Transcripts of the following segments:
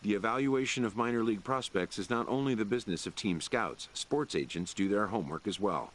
The evaluation of minor league prospects is not only the business of team scouts. Sports agents do their homework as well.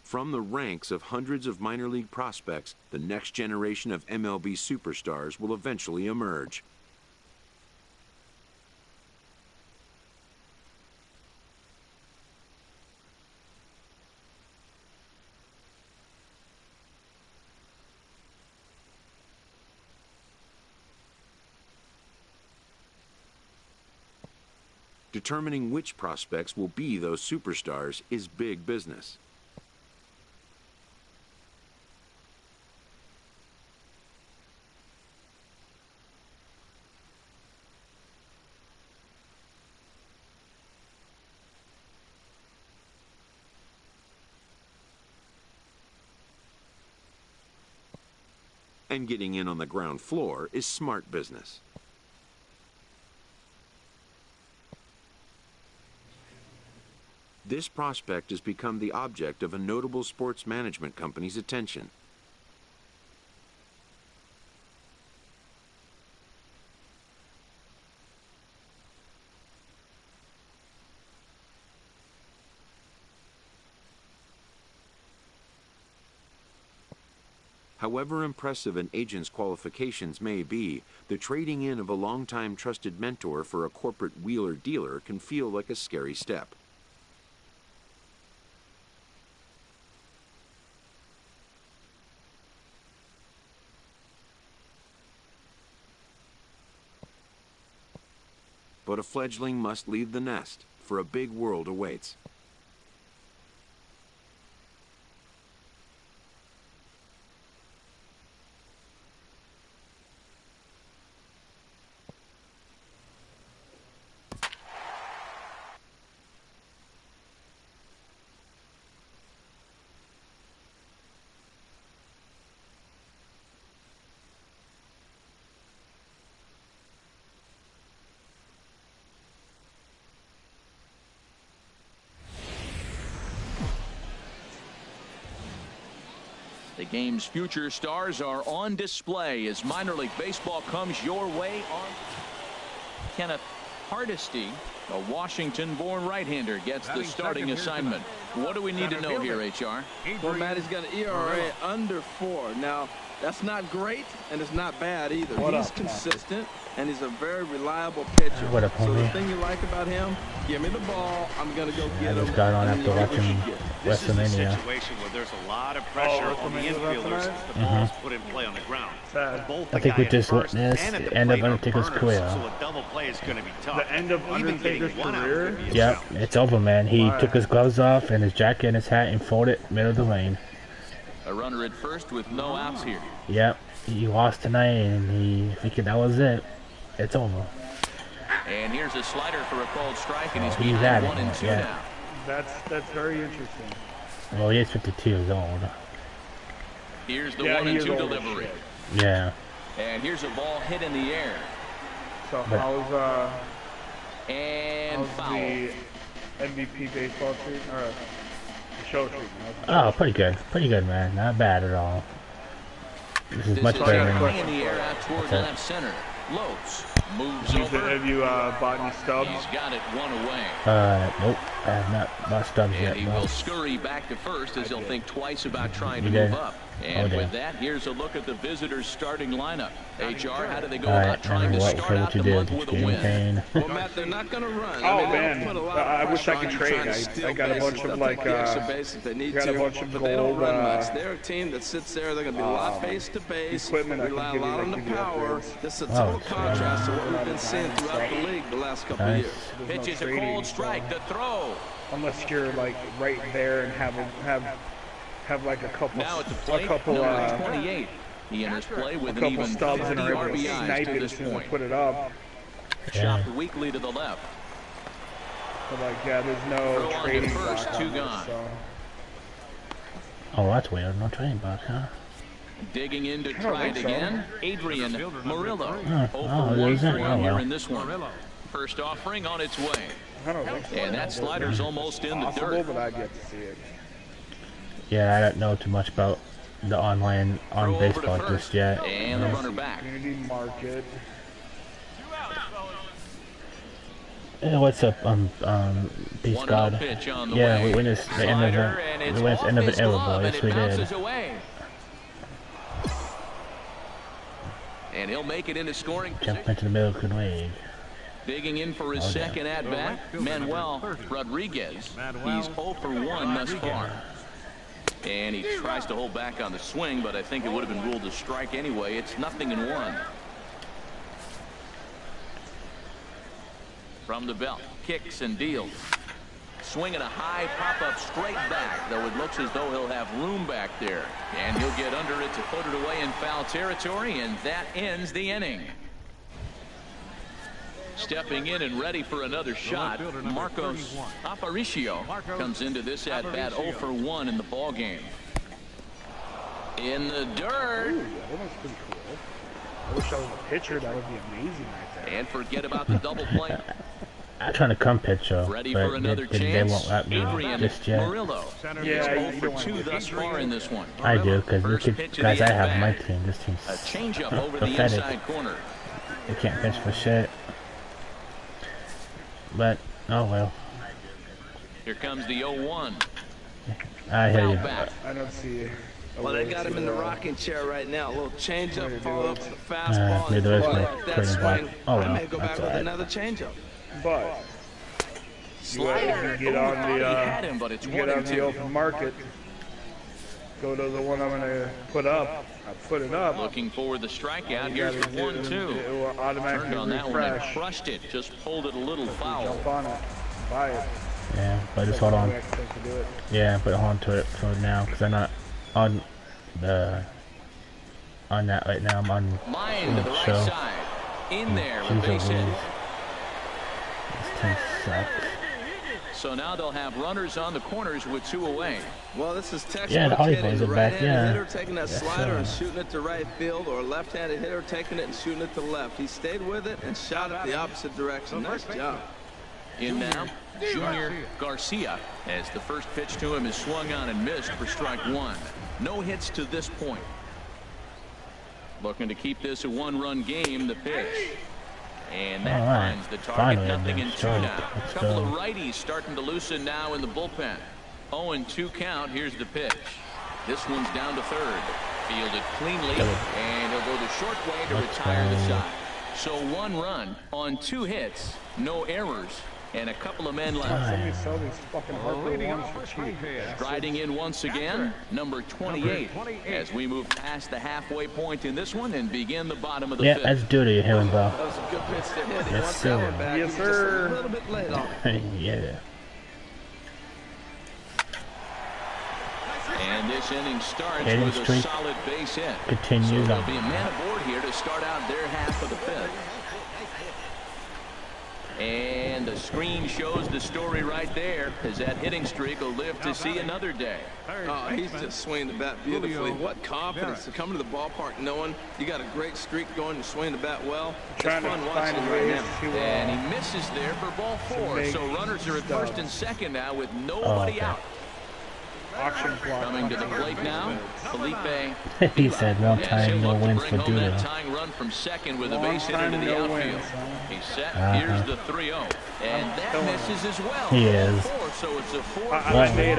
From the ranks of hundreds of minor league prospects, the next generation of MLB superstars will eventually emerge. Determining which prospects will be those superstars is big business. And getting in on the ground floor is smart business. This prospect has become the object of a notable sports management company's attention. However impressive an agent's qualifications may be, the trading in of a longtime trusted mentor for a corporate wheeler-dealer can feel like a scary step. But a fledgling must leave the nest, for a big world awaits. The game's future stars are on display as minor league baseball comes your way on. Kenneth Hardesty, a Washington-born right-hander, gets the starting assignment. What do we need to know here, HR? Well, Matt, he's got an ERA under 4. Now, that's not great, and it's not bad either. He's consistent, and he's a very reliable pitcher. So the thing you like about him, give me the ball, I'm going to go get him. I just got on after watching This is a WrestleMania. situation where there's a lot of pressure on the infielders as the ball's put in play on the ground. I think we just witnessed the end of Undertaker's career. So a double play is going to be tough. The end of Undertaker's career? Yep, it's over, man. He took his gloves off and his jacket and his hat and folded middle of the lane. A runner at first with no outs here. Yep, he lost tonight and he figured that was it. It's over. And here's a slider for a called strike, and he's at behind it, 1 and 2 yeah. now. That's very interesting. Well, he is 52 years old. Here's the 1 and 2 delivery. Yeah. And here's a ball hit in the air. So how's foul. the MVP baseball treat or the show treatment? Oh, pretty good, man. Not bad at all. This is much better than in the air out towards left center. Lopes moves over. Have you bought any stubs? He's got it 1 away. Nope. I have not bought stubs yet. And he will scurry back to first as he'll think twice about trying to move up. And with that, here's a look at the visitors' starting lineup. HR, how do they go about trying to start out the month with a win? Well, Matt, they're not going to run. Oh, man. I wish I could trade. I got a bunch of, like, got a bunch of but they don't gold, run much. They're a team that sits there. They're going to be a lot face to base. Equipment I can rely a give you lot on that the can get power. upgrades. This is a total contrast to what we've been seeing throughout the league the last couple of years. Pitches a cold strike. The throw. Unless you're like right there and have like a couple, now at the plate, number 28. He enters play with an even 50 RBIs to this point. Put it up. Chopped weakly to the left. But like, yeah, there's no trading first, 2 gone. So. Oh, that's weird. No trading box, huh? Digging in to try it again, Adrian Murillo. Oh, 0 for 1 oh, here well. in this one. First offering on its way. I don't think so. And that slider's almost in the dirt. But I get to see it. Yeah, I don't know too much about the online on Throw over to baseball first, just yet. And the runner back. Community market. What's up, Peace 1-0 God? pitch on the Yeah, way. we witnessed the end of Slider, and it's the off end of his an era, glove, and boys. it We did. bounces away. And he'll make it into scoring Jump position. into the middle of the league. Digging in for his second at-bat, Manuel Rodriguez. He's 0 for 1 thus far. And he tries to hold back on the swing, but I think it would have been ruled a strike anyway. It's 0-1. From the belt, kicks and deals. Swinging a high pop-up straight back, though it looks as though he'll have room back there. And he'll get under it to put it away in foul territory, and that ends the inning. Stepping in and ready for another shot, Marcos Aparicio comes into this at-bat 0 for 1 in the ballgame. In the dirt. Ooh, that was pretty cool. I wish I was a pitcher. That would be amazing right there. And forget about the double play. I'm trying to come pitch, Ready for another they chance. won't let me Adrian just yet. Murillo. Yeah, He's 0 you for don't want 2 to thus far in this one. I do, because First look pitch at of guys the I have on my at-bat. team. This team's A changeup over the pathetic. inside corner. They can't pitch for shit. But, oh well. Here comes the 0-1. I hear Foul you. back. I don't see it. Well, they got him in the rocking chair right now. A little changeup, follow up to the fastball. neither is and my that pretty black. swing, Oh, I well, may go back that's with alright. another changeup. But Slider. you get on Thought he the had him, but it's you get 1 on and the 2. open market. Go to the one I'm gonna put up. I put it up. Looking for the strikeout. Here's the It 1-2. will automatically Turned on that one and refresh. crushed it. Just pulled it a little foul. Jump on it. Buy it. Yeah, but just hold on. That's the way I can do it. Yeah, but hold on to it for now, because I'm not on the on that right now. I'm on Line to the right show. side. In there with Jeez base hit. Louise. This team sucks. So now they'll have runners on the corners with 2 away. Well, this is textbook Yeah, the Hardy hitting. Boys The are back, right-handed yeah. hitter taking that Yes, slider and sir. shooting it to right field, or a left-handed hitter taking it and shooting it to left. He stayed with it and shot it the opposite direction. Nice job. In now, Junior Garcia, as the first pitch to him is swung on and missed for strike 1. No hits to this point. Looking to keep this a 1-run game, the pitch. And that Alright. finds the target. Finally, Nothing I've in been 2 started. now. Let's Couple go. of righties starting to loosen now in the bullpen. 0-2 count. Here's the pitch. This one's down to third. Fielded cleanly, and he'll go the short way to Let's retire the go. side. So 1 run on 2 hits, no errors, and a couple of men left. Somebody sell these fucking Harper ones for cheap. Striding in once again, number 28, as we move past the halfway point in this one and begin the bottom of the Yeah, 5th. that's duty, Heron Bell. That was a good pitch to hit. He Yes, wants that sir. one back. Yes, He's just sir. a little bit late on it. Yeah. And this inning starts Hitting with a streak solid base hit. continues So there'll on. be a man aboard here to start out their half of the 5th. And the screen shows the story right there, as that hitting streak will live to see another day. Oh, he's just swinging the bat beautifully. What confidence to come to the ballpark knowing you got a great streak going, you're swinging the bat well. It's Trying to fun find watching right ways now. to And he misses there for ball 4. make So runners are at stuff. first and second now with nobody okay. out. auction block. Coming to the plate now, Felipe. He said one time no wins for Bring home that Duda. tying run from second with a Long base hit time into the no outfield. wins, huh? He's set. Uh-huh. Here's the 3-0. And that killing misses as well. He is. 4, so it's a 4. I made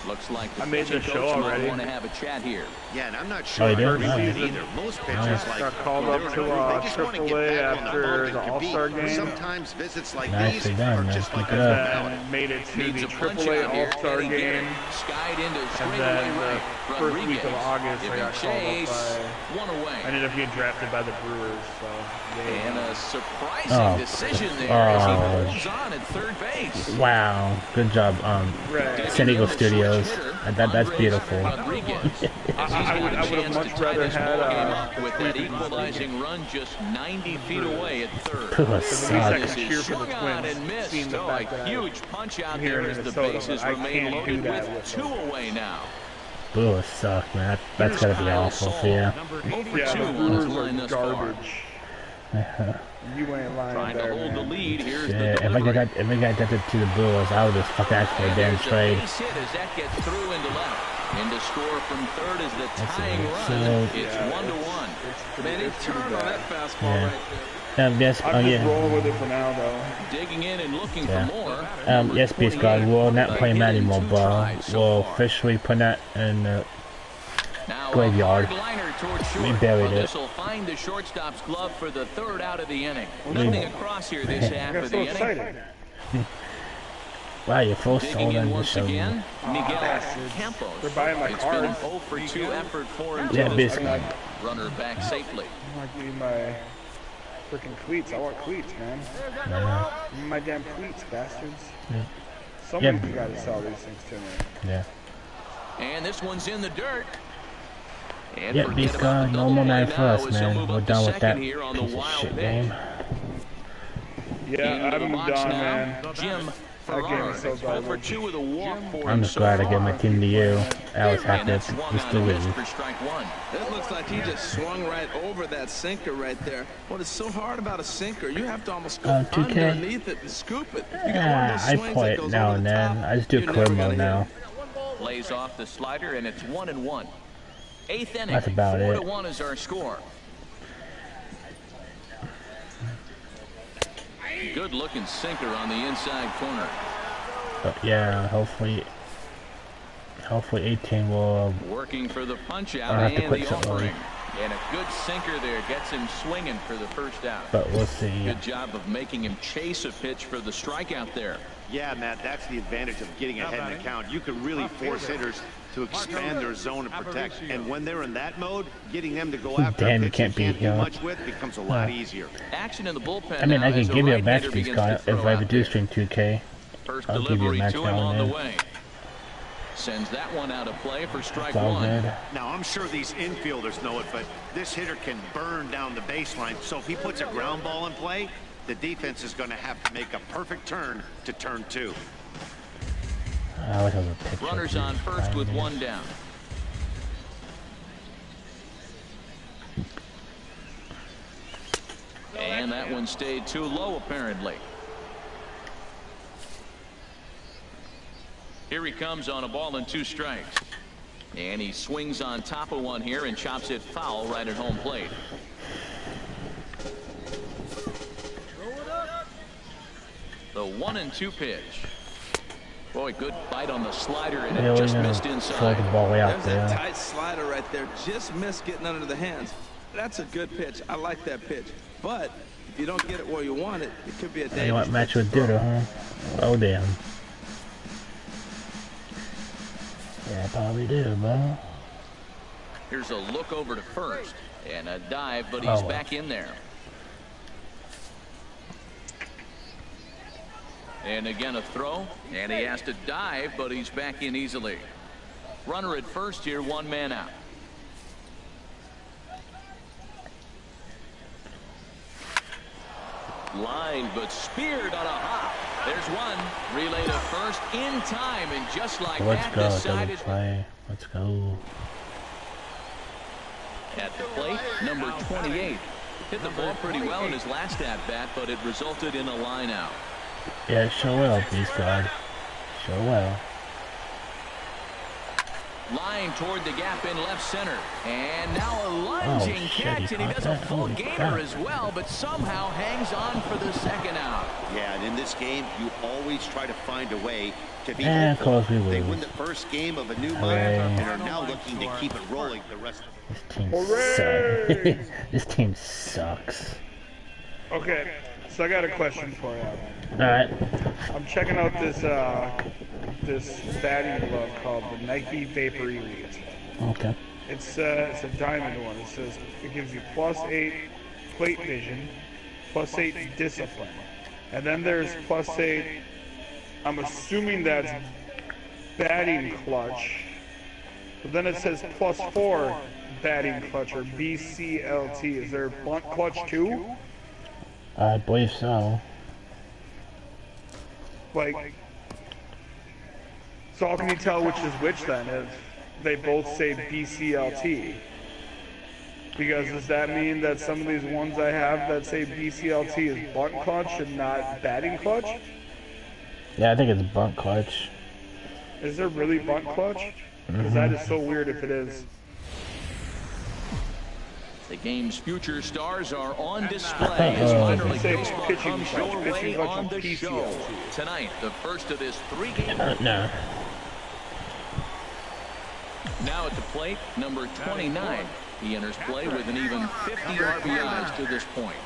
Looks like the I made the pitching show coach might already. want to have a chat here. Yeah, and I'm not Oh, sure you did? Kirby Nice. did either. Most pitchers Nice. like called up to they just want to get AAA back on the after bump the and All-Star compete. game. Sometimes visits like Nicely these done, are man. just like Keep a it up. formality. and made it to Needs the a punch AAA out here. All-Star Can he get game. it? Skied into And straightaway then the right. first week of Rodriguez August, I giving got called chase. up One away. I ended up getting drafted by the Brewers, so And a surprising Oh. decision there as he Oh. holds on at third base. Wow, good job, Right. San Diego Studios. That's beautiful. Rodriguez. I would have much rather had with that equalizing run just 90 feet away at third. Puh, at least I suck. can This cheer is for the swung on Twins, and missed. seeing the Oh, fact that a huge punch out here there in as the Minnesota, bases but I remain can't do loaded that with with 2 them. away now. Brewers suck, man. That's gotta be awful for you. Yeah, the Brewers are garbage. You ain't lying Trying there, to hold the man. lead. Here's Shit, the if I delivery. got that to the Brewers, I would just fucking ask for a damn trade. Base hit as that gets through into left. Into score from third is the tying run. So, It's 1-1. Man, he turned on that fastball Yeah. right there. Yes, I'm just yeah. rolling with it for now, though. Digging in and looking Yeah. for more. Yes, Beast God, we'll not play him anymore, bro. We'll officially put that in the Now graveyard. a hard liner towards short. We buried it. This will find the shortstop's glove for the third out of the inning. Nothing across here this I half got of so the inning. excited. Wow, you're full Digging sold in on the once show. again, Miguel bastards. Campos. They're buying my It's been an cards. 0 for 2 effort for him. Yeah, to Beast this God. point. Runner back safely. I'm not getting my freaking cleats. I want cleats, man. Yeah. Give me my damn cleats, bastards. Yeah. Somebody's Yeah. got to sell these things to me. Yeah. And this one's in the dirt. And Yeah, forget Beast about God, the no double more play 9 for us, now as he'll man. move We're up to done with that second here on the piece of wild shit pitch. game. Yeah, Into the I'm box done, now, man. Jim That game Farrar, is so 0 for garbage. 2 with a walk for I'm him just so glad I far. gave my team to you. I was And happy that's to swung just on to and missed lose. for strike one. That looks like he just swung right over that sinker right there. What is so hard about a sinker? You have to almost go 2K? underneath it and scoop it. You got one of Yeah, those I swings play that it goes now over and the then. top, I just do you're career never mode gonna now. hit it. Lays off the slider, and it's 1-1. Eighth inning, That's about it. 4-1 is our score. Good looking sinker on the inside corner. But yeah, hopefully 18 will. Working for the punch I'll out have to and quit the something offering. early. And a good sinker there gets him swinging for the first out. But we'll see. Good job of making him chase a pitch for the strikeout there. Yeah, Matt, that's the advantage of getting ahead in the count. You can really force hitters to expand their zone and protect. And when they're in that mode, getting them to go after Damn, a you pitch can't you can't beat do him. much with becomes a lot easier. Action in the bullpen. I mean, now I can as give you a right match, hitter Beast begins God, to if throw I out ever do there. stream 2K. First I'll give you a delivery match to him now on and the then. way. Sends that one out of play for strike It's all one. good. Now, I'm sure these infielders know it, but this hitter can burn down the baseline. So if he puts a ground ball in play, the defense is going to have to make a perfect turn to turn two. I wish I was a pitcher. Runners on first with one down. And that one stayed too low, apparently. Here he comes on a ball and 2 strikes. And he swings on top of one here and chops it foul right at home plate. The 1-2 pitch. Boy, good bite on the slider, and it just missed Throw inside. the ball way out There's that there. tight slider right there. Just missed getting under the hands. That's a good pitch. I like that pitch. But if you don't get it where you want it, it could be a dangerous You want match pitch with to throw. Duda, huh? Oh, damn. Yeah, I probably do, bro. Here's a look over to first. And a dive, but he's back in there. And again a throw. And he has to dive, but he's back in easily. Runner at first here, 1 man out. Line, but speared on a hop. There's one. Relay to first in time, and just like Let's that, go, double decided play. Let's go. at the plate, number 28. Hit the ball pretty well in his last at-bat, but it resulted in a line out. Yeah, sure will, Beast God. Sure will. Line toward the gap in left center. And now a lunging shit, catch, he and he caught does a that. full Holy gainer crap. as well, but somehow hangs on for the second out. Yeah, and in this game, you always try to find a way to be And of hopeful. course we They lose. win the first game of a new month Hooray. and are now looking to keep it rolling the rest of the This team Hooray! sucks. This team sucks. Okay, so I got a question for you. Alright. I'm checking out this this batting glove called the Nike Vapor Elite. Okay. It's a diamond one. It says it gives you +8 plate vision, +8 discipline, and then there's +8. I'm assuming that's batting clutch, but then it says +4 batting clutch or BCLT. Is there blunt clutch too? I believe so. Like, so how can you tell which is which then? If they both say BCLT. Because does that mean that some of these ones I have that say BCLT is bunt clutch and not batting clutch? Yeah, I think it's bunt clutch. Is there really bunt clutch? Because that is so weird if it is. The game's future stars are on display as minor league baseball comes your way on the show. Tonight, the first of this 3-game. No. Now at the plate, number 29. He enters play with an even 50 RBIs to this point.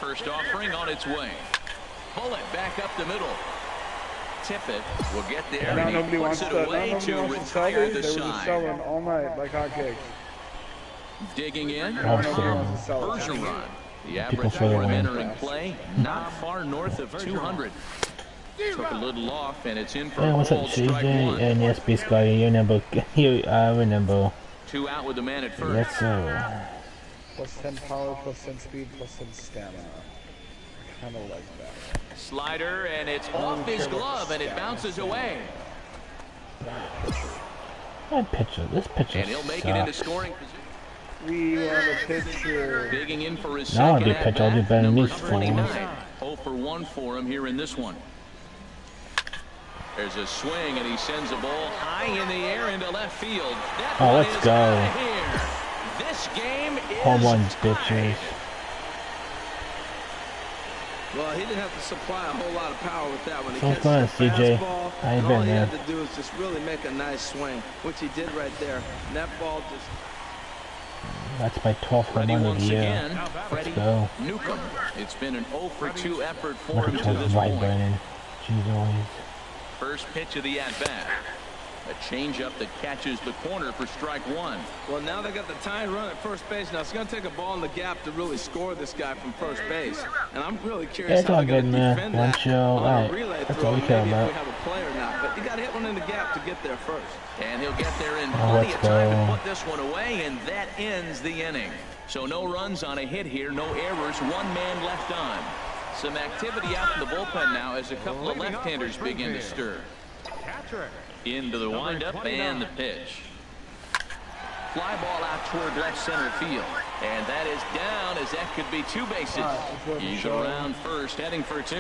First offering on its way. Pull it back up the middle. Tippett will get there Now and he puts it away to retire the side. Selling all night like hotcakes. Digging in, Awesome. Bergeron. The average for him entering play, not far north of 200. Took a little off, and it's in for Hey, a what's up, ball, strike CJ? one. And yes, B Scotty, you remember? I remember. 2 out with the man at first. Yes, sir. Plus 10 power, plus 10 speed, plus 10 stamina. I kind of like that. Slider, and it's off his glove, and it bounces away. That pitcher, this pitcher And he'll make it into scoring position. We want a pitcher. Digging in for his No, I'll second do pitch. I'll do at-bat, better than number these 29. 0 for 1 for him here in this one. There's a swing, and he sends a ball high in the air into left field. That Oh, one let's is go. outta here. This game is Home runs, tied. bitches. Well, he didn't have to supply a whole lot of power with that one. He So catches fun, the CJ. fastball, How you and been, all he man? had to do is just really make a nice swing, which he did right there. And that ball just... That's my 12th home Ready run of once the year. again, Freddie go. Newcomb. It's been an 0 for 2 effort for Look him at to that this right point. burning. Jeez, always. First pitch of the at-bat. A changeup that catches the corner for strike one. Well, now they got the tying run at first base. Now it's going to take a ball in the gap to really score this guy from first base. And I'm really curious It's how all they're good, going to man. defend One that show. on a Alright. relay That's throw. all we Maybe care if we about. have a play or not. But you got to hit one in the gap to get there first. And he'll get there in Oh, plenty let's of time go. to put this one away, and that ends the inning. So no runs on a hit here, no errors, 1 man left on. Some activity out in the bullpen now as a couple of left-handers begin to stir. Into the windup and the pitch. Fly ball out toward left center field. And that is down as that could be 2 bases. He's around first, heading for 2.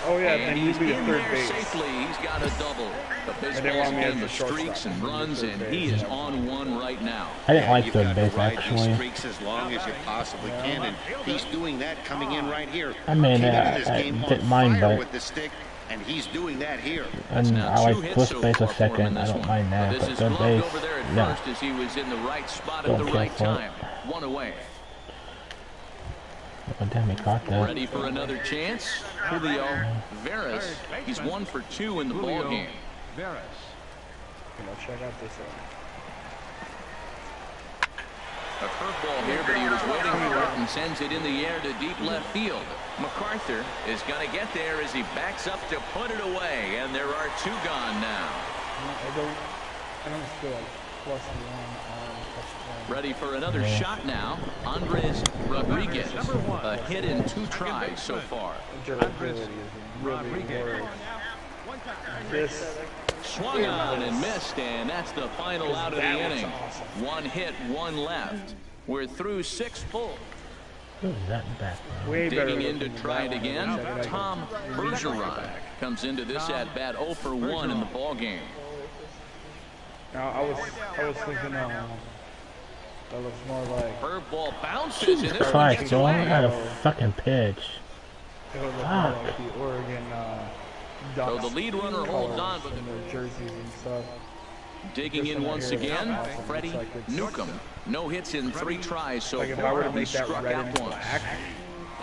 Oh yeah, And and he's he'd be in the third there base. safely. He's got a double. But didn't baseball's want a me as game the of shortstop. streaks and He'd be runs, third and base. he is on one right now. I didn't like You've third got to base, ride these actually. streaks as long as you possibly can, and he's doing that coming in right here. I mean, Came into this I game didn't on mind, fire but- with the stick, and he's doing that here. That's And now I 2 like hits first so base or far for him in second. I this don't one. mind that. This But is third gloved base, over there at no. first as he was in the right spot at Don't the care right for it. time. 1 away. Oh, damn, he caught that. Ready for another chance. Julio Veras. He's 1 for 2 in the ball game. Check out this one. A curveball here, but he was waiting for it and sends it in the air to deep left field. MacArthur is going to get there as he backs up to put it away, and there are 2 gone now. I don't feel like +1 on +1. Ready for another shot now. Andres Rodriguez. A hit in 2 tries so far. Durability is really worth. This Swung on and missed, and that's the final out of the inning. 1 hit, 1 left. We're through 6 full. Who's that in the back? way better. Digging in to looking try it than that one. again. Check it out. Tom Bergeron comes into this at-bat 0 for 1 in the ball game. Now I was thinking that looks more like Curveball bounces, and Jesus this one Christ, gets yo, I away. had a fucking pitch. it would look more Fuck. like the Oregon So Ducks the lead runner holds colors on, but and their jerseys and stuff. digging in once again, Freddie Newcomb. No hits in 3 tries so Like if I far. were to He make that struck red out and once. black,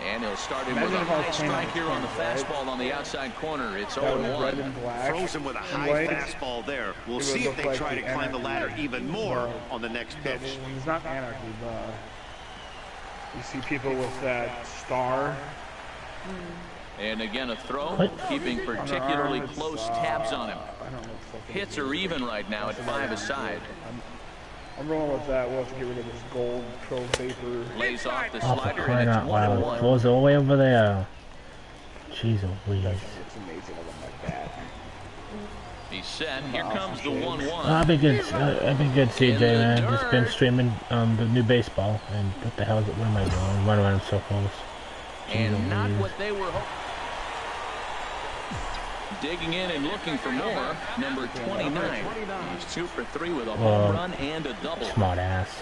And he'll start him with Imagine a if I was high playing on strike here on the the front, fastball on the outside corner. It's that was red 0-1. and black. Throws him with a and high white. fastball there. We'll would see if look they like try to the climb the anarchy. ladder even more Well, on the next pitch. It's not anarchy, but you see people with that star. And again a throw, What? keeping particularly It's, close tabs on him. I don't know what the fuck it Hits is. are even right now at 5 aside. I'm rolling with that. We'll have to get rid of this gold pro vapor. Lays off the Oh, for slider, crying and it's out loud. 1-1. Throws it all the way over there. Jeez Louise. It's amazing of them like that. He's set. Here comes the 1-1. I've been good, CJ, man. Just been streaming the new baseball. And what the hell is it? What am I doing? Run around in circles. And not what they were hoping. Digging in and looking for more. Number 29. He's 2 for 3 with a home run and a double. Smart ass.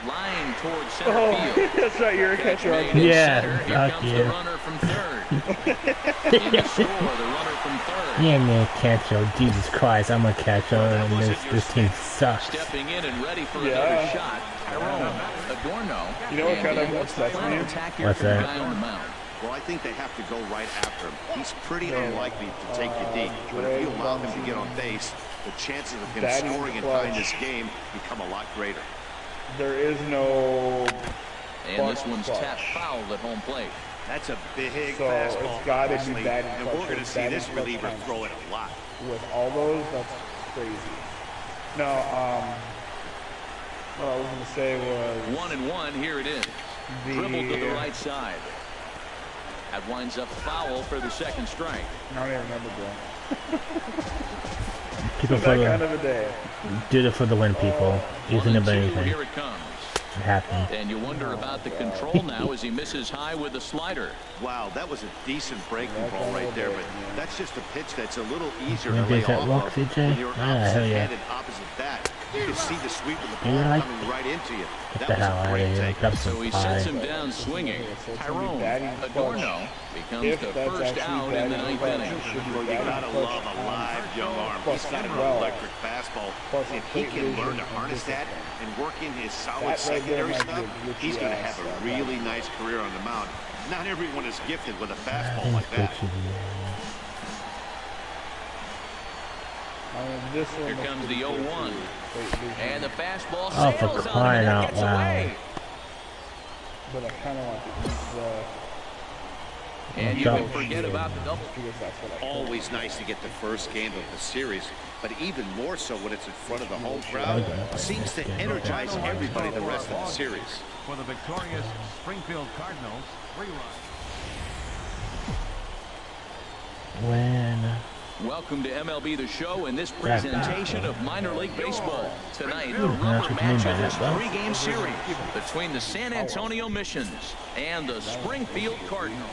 Line towards center field. That's right, you're a catcher. Yeah, Here comes you. the runner from third. In the score, the runner from third. Yeah, man, catcher. Jesus Christ, I'm a catcher, and this team sucks. Stepping in and ready for another shot. Tyrone Adorno. You know what kind of upsets me? What's that? Guy on the mound. Well, I think they have to go right after him. He's pretty unlikely to take you deep, but if you allow him to get on base, the chances of him scoring and tying this game become a lot greater. There is no. And this one's tapped foul at home plate. That's a big So fastball. it's got to be obviously, batting and clutch. we're going to see this reliever throw it a lot. With all those, that's crazy. No, what I was going to say was 1-1. Here it is. Dribbled to the right side. That winds up foul for the second strike. I don't even remember that. People That for the, kind of a day. do it for the win, people. Isn't about anything. Here it comes. It happened. And you wonder about the control now as he misses high with a slider. Wow, that was a decent breaking ball right there, but that's just a pitch that's a little easier You to lay get that off walk, of CJ? when you're Ah, hell yeah. opposite-handed, opposite bat. You can see the sweep of the You ball like- coming right into you. Get That the was hell a out of great here. take. Grab So some he sets him pie. down swinging. Tyrone Tyrone Adorno becomes If the that's first actually out in the batting ninth clutch, inning. it should be Well, you batting gotta clutch love a and live young arm. plus He's got an well. electric fastball. Plus If he complete can learn to vision harness and that and work in his solid That right there secondary might be stuff, a glitchy he's going to ass have a stuff. really nice career on the mound. Not everyone is gifted with a fastball Thanks, like that. Gucci. this one Here must comes be the 0-1. complete vision. And the fastball Oh, for sails on him crying and out gets loud. away. But I kind of want to use And you can forget about the double. because that's what I Always nice to get the first game of the series, but even more so when it's in front of the home crowd. Seems to energize everybody the rest of the series. For the victorious Springfield Cardinals, 3 runs. When Welcome to MLB The Show and this presentation of minor league baseball. Tonight, the That's rubber what you mean match by of this that, though. 3-game series between the San Antonio Missions and the Springfield Cardinals.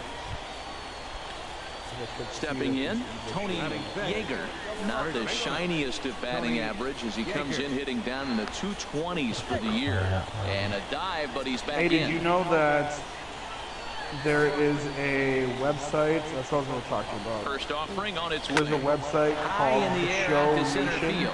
Stepping in, Tony Yeager, not the shiniest of batting average as he comes in hitting down in the 220s for the year. And a dive, but he's back Hey, did in. you know that there is a website? That's what I was going to talk to you about. First offering on its way. There's a website High called in the air to center field.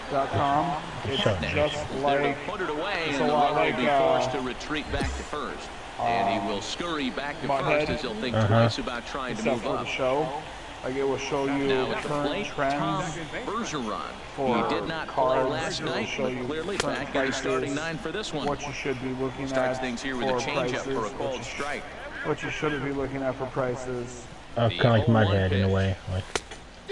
showmission.com. It's Sure. just They're like to put it away, it's and a the lot runner like, will be forced to retreat back to first. And he will scurry back to Butthead. first as he'll think twice about trying to except move for the up. show. Like it will show you Now at the current plate, trends Tom Bergeron. for He did not play cards. last It'll night, show but you clearly current back in the prices, starting 9 for this one. what you should be looking Starts at things here with for a changeup prices, for a called strike. what you shouldn't be looking at for prices. kind of like Mudhead in a way. Like,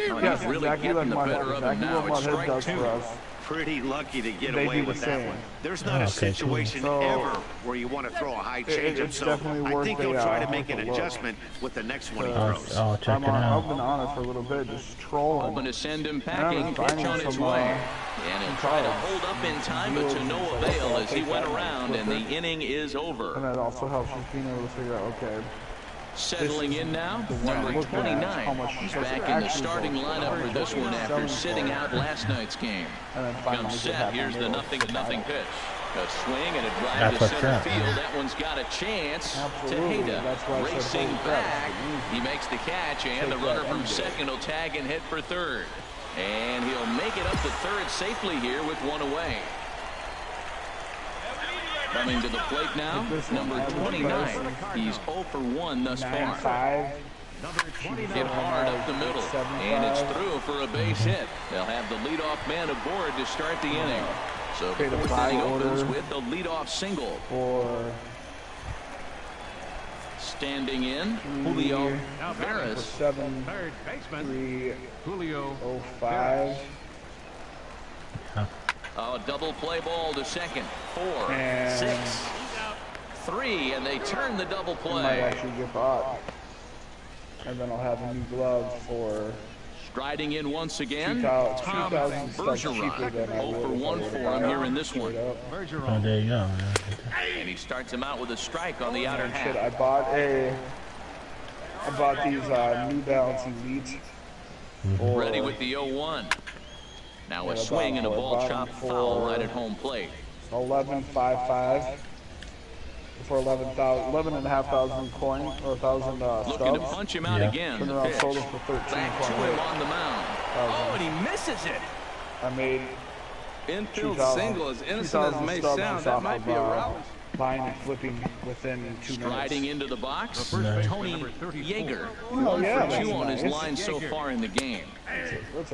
Oh, Yes, he's really exactly like getting the better Mudhead. of him Exactly now. what It's Mudhead strike does 2. for us. Pretty lucky to get They away do the with that same. one. There's not a okay, cool. situation So, ever where you want to throw a high changeup, it's so definitely I worth think he'll try to make worth an a look. adjustment with the next one he I'll throws. check it I've out. been on it for a little bit, just trolling. Hoping to send him I'm packing, pitch finding on its some, way. And he'll try to cards. hold up in time, but to no avail as he went around and the inning is And over. that also helps with being able to figure out, okay, Settling in now, the one I'm number looking at, 29. how much He's does it back in the actually starting go for? lineup for this one after sitting out last night's game. and then finally Comes get set, back here's on the the 0-0 pitch. A swing and a drive That's to what's center up. field. That one's got a chance Absolutely. to Hada. That's why I said Racing hold fast. back. He makes the catch, and the Take runner that from end second will tag and hit for third. And he'll make it up to third safely here with one away. Coming to the plate now, number 29. He's 0 for 1 thus far. 9-5. Hit hard up the middle, and it's through for a base hit. They'll have the leadoff man aboard to start the inning. So the Okay, the fourth fly inning opens order with a leadoff single. For Standing in, Julio Veras. 7, Third baseman, 3, Julio 05. A double play ball to second. 4, And 6, 3, and they turn the double I might play. actually get bought. And then I'll have a new glove for Striding in once again, 2,000 Tom cheaper than I 0 for would 1 for him here in this one. Oh, there you go. And he starts him out with a strike on the outer half. I bought these New Balance Elites. Ready with the 0-1. Now a swing and a ball chopped foul right at home plate. 11.55 for 11,500 coin or 1,000 stubs. Looking to punch him out again. Turned around, sold him for 13. Back to him on the mound. Oh, and he misses it. I made infield single, as innocent as it may sound, that might be a route. Buying and flipping within 2 minutes. Striding into the box, Nice. Tony Yeager. Oh, yeah, 1 for 2 on that's his nice. line so far in the game.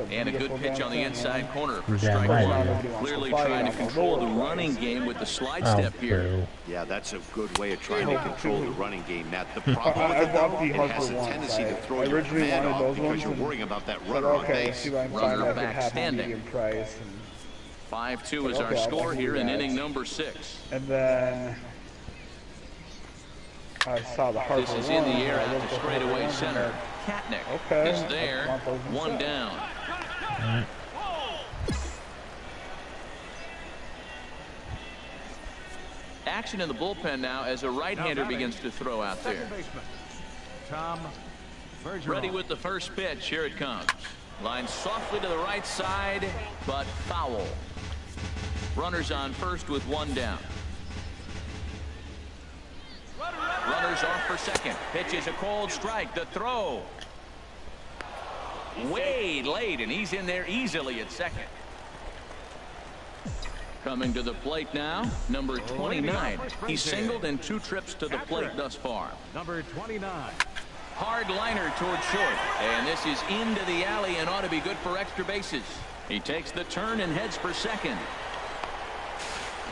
And a good pitch on the inside corner for Damn strike right, one. yeah. Clearly trying to control the running game with the slide step here. boo. Yeah, that's a good way of trying to control the running game, Matt. The problem with it, though, it has a tendency to throw your command off because you're worrying about that runner on Okay, base. see what I can Runner find. I back can have a standing. medium price. 5-2 is our Okay, score I can here do in that. inning number 6. And then I saw the Harper This is in the one, air I at looked the at straightaway Harper center. one, Katnick Okay. is there. I want those 1 instead. down. Alright. Action in the bullpen now as a right-hander begins to throw out there. Second baseman, Tom Bergeron. Ready with the first pitch. Here it comes. Line softly to the right side, but foul. Runners on first with 1 down. Runners off for second. Pitch is a cold strike. The throw. Way late, and he's in there easily at second. Coming to the plate now, number 29. He's singled in 2 trips to the plate thus far. Number 29. Hard liner towards short, and this is into the alley and ought to be good for extra bases. He takes the turn and heads for second.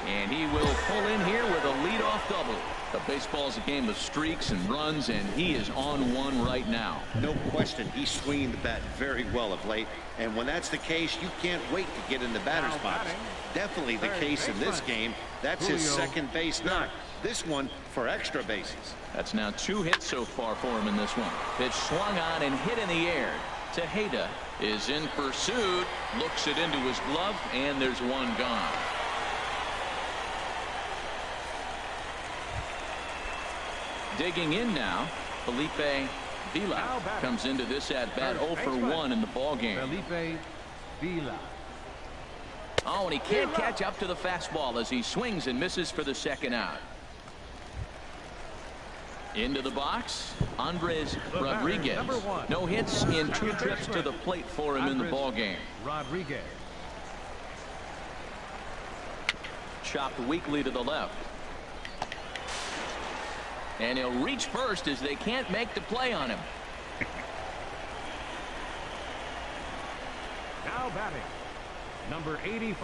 And he will pull in here with a leadoff double. The baseball's a game of streaks and runs, and he is on one right now. No question, he's swinging the bat very well of late. And when that's the case, you can't wait to get in the batter's box. Definitely the case in this game. That's his second base knock. This one for extra bases. That's now 2 hits so far for him in this one. Pitch swung on and hit in the air. Tejeda is in pursuit, looks it into his glove, and there's 1 gone. Digging in now, Felipe Vila comes into this at bat 0 for 1 in the ball game. Felipe Vila. Oh, and he can't catch up to the fastball as he swings and misses for the second out. Into the box, Andres Rodriguez. No hits in 2 trips to the plate for him in the ball game. Rodriguez. Chopped weakly to the left. And he'll reach first as they can't make the play on him. Now batting, number 85.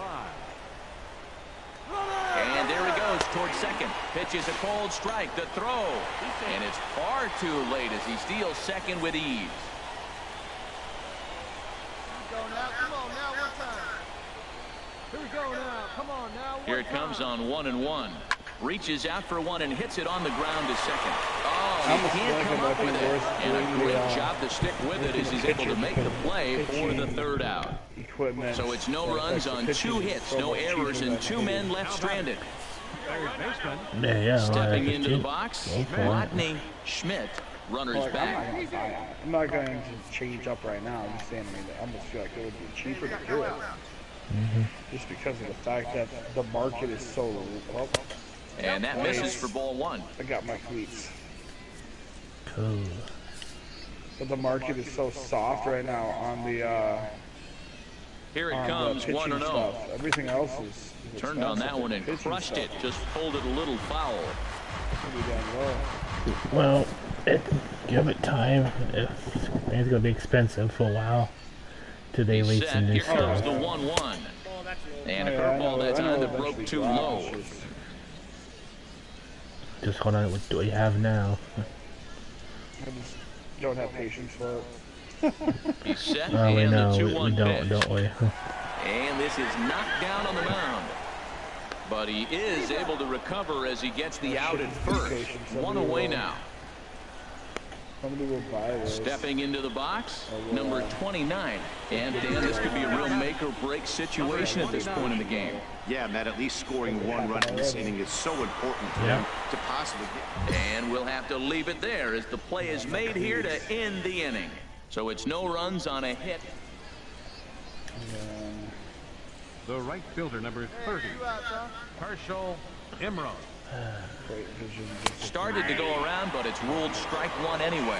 And there he goes towards second. Pitch is a cold strike. The throw. And it's far too late as he steals second with ease. Here it comes on 1-1. Reaches out for 1 and hits it on the ground to second. Oh, he can't come up with it. And a great job to stick with it as he's able to make the play for the 3rd out. So it's no runs on 2 hits, no errors, and 2 men left stranded. Third baseman. Yeah. Stepping into the box, Rodney Schmidt, runners back. I'm not going to change up right now. I'm just saying, I almost feel like it would be cheaper to do it. Just because of the fact that the market is so low. And that misses for ball 1. I got my cleats. Cool. But the market is so soft right now on the Here it on comes, the pitching 1-0. stuff. Everything else is Turned on that expensive. one and Pitching crushed stuff it. Just pulled it a little foul. is down low. Well, give it time. It's going to be expensive for a while. Till they release some new Here comes stuff. the 1-1. And a Oh, yeah, curveball that I know time that eventually broke too drops. low. It's just- Just hold on, what do we have now? I just don't have patience for it. He's set Oh, we and the know, we 2-1 don't, pitch. don't we? And this is knocked down on the mound. But he is able to recover as he gets the out at first. 1 away now. Somebody will buy this. Stepping into the box, number 29. And Dan, this could be a real make or break situation at this point in the game. Yeah, Matt, at least scoring one run in this inning is so important to them to possibly get. And we'll have to leave it there as the play is made here to end the inning. So it's no runs on a hit. The right fielder, number 30, Herschel Imron. Started to go around, but it's ruled strike one anyway.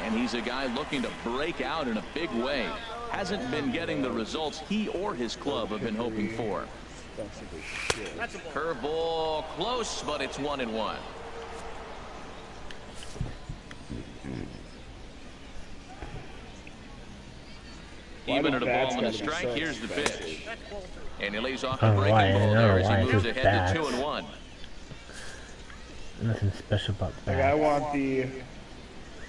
And he's a guy looking to break out in a big way. Hasn't been getting the results he or his club have been hoping for. Curveball close, but it's 1-1. Even at a ball and a strike, here's the pitch. And he lays off the breaking ball there as he moves ahead to 2-1. Nothing special about that. Like, I want the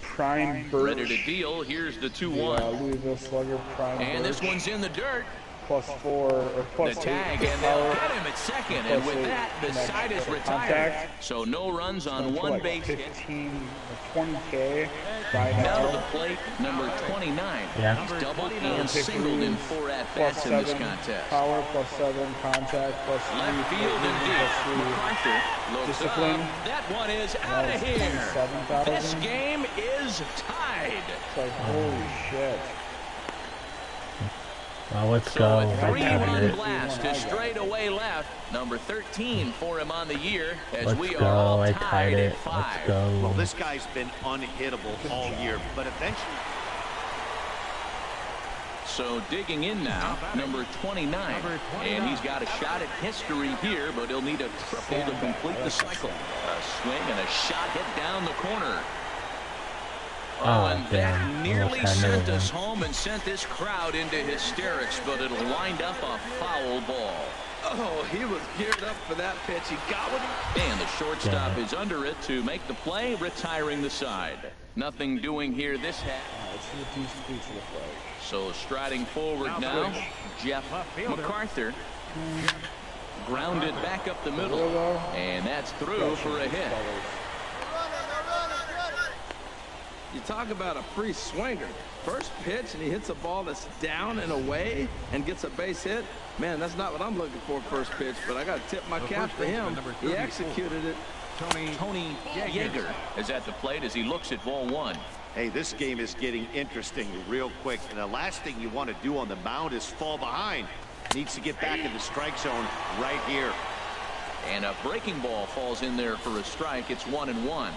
prime birch. Ready to deal. Here's the 2-1. Louisville Slugger prime and birch. This one's in the dirt. +4 or +8. The tag, and they'll get him at second. And with that, the side is retired. So no runs on one base hit. 15 or 20K. Down to the plate, number 29. Yeah. He's doubled and singled in 4 at-bats in this contest. Power +7, contact +3. Left field and deep. MacArthur looks Discipline. up. That one is out of here. 27,000. This game is tied. It's like, holy shit. Well, let's So go. a I 3-1 covered it. blast to straightaway left. Number 13 for him on the year as Let's we go. are all I tied tied at it. 5. Let's go. Well, this guy's been unhittable all year, but eventually. So digging in now, number 29. And he's got a shot at history here, but he'll need a triple to complete the cycle. A swing and a shot hit down the corner. Oh, and that nearly sent us home and sent this crowd into hysterics, but it'll wind up a foul ball. Oh, he was geared up for that pitch. He got what he... And the shortstop is under it to make the play, retiring the side. Nothing doing here this half. So striding forward now, Jeff MacArthur. Grounded back up the middle. And that's through for a hit. You talk about a free swinger. First pitch, and he hits a ball that's down and away and gets a base hit. Man, that's not what I'm looking for first pitch, but I got to tip my cap to him. He executed it. Tony Yeager is at the plate as he looks at ball one. Hey, this game is getting interesting real quick, and the last thing you want to do on the mound is fall behind. Needs to get back in the strike zone right here. And a breaking ball falls in there for a strike. It's 1-1.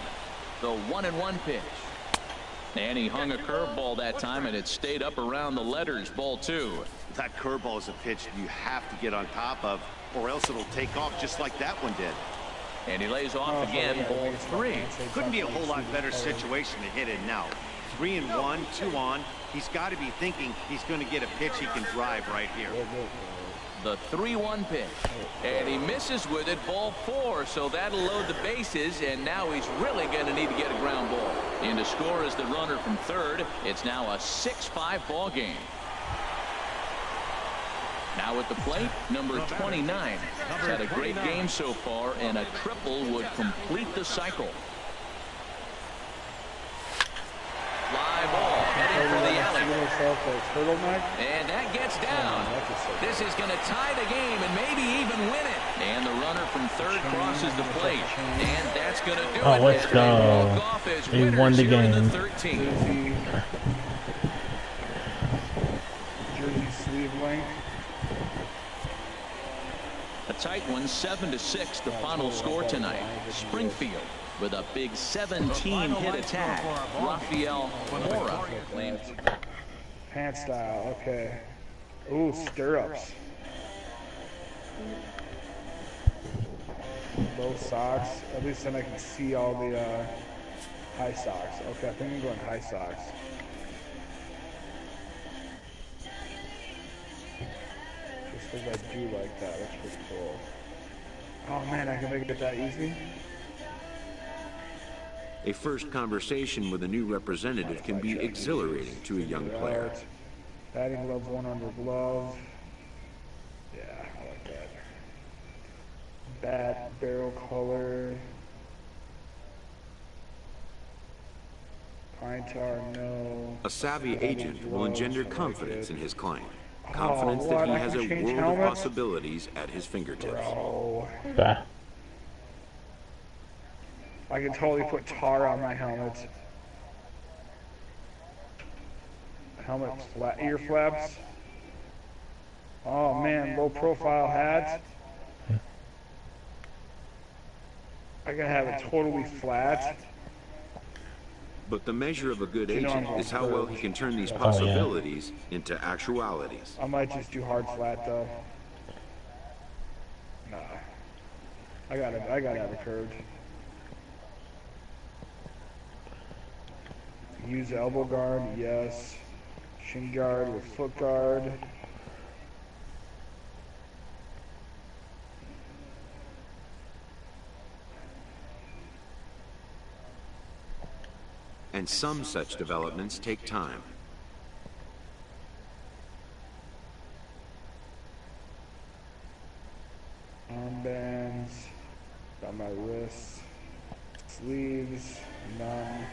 The 1-1 pitch. And he hung a curveball that time, and it stayed up around the letters. Ball 2. That curveball is a pitch you have to get on top of, or else it'll take off just like that one did. And he lays off again. Ball 3. Couldn't be a whole lot better situation to hit it now. 3-1, 2 on. He's got to be thinking he's going to get a pitch he can drive right here. The 3-1 pitch. And he misses with it. Ball 4. So that'll load the bases. And now he's really going to need to get a ground ball. In to score is the runner from third. It's now a 6-5 ball game. Now at the plate, number 29. He's had a great game so far, and a triple would complete the cycle. Fly ball heading for the alley. And that gets down. This is going to tie the game and maybe even win it. And the runner from third crosses the plate. And that's going to do it. Oh, let's go. He won the game. Jersey sleeve length. A tight one, 7-6, the final score tonight. Springfield with a big 17-hit attack. Rafael Mora. Pant style, okay. Ooh, stirrups. Low socks. At least then I can see all the high socks. Okay, I think I'm going high socks. Just because I do like that. That's pretty cool. Oh man, I can make it that easy. A first conversation with a new representative can be exhilarating to a young player. Batting glove, 1 under glove. Yeah, I like that. Bat barrel color. Mitar, no. A savvy agent will engender confidence in his client. Oh, Confidence that he I has can a change world helmets? of possibilities at his fingertips. Bro. Bah. I can totally put tar on my helmet. Helmet ear flaps. Oh man, low profile hats. I can have it totally flat. But the measure of a good You know agent I'm is how well he can turn these yeah. possibilities into actualities. I might just do hard flat though. Nah. I gotta have it curved. Use elbow guard, yes. Shin guard with foot guard. And some such developments take time. Armbands. Got my wrists. Sleeves. None.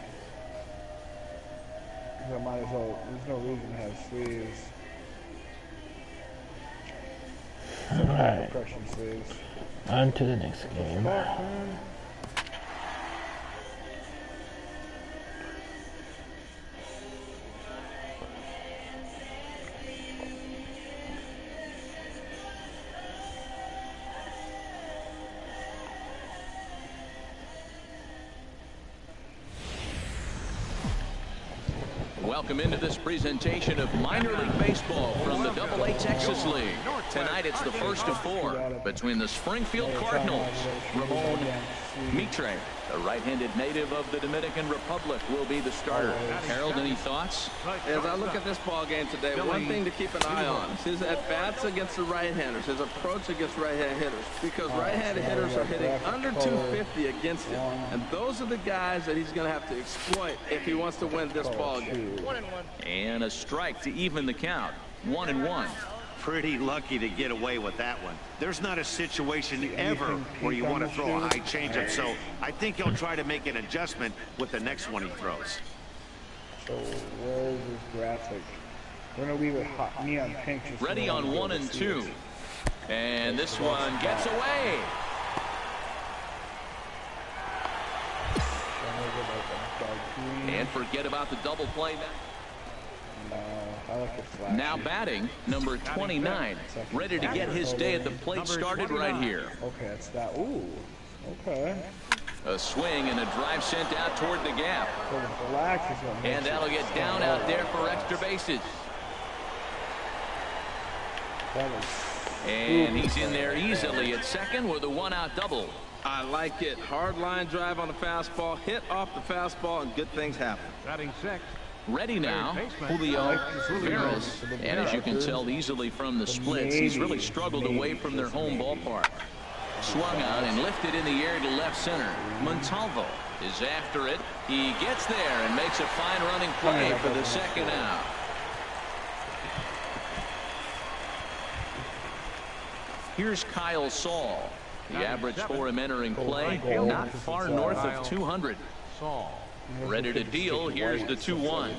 I might as well. There's no reason to have sleeves. Alright. Compression sleeves. On to the next game. Welcome into this presentation of minor league baseball from the AA Texas League. Tonight it's the first of 4 between the Springfield Cardinals. Ramon Mitre, a right-handed native of the Dominican Republic, will be the starter. Harold, any thoughts? As I look at this ball game today, one thing to keep an eye on is his at-bats against the right-handers, his approach against right-hand hitters, because right-handed hitters are hitting under 250 against him, and those are the guys that he's going to have to exploit if he wants to win this ball game. 1-1. And a strike to even the count. 1-1. Pretty lucky to get away with that one. There's not a situation ever where you want to throw a high changeup, so I think he'll try to make an adjustment with the next one he throws. So where is this graphic? We're gonna leave it hot neon pink. Ready on 1 and 2. And this one gets away. And forget about the double play. I like it flashy. Now batting, number 29, ready to get his day at the plate started right here. Okay, it's that. Ooh. Okay. A swing and a drive sent out toward the gap. So the black is what makes And that'll it get down stand out out. there for extra bases. That was And he's in there easily at second with a 1-out double. I like it. Hard line drive on the fastball, hit off the fastball, and good things happen. Batting sixth. Ready now, Julio Veras. And as you can tell easily from the splits, he's really struggled away from their home ballpark. Swung out and lifted in the air to left center. Montalvo is after it. He gets there and makes a fine running play for the second out. Here's Kyle Saul. The average for him entering play, not far north of 200. Saul. Ready to deal. Here's the 2-1.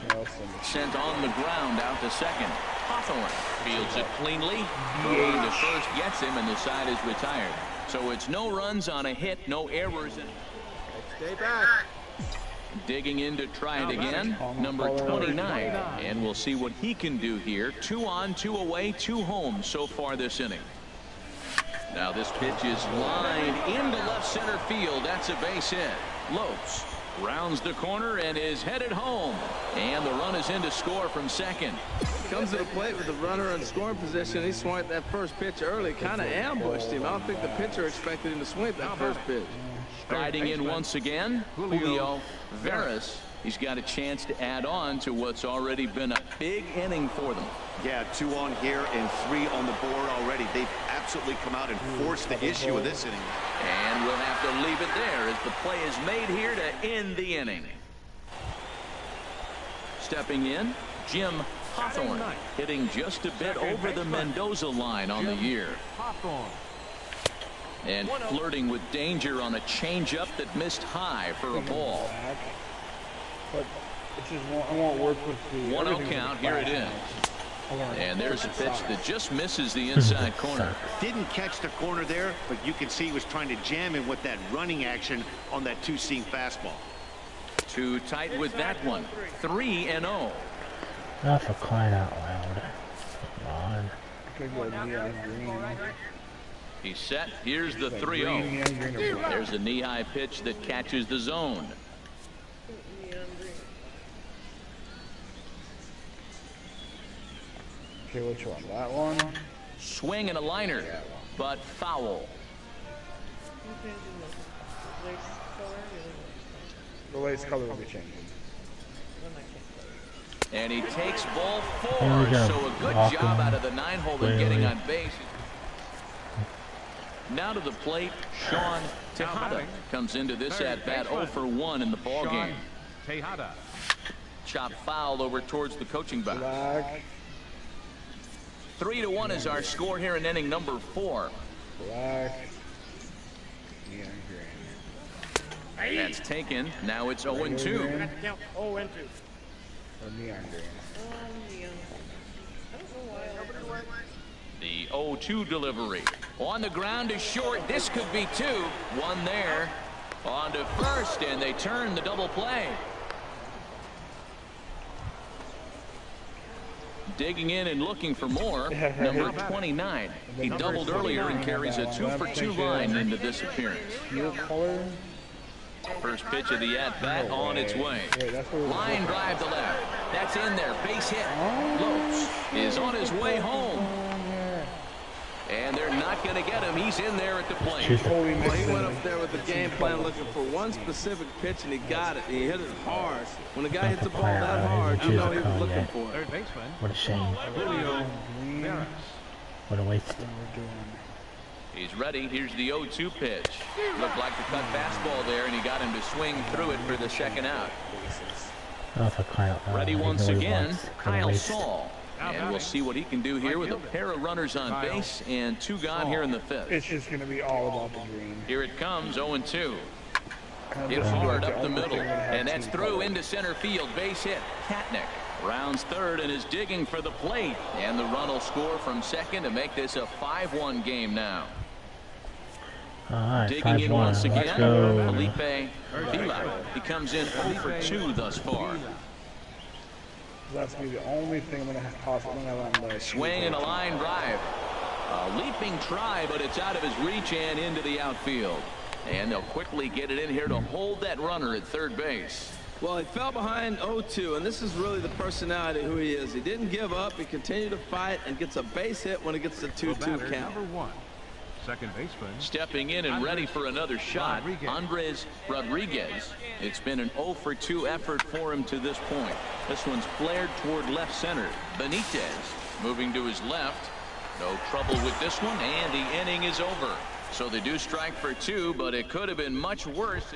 Sent on the ground out to second. Hawthorne fields it cleanly. Going to first gets him, and the side is retired. So it's no runs on a hit, no errors. Stay back. Digging in to try it again, number 29. And we'll see what he can do here. 2 on, 2 away, 2 home so far this inning. Now this pitch is lined into left center field. That's a base hit. Lopes rounds the corner and is headed home. And the run is in to score from second. Comes to the plate with the runner in scoring position. He swung at that first pitch early, kind of ambushed him. I don't think the pitcher expected him to swing at that first pitch. Striding in once again, Julio Veras. He's got a chance to add on to what's already been a big inning for them. Yeah, 2 on here and 3 on the board already. They've absolutely come out and forced the issue of this inning. And we'll have to leave it there as the play is made here to end the inning. Stepping in, Jim Hawthorne, hitting just a bit over the Mendoza line on the year. Hawthorne. And flirting with danger on a changeup that missed high for a ball. But I won't work with the 1-0 count. Here it is. And there's a pitch that just misses the inside corner. Didn't catch the corner there, but you can see he was trying to jam in with that running action on that two-seam fastball. Too tight with that one. 3-0. Oh, for crying out loud. Come on. He's set. Here's the 3-0. There's a knee-high pitch that catches the zone. Okay, which one? That one? Swing and a liner, but foul. The lace color will be changing. And he takes ball 4, so a good job out of the 9-hole in getting on base. Now to the plate, Sean Tejada comes into this at-bat 0 for 1 in the ballgame. Tejada. Chop foul over towards the coaching box. 3-1 is our score here in inning number 4. That's taken. Now it's 0-2. The 0-2 delivery. On the ground is short. This could be 2. 1 there. On to first, and they turn the double play. Digging in and looking for more. Number 29. He doubled earlier and carries a 2 for 2 line into this appearance. First pitch of the at-bat on its way. Line drive to left. That's in there. Base hit. Lopes is on his way home. And they're not going to get him. He's in there at the plate. Well, he went up there with the game plan looking for one specific pitch, and he got it. He hit it hard. When the guy hits the ball that hard, you know he was looking for it. Third baseman. What a shame. What a waste. He's ready. Here's the 0-2 pitch. Looked like the cut fastball there, and he got him to swing through it for the second out. Oh, for Kyle. Ready once again, Kyle Saul. And we'll see what he can do here with a pair of runners on base and 2 gone here in the 5th. It's just going to be all about the green. Here it comes, 0-2. Hit hard up the middle, and that's through into center field. Base hit. Katnick rounds third and is digging for the plate. And the run will score from second to make this a 5-1 game now. Right, digging in 5-1. once again, Felipe Let's Vila. He comes in 0 for 2 thus far. That's going to be the only thing I'm going to have possibly on. Swing and a line drive. A leaping try, but it's out of his reach and into the outfield. And they'll quickly get it in here to hold that runner at third base. Well, he fell behind 0-2, and this is really the personality who he is. He didn't give up. He continued to fight and gets a base hit when it gets the 2-2 count. Number 1. Second baseman. Stepping in and ready for another shot, Andres Rodriguez. It's been an 0 for 2 effort for him to this point. This one's flared toward left center. Benitez moving to his left. No trouble with this one, and the inning is over. So they do strike for 2, but it could have been much worse.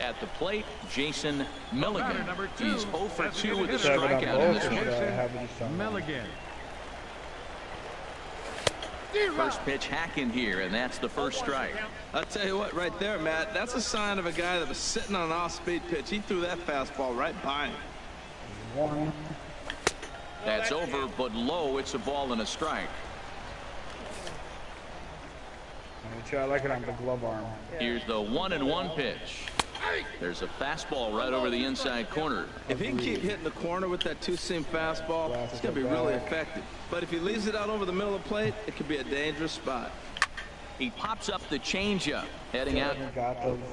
At the plate, Jason Milligan. He's 0 for 2 with a strikeout in this one. Milligan. First pitch hacking here, and that's the first strike. I'll tell you what, right there, Matt, that's a sign of a guy that was sitting on an off-speed pitch. He threw that fastball right by him. That's over, but low. It's a ball and a strike. I like it on the glove arm. Here's the 1-1 pitch. There's a fastball right over the inside corner. If he can keep hitting the corner with that two-seam fastball, it's going to be really effective. But if he leaves it out over the middle of the plate, it could be a dangerous spot. He pops up the changeup, heading out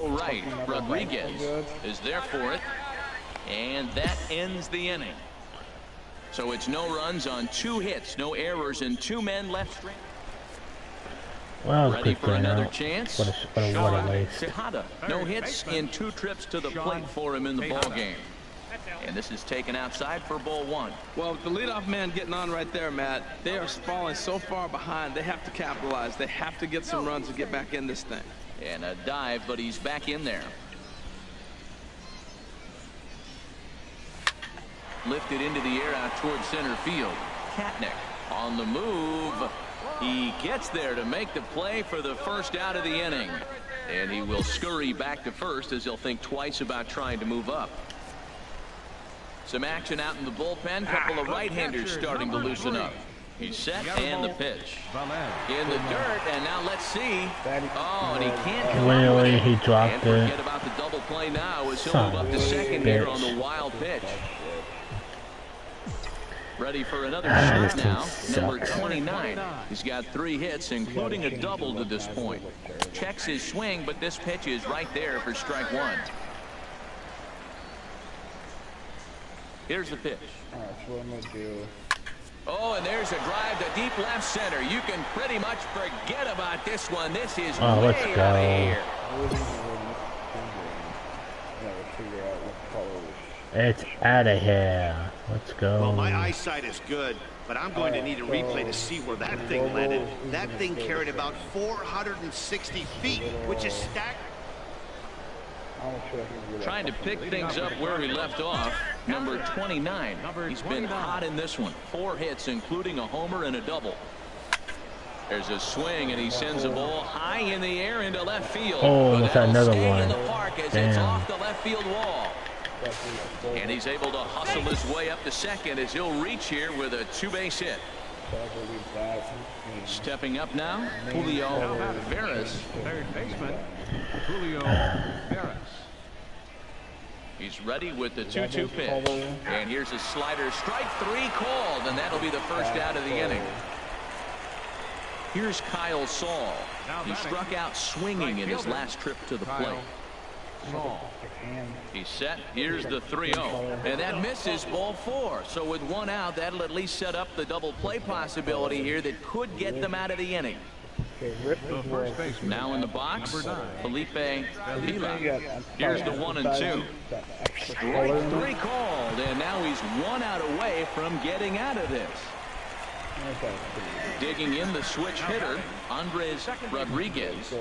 right. Rodriguez is there for it, and that ends the inning. So it's no runs on 2 hits, no errors, and 2 men left straight. Well, ready for another chance. What a waste. Tejada, no hits in 2 trips to the plate for him in the ball game. And this is taken outside for ball 1. Well, with the leadoff man getting on right there, Matt, they are falling so far behind. They have to capitalize. They have to get some runs to get back in this thing. And a dive, but he's back in there. Lifted into the air out towards center field. Katnick on the move. He gets there to make the play for the first out of the inning. And he will scurry back to first as he'll think twice about trying to move up. Some action out in the bullpen. Couple of right-handers starting to loosen up. He's set and the pitch. In the dirt, and now let's see. Oh, and he can't come up with it. He dropped and it. forget about the double play now as he'll move up to second here on the wild pitch. Ready for another shot now, number 29. He's got 3 hits, including a double to this point. Checks his swing, but this pitch is right there for strike 1. Here's the pitch. All right, so what I'm going to do. Oh, and there's a drive to deep left center. You can pretty much forget about this one. This is way let's out go. of here. It's out of here. Let's go. Well, my eyesight is good, but I'm going to need a replay to see where that thing landed. That thing carried about 460 feet, which is stacked. Trying to pick things up where we left off. Number 29. He's been hot in this one. 4 hits, including a homer and a double. There's a swing, and he sends a ball high in the air into left field. Oh, that's another stay one. in the park as it's off the left field wall. And he's able to hustle his way up to second as he'll reach here with a 2-base hit. Stepping up now, Julio Veras. Third baseman, Julio Veras. He's ready with the 2-2 pitch. And here's a slider. Strike 3 called, and that'll be the first out of the inning. Here's Kyle Saul. He struck out swinging in his last trip to the plate. He's set. Here's the 3-0. And that misses, ball 4. So with 1 out, that'll at least set up the double play possibility here that could get them out of the inning. Now in the box, Felipe Vila. Here's the 1-2. Strike 3 called, and now he's 1 out away from getting out of this. Digging in the switch hitter, Andres Rodriguez.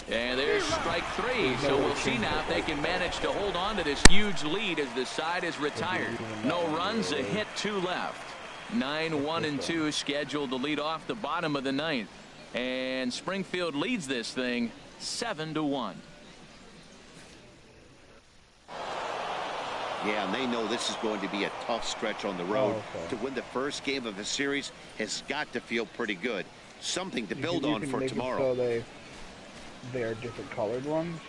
And there's strike 3, so we'll see now if they can manage to hold on to this huge lead as the side is retired. No runs, a hit, 2 left. 9-1-2 scheduled to lead off the bottom of the 9th. And Springfield leads this thing 7-1. Yeah, and they know this is going to be a tough stretch on the road. To win the first game of a series has got to feel pretty good. Something to build on for tomorrow. So they are different colored ones.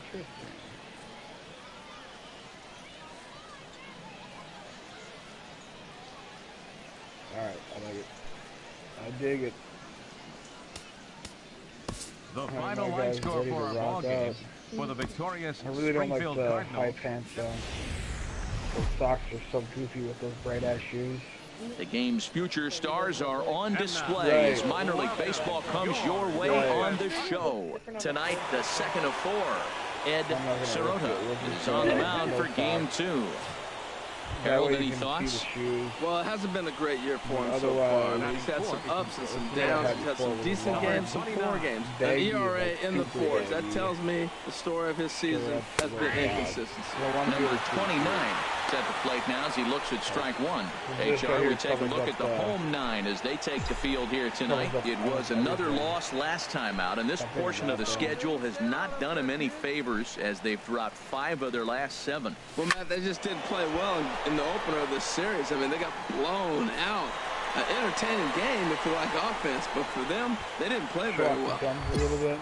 Interesting. All right, I like it. I dig it. The final line score for our ball game for the victorious I really don't like Springfield the Cardinals. high pants though. Those socks are so goofy with those bright ass shoes. The game's future stars are on display as minor league baseball comes your way on the show. Tonight, the 2nd of 4. Ed Sirota is on the mound for game 2. Harold, any thoughts? Well, it hasn't been a great year for him so far. I mean, he's had some ups and some downs. He's had some decent games, some poor games. An ERA in the 4s. That tells me the story of his season has been inconsistency. Number 29 is at the plate now as he looks at strike 1. HR, we take a look at the home 9 as they take the field here tonight. It was another loss last time out, and this portion of the schedule has not done him any favors as they've dropped 5 of their last 7. Well, Matt, they just didn't play well in the opener of this series. I mean, they got blown out. An entertaining game if you like offense, but for them, they didn't play very well. A little bit.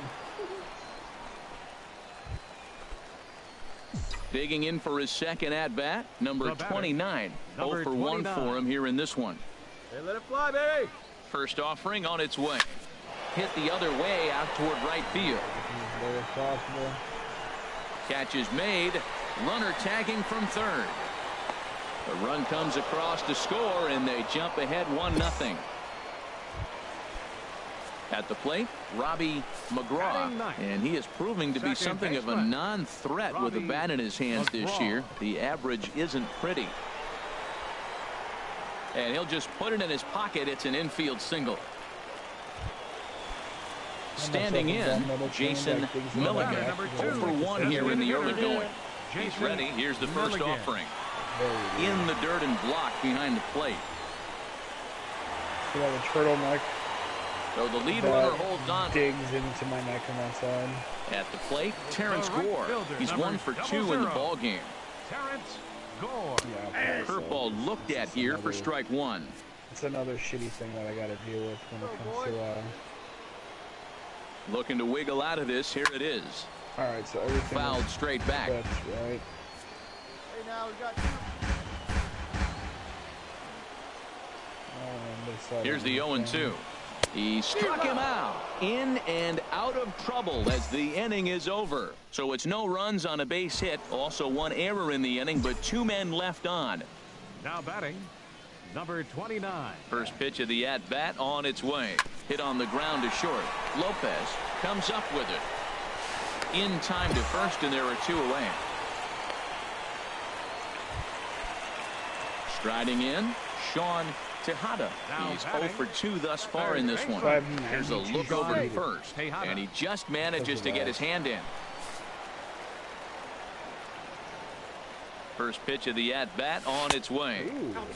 Digging in for his second at-bat, number 29. 0 for 1 for him here in this one. Hey, let it fly, baby! First offering on its way. Hit the other way out toward right field. Catch is made. Runner tagging from third. The run comes across to score, and they jump ahead 1-0. At the plate, Robbie McGraw, and he is proving to be something of a non-threat with a bat in his hands this year. The average isn't pretty. And he'll just put it in his pocket. It's an infield single. Standing in, Jason Milligan. 0 for 1 here in the early going. He's ready. Here's the first offering. In the dirt and blocked behind the plate. I got a turtleneck. So the lead runner holds on. Digs into my neck on that side. At the plate, Terrence Gore. He's 1 for 2 in the ball game. Terrence Gore. Yeah, Curveball looked at here for strike 1. It's another shitty thing that I got to deal with when it comes to. Looking to wiggle out of this. Here it is. All right, so everything fouled straight back. That's right. Hey, now we got. Here's the 0-2. He struck him out. In and out of trouble as the inning is over. So it's no runs on a base hit. Also 1 error in the inning, but 2 men left on. Now batting, number 29. First pitch of the at-bat on its way. Hit on the ground to short. Lopez comes up with it. In time to first, and there are 2 away. Striding in, Sean Tejada. He's 0 for 2 thus far in this one. Here's a look over to first, and he just manages to get his hand in. First pitch of the at-bat on its way.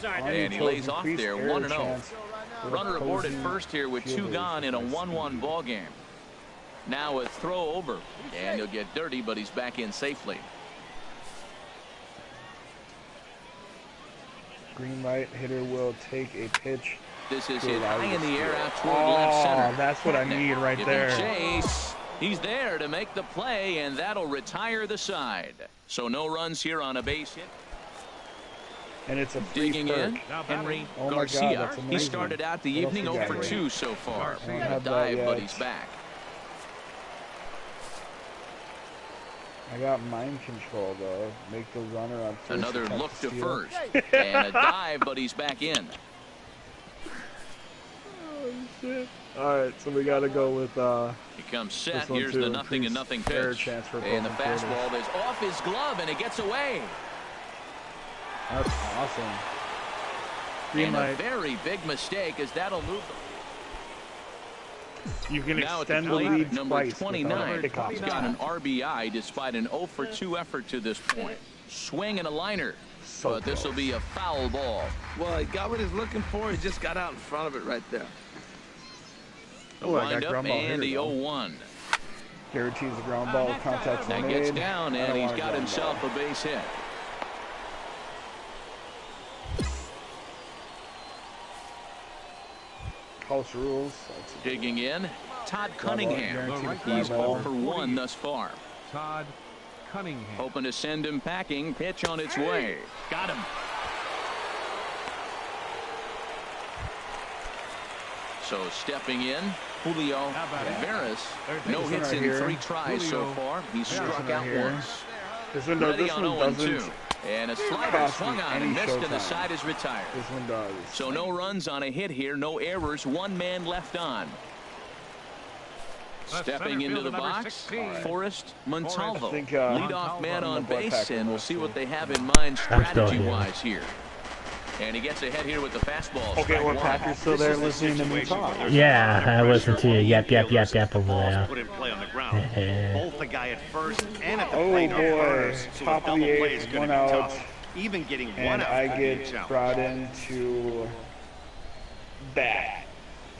And he lays off there, 1-0. Runner aboard at first here with 2 gone in a 1-1 ball game. Now a throw over, and he'll get dirty, but he's back in safely. Green light, hitter will take a pitch. This is hit high in the air out toward left center. That's what I need right there. Chase. He's there to make the play, and that'll retire the side. So no runs here on a base hit. And it's a free digging in, Henry Garcia. He started out the evening 0 for 2 so far. A dive, but he's back. I got mind control, though. Make the runner on first. Another look to first. And a dive, but he's back in. Oh, shit. All right, so we got to go with... He comes set. Here's the 0-0 pitch. And the fastball is off his glove, and it gets away. That's awesome. Green light. A very big mistake, as that'll move them. You can now extend the lead number twice 29. He's got an RBI despite an 0 for 2 effort to this point. Swing and a liner. But this will be a foul ball. Well, he got what he's looking for. He just got out in front of it right there. Wind up and the 0-1. Guarantees the ground ball. Contact's made. That gets down, and he's got himself a base hit. House rules. Digging in, Todd Cunningham. He's 0 for 1 thus far. Todd Cunningham. Hoping to send him packing. Pitch on its way. Got him. So stepping in, Julio Veras. No hits in 3 tries so far. He's struck out once. Ready on 0-2. And a slider swung on and missed, and the side is retired. This one does. So no runs on a hit here, no errors, 1 man left on. Stepping into the box, Forrest Montalvo, leadoff man on base, and we'll see what they have in mind strategy-wise here. And he gets ahead here with the fastball. Okay, well, Packer's still there listening to me talk. Yeah, I listened to you. Yap over there. Put in play on the ground. Both the guy at first and at the plate boy, top of the 8th, 1 out. Even getting 1 and out. I get brought into bat.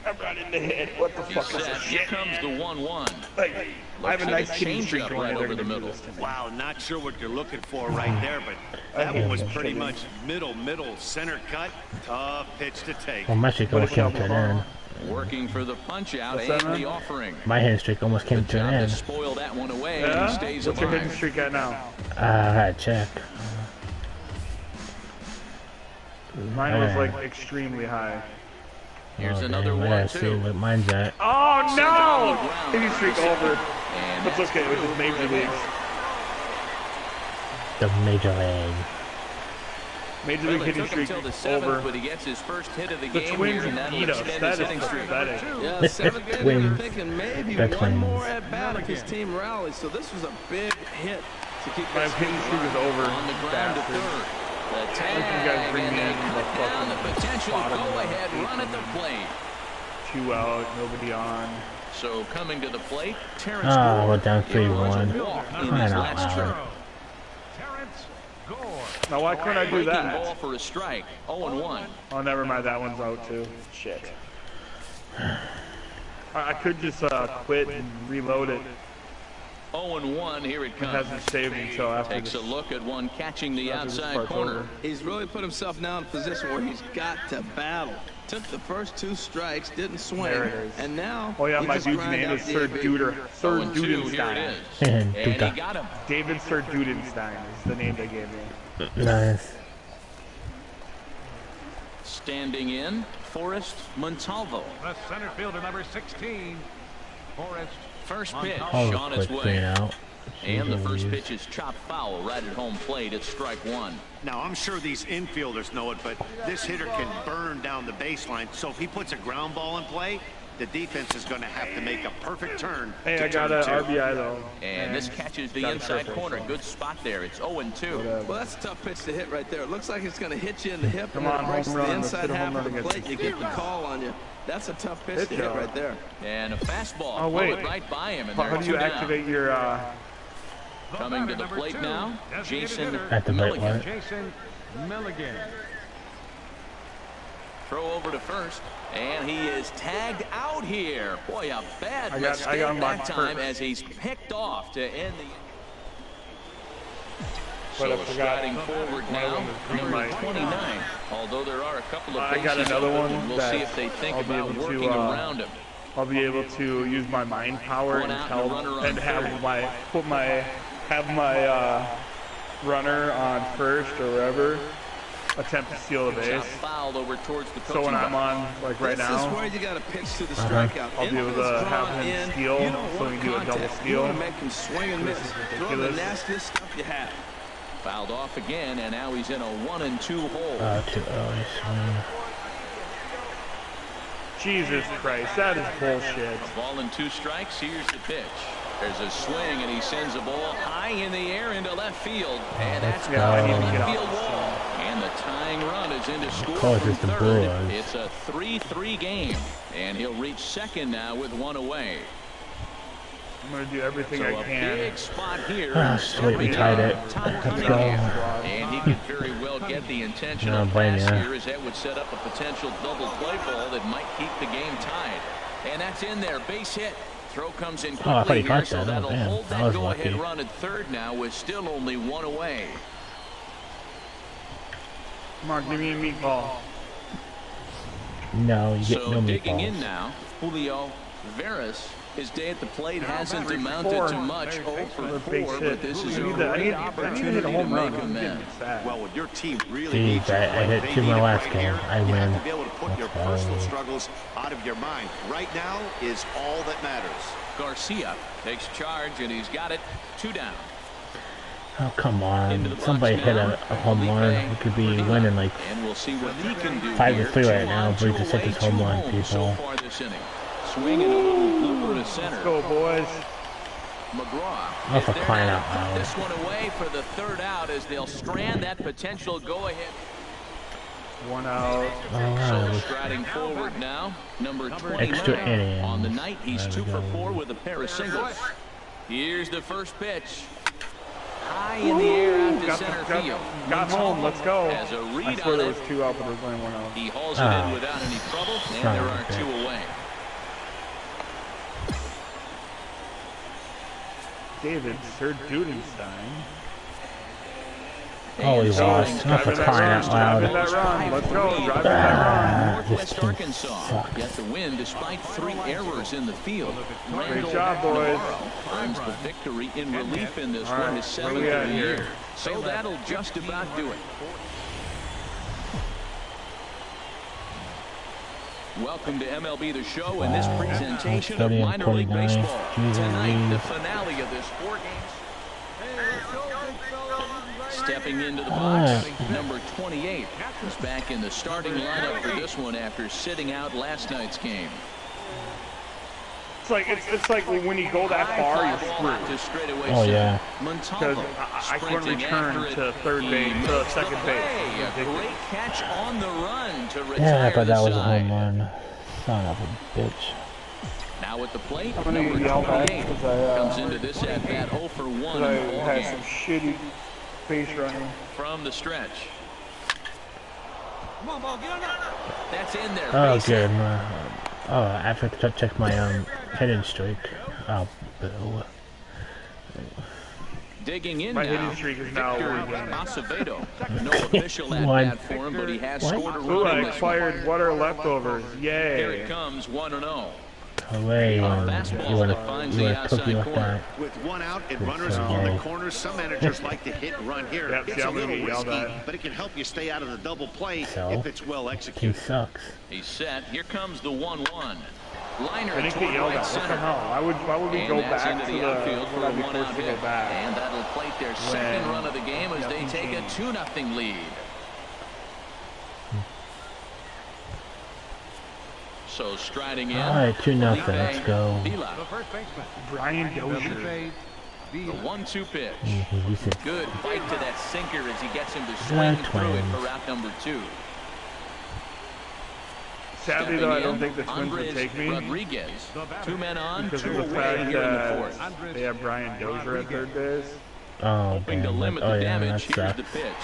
I'm brought into hit. What the fuck is this Here shit? comes the 1-1. Like, I have a nice hitting streak changeup going right over the middle. middle. Wow, not sure what you're looking for right there, but that one was pretty much middle, center cut. Tough pitch to take. Well, my streak almost came to an end. Working for the punch out and the offering. My hitting streak almost came to an end. Spoil that one away. Yeah? And he stays What's your hitting alive. streak at now? I gotta check. Mine was like extremely high. Here's another I gotta see 1-2. what mine's at. Oh no! Ground. Hitting streak over. And That's okay, it was major leagues. The major league. Major Well, league it hitting took him streak till the 7th, over. but he gets his first hit of the The game Twins here, and that'll beat us. extend That his is hitting streak. pathetic. Yeah, 7th inning, Twins. I'm thinking maybe The 1 Twins. more at bat if his team rallies. So this was a big hit to keep My this hitting team streak is alive. over. On the ground to Bastard. third. The tag, You guys bring and me they in the cut down the fucking potential bottom of go-ahead the run at the plate. 2 out, nobody on. So coming to the plate, Terrence Oh, Gore. we're down It was 3-1. a walk in his Crying out last trip. loud. Terrence Gore. Now why couldn't I do Breaking that? ball for a strike, 0-1. Oh, never mind, that one's out too. Shit. I could just quit and reload it. 0-1, here it comes. It hasn't saved until after Takes a look at one catching the outside corner. He's really put himself now in a position where he's got to battle. Took the first 2 strikes, didn't swing, and now. Oh yeah, my dude's name is Sir Dudenstein. And he got him. David Sir Dudenstein is the name they gave me. Nice. Standing in, Forrest Montalvo. The center fielder, number 16, Forrest. First pitch Oh, on its way. Out. And the first pitch is chopped foul right at home plate. It's strike 1. Now, I'm sure these infielders know it, but this hitter can burn down the baseline. So if he puts a ground ball in play, the defense is going to have to make a perfect turn. Hey, I got an RBI though. And this catches the inside corner. Good spot there. It's 0-2. Well, that's a tough pitch to hit right there. It looks like it's going to hit you in the hip. Come and on, it breaks home run. the inside half of the Let's plate. You get the call on you. That's a tough pitch to hit right there. And a fastball. Oh wait, right by him. And how do you activate your? Coming to the plate now, Jason Milligan. Jason Milligan. Throw over to first, and he is tagged out here. Boy, a bad mistake that time as he's picked off to end the. So striding forward now, number 29. Although there are a couple of bases I got another one. We'll see if they think about working around him. I'll be able to use my mind power and help and have my runner on first or wherever attempt to steal the base. Fouled over towards the so when I'm on, like right now, this is where you got to pitch to the strikeout. I'll be able to have him steal, so we can do a double steal. You make him swing and miss. Throw the nastiest stuff you have. Fouled off again, and now he's in a 1-2 hole. Too early swing. Jesus Christ, that is bullshit. Ball and 2 strikes. Here's the pitch. There's a swing, and he sends a ball high in the air into left field, and that's I need the to get left field off wall. And the tying run is into score from third. It's a 3-3 game, and he'll reach second now with 1 away. I'm going to do everything I A can. big spot here. Sweet, we tied it. Let's go. And he could very well get the intentional pass here, as that would set up a potential double play ball that might keep the game tied. And that's in there. Base hit. Throw comes in quickly here, so that'll hold that go-ahead run at third now with still only 1 away. Come on, give me a meatball. No, you get no meatballs. Digging in now, Julio Veras. His day at the plate hasn't amounted to much. 0 for 4, but this is a great opportunity to make amends. Well, when your team really needs you, I hit 2 my last game. I win. You have to be able to put your personal struggles out of your mind. Right now is all that matters. Garcia takes charge, and he's got it. 2 down. Oh, come on. Somebody hit a home run. We could be winning like 5-3 right now. Bree just hit this home run, people. Swinging a little blooper to center. Let's go, boys. McGraw. Oh, for crying out loud. This one away for the 3rd out as they'll strand that potential go-ahead. 1 out. So striding forward now, number 29. On the night, he's 2 for 4 with a pair of singles. Here's the first pitch. High in the air out to center field. Got home. Let's go. As a read I swear on there it. was 2 out, but there was only 1 out. He hauls it in without any trouble, and there are 2 away. David Sir Dudenstein. Oh, he lost. Not for crying out loud. Let's go. Drive that run. Northwest Arkansas get the win despite 3 errors in the field. Great job, boys. Earns the victory in relief in this one, his 7th of the year. So that'll just about do it. Welcome to MLB The Show and this presentation of minor league baseball. Tonight, the finale of this 4 games. Stepping into the box, number 28 is back in the starting lineup for this one after sitting out last night's game. It's like when you go that far, you're screwed. Oh yeah. Because I couldn't return to third base, to second base. A great catch on the run to retire. Yeah, I thought that was a home run. Son of a bitch. Now at the plate, number 28 comes into this at bat 0 for 1 in the ball game. I had some shitty base running. From the stretch. Come on, ball, get on up. That's in there. Oh, good. Oh, I have to check my hitting streak. Oh, boo. Digging in my now, hitting streak is now Acevedo. No official at bat for him, but he has scored a run. Ooh, I in this acquired one. water leftovers. Yay. Here it comes, 1-0. Hooray, you want to cook you like that. With one out and runners on the corners, some managers like to hit and run here. Yep, It's a little risky, but it can help you stay out of the double play if it's well He executed. sucks. He's set. Here comes the 1-1. Liner I didn't toward get yelled right at. What the center. hell? Why would we And go that's back into to the outfield for a be one-out forced to hit. go back? And that'll plate their second run of the game as they take a 2-0 lead. So striding in. All right, 2-0. Let's go. Vila. Brian Dozier. The 1-2 pitch. He's a Good bite to that sinker as he gets him to swing through it for route number 2. Sadly, though, I don't think the Twins would take me Rodriguez. 2 men on, because 2 of the away fact here in the that 4th. they have Brian Dozier at third base. Oh, Hoping to damn. limit Oh, the yeah, damage. that Here's sucks. the pitch.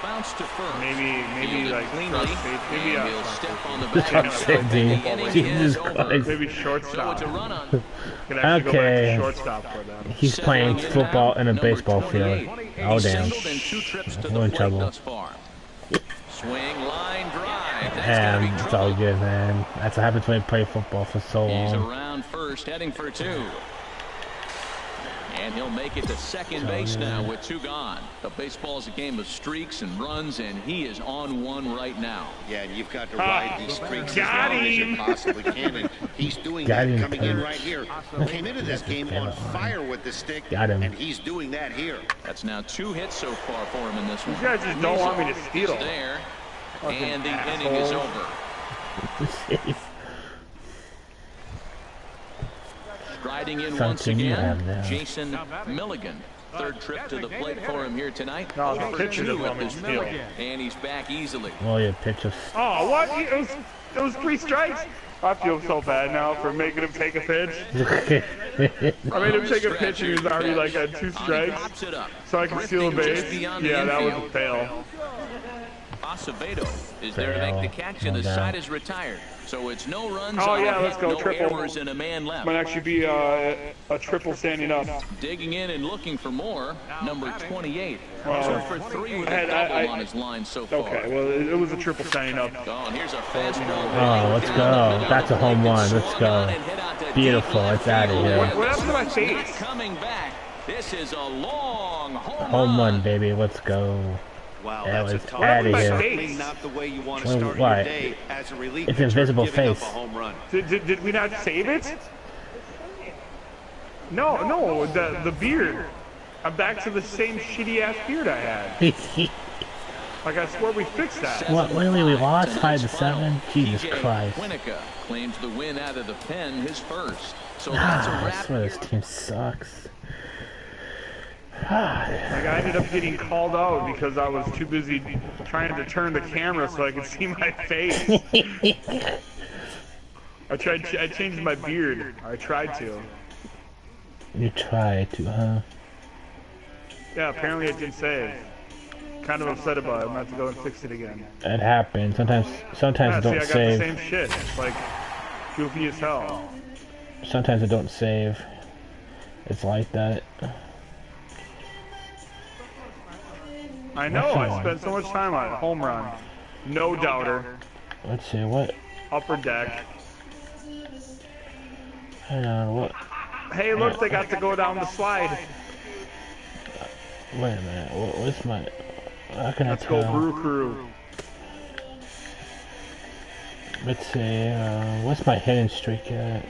Bounce to first. Maybe Fielded like cleanly, first base. Maybe and he'll step on the That's back. what I'm saying, The dude. inning Jesus is over. Christ. maybe So shortstop. it's a run on. Could actually go back Okay. to shortstop for them. He's playing Settling in football now, in a number baseball field. 28. Oh, He's damn. singled in 2 trips to We're the in plate trouble. thus far. Swing, line, drive. That's And gonna be it's all trouble. good, man. That's what happens when you play football for so He's long. around first, heading for 2. And he'll make it to second base now with 2 gone. The baseball's a game of streaks and runs, and he is on one right now. Yeah, and you've got to ride these streaks as Got long as you him. possibly can, and he's doing Got that him, coming in coach. right here. Came into this game on fire with the stick, Got him. and he's doing that here. That's now 2 hits so far for him in this one. These guys just don't want me to steal. He's there, Fucking and the inning is assholes. over. Striding in once Something you have again, now. Jason Milligan. Third trip to the plate for him here tonight. No, the Over pitcher 2 doesn't at want me this to steal. point. And he's back easily. Oh, yeah, pitch us. Oh, what? It was 3 strikes. I feel so bad now for making him take a pitch. I made him take a pitch and he was already like at 2 strikes, Pops it up. so I can steal a base. Just beyond the Yeah, that was a infield. fail. Acevedo is there to make the catch, and the side is retired. So it's no runs. Oh, on yeah, a let's hit, go, no triple. errors, and a man left. Might actually be a triple standing up. Digging in and looking for more. Number 28. 2 for 3 with a I- double on his line so far. Okay, well, it was a triple standing up. Oh, and here's a fastball. Oh, let's go. That's a home run. Let's go. Beautiful. It's out of here. What happened to my Not face? coming back. This is a long Home run, baby. Let's go. Wow, That that's a was tough outta one. here. Certainly not the way you want to Well, start why? your day as a relief It's pitcher, invisible giving up face. a home run. Did we not save it? No, the beard. I'm back to the same shitty ass beard I had. Like I swear we fixed that. What, really? We lost 5-7? Jesus TJ Christ. Winnica claims the win out of the pen, his first. So that's a I wrap. swear this team sucks. Like I ended up getting called out because I was too busy trying to turn the camera so I could see my face. I changed my beard. I tried to. You tried to, huh? Yeah, apparently it didn't save. Kind of upset about it. I'm gonna have to go and fix it again. It happens. Sometimes Yeah, it see, I don't got save. the same shit. It's like goofy as hell. Sometimes it don't save. It's like that. I know. I spent so much time on it. Home run. No doubter. Let's see, what? Upper deck. Hang on, what? Hey, look, they got to go down the slide. Wait a minute, what's my... How can Let's I go, tell? Brew Crew. Let's see, what's my hitting streak at?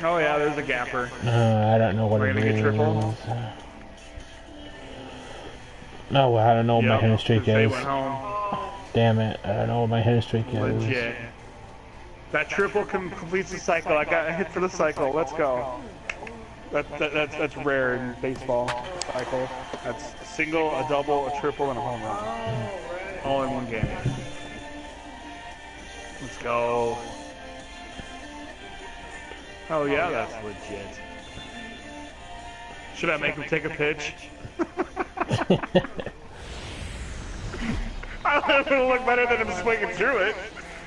Oh yeah, there's a gapper. I don't know what We're it gonna is. get triple? No, I don't know what my hitting streak they is. went home. Damn it, I don't know what my hitting streak is. Legit. That triple completes the cycle. I got a hit for the cycle. Let's go. That's rare in baseball. Cycle. That's a single, a double, a triple, and a home run. All in one game. Let's go. Oh yeah, that's legit. Should I make him take a pitch? It'll look better than him swinging through it.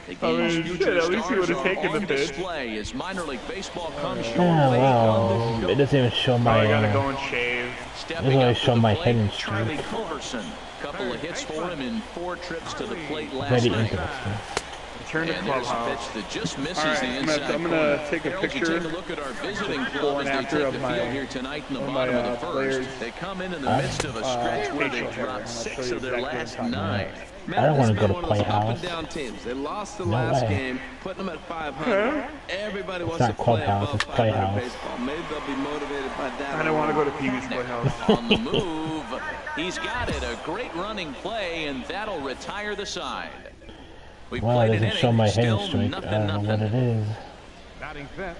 The game's future at least he would stars have taken are on the pitch. display as minor league baseball comes your Oh, way on the wow. show. It doesn't even show my, I gotta go and shave. Stepping only up show to the my plate, hidden Charlie streak. Culverson. Couple of hits for him in 4 trips to the plate last Very night. interesting. Turn to And there's a clubhouse. pitch that just misses All right, the inside I'm corner. gonna take a Harold, you picture take a look at our visiting before club and as they after take of the my- field here tonight in the of bottom my, of the first. players. They come in the midst of a stretch where they've facial hair, dropped and I'll 6 show you of their exactly last what I'm talking 9. I don't want to go to One of those up Playhouse. and down teams. They lost the No last way. game, putting them at 500. Everybody wants not to play Clubhouse, above it's 500 Playhouse. baseball. Maybe they'll be motivated by that. I don't want to go to Pee Wee's Playhouse. On the move, he's got it. A great running play, and that'll retire the side. We Well, it played an doesn't show inning, my still hidden streak. I nothing, don't know what nothing. it is. Batting fifth.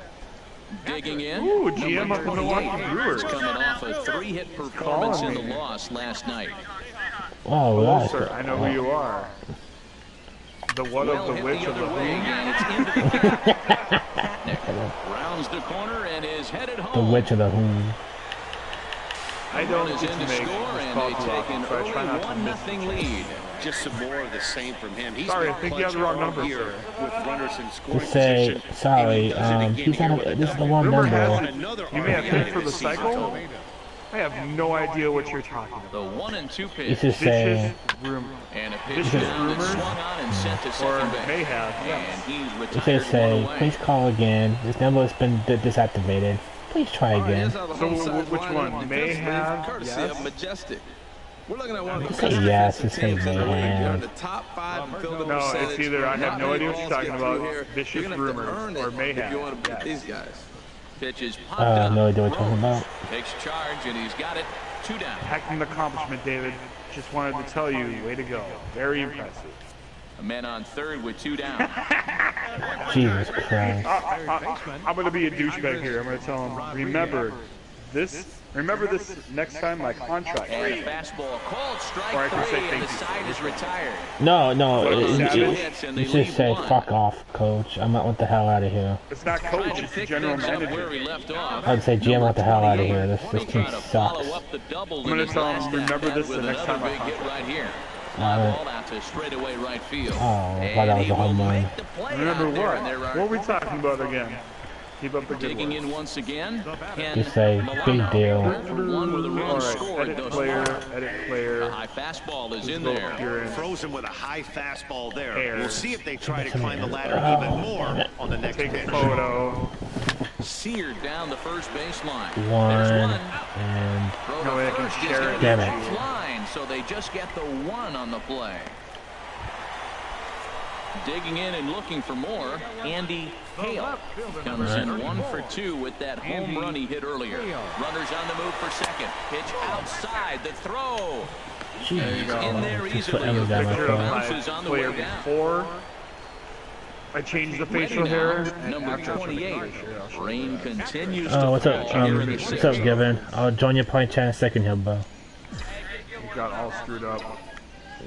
Digging in. Ooh, GM number up in Milwaukee 28. Brewers. He's coming off a 3-hit performance in the Calling me. loss last night. Oh, Hello, wow. sir. I know who you are. The what Well of the hit witch the of the other way, who? and it's into the gap. Nick rounds the corner and is headed The home. witch of the whom. I don't Is get in to to make score, this and call they too take often, an so I early try not to 1-0 lead. Just some more of the same from him. He's Sorry, been I think you have the clutch wrong all number, year sir. with runners in scoring Just say, position. sorry, And he does it again he's here on with a, this is the double. one Rumor number. has it Another you may have RBI hit for the this season. cycle. I have no idea what you're talking The about. 1-2 pitch. It's just saying, Vicious rumor. And a pitch Vicious down and rumors, swung on and sent to or second base. may have, And yes. he it retired says one say, away. please call again. This number has been disactivated. Please try again. So which one? May have, Courtesy yes. of Majestic. We're looking at one of the Say best yes, defensive just say teams in the may league. They're in have. the top 5 in field goal No, it's percentage. either I have no Not idea many what you're balls talking get through about, here. vicious You're gonna have to rumors, earn or it may if you have, want to beat yes. these guys. Pitch is popped I have up. no idea what you're talking about. Takes charge, and he's got it. 2 down. Heck of an accomplishment, David. Just wanted to tell you, way to go. Very impressive. A man on third with 2 down. Jesus Christ. I'm going to be a douchebag here. I'm going to tell him, remember this next time, my contract. And a fastball called strike Or I can say 3, and thank the you. side is retired. No, Savage. you should say, fuck off, coach. I'm not want the hell out of here. It's not Trying coach, to it's the pick general things up where manager. he left off. I'd say, GM, want the hell out of here. This He'll team try to sucks. follow up the double I'm gonna in his tell him, last remember at-bat this the with next time another I big hit talk. right here. Fly Alright. ball out to straightaway right field. Oh, I thought that And was he a home will run. make the play Remember out there, what? and there What are are we talking about again? Keep up the good digging work. in once again. Ken Just say, big Milano. deal. 1 with a run Alright, scored edit thus player, far. edit A player. high fastball is in Go there. here in. Frozen with a high fastball there. Air. We'll see if they try to climb the ladder even more on the next Take a pitch. photo. Seared down the first baseline. There's One, one. and Throw No to way I can first is share gonna it. be Damn it. offline, so they just get the 1 on the play. Digging in and looking for more, Andy Hale comes in 1 for 2 with that home run he hit earlier. Runners on the move for second. Pitch outside, the throw. He's in there Takes easily. forever down my Picture of phone. Bounces my on the player way down. before I changed the Ready facial now, hair. and number after I changed the 28. facial hair, I'll show you Rain that. continues Oh, to what's up? fall here in the What's sixth. up, Gavin? I'll join your point chat in a second here, bro. You got all screwed up.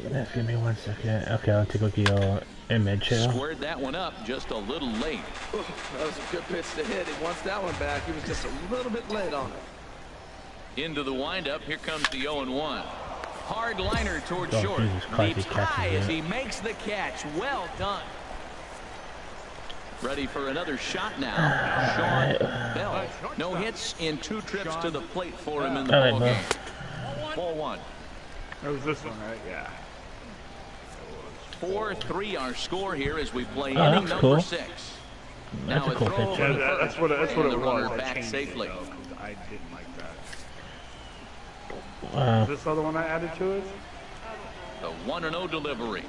Just give me 1 second. Okay, I'll take a look at your image here. Squared that one up just a little late. That was a good pitch to hit. He wants that one back. He was just a little bit late on it. Into the windup. Here comes the 0-1. Hard liner towards Oh, short. Jesus Christ, Leaps he catches high it. as he makes the catch. Well done. Ready for another shot now. Sean Bell. No hits in 2 trips to the plate for him in the All right, ballgame. 4-1. 4-1. It was this one, right? Yeah. 4-3 our score here as we play Oh, inning that's number cool. 6. That's Now a cool throw pitch. over Yeah, to that's first, what and it the was. runner I back changed safely. it, though, 'cause I didn't like that. Wow. Is this other one I added to it? The 1-0 delivery.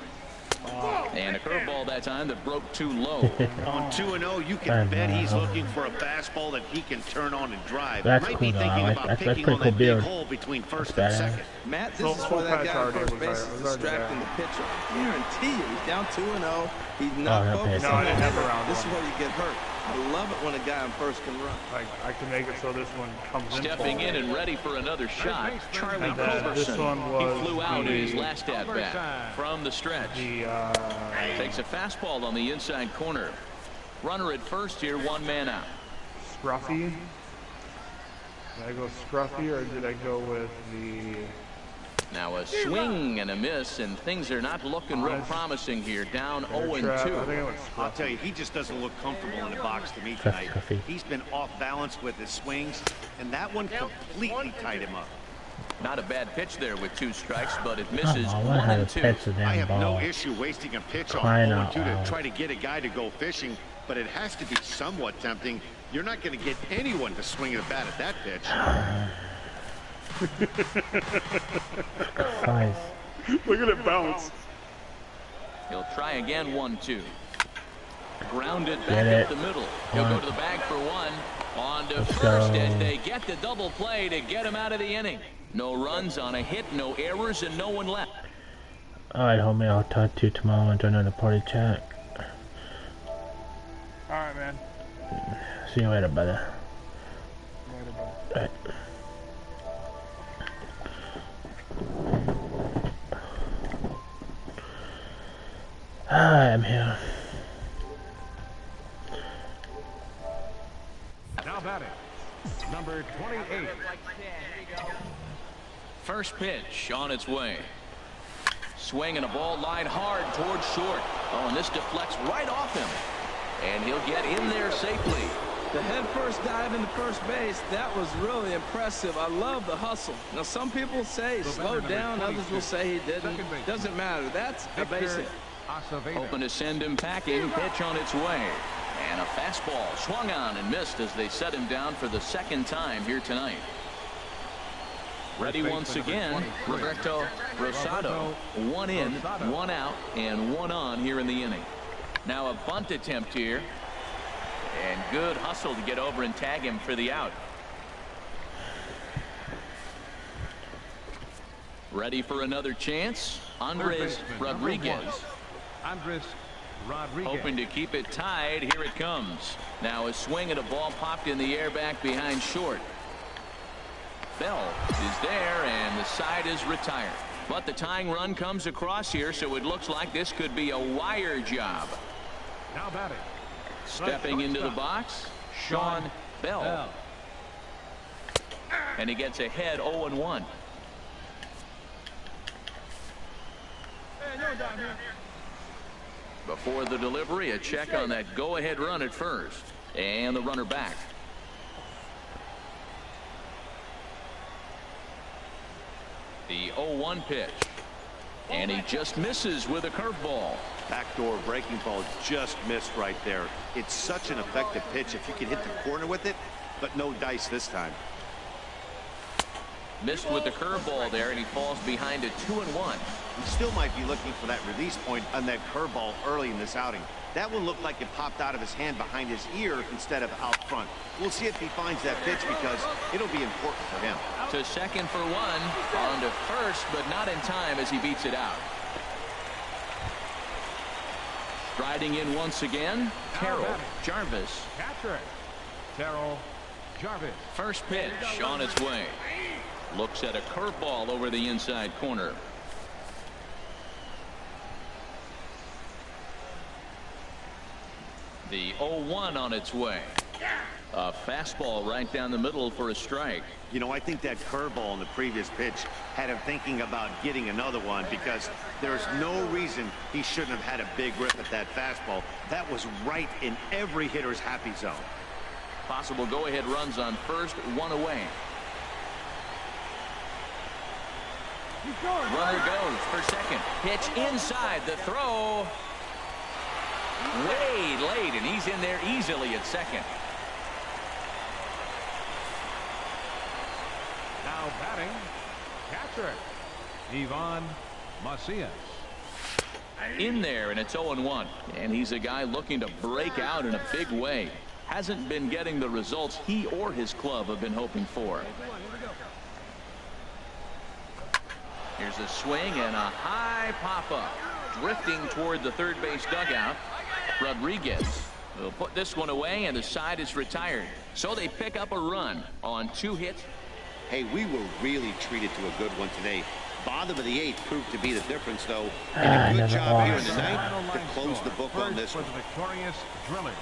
And a curveball that time that broke too low. On 2-0, you can bet he's looking for a fastball that he can turn on and drive. That's Might cool, be though. thinking That's about pretty picking on cool that big build. hole between first That's and badass. second. Matt, this So is full where that patch guy on already first was base there. is It was already distracting there. the pitcher. I guarantee you, he's down 2-0. He's Oh, not no, focused No, on I didn't have a that. round This is one. where you get hurt. I love it when a guy on first can run. I can make it so this one comes in. Stepping in and ready for another shot, Charlie And then this Culverson. one was He flew out in his the- last at-bat from the stretch. Takes a fastball on the inside corner. Runner at first here, 1 man out. Scruffy. Did I go Scruffy or did I go with the... Now a swing and a miss, and things are not looking real promising here. Down 0-2. I'll tell you, he just doesn't look comfortable in the box to me tonight. He's been off balance with his swings, and that one completely tied him up. Not a bad pitch there with 2 strikes, but it misses 1-2. I have no issue wasting a pitch on 0-2 to try to get a guy to go fishing, but it has to be somewhat tempting. You're not going to get anyone to swing a bat at that pitch. Look at it bounce. He'll try again. 1-2. Grounded back up the middle. He'll go to the bag for 1. On to first, and they get the double play to get him out of the inning. No runs on a hit, no errors, and no one left. Alright, homie, I'll talk to you tomorrow and join on the party chat. Alright, man. See you later, brother. Alright. I'm here. Now batting, number 28. First pitch on its way. Swing and a ball line hard towards short. Oh, and this deflects right off him. And he'll get in there safely. The head first dive into first base, that was really impressive. I love the hustle. Now, some people say he slowed down. Others will say he didn't. Doesn't matter. That's a base hit. Hoping to send him packing. Pitch on its way. And a fastball swung on and missed as they set him down for the 2nd time here tonight. Ready once again, Roberto Rosado. 1 in, 1 out, and 1 on here in the inning. Now a bunt attempt here. And good hustle to get over and tag him for the out. Ready for another chance? Andres Rodriguez. Hoping to keep it tied. Here it comes. Now a swing and a ball popped in the air back behind short. Bell is there, and the side is retired. But the tying run comes across here, so it looks like this could be a wire job. Now batting. Stepping into the box, Sean Bell. And he gets ahead 0-1. Before the delivery, a check on that go-ahead run at first. And the runner back. The 0-1 pitch. And he just misses with a curveball. Backdoor breaking ball just missed right there. It's such an effective pitch if you can hit the corner with it, but no dice this time. Missed with the curveball there, and he falls behind a 2-1. He still might be looking for that release point on that curveball early in this outing. That one looked like it popped out of his hand behind his ear instead of out front. We'll see if he finds that pitch because it'll be important for him. To second for 1, on to first, but not in time as he beats it out. Riding in once again, Terrell Jarvis. Catcher, Terrell Jarvis. First pitch on its way. Looks at a curveball over the inside corner. The 0-1 on its way. A fastball right down the middle for a strike. You know, I think that curveball in the previous pitch had him thinking about getting another one because there's no reason he shouldn't have had a big rip at that fastball. That was right in every hitter's happy zone. Possible go-ahead runs on first, 1 away. Runner goes for second. Pitch inside, the throw. Way late, and he's in there easily at second. Now batting, catcher, Ivan Macias. In there, and it's 0-1. And he's a guy looking to break out in a big way. Hasn't been getting the results he or his club have been hoping for. Here's a swing and a high pop-up. Drifting toward the third base dugout. Rodriguez will put this one away, and the side is retired. So they pick up a run on 2 hits. Hey, we were really treated to a good one today. Bottom of the 8th proved to be the difference, though. And a good job here in the 9th to close the book on this one. For the victorious Drillers.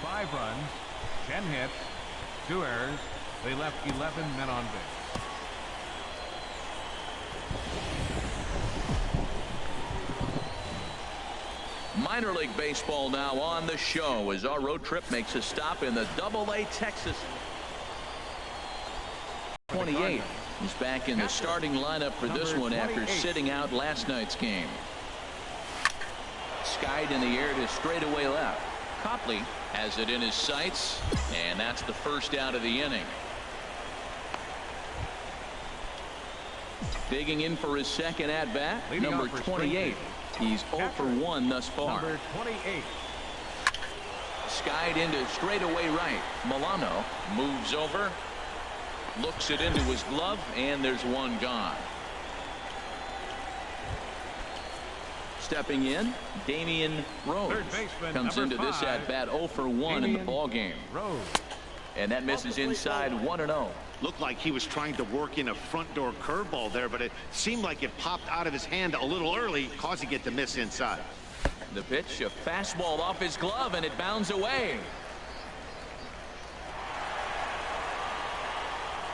5 runs, 10 hits, 2 errors. They left 11 men on base. Minor League Baseball now on the show as our road trip makes a stop in the Double-A Texas. 28 is back in the starting lineup for this one after sitting out last night's game. Skied in the air to straightaway left. Copley has it in his sights, and that's the first out of the inning. Digging in for his second at-bat, number 28. He's 0 for 1 thus far. Number 28. Skied into straightaway right. Milano moves over, looks it into his glove, and there's one gone. Stepping in, Damian Rose comes into this at-bat 0 for 1 in the ballgame. And that misses inside 1-0. Looked like he was trying to work in a front door curveball there, but it seemed like it popped out of his hand a little early, causing it to miss inside. The pitch, a fastball off his glove, and it bounds away.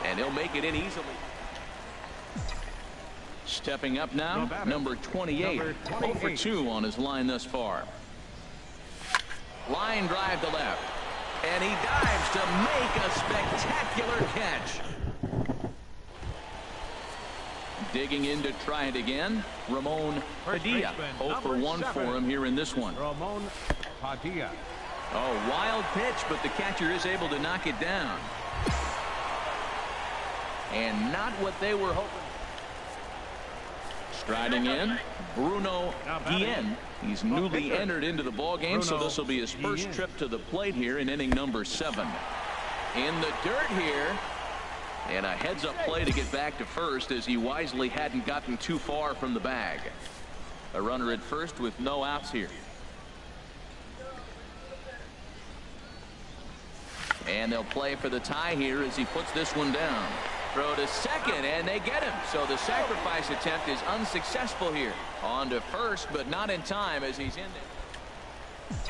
And he'll make it in easily. Stepping up now, number 28. 0 for 2 on his line thus far. Line drive to left. And he dives to make a spectacular catch. Digging in to try it again, Ramon Padilla. 0 for 1 for him here in this one. Ramon Padilla. Oh, wild pitch, but the catcher is able to knock it down. And not what they were hoping. Striding in, Bruno Guillen. He's newly entered into the ballgame, so this will be his first trip to the plate here in inning number 7. In the dirt here, and a heads-up play to get back to first as he wisely hadn't gotten too far from the bag. A runner at first with no outs here. And they'll play for the tie here as he puts this one down. Throw to second, and they get him. So the sacrifice attempt is unsuccessful here. On to first, but not in time as he's in there.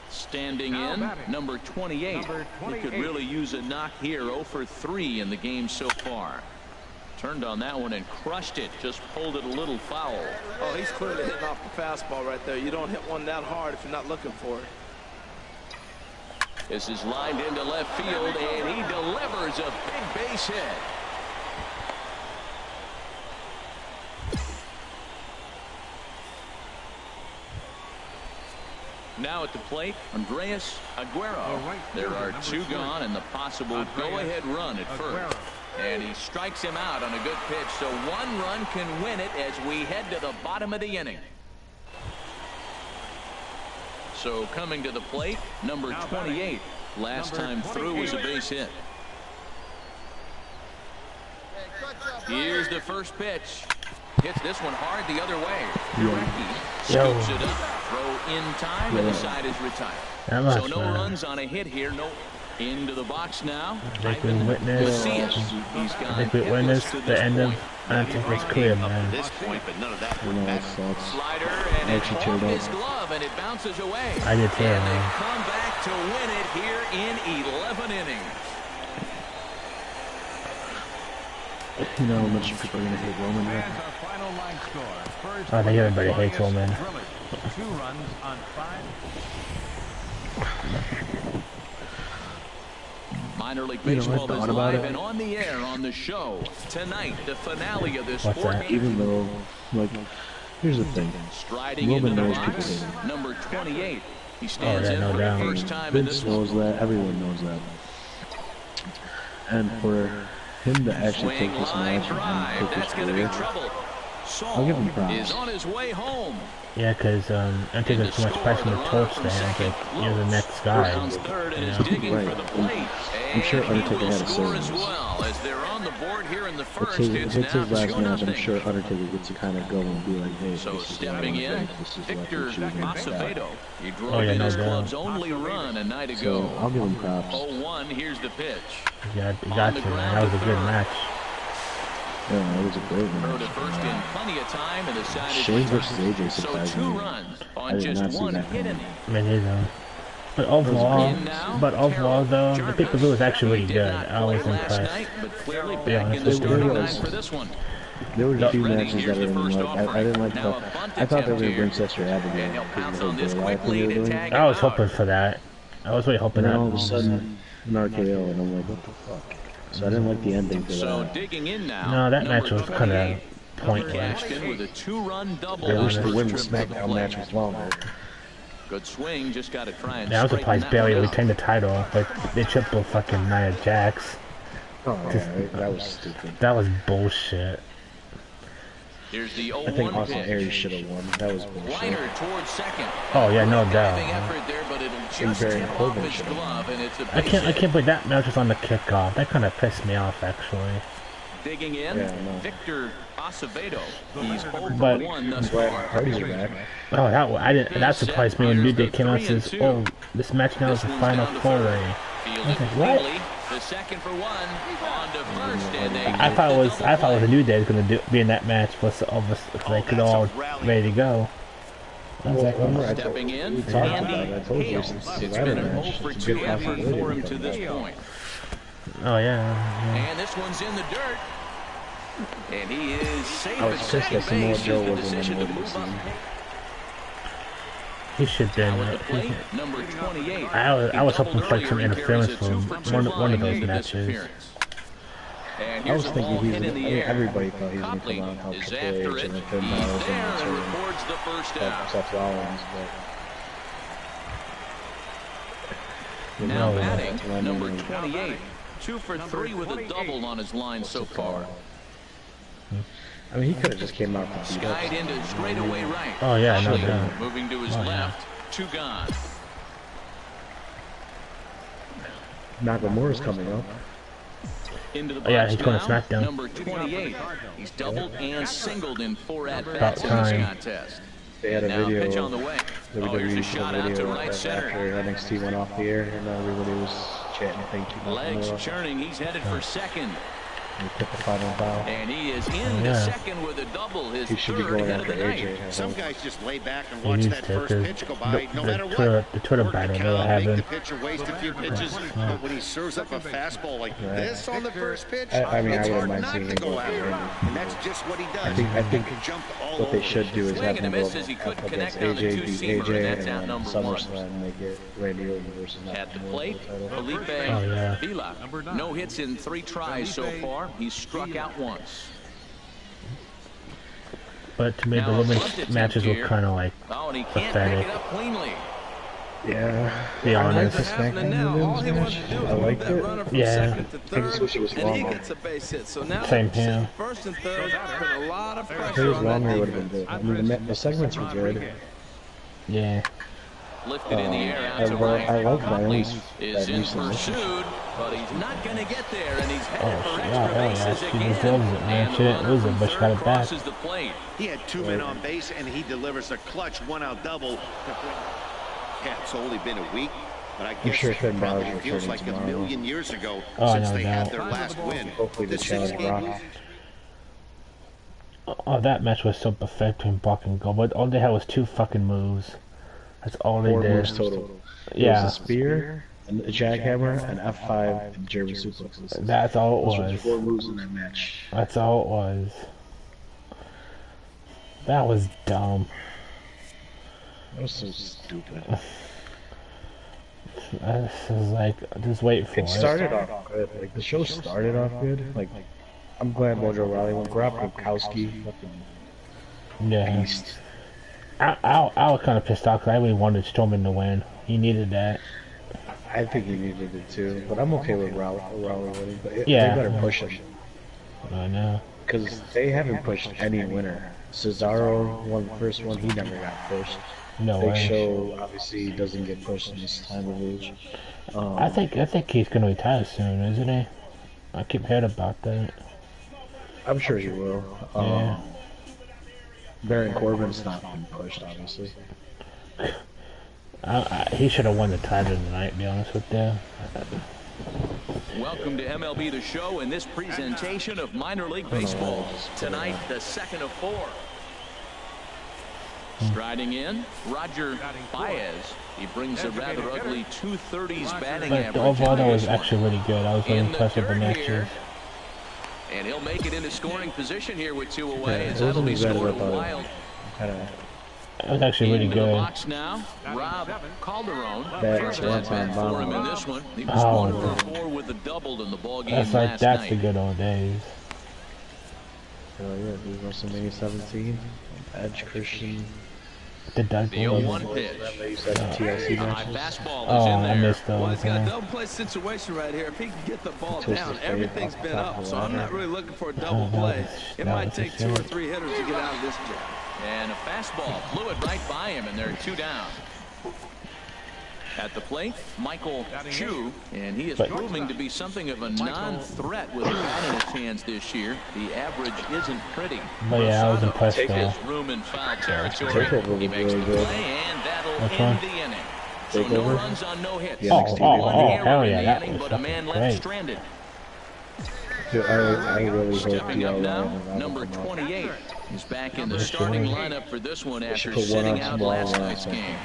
Standing in, number 28. He could really use a knock here. 0 for 3 in the game so far. Turned on that one and crushed it. Just pulled it a little foul. Oh, he's clearly hitting off the fastball right there. You don't hit one that hard if you're not looking for it. This is lined into left field, and he delivers a big base hit. Now at the plate, Andres Aguero. There are 2 gone and the possible go-ahead run at first. And he strikes him out on a good pitch, so 1 run can win it as we head to the bottom of the inning. So coming to the plate, number 28. Last time through was a base hit. Here's the first pitch. Hits this one hard the other way. Scoops it up. Throw in time, and the side is retired. So no runs on a hit here. No. Into the box now. I think we witnessed the end of Antifa's career, man. This point, but none of that Slider, and it's off his glove, and it bounces away. I did too, and man. they come back to win it here in 11 innings. You know how much people are going to hate Roman right now? I think everybody hates Roman. 2 runs on 5. Minor League Baseball is live and on the air on the show. Tonight, the finale of this 4-game. Even though, like, here's the thing. Striding into the box, number 28. He stands in for the first time in this one. Vince knows that. Everyone knows that. And for him to actually take this match and take his career, I'll give him props. Is on his way home. Yeah, because I think there's too much pressure on the torch to him. Like, you're the next guy. You know? Right. I'm sure Undertaker had a say in this. If it's his last match, I'm sure Undertaker gets to kind of go and be like, hey, so this is stepping in, Victor Acevedo. He drove in his club's only run a night ago. So I'll give him props. 0-1, here's the pitch. Yeah, got you, man. That was a good match. Yeah, that was a great match. First in plenty of time, and the side Shane versus AJ so surprised 2 me. runs I on did just not see 1 that hit coming. inning. Me neither. But overall though, the pay-per-view was actually really good. I was impressed. But clearly back in the storyline for this one. There were a few matches that I didn't like. I didn't like the. I thought they were going to bring Cesar Abigail because of the whole thing they were doing. I was hoping for that. I was really hoping that. All of a sudden, an RKO, and I'm like, what the fuck? So I didn't like the ending for that. No, that match was kind of pointless. I wish the women's SmackDown match was longer. Good swing, just got to try and. Yeah, I was surprised Bailey retained the title. Like they triple fucking Nia Jax. Oh yeah, that was stupid. That was bullshit. Here's the I think Austin Aries should have won. That was bullshit. Oh yeah, no doubt. I can't believe that match was on the kickoff. That kind of pissed me off actually. Digging in, Victor Acevedo. He's but thus far. Oh, that surprised me when New Day came out and says, "Oh, this match now is the final four-way." I was like, what? The second for one, on to first, and they I thought it was a New Day was going to be in that match, plus all of us they could all ready to go. I was like, stepping in, Andy Hale. It's been an 0-for-2 effort for him to this point. Oh yeah. And this one's in the dirt. And he is safe at second base. The decision to move up. He should have been. Number 28. I was hoping for like some interference from one of those matches. I was thinking he was. I mean, everybody thought he was going to come out and help Triple H and then Finn Balor and Seth Rollins, but now batting number 28. 2 for 3 with a double on his line so far. I mean, he could have just came out for skied into straightaway right. Oh yeah, no doubt. Moving to his left, 2 gone. Nakamura's coming up. Into the box yeah, he's going to SmackDown. Number 28. He's doubled and singled in 4 at-bats in this contest. They had a video. Pitch on the way. Here's a shot out to right center. After NXT went off the air, and everybody was chanting, "Thank you." Legs churning. He's headed for second. He took the final foul. And he is into second with a double. His he should be going after AJ. Some guys just lay back and watch that first pitch go by, no matter what. The Twitter battle they were having. The pitcher waste a few pitches, but when he serves up a fastball like this on the first pitch, I mean, it's I hard wouldn't mind not seeing to go after him. And that's just what he does. I think what they should do is have him go up against AJ, beat AJ, and then SummerSlam make it Randy Orton versus at the plate, Felipe Vila. No hits in 3 tries so far. He's struck out once. But to me, the women's matches were kind of like pathetic. Yeah, be honest. I liked it. Yeah. I just wish it was longer. Same here. First and third, put a lot of pressure. If it was longer, it would have been good. I mean, the segments were good. Yeah. Lifted in the air out to right. I like Violence. Is in pursued, but he's not going to get there, and he's headed for extra bases She again. deserves it, man. She didn't lose it, but she got it back. The plate. He had 2 men on base, and he delivers a clutch 1-out double. Yeah, it's only been a week, but I guess it probably feels like a million years ago since they had their last win. Hopefully the challenge Brock. Oh, that match was so perfect between Brock and Goldberg. All they had was 2 fucking moves. That's all they 4 did. moves total. Yeah. It was a spear, a jackhammer, an F5, and German suplexes. That's all it was. Those were 4 moves in that match. That's all it was. That was dumb. That was so stupid. This is like, just wait for it. It started off good. Like, the show started off good. Like, I'm glad Mojo Rawley went. Grab Gronkowski. Yeah. Beast. I was kind of pissed off because I really wanted Strowman to win. He needed that. I think he needed it too, but I'm okay with Rawley winning. But they better push him. I know. Because they haven't pushed any winner. Cesaro won the first one, he never got pushed. No Big way. Show obviously doesn't get pushed in this time of age. I think he's gonna retire soon, isn't he? I keep hearing about that. I'm sure he will. Yeah. Baron Corbin's not been pushed, obviously. He should have won the title tonight, to be honest with you. Welcome to MLB The Show and this presentation of minor league baseball. Tonight, the second of 4. Striding in, Roger Baez. He brings a rather ugly 230s batting But average. the overall was actually really good. I was really impressed with the matches. And he'll make it into scoring position here with 2 away. As that'll be scored a wild. That was actually really good. The box now, Rob Calderon. First at bat for him in this one. He was 1 for 4 with a double in the ball game last night. That's the good old days. Oh yeah, this is WrestleMania 17. Edge, Christian. The 0-1 pitch. Oh, I missed those. Well, it's got a double play situation right here. If he can get the ball down, everything's been up. So I'm not really looking for a double play. It might take 2 or 3 hitters to get out of this jam. And a fastball flew it right by him, and they're 2 down. At the plate, Michael Chu, and he is proving to be something of a non-threat with a bat in his hands this year. The average isn't pretty. But yeah, I was impressed though. His room in foul territory. He makes the play, and that'll end the inning. So no runs on no hits. Hell yeah, that was but a man left stranded. I really Stepping up now, number 28. He's back in the starting lineup for this one after sitting out last night's game.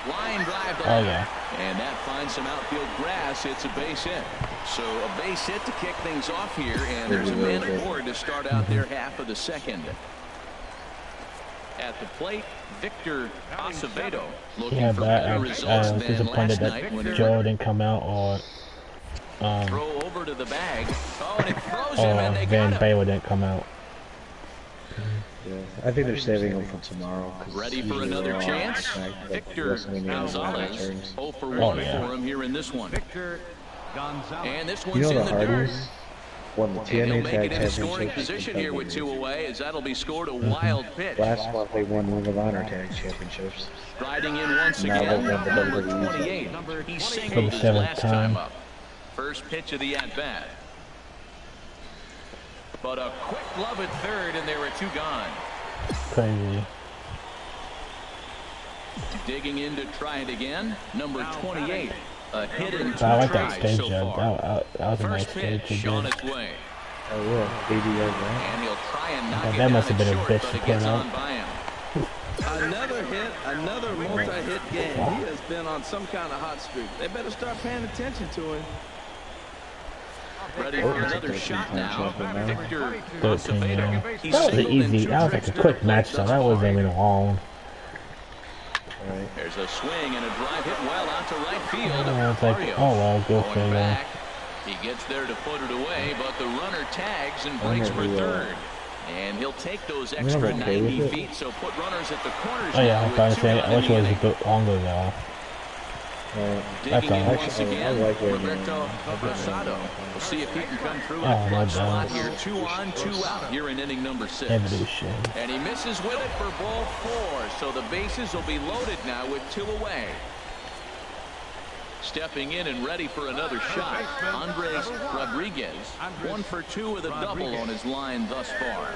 Line drive to left, and that finds some outfield grass. It's a base hit. So a base hit to kick things off here, and there's a man aboard to start out their half of the second. At the plate, Victor Acevedo looking for better results than last night when Joe didn't come out, or throw over to the bag. Oh, and it throws him, and they Van got him. Bawa didn't come out. Yeah, I think they're saving him for tomorrow. Ready for another chance? Victor Gonzalez, 0 for 1 for him here in this one. And this one's in the dirt. Won the And he'll TNA make Tag it into scoring Championship. position here with 2 away, as that'll be scored a wild pitch. Last month they won Ring of Honor Tag Championships. Riding in once again, number 28. He singled his last time up. First pitch of the at-bat. But a quick glove at third, and there were 2 gone. Crazy. Digging in to try it again, number 28. A hit in 2 I like that tries stage so job. far. That was a nice First stage. pitch on its way. Oh yeah, baby right now. And he'll try and knock it That must down have been a short, bitch but to it put gets out. on by him. Another hit, another multi-hit game. He has been on some kind of hot streak. They better start paying attention to him. Ready for another shot now. Victor Acevedo. He's That was an singled in easy. 2 That was like a trips quick now. match, though. That wasn't even long. There's a swing and a drive hit well out to right field. It's like, oh well, go Going figure. back. He gets there to put it away, but the runner tags and breaks for third. And he'll take those extra 90 feet, so put runners at the corners. Oh yeah, I was trying to say, I wish it was a bit bit longer though. That's all. Once again, Roberto Rosado. We'll see if he can come through in a clutch spot here. 2 on, 2 out here in inning number 6. Evolution. And he misses with it for ball 4, so the bases will be loaded now with 2 away. Stepping in and ready for another shot, Andres Rodriguez, 1 for 2 with a double on his line thus far.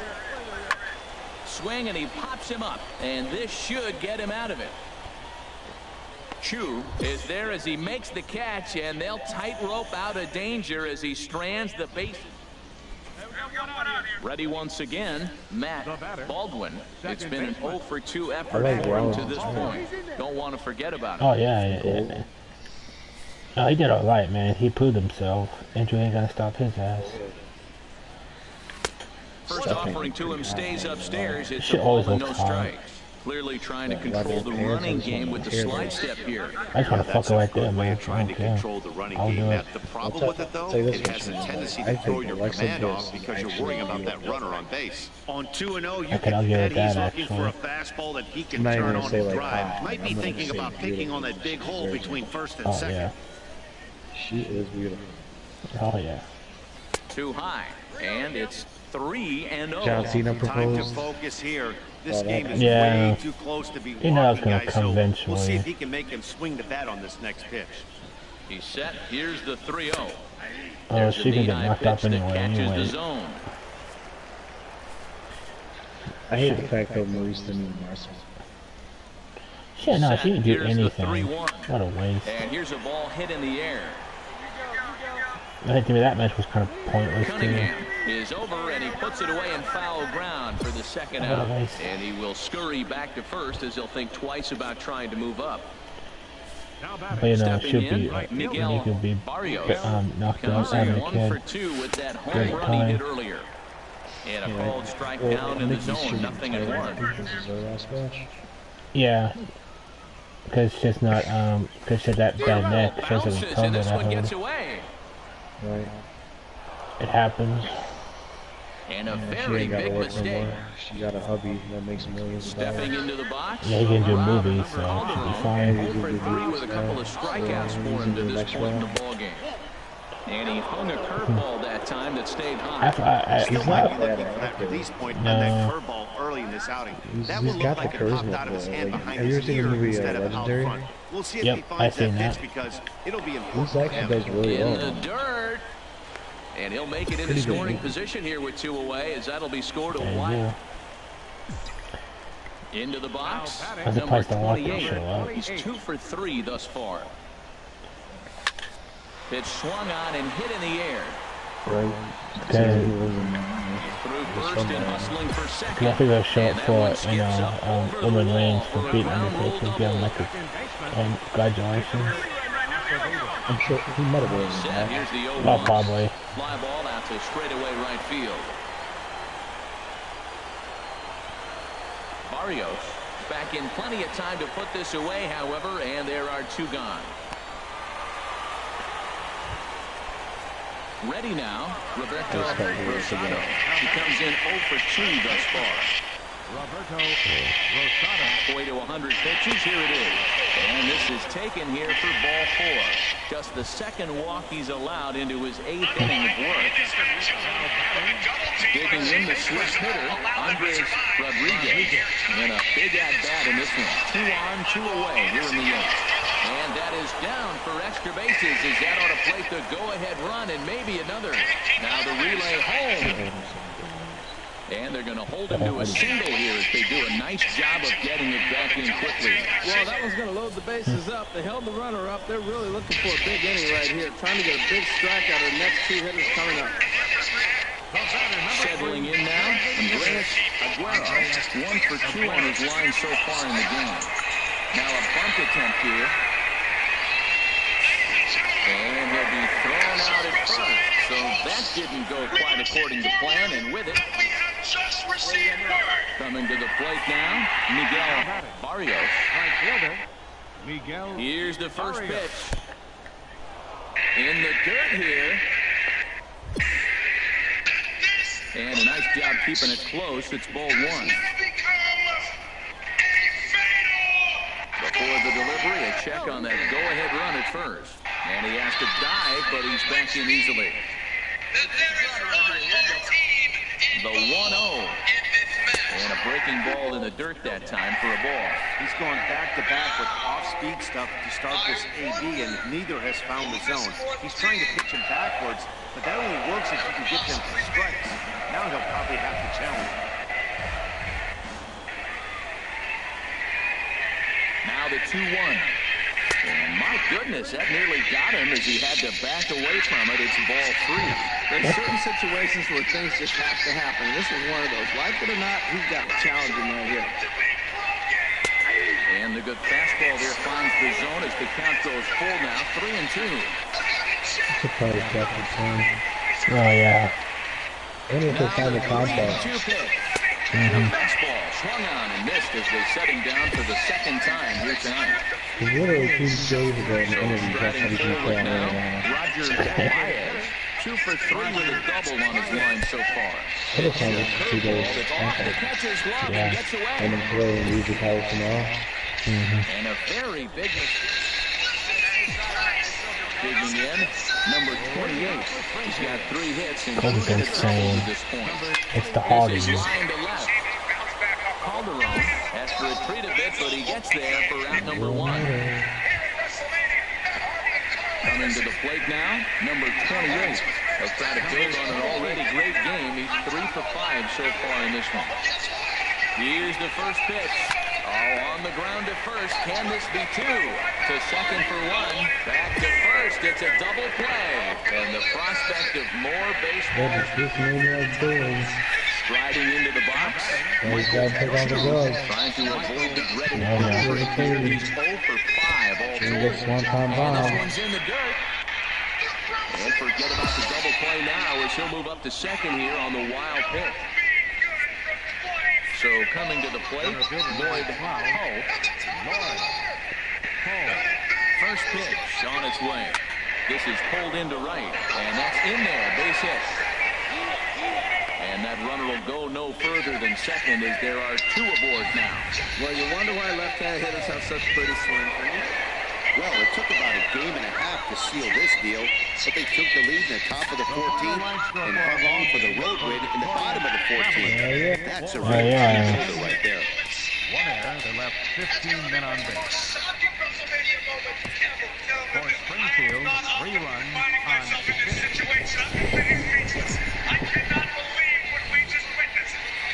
Swing, and he pops him up, and this should get him out of it. Chu is there as he makes the catch, and they'll tightrope out of danger as he strands the bases. Ready once again, Matt Baldwin. It's been an 0 for 2 effort for him to this point. Don't want to forget about it. Oh yeah. Oh, he did alright, man. He proved himself. Andrew ain't gonna stop his ass. First offering to him stays upstairs. It's a ball and no strikes. Clearly trying to control the running game with the slide step here. I just want to fuck it right there, man. Trying to control the running game. Now, the problem with it, though, it has a tendency to throw your command off because you're worrying about that runner on base. On 2-0, you can bet he's looking for a fastball that he can turn on and drive. Might be thinking about picking on that big hole between first and second. Yeah. She is beautiful. Oh yeah. Too high, and it's 3-0. John Cena Time to proposed. focus here. This game is Yeah. way too close to be You know it's walking, gonna guys, come so eventually. we'll see if he can make him swing the bat on this next pitch. He's set. Here's the 3-0. Oh, she can get knocked up anyway. Zone. I hate the fact that Maurice didn't even wrestle. Yeah, no, she didn't do Here's the anything. 3-1. What a waste. And here's a ball hit in the air. I think to me that match was kind of pointless too. Cunningham is over, and he puts it away in foul ground for the second What a out. waste. And he will scurry back to first as he'll think twice about trying to move up. But you know, it Stepping should in, be Miguel he could be Barrios knocked out comes as in a 1 kid. for 2 with that home Great run he time. did earlier. And a called strike down in the zone, 0-1. Yeah. Because it's just not, because of that bad neck. Because of the thumb that I heard. Right. It happens. And a very big mistake. She got a hubby that makes millions of dollars. Stepping into the box. Yeah, he can do movies, so it should be fine. 0-3 with a couple of strikeouts for him to this point in the ballgame. And he hung a curveball that time that stayed high. Still might be looking for that release point on that curveball early in this outing. That will look like it popped out of his hand behind his ear instead of out front. We'll see if he finds that pitch because it'll be important for him. In the dirt. And he'll make it into scoring position here with 2 away, as that'll be scored a wide. Into the box, number 28. He's 2 for 3 thus far. Pitch swung on and hit in the air. Okay. Through first and hustling for second. I think I'll show up for, Roman Reigns for beating Undertaker. Give him like a, congratulations. I'm sure he might have been. Here's the 0-1. Well, probably. Fly ball out to straightaway right field. Barrios back in plenty of time to put this away, however, and there are 2 gone. Ready now, Roberto Rosado. He comes in 0 for 2 thus far. Roberto Rosado. Way to 100 pitches. Here it is. And this is taken here for ball 4. Just the second walk he's allowed into his 8th inning of work. Digging in the switch hitter, Andres Rodriguez. And a big at-bat in this one. 2 on, 2 away here in the 8th. And that is down for extra bases as that ought to plate the go-ahead run and maybe another. Now the relay home. And they're going to hold him to a single here as they do a nice job of getting it back in quickly. Well, that one's going to load the bases up. They held the runner up. They're really looking for a big inning right here, trying to get a big strike out of the next 2 hitters coming up. Settling in now, Andres Aguero. 1 for 2 on his line so far in the game. Now a bunt attempt here. And he'll be thrown out at first. So that didn't go quite according to plan, and with it, coming to the plate now, Miguel Barrios. Here's the first pitch. In the dirt here. And a nice job keeping it close. It's ball 1. Before the delivery, a check on that go-ahead run at first. And he has to dive, but he's back in easily. The 1-0. And a breaking ball in the dirt that time for a ball. He's going back-to-back with off-speed stuff to start this AB, and neither has found the zone. He's trying to pitch him backwards, but that only works if you can get them to strikes. Now he'll probably have to challenge. Now the 2-1. And my goodness, that nearly got him as he had to back away from it. It's ball 3. There's certain situations where things just have to happen. This is one of those. Like it or not, he's got to challenge him right here. And the good fastball there finds the zone as the count goes full now. 3-2. It's a probably captain team. Oh, yeah. Only if they find the contact. Fastball swung on and missed as they set him down for the second time here tonight. He literally 2 days ago in the interview, that's how he can play on Roger Baez, 2 for 3 with a double on his line so far. I just had it for 2 days. Yeah. And then play and use the power tomorrow. And a very big mistake. Digging in, number 28. He's got 3 hits and 2 at this point. It's the Hardy. Calderon has to retreat a bit, but he gets there for round number 1. Coming to the plate now, number 28. He'll try to build on an already great game. He's 3 for 5 so far in this one. Here's the first pitch. Oh, on the ground to first. Can this be 2? To second for 1. Back to first. It's a double play. And the prospect of more baseball. Striding into the box. Trying to avoid the dreaded He's 0 for 5 all told. This one's in the dirt. And forget about the double play now as he'll move up to second here on the wild pitch. So coming to the plate, Lloyd Ho. First pitch on its way. This is pulled into right, and that's in there, base hit. And that runner will go no further than second as there are 2 aboard now. Well, you wonder why left-hand hitters have such pretty swing. Well, it took about a game and a half to seal this deal, but they took the lead in the top of the 14th and hung on for the road win in the bottom of the 14th. That's a real team right there. 1 error, they left 15 men on base. For Springfield, 3 runs on 6.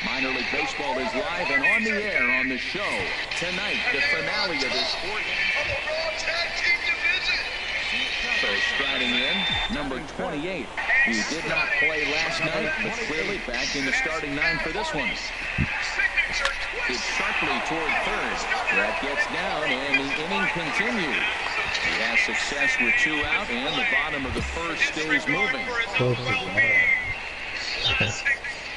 Minor League Baseball is live and on the air on the show. Tonight, the finale of this sport. So striding in, number 28. He did not play last night, but clearly back in the starting 9 for this one. It's sharply toward third. That gets down, and the inning continues. He has success with 2 out, and the bottom of the first stays moving.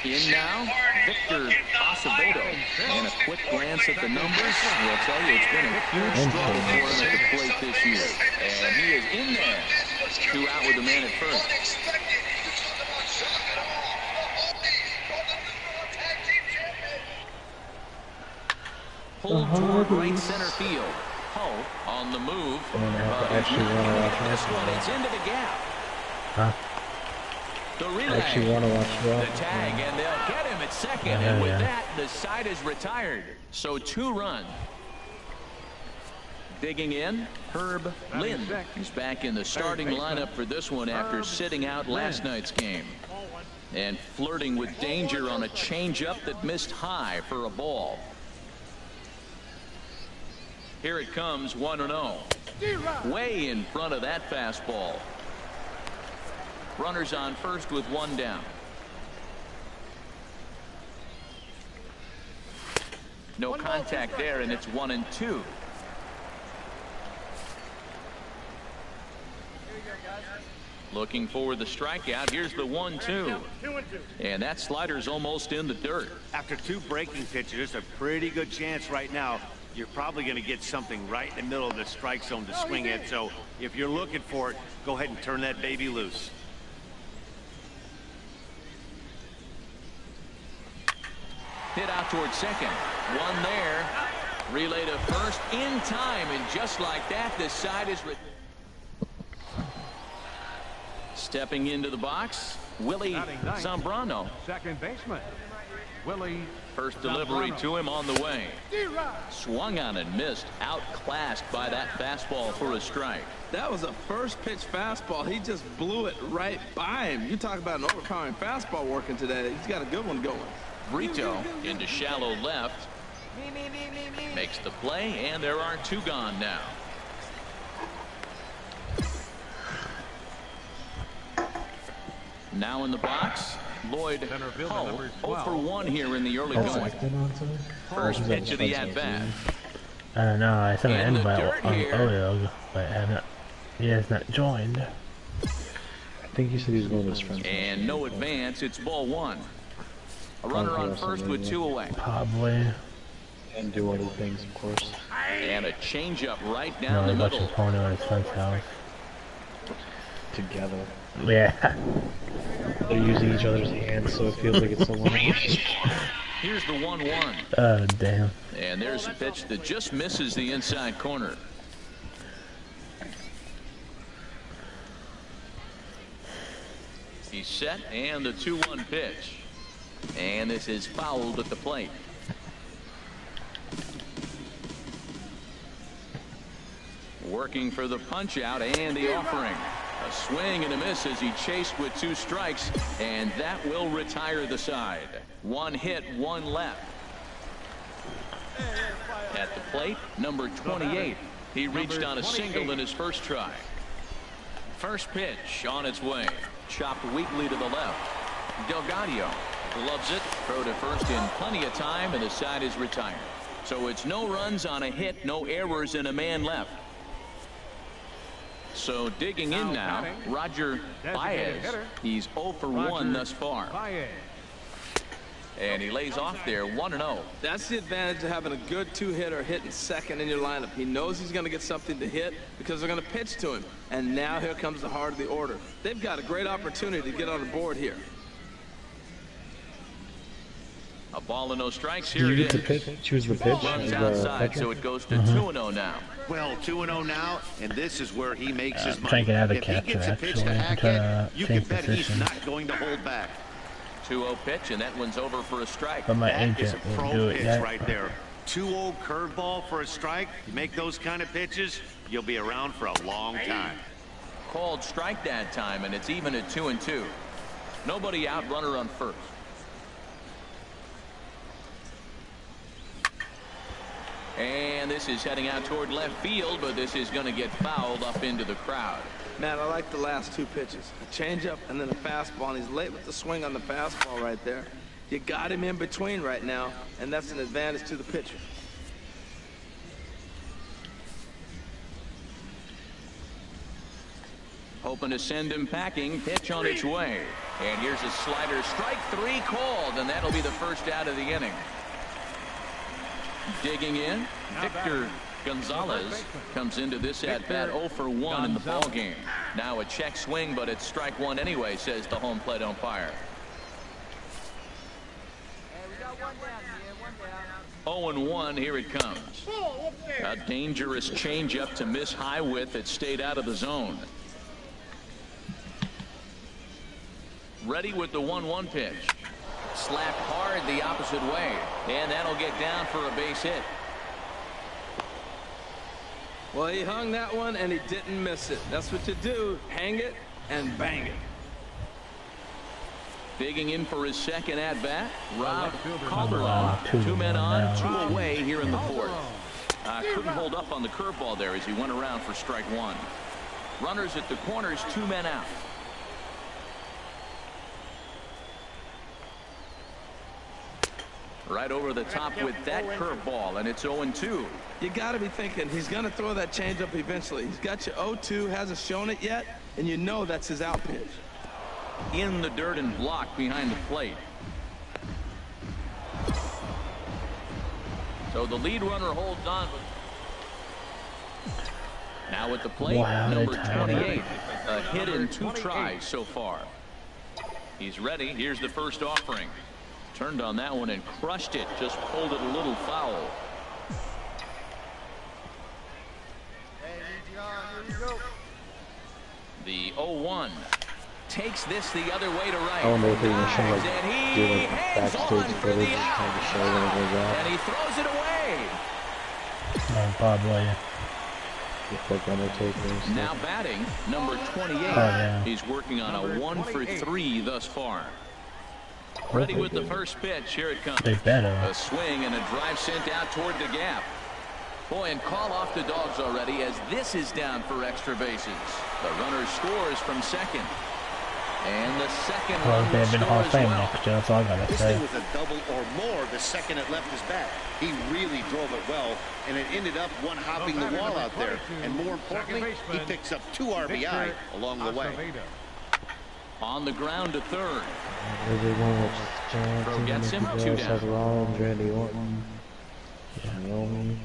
In now, Victor Acevedo. And a quick glance at the numbers will tell you it's been a huge struggle for him at the plate this year. And he is in there. 2 out with the man at first. Pulled toward right center field. Ho on the move. This one, it's into the gap. Huh? The relay, the tag, and they'll get him at second. And with that, the side is retired. So 2 runs. Digging in, Herb Lynn. He's back in the starting lineup for this one after sitting out last night's game. And flirting with danger on a changeup that missed high for a ball. Here it comes, 1-0. Way in front of that fastball. Runners on first with 1 down. No contact there, and it's 1-2. Looking for the strikeout. Here's the 1-2. And that slider's almost in the dirt. After 2 breaking pitches, there's a pretty good chance right now you're probably going to get something right in the middle of the strike zone to swing at. So if you're looking for it, go ahead and turn that baby loose. Hit out towards second. 1 there. Relay to first in time, and just like that, the side is stepping into the box. Willie Zambrano. Second baseman. Willie. First delivery to him on the way. Swung on and missed. Outclassed by that fastball for a strike. That was a first pitch fastball. He just blew it right by him. You talk about an overpowering fastball working today. He's got a good one going. Brito into shallow left. Makes the play, and there are 2 gone now. Now in the box, Lloyd Ho, 0 for 1 here in the early going. First pitch of the at-bat. I don't know, I sent an invite on earlier, but he has not joined. I think he said he was going with his friend. And no advance, it's ball 1. A runner on first with 2 away. Probably. And do other things, of course. And a changeup right down the middle. His opponent at his friend's house. Together. Yeah. They're using each other's hands, so it feels like it's someone else. Here's the 1-1. Oh, damn. And there's a pitch that just misses the inside corner. He's set, and the 2-1 pitch. And this is fouled at the plate. Working for the punch out and the offering. A swing and a miss as he chased with 2 strikes, and that will retire the side. 1 hit, 1 left. At the plate, number 28. He reached on a single in his first try. First pitch on its way. Chopped weakly to the left. Delgado gloves it. Throw to first in plenty of time, and the side is retired. So it's no runs on a hit, no errors, and a man left. So digging in now, Roger Baez. He's 0 for 1 thus far. And he lays off there, 1-0. That's the advantage of having a good two-hitter hitting second in your lineup. He knows he's going to get something to hit because they're going to pitch to him. And now here comes the heart of the order. They've got a great opportunity to get on the board here. A ball and no strikes. Here it is. Choose the pitch. Runs outside, so it goes to 2-0 now. Well, 2-0 now, and this is where he makes his money. Trying to get out of the If he catcher, gets a pitch actually. to hack it, you can Change bet he's position. not going to hold back. 2-0 pitch, and that one's over for a strike. But my That is agent a won't pro do it pitch yet. right there. 2-0 curveball for a strike. You make those kind of pitches, you'll be around for a long time. Called strike that time, and it's even at 2-2. Nobody out, runner on first. And this is heading out toward left field, but this is going to get fouled up into the crowd. Man, I like the last two pitches. A changeup and then a fastball, and he's late with the swing on the fastball right there. You got him in between right now, and that's an advantage to the pitcher. Hoping to send him packing. Pitch on its way. And here's a slider. Strike 3 called, and that'll be the first out of the inning. Digging in, Victor Gonzalez comes into this at-bat 0 for 1 in the ball game. Now a check swing, but it's strike 1 anyway, says the home plate umpire. 0-1, here it comes. A dangerous changeup to miss high with. It stayed out of the zone. Ready with the 1-1 pitch. Slapped hard the opposite way, and that'll get down for a base hit. Well, he hung that one, and he didn't miss it. That's what you do. Hang it and bang it. Digging in for his second at-bat, Rob Calderon. 2 men on, 2 away here in the fourth. Couldn't hold up on the curveball there as he went around for strike 1. Runners at the corners, 2 men out. Right over the top with that curveball, and it's 0-2. You got to be thinking he's going to throw that changeup eventually. He's got you 0-2, hasn't shown it yet, and you know that's his out pitch. In the dirt and blocked behind the plate. So the lead runner holds on. Now at the plate, number 28. A hit in 2 tries so far. He's ready. Here's the first offering. Turned on that one and crushed it. Just pulled it a little foul. The 0-1 takes this the other way to right. I wonder if they're going to show And he backstage footage and kind of show when it goes out. And he throws it away. Oh, Bob Williams. Now batting, number 28. He's working on a 1 for 3 thus far. Ready with the first pitch. Here it comes. A swing and a drive sent out toward the gap. Boy, and call off the Dogs already as this is down for extra bases. The runner scores from second. And the second run will score as well. That's all I gotta This say. thing was a double or more the second it left his bat. He really drove it well, and it ended up one-hopping the wall out there. And more importantly, he picks up 2 RBI along the way. On the ground to third. Throw gets him 2 down. Rollins, Randy Orton, Naomi.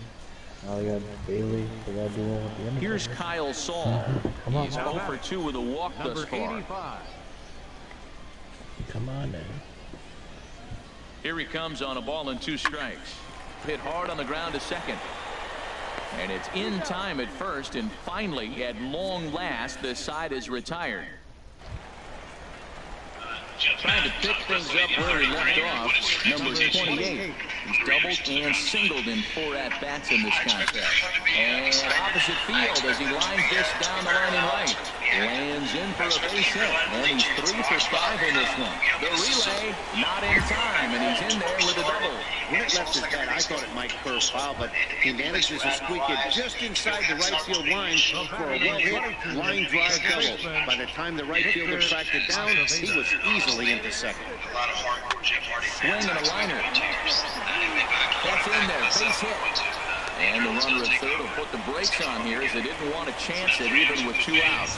Now we got Bailey. We got to do one with the end. Here's Kyle Saul. He's 0 for 2 with a walk thus far. Come on, man. Here he comes on a ball and 2 strikes. Hit hard on the ground to second. And it's in time at first, and finally, at long last, the side is retired. Trying to pick things up where he left off, number 28. He's doubled and singled in 4 at-bats in this contest. And opposite field as he lines this down the line in right. Lands in for a base hit, and he's 3 for 5 in this one. The relay, not in time, and he's in there with a double. When it left his bat, I thought it might curve foul, but he manages to squeak it just inside the right field line for a well-hit line drive double. By the time the right fielder tracked it down, he was easily into second. Swing and a liner. That's in there, base hit. And the runner at third will put the brakes on here as they didn't want to chance it even with 2 outs.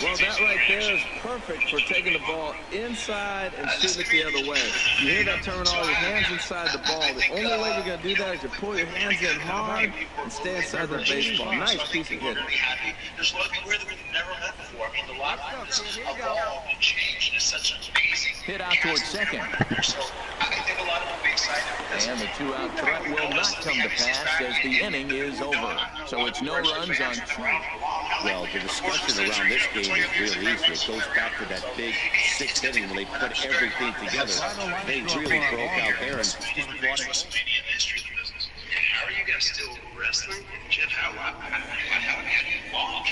Well, that right there is perfect for taking the ball inside and shooting it the other way. You hear that terminology, your hands inside the ball. The only way you're going to do that is to pull your hands in hard and stay inside the baseball. Nice piece of hitting. There's a lot of people here that we've never met before. I mean, the locker room has evolved and changed. It's such an amazing hit out towards second. So I think a lot of them will be excited. And the 2-out threat will not come to pass as the inning is over. So it's no runs on 2. Well, the discussion around this game is real easy. It goes back to that big 6th inning when they put everything together. They really broke out there and just brought it. How are you guys still wrestling? Jeff, how do you walk?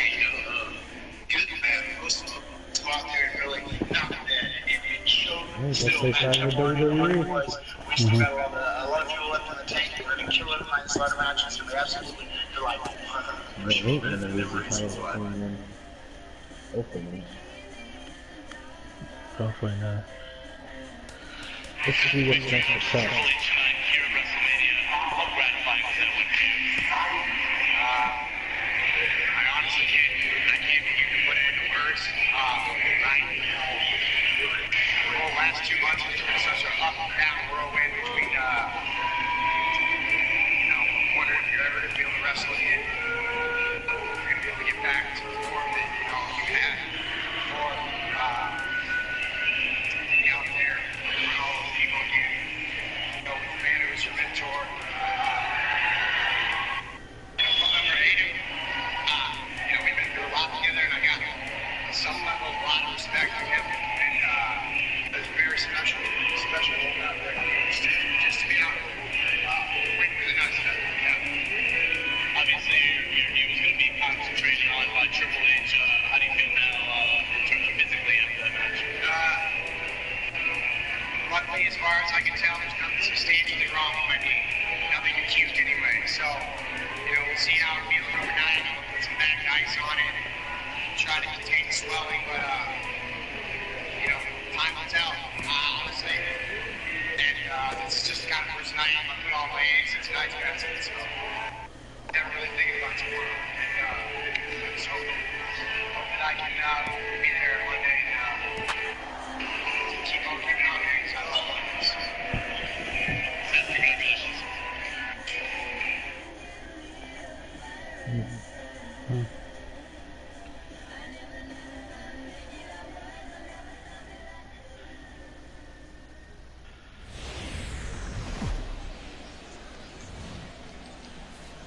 Good and bad. Most of them go out there and really knock them dead. It showed still matchup was we still got a lot of people left in the tank. We're going to kill it in the slaughter matches. We absolutely you're like, hopefully not. Let's see what's next for Shaq. Last 2 months has been such an up and down whirlwind between, wondering if you're ever going to be able to wrestle again. You're going to be able to get back to the form that, you had before, being out there with all those people again. With the man who was your mentor. Phone number 8, we've been through a lot together, and I got some level of a lot of respect for him. It's very special out there. Just to be out with really nice stuff. Yeah. Obviously, he was going to be concentrating on Triple H. How do you feel now in terms of physically after that match? Luckily, as far as I can tell, there's nothing substantially wrong with my knee. Nothing acute anyway. So, we'll see how I'm feeling overnight. I'm going to put some back ice on it. Try to contain the swelling, but time will tell, honestly. And this is just the kind of first night I put all my eggs in tonight's basket, so never really thinking about tomorrow. And I just hope that I can be there one day and keep on keeping on there because I love this. Congratulations.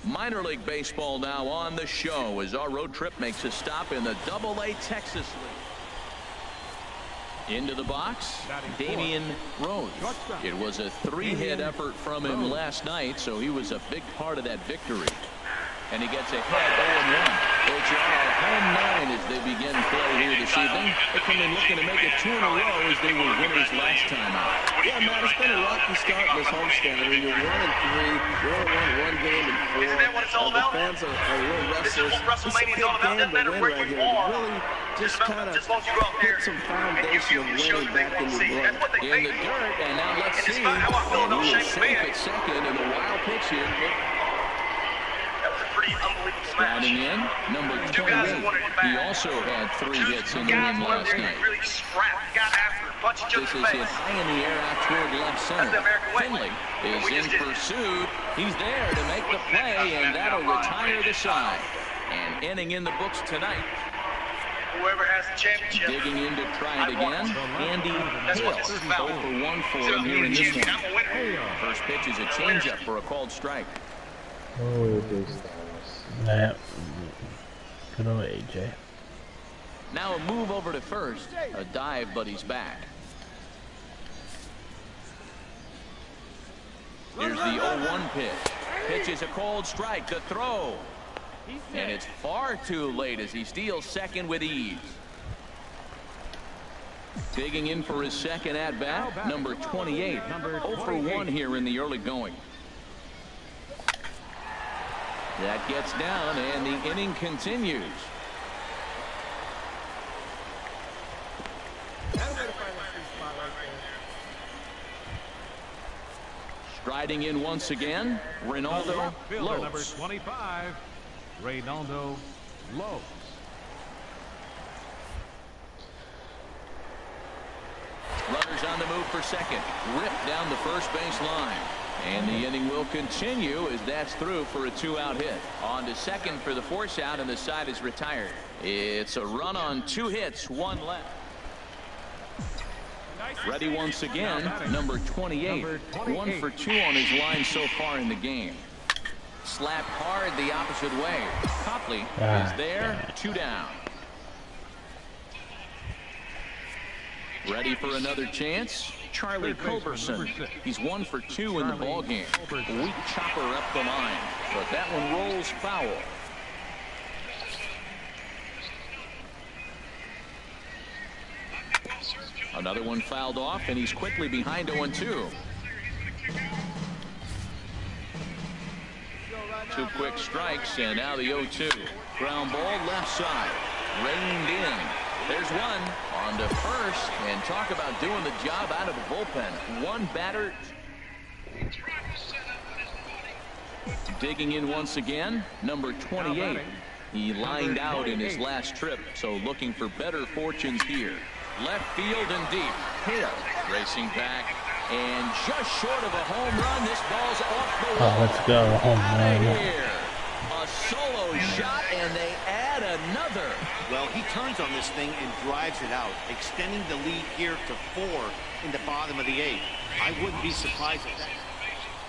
Minor League Baseball now on the show as our road trip makes a stop in the Double-A Texas League. Into the box, Damian Rose. It was a 3-hit effort from him last night, so he was a big part of that victory. And he gets ahead 0-1. It's our home 9 as they begin play here this evening. They come in looking to make it 2 in a row as they were winners last time out. Yeah, Matt, it's been a rocky start in this homestand. I mean, you're 1-3, you only won 1 game in 4. Isn't that what it's all about? The fans are real restless. WrestleMania is all about. Doesn't matter where you are. Really just kind of put some foundation of winning back in your blood. In the dirt, and now let's see. And he is safe at second, and a wild pitch here. Sliding in, number 28. He also had 3 hits in the win last night. This is hit high in the air out toward left center. Finley is in pursuit. He's there to make the play, and that'll retire the side. And inning in the books tonight. Whoever has the championship. Digging in to try it again. Andy Hill, 0 for 1 for him here in this one. First pitch is a changeup for a called strike. Oh, this Yeah. Good old AJ. Now a move over to first. A dive, but he's back. Here's the 0-1 pitch. Pitch is a cold strike. The throw. And it's far too late as he steals second with ease. Digging in for his second at-bat, number 28. 0 for 1 here in the early going. That gets down, and the inning continues. Riding in once again, Reynaldo Lopes. Number 25, Reynaldo Lopes. Runners on the move for second. Ripped down the first base line. And the inning will continue as that's through for a 2-out hit. On to second for the force out, and the side is retired. It's a run on 2 hits, 1 left. Ready once again, number 28. 1 for 2 on his line so far in the game. Slapped hard the opposite way. Copley is there, 2 down. Ready for another chance? Charlie Culberson. He's 1 for 2 in the ballgame. A weak chopper up the line, but that one rolls foul. Another one fouled off, and he's quickly behind 0-2. 2 quick strikes, and now the 0-2. Ground ball left side. Reined in. There's one on to first, and talk about doing the job out of the bullpen. 1 batter. Digging in once again, number 28. He lined out in his last trip, so looking for better fortunes here. Left field and deep. Hill racing back, and just short of a home run. This ball's off the wall. Oh, let's go. Home run. Here. A solo shot, and they add another. Well, he turns on this thing and drives it out, extending the lead here to 4 in the bottom of the 8th. I wouldn't be surprised at that.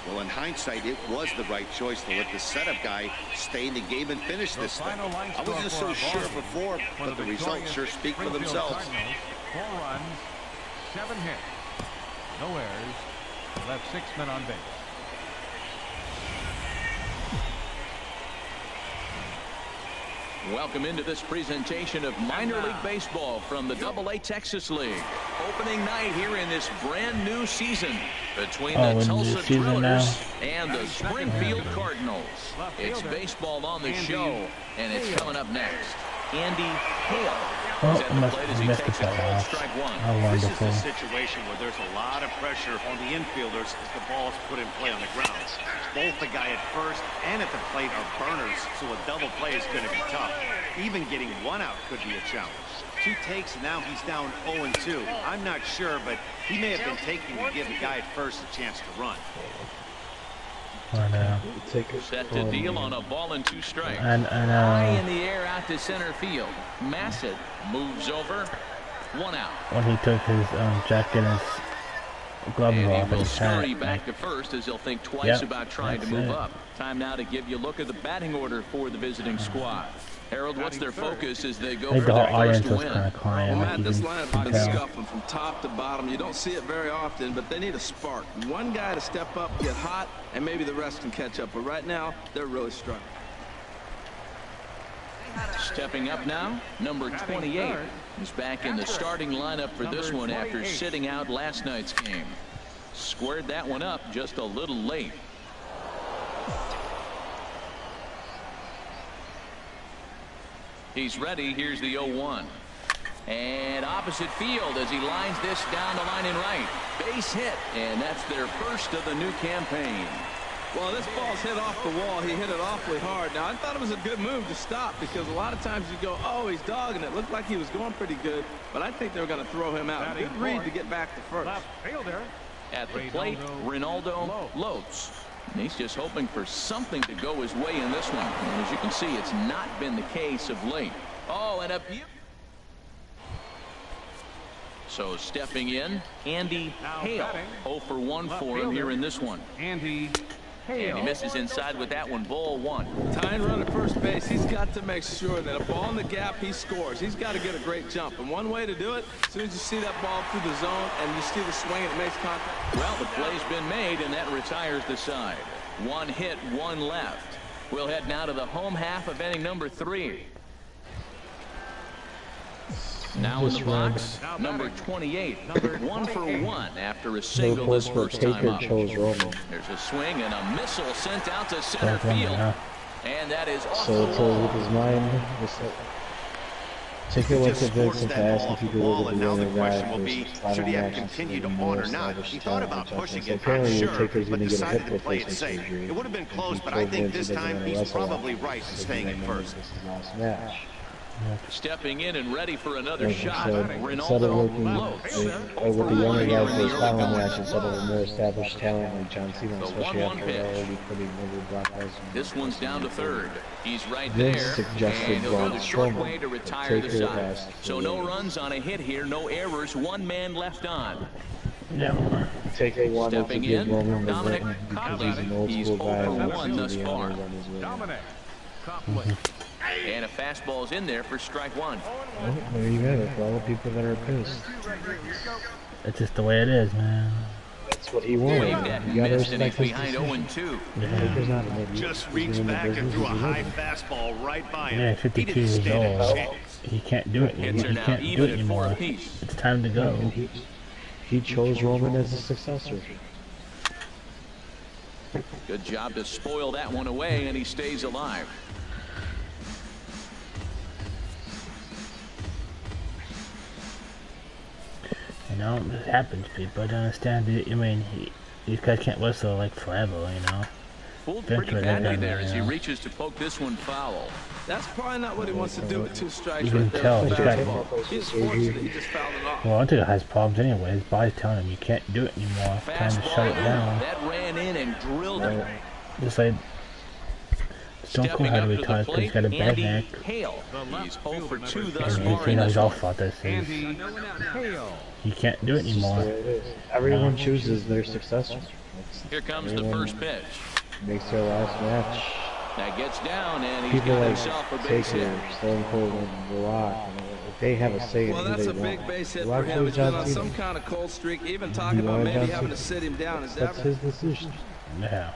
Well, in hindsight, it was the right choice to let the setup guy stay in the game and finish this thing. I wasn't so sure before, but the results sure speak for themselves. 4 runs, 7 hits, no errors, left 6 men on base. Welcome into this presentation of minor league baseball from the AA Texas League. Opening night here in this brand new season between the Tulsa Drillers and the Springfield Cardinals. It's baseball on the show, and it's coming up next. Andy Hale. Oh, I missed the ball. Oh, wonderful. This is a situation where there's a lot of pressure on the infielders as the ball's put in play on the ground. Both the guy at first and at the plate are burners, so a double play is going to be tough. Even getting 1 out could be a challenge. 2 takes, and now he's down 0-2. I'm not sure, but he may have been taking to give the guy at first a chance to run. Set to deal on a ball and 2 strikes. High in the air out to center field. Massett moves over. 1 out. When he took his jacket and his gloves and off he will and scurry back to first as he'll think twice about trying to move it. up. Time now to give you a look at the batting order for the visiting squad. Harold, what's their focus as they go for their first win? Kind of crying, well, Matt, this lineup lineup's been scuffling from top to bottom. You don't see it very often, but they need a spark. One guy to step up, get hot, and maybe the rest can catch up. But right now, they're really struggling. Stepping up now, number 28. He's back in the starting lineup for this one after sitting out last night's game. Squared that one up just a little late. He's ready. Here's the 0-1. And opposite field as he lines this down the line in right. Base hit, and that's their first of the new campaign. Well, this ball's hit off the wall. He hit it awfully hard. Now, I thought it was a good move to stop because a lot of times you go, oh, he's dogging it. Looked like he was going pretty good, but I think they were going to throw him out. Good read to get back to first. At the plate, Reynaldo Lopes. And he's just hoping for something to go his way in this one. And as you can see, it's not been the case of late. Oh, and so stepping in, Andy Hale. 0 for 1 for him here in this one. Andy And he misses inside with that one. Ball 1. Tying run at first base. He's got to make sure that a ball in the gap, he scores. He's got to get a great jump. And one way to do it, as soon as you see that ball through the zone and you see the swing and it makes contact. Well, the play's been made, and that retires the side. 1 hit, 1 left. We'll head now to the home half of inning number 3. Now in the box, number 28, 1 for 1 after a single this first time up. There's a swing and a missile sent out to center field, and that is off the wall. with his mind. Take it just with forced the that fast ball if off you the could wall, look at and the now the other question guy will be, versus should he have matches continued and on more or not? established He thought talent about pushing adjustments. So it, I'm apparently sure, Taker's but gonna get a decided hip to play it replacement safe. surgery. It would have been And close, he but I told think Vince he this doesn't time want to he's wrestle probably after right in this, staying because in he knows first. this is his last match. Stepping in and ready for another Like I shot. said, instead of Ronaldo working Lopes. with the younger guys for his final Go. match, instead of a more established talent like John Cena, The especially 1-1 after pitch. already putting over Brock Lesnar. This one's down to third. He's right Vince there, suggested and he'll go the Braun short Strowman, way to but retire the Taker side. asked So for no Reigns. runs on a hit here, no errors, one man left on. Yeah. Taker wanted to Stepping give in, Roman the Dominic win because Copley. he's an old He's school guy 0 for and 1 wants to thus see the far. honors on his way. Dominic Copley. And a fastball's in there for strike one. Well, there you have it for all the people that are pissed. It's just the way it is, man. That's what he wanted. Waved at You gotta missed, and he's respect his behind decision. 0-2. Taker's not an idiot. Just He's reached in the back and business, threw a he's high living. fastball right by him. Yeah, He 52 didn't years stand a old. chance. He can't do it. Hits He are now can't do even it at 4 anymore. apiece. It's time to go. He chose Roman as his successor. Good job to spoil that one away, and he stays alive. You know, this happens, people. I don't understand it. I mean, these guys can't wrestle like forever, you know. Pulled Vince pretty would have badly done there that, as you he know? reaches to poke this one foul. That's probably not what he wants to do with 2 strikes You can right there. tell with he's got- fastball. He's fortunate he just fouled it off. Well, Undertaker has problems anyway. His body's telling him you can't do it anymore. Time to shut it down. That ran in and drilled it. Just like Stone Cold had to retire because he's got a bad Andy neck. Hale. He's 0 for 2 thus And far he in knows this all one. fault this is. Andy Hale. He can't do it It's just the anymore. way it is. Everyone chooses their successor. Here comes the Everyone first pitch. makes their last match. That gets down, and he's People got like himself a base hit. Taker, Stone Cold, and The Rock, you know, if they have a say in Well, who that's they a big want. base hit The Rock for him. chose He's been John on Cena. some kind of cold streak, even You talking about wanted maybe John having to Cena. sit him down. Is That's that his decision. Yeah.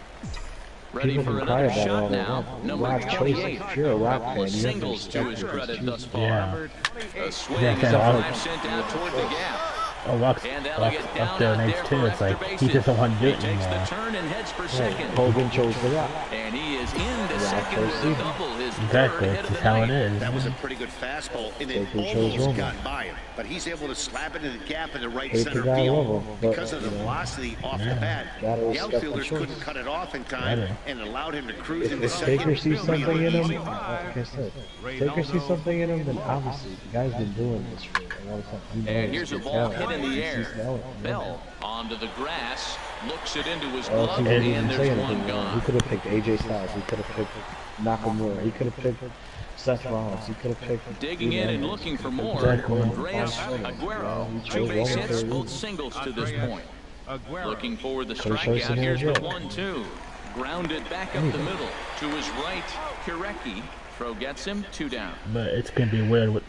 Ready People for can cry another about shot all they now. want. Number Rock chose it. 28. If you're a Rock Couple fan, of you have to singles to respect his his credit thus choosing. far. Yeah. A swing Yeah, and a kinda drive hard. sent out toward the gap. Oh, Rock's And that'll get up down there out in age there 2. for It's like extra he bases. just don't want to do He it takes the anymore. turn and heads for Right. second. Hogan chose The Rock. And he is into second first with a season. double. His Exactly. third hit It's of just the how it night. is. That was a pretty good fastball, and it Taker chose almost Roman. got by him. But he's able to slap it in the gap in the right Hate the center guy, field love him, but, because of the you know, velocity off the yeah. bat. Gotta The respect the outfielders choice. couldn't cut it off in time Gotta. and allowed him to cruise into If Taker second. sees something in him, Easy. like I said, Taker sees something in him, then obviously the guy's been doing this for a long time. He knows And here's a his ball talent. hit in the He air. sees talent. Bell onto the grass, looks it into his Well, glove, he and didn't say there's anything. one He gone. could have picked AJ Styles. He could have picked Nakamura. He could have picked Seth Rollins. He could have picked. Digging in and looking for more. Exactly. Andreas Aguero. He 2 chose base Roman hits, for a both reason. singles to this point. Aguero. Looking for the Could've chosen strikeout. Here's the Joe. 1-2. Grounded back up the middle. To his right, Kireki. Throw gets him, 2 down. But it's gonna be weird.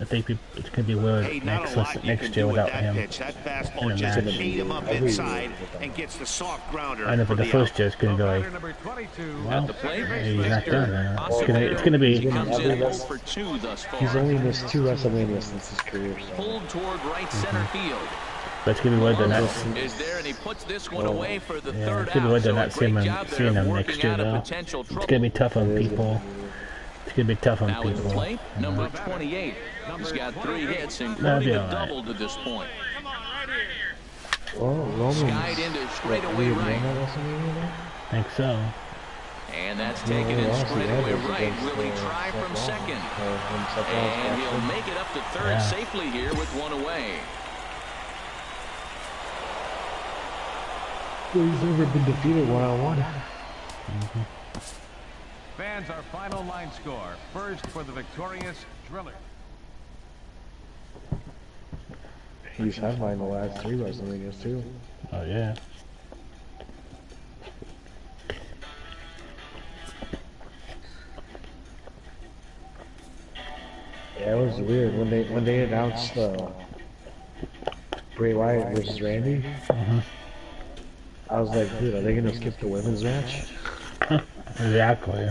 I think it's gonna be weird Hey, not next a lot you next can year do with without that him. pitch. That in fastball a just match. ate him up Every inside year with and gets the soft grounder I know, for but the the first out. year it's gonna be like, Batter number 22. well, At the plate, he's not Victor doing that. It's Acevedo. gonna He be. comes in Every 0 rest- for 2 thus He's far. only missed 2 WrestleManias since his career. So. Pulled toward right center field. But it's gonna be weird they're not. Is there, and he puts this one away for the Yeah, third it's gonna be out. weird they're So a not seeing great him, job there seeing of him working next year out a though. potential It's trouble. gonna be tough on people. It's gonna be tough on Now at the people. plate, number 28. He's got 3 hits, That'll including be a all right. double to this point. Well, Roman's Skied into straightaway he had right. won that WrestleMania now? I think so. And that's No, taken in honestly, straightaway that was right. against, Will he try Seth from Rollins. second? When Seth Rollins And got he'll hurt. make it up to third Yeah. safely here with 1 away. Well, he's never been defeated one-on-one. Fans, our final line score. First for the victorious Driller. He's had mine the last 3 WrestleManias too. Oh yeah. Yeah, it was weird when they announced Bray Wyatt versus Randy. I was like, dude, are they gonna skip the women's match? Exactly.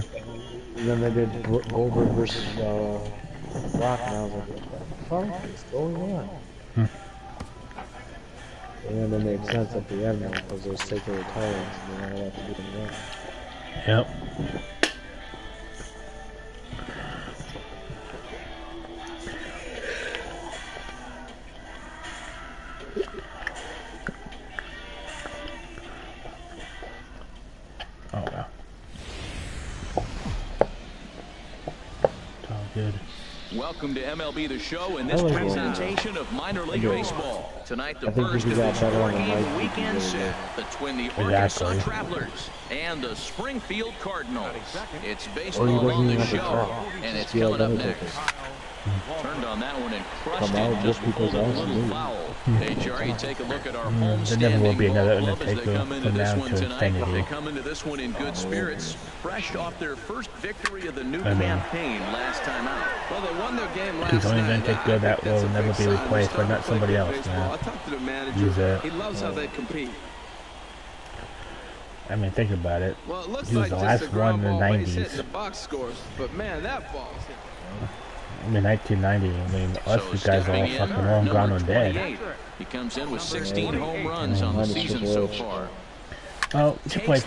And then they did Goldberg versus Rock, and I was like, what the fuck is going on? And then it made sense at the end now, because those Taker retirements, and they're not allowed to do them again. Yep. Oh well. It's all good. Welcome to MLB The Show and this presentation of minor league baseball. Tonight, the first of this four-game weekend set between the Arkansas Travelers and the Springfield Cardinals. It's baseball on the show, and it's coming up next. Turned on that one and crushed it just before the little foul. Hey, Jerry, take a look at our home standing ball club as they come into this one tonight. They come into this one in good spirits, fresh off their first victory of the new campaign last time out. Well, they won their game last He's only going night. to take good. That will never be replaced, but not somebody else, man. I talked to the manager. He loves how they compete. I mean, think about it. Well, it looks he was like the last one in the 90s. Hitting the box scores, but man, that ball's hit. I mean, 1990. I mean, us guys are all fucking long gone or dead. He comes in with 16 home runs on the season so far. Oh, he plays.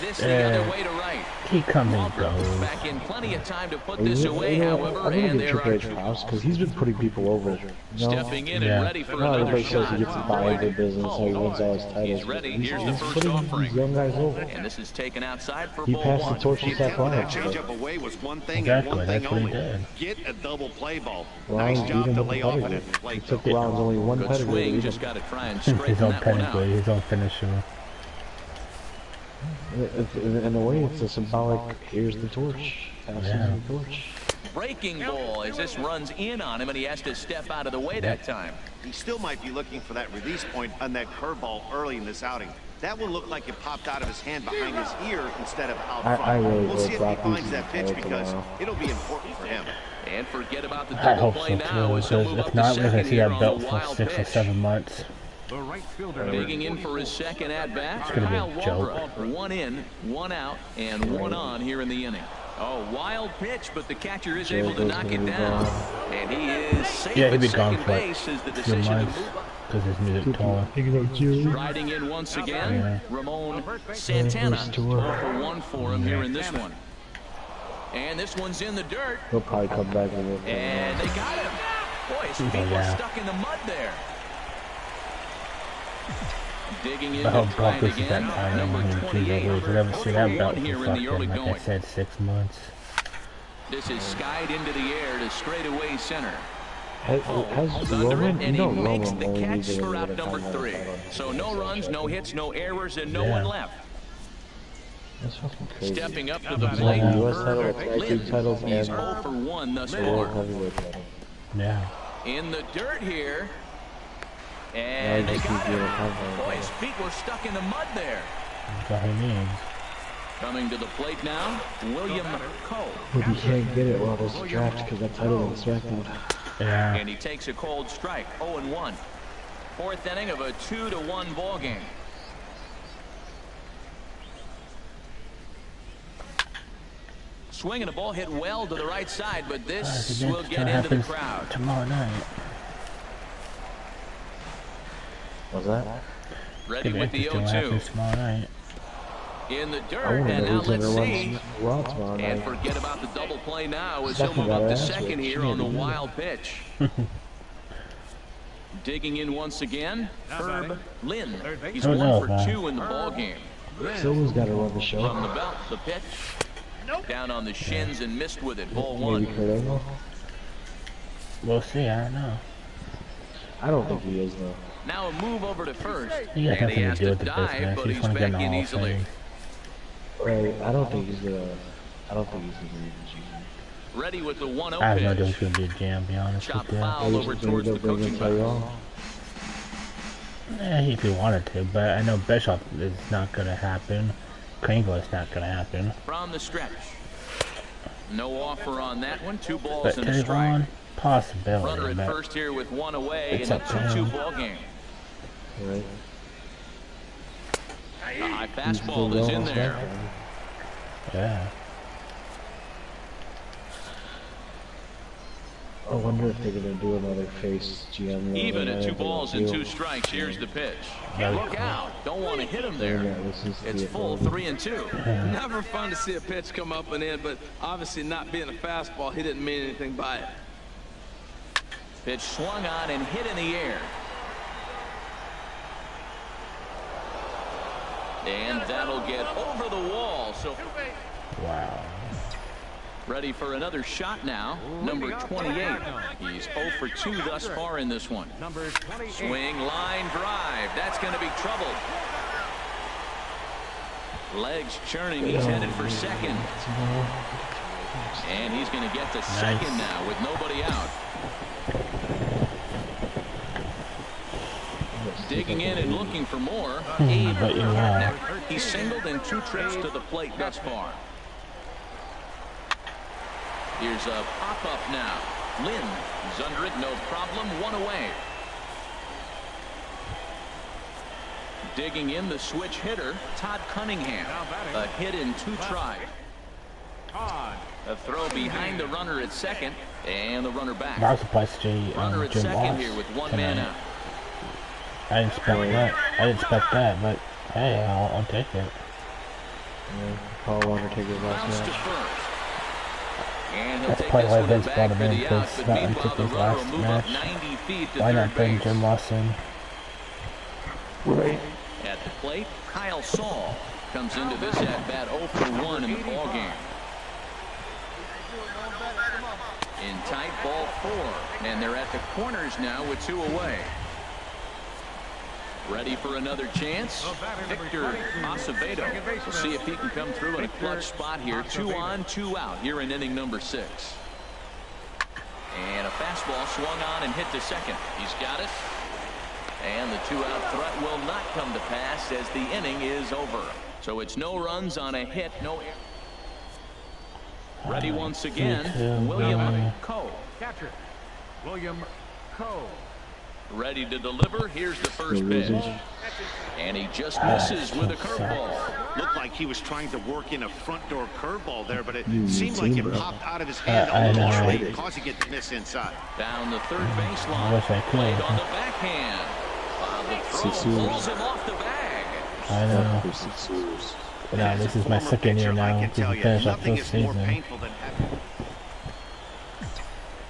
He comes and goes. Back in plenty of time to put this away, however, and there are House because he's been putting people over. Stepping in and ready for another another shot. He gets to buy the business, so he wins all his titles. He's ready. Here's the first offering. These young guys over. And this is taken outside for he ball passed one. the torch to Zach That changeup away was one thing and one thing only. Get a double play ball. Nice job to lay off it at the plate. He took the rounds only one Good swing. Just got to try and straighten his own that one out. pedigree, his own finisher. In a way, it's a symbolic, here's the torch. Passing the torch. Breaking ball as this runs in on him, and he has to step out of the way that time. He still might be looking for that release point on that curveball early in this outing. That one looked like it popped out of his hand behind his ear instead of out front. We'll see if he finds that pitch because it'll be important for him. And forget about the I double hope play so now too, as he'll because move up if to not, we're going second to see here that on belt the for wild 6 or pitch. 7 months. Digging in for his second at-bat, It's gonna be a Kyle joke. Walker. 1 in, 1 out, and 1 on here in the inning. Oh, wild pitch, but the catcher is able to knock it down. And he is safe Yeah, he'll be at gone second for base as the a few decision to months move up. because his music taller. Riding in once again, Ramon Santana. 4 for 1 for him here in this one. And this one's in the dirt. He'll probably come back with it. And they got him. Boy, his feet were stuck in the mud there. Digging in How to try it Broncos is that again. time? I Number mean, 28. geez, I never see that belt here for in the early fucking, like I going. said, 6 months. This is skied into the air to straightaway center. Has Under Roman, it, and he Roman makes the only catch needs for to out get a number timeout 3. title. So no runs, no hits, no errors, and no one left. That's fucking crazy. Stepping up to the He's plate, won the US title, Herb tag team Lynn. titles, He's and 0 for 1 thus the World far. Heavyweight title. Yeah. In the dirt here. And they got him. Boy, his feet were stuck in the mud there. That's all he needs. Coming to the plate now, William Cole. But he can't get it while there's a draft because that title was SmackDown. Yeah. And he takes a cold strike, 0-1. 4th inning of a 2-1 ball game. Swing and a ball hit well to the right side, but this will get into the crowd. Tomorrow night. Was that? Ready with the 0-2. Tomorrow night. In the dirt, and now let's see. And And forget about the double play now as he'll move up to second here on the wild pitch. Digging in once again, Herb Lynn. He's 1 for 2 in the ball game. Silva's got to run the show. From the belt, the pitch. Down on the shins and missed with it. Ball Maybe 1. Kurt Angle? We'll see. I don't know. I don't think he is though. Now a move over to first. He got And he nothing to has do to with the dive, business. but He's he's going to get in back the in Hall of easily. Fame. Right, I don't think he's gonna be Ready with the 1-0 I have no idea pitch. who's going to be a jam, to be honest Shot with you. foul over towards the coaching box. Yeah, if he wanted to, but I know Bischoff is not going to happen. Kringle is not going to happen. From the stretch. No offer on that one. 2 balls But and a Tavon, strike. possibility. Runner at but first here with 1 away it's in a up to 2-2 him. ball game. Right. The high fastball is in there. Yeah. I wonder if they're gonna do another face GM. Even at 2 balls and 2 strikes. Here's the pitch. Look out. Don't want to hit him there. It's full 3-2. Never fun to see a pitch come up and in, but obviously not being a fastball, he didn't mean anything by it. Pitch swung on and hit in the air. And that'll get over the wall. So wow. Ready for another shot now. Number 28. He's 0 for 2 thus far in this one. Swing, line drive. That's going to be trouble. Legs churning. He's headed for second. And he's going to get to second now with nobody out. Digging in and looking for more. He's singled in 2 trips to the plate thus far. Here's a pop-up now. Lynn is under it, no problem. 1 away. Digging in the switch hitter, Todd Cunningham. A hit in 2 tries. A throw behind the runner at second, and the runner back. Runner at second here with 1 man out. I didn't expect that. But hey, I'll take it. Paul wanted to take his last match. That's probably why Vince brought him in, because he took his last match. Why not bring Jim Ross in? Right. At the plate, Kyle Saul comes into this at bat 0 for 1 in the ball game. In tight, ball 4, and they're at the corners now with 2 away. Ready for another chance. Victor Acevedo. We'll see if he can come through in a clutch spot here. 2 on, 2 out here in inning number 6. And a fastball swung on and hit to second. He's got it. And the 2-out threat will not come to pass as the inning is over. So it's no runs on a hit, no error. Ready once again, William Coe. Catcher, William Coe. Ready to deliver. Here's the first pitch. And he just misses with a curveball. Looked like he was trying to work in a front door curveball there, but it seemed like it popped out of his hand a little early, causing it to miss inside. Down the third baseline. Played on the backhand. The throw pulls him off the bag. I know. Now, this is my second year now to finish up this season.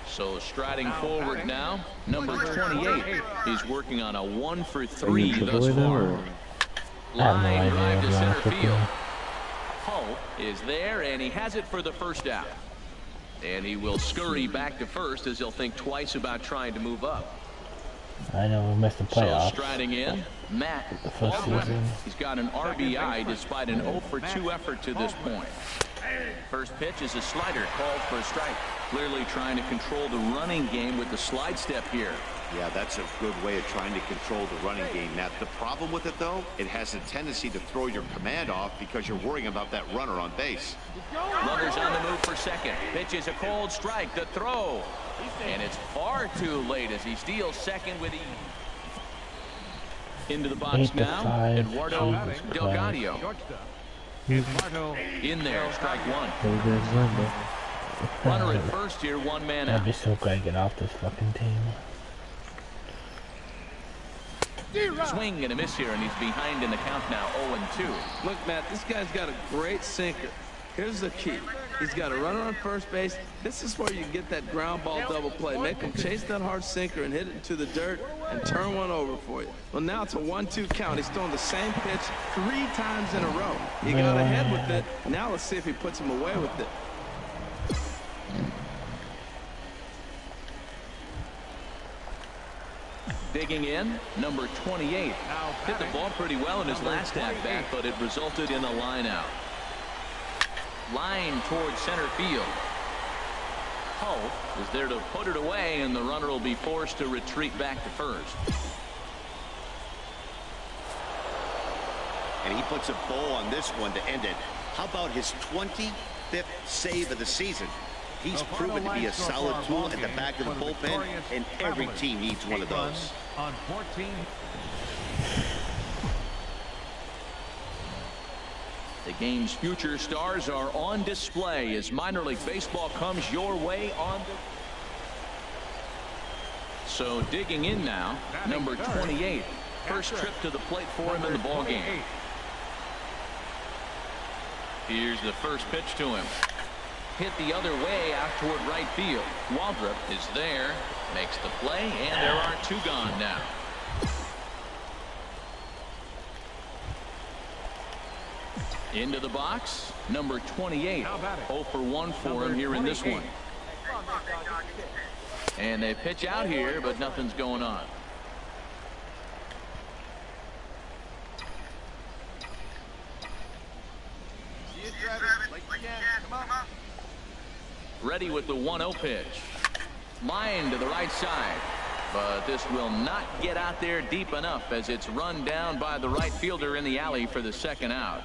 So striding forward now, number 28. He's working on a 1 for 3 thus far. Line drive to center field. Hull is there, and he has it for the first out. And he will scurry back to first as he'll think twice about trying to move up. I know we missed the playoffs. So striding in, Matt Baldwin. He's got an RBI despite an 0 for 2 effort to this point. First pitch is a slider called for a strike. Clearly trying to control the running game with the slide step here. Yeah, that's a good way of trying to control the running game. Now, the problem with it, though, it has a tendency to throw your command off because you're worrying about that runner on base. Runners on the move for second. Pitch is a cold strike. The throw. And it's far too late as he steals second with ease. Into the box now, Eduardo Delgado. In there, strike 1. Runner at first here, 1 man out. I'd be so glad to get off this fucking team. Swing and a miss here, and he's behind in the count now, 0-2. Look, Matt, this guy's got a great sinker. Here's the key. He's got a runner on first base. This is where you get that ground ball double play. Make him chase that hard sinker and hit it into the dirt and turn one over for you. Well, now it's a 1-2 count. He's throwing the same pitch 3 times in a row. He got ahead with it. Now let's see if he puts him away with it. Digging in, number 28. Hit the ball pretty well in his last at-bat, but it resulted in a line out. Line towards center field. Hull is there to put it away, and the runner will be forced to retreat back to first. And he puts a bow on this one to end it. How about his 25th save of the season? He's proven to be a solid tool at the back of the bullpen, and every team needs one of those. On 14. The game's future stars are on display as minor league baseball comes your way on the... So digging in now, number 28. First trip to the plate for him in the ball game. Here's the first pitch to him. Hit the other way out toward right field. Waldrop is there, makes the play, and there are 2 gone now. Into the box, number 28. 0 for 1 for him here in this one. And they pitch out here, but nothing's going on. Ready with the 1-0 pitch. Line to the right side. But this will not get out there deep enough as it's run down by the right fielder in the alley for the second out.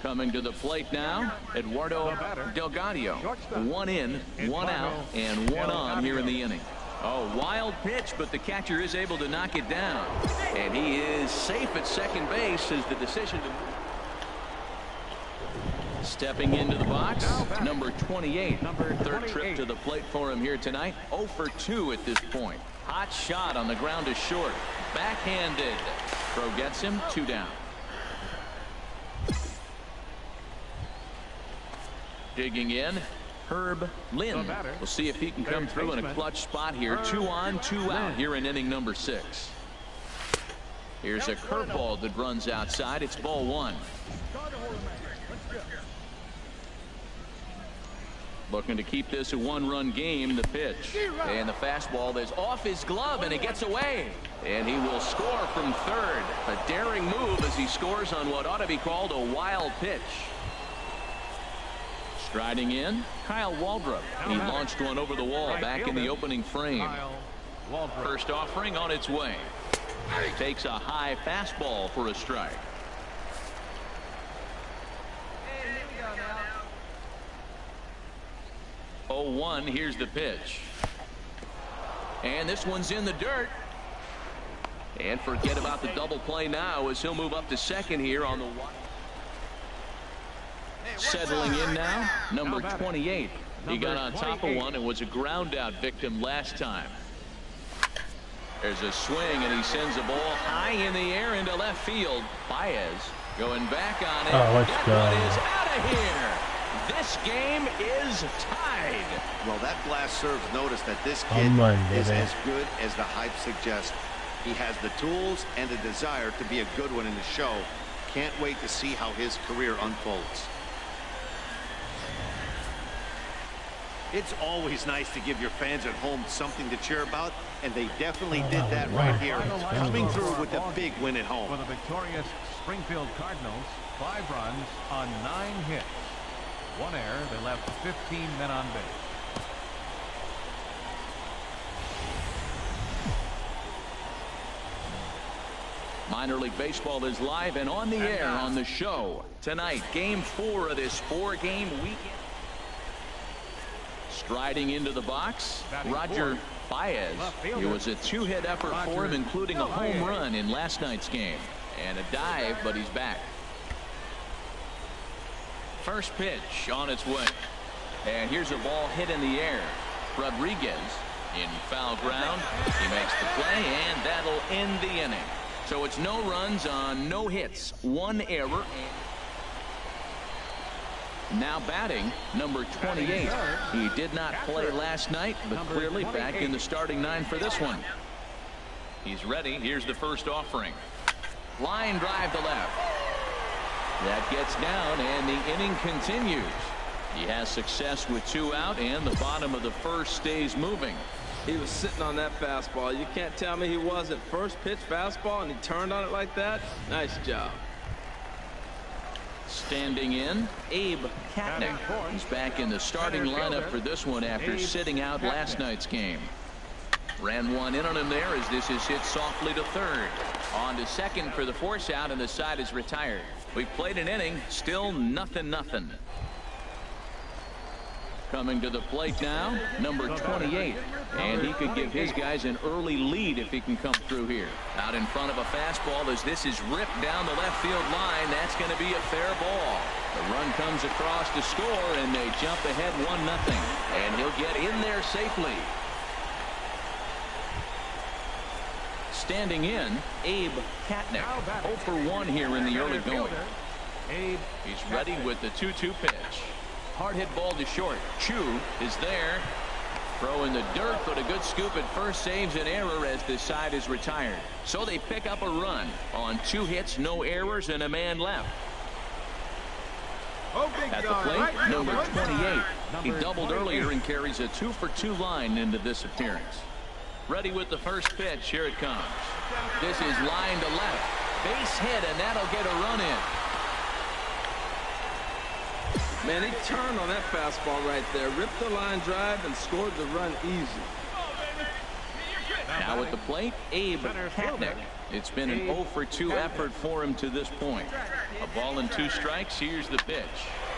Coming to the plate now, Eduardo Delgado. 1 in, 1 out, and 1 on here in the inning. Oh, wild pitch, but the catcher is able to knock it down. And he is safe at second base as the decision to move. Stepping into the box, number 28. Third trip to the plate for him here tonight. 0 for 2 at this point. Hot shot on the ground to short. Backhanded. Throw gets him, 2 down. Digging in, Herb Lynn. We'll see if he can come through in a clutch spot here. 2 on, 2 out here in inning number 6. Here's a curveball that runs outside. It's ball 1. Looking to keep this a 1-run game. The pitch and the fastball is off his glove and it gets away, and he will score from third. A daring move as he scores on what ought to be called a wild pitch. Striding in, Kyle Waldrop. He launched one over the wall back in the opening frame. First offering on its way. Takes a high fastball for a strike. 0-1. Here's the pitch. And this one's in the dirt. And forget about the double play now as he'll move up to second here on the wide. Settling in now, number 28. He got on top of one and was a ground out victim last time. There's a swing and he sends a ball high in the air into left field. Baez going back on it. That one is out of here. This game is tied. Well, that blast serves notice that this kid is as good as the hype suggests. He has the tools and the desire to be a good one in the show. Can't wait to see how his career unfolds. It's always nice to give your fans at home something to cheer about, and they definitely did that right here, coming through with a big win at home. For the victorious Springfield Cardinals, 5 runs on 9 hits. 1 error. They left 15 men on base. Minor League Baseball is live and on the air on the show tonight. Game 4 of this 4-game weekend. Striding into the box, Roger Baez. It was a 2-hit effort for him, including a home run in last night's game. And a dive, but he's back. First pitch on its way. And here's a ball hit in the air. Rodriguez in foul ground. He makes the play, and that'll end the inning. So it's no runs on no hits. 1 error. Now batting, number 28. He did not play last night, but clearly back in the starting 9 for this one. He's ready. Here's the first offering. Line drive to left. That gets down, and the inning continues. He has success with 2 out, and the bottom of the first stays moving. He was sitting on that fastball. You can't tell me he wasn't. First pitch fastball, and he turned on it like that. Nice job. Standing in, Abe Katnick. He's back in the starting lineup for this one after sitting out last night's game. Ran one in on him there as this is hit softly to third. On to second for the force out, and the side is retired. We've played an inning, still 0-0. Coming to the plate now, number 28. And he could give his guys an early lead if he can come through here. Out in front of a fastball as this is ripped down the left field line. That's going to be a fair ball. The run comes across to score, and they jump ahead 1-0. And he'll get in there safely. Standing in, Abe Katnick. 0 for 1 here in the early going. He's ready with the 2-2 pitch. Hard hit ball to short. Chu is there. Throw in the dirt, but a good scoop at first saves an error as this side is retired. So they pick up a run on 2 hits, no errors, and a man left. At the plate, number 28. He doubled earlier and carries a 2-for-2 line into this appearance. Ready with the first pitch. Here it comes. This is line to left. Base hit, and that'll get a run in. Man, he turned on that fastball right there, ripped the line drive, and scored the run easy. Now at the plate, Abe Hatnick. It's been an 0-for-2 effort for him to this point. A ball and 2 strikes. Here's the pitch.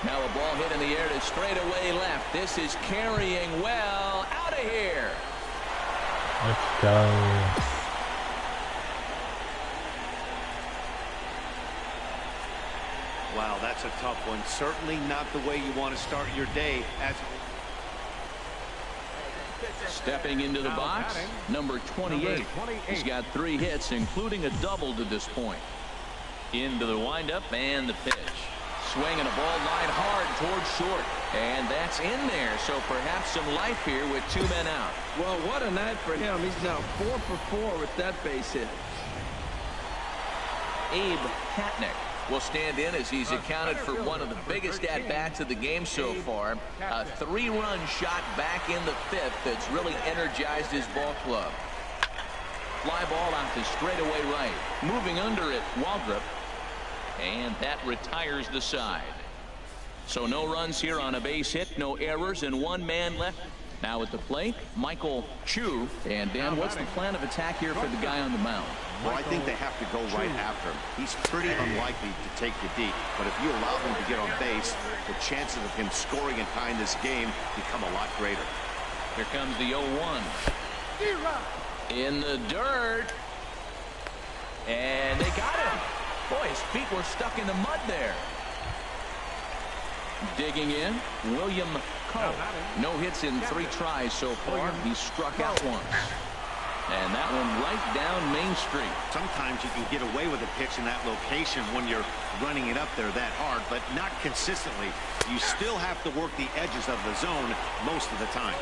Now a ball hit in the air to straightaway left. This is carrying well. Out of here. Let's go. Wow, that's a tough one. Certainly not the way you want to start your day. Stepping into the box, number 28. He's got 3 hits, including a double to this point. Into the windup and the pitch. Swinging a ball line hard towards short. And that's in there, so perhaps some life here with 2 men out. Well, what a night for him. He's now 4 for 4 with that base hit. Abe Hatnick will stand in as he's accounted for one of the biggest at-bats of the game so far. A 3-run shot back in the 5th that's really energized his ball club. Fly ball out to straightaway right. Moving under it, Waldrop. And that retires the side. So no runs here on a base hit, no errors, and 1 man left. Now at the plate, Michael Chu. And Dan, what's the plan of attack here for the guy on the mound? Well, I think they have to go right after him. He's pretty unlikely to take you deep, but if you allow him to get on base, the chances of him scoring and tying this game become a lot greater. Here comes the 0-1. In the dirt. And they got him. Boy, his feet were stuck in the mud there. Digging in, William Coe. No hits in 3 tries so far. He struck out once. And that one right down Main Street. Sometimes you can get away with a pitch in that location when you're running it up there that hard, but not consistently. You still have to work the edges of the zone most of the time.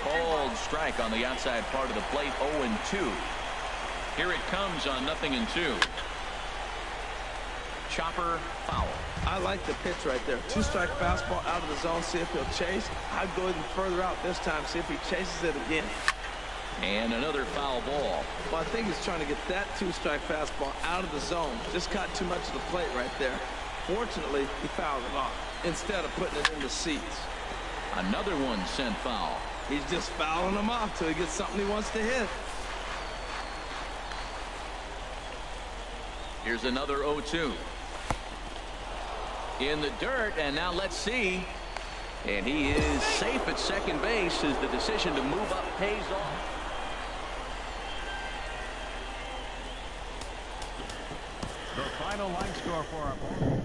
Cold strike on the outside part of the plate, 0-2. Here it comes on 0-2. Chopper foul. I like the pitch right there. 2-strike fastball out of the zone, see if he'll chase. I'd go even further out this time, see if he chases it again. And another foul ball. Well, I think he's trying to get that 2-strike fastball out of the zone. Just caught too much of the plate right there. Fortunately, he fouled it off instead of putting it in the seats. Another one sent foul. He's just fouling them off till he gets something he wants to hit. Here's another 0-2. In the dirt, and now let's see. And he is safe at second base as the decision to move up pays off. The final line score for our ball.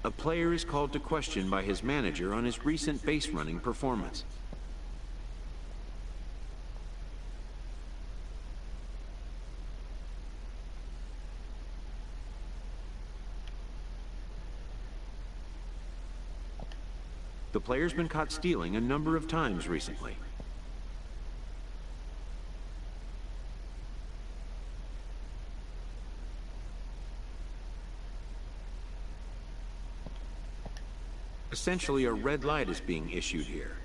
A player is called to question by his manager on his recent base running performance. The player's been caught stealing a number of times recently. Essentially, a red light is being issued here.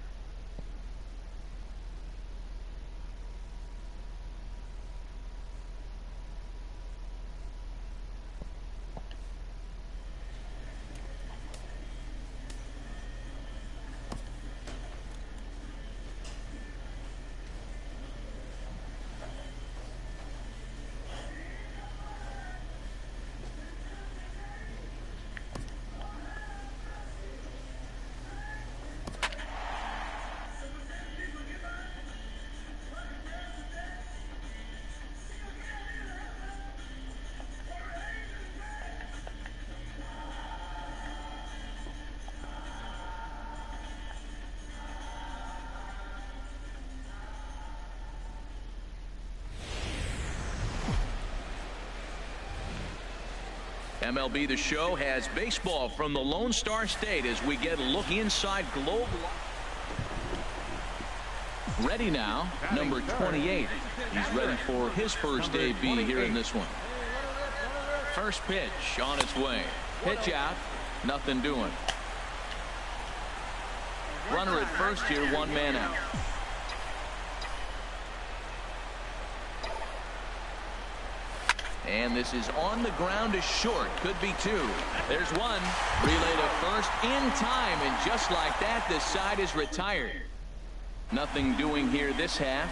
MLB The Show has baseball from the Lone Star State as we get a look inside Globe. Ready now, number 28. He's ready for his first AB here in this one. First pitch on its way. Pitch out, nothing doing. Runner at first here, one man out. And this is on the ground, is short. Could be two. There's one. Relay to first in time, and just like that, this side is retired. Nothing doing here this half.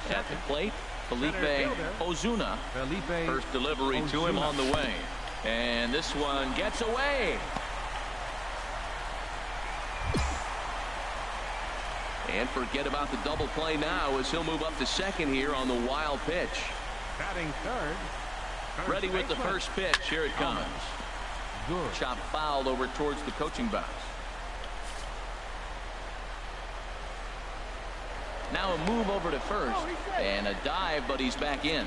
At the plate, Felipe Ozuna. First delivery to him on the way. And this one gets away. And forget about the double play now as he'll move up to second here on the wild pitch. Batting third. Ready with the first pitch. Here it comes. Good. Chop fouled over towards the coaching box. Now a move over to first. And a dive, but he's back in.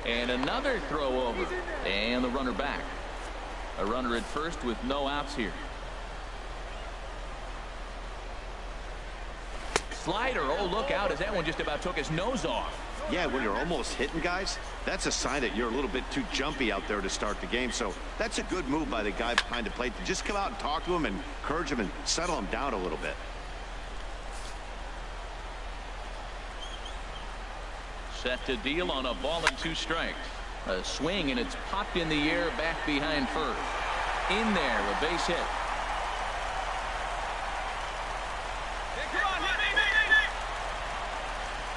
And another throw over. And the runner back. A runner at first with no outs here. Slider. Oh, look out, as that one just about took his nose off. Yeah, when you're almost hitting guys, that's a sign that you're a little bit too jumpy out there to start the game. So that's a good move by the guy behind the plate to just come out and talk to him and encourage him and settle him down a little bit. Set to deal on a ball and 2 strikes. A swing, and it's popped in the air back behind first. In there, a base hit.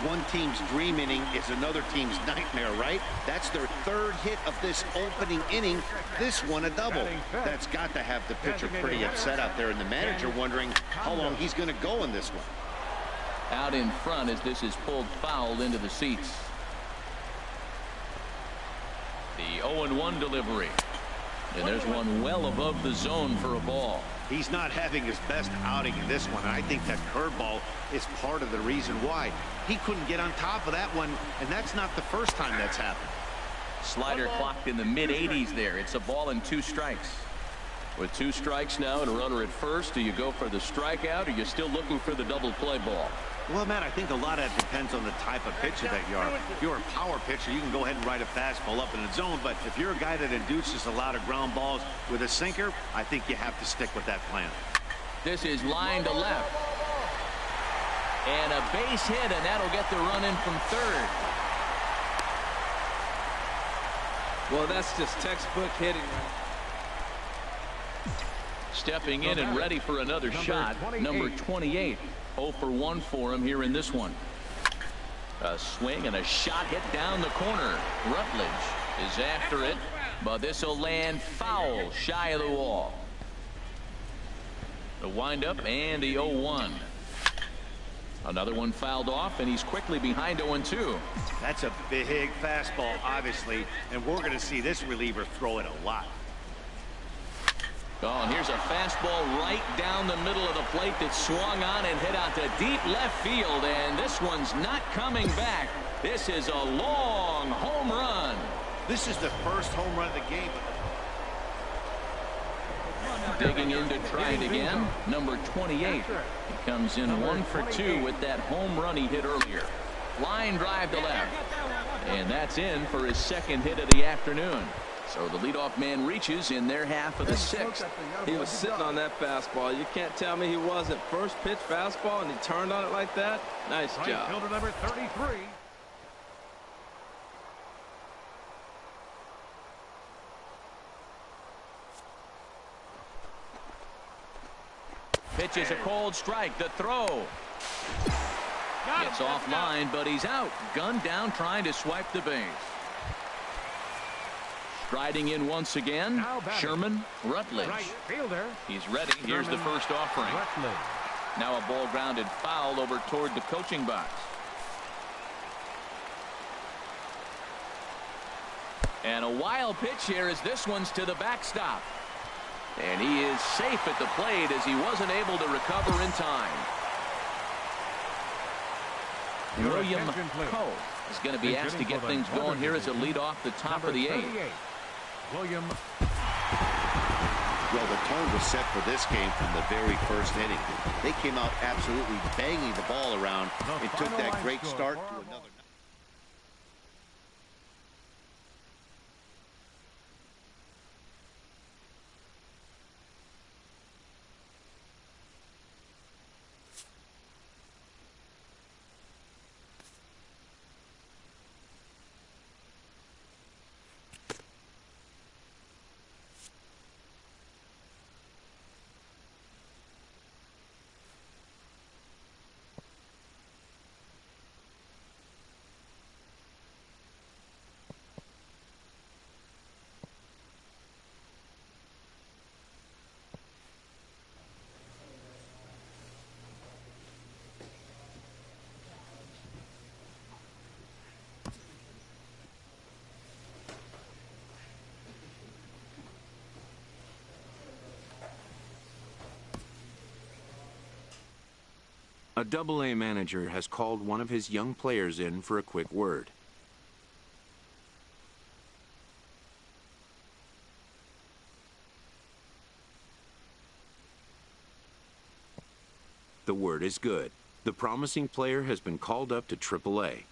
One team's dream inning is another team's nightmare, right? That's their 3rd hit of this opening inning. This one a double. That's got to have the pitcher pretty upset out there, and the manager wondering how long he's going to go in this one. Out in front as this is pulled foul into the seats. The 0-1 delivery. And there's one well above the zone for a ball. He's not having his best outing in this one, and I think that curveball is part of the reason why. He couldn't get on top of that one, and that's not the first time that's happened. Slider clocked in the mid-80s there. It's a ball and 2 strikes. With 2 strikes now and a runner at first, do you go for the strikeout, or are you still looking for the double play ball? Well, Matt, I think a lot of that depends on the type of pitcher that you are. If you're a power pitcher, you can go ahead and ride a fastball up in the zone. But if you're a guy that induces a lot of ground balls with a sinker, I think you have to stick with that plan. This is line to left. And a base hit, and that'll get the run in from third. Well, that's just textbook hitting, right? Stepping in and ready for another shot, number 28. 0 for 1 for him here in this one. A swing and a shot hit down the corner. Rutledge is after it, but this will land foul shy of the wall. The windup and the 0-1. Another one fouled off, and he's quickly behind 0-2. That's a big fastball, obviously, and we're going to see this reliever throw it a lot. Oh, and here's a fastball right down the middle of the plate that swung on and hit out to deep left field, and this one's not coming back. This is a long home run. This is the first home run of the game. Digging in to try it again, number 28. He comes in 1 for 2 with that home run he hit earlier. Line drive to left, and that's in for his 2nd hit of the afternoon. So the leadoff man reaches in their half of the 6th. He was sitting on that fastball. You can't tell me he wasn't. First pitch fastball, and he turned on it like that. Nice job. Fielder number 33. Pitch is a cold strike. The throw. It's offline, but he's out. Gunned down, trying to swipe the base. Striding in once again, Sherman Rutledge. He's ready. Here's the first offering. Now a ball grounded foul over toward the coaching box. And a wild pitch here as this one's to the backstop. And he is safe at the plate as he wasn't able to recover in time. William Coe is going to be asked to get things going here as a lead off the top of the 8th. William. Well, the tone was set for this game from the very first inning. They came out absolutely banging the ball around and took that great start to another. A Double-A manager has called one of his young players in for a quick word. The word is good. The promising player has been called up to Triple-A.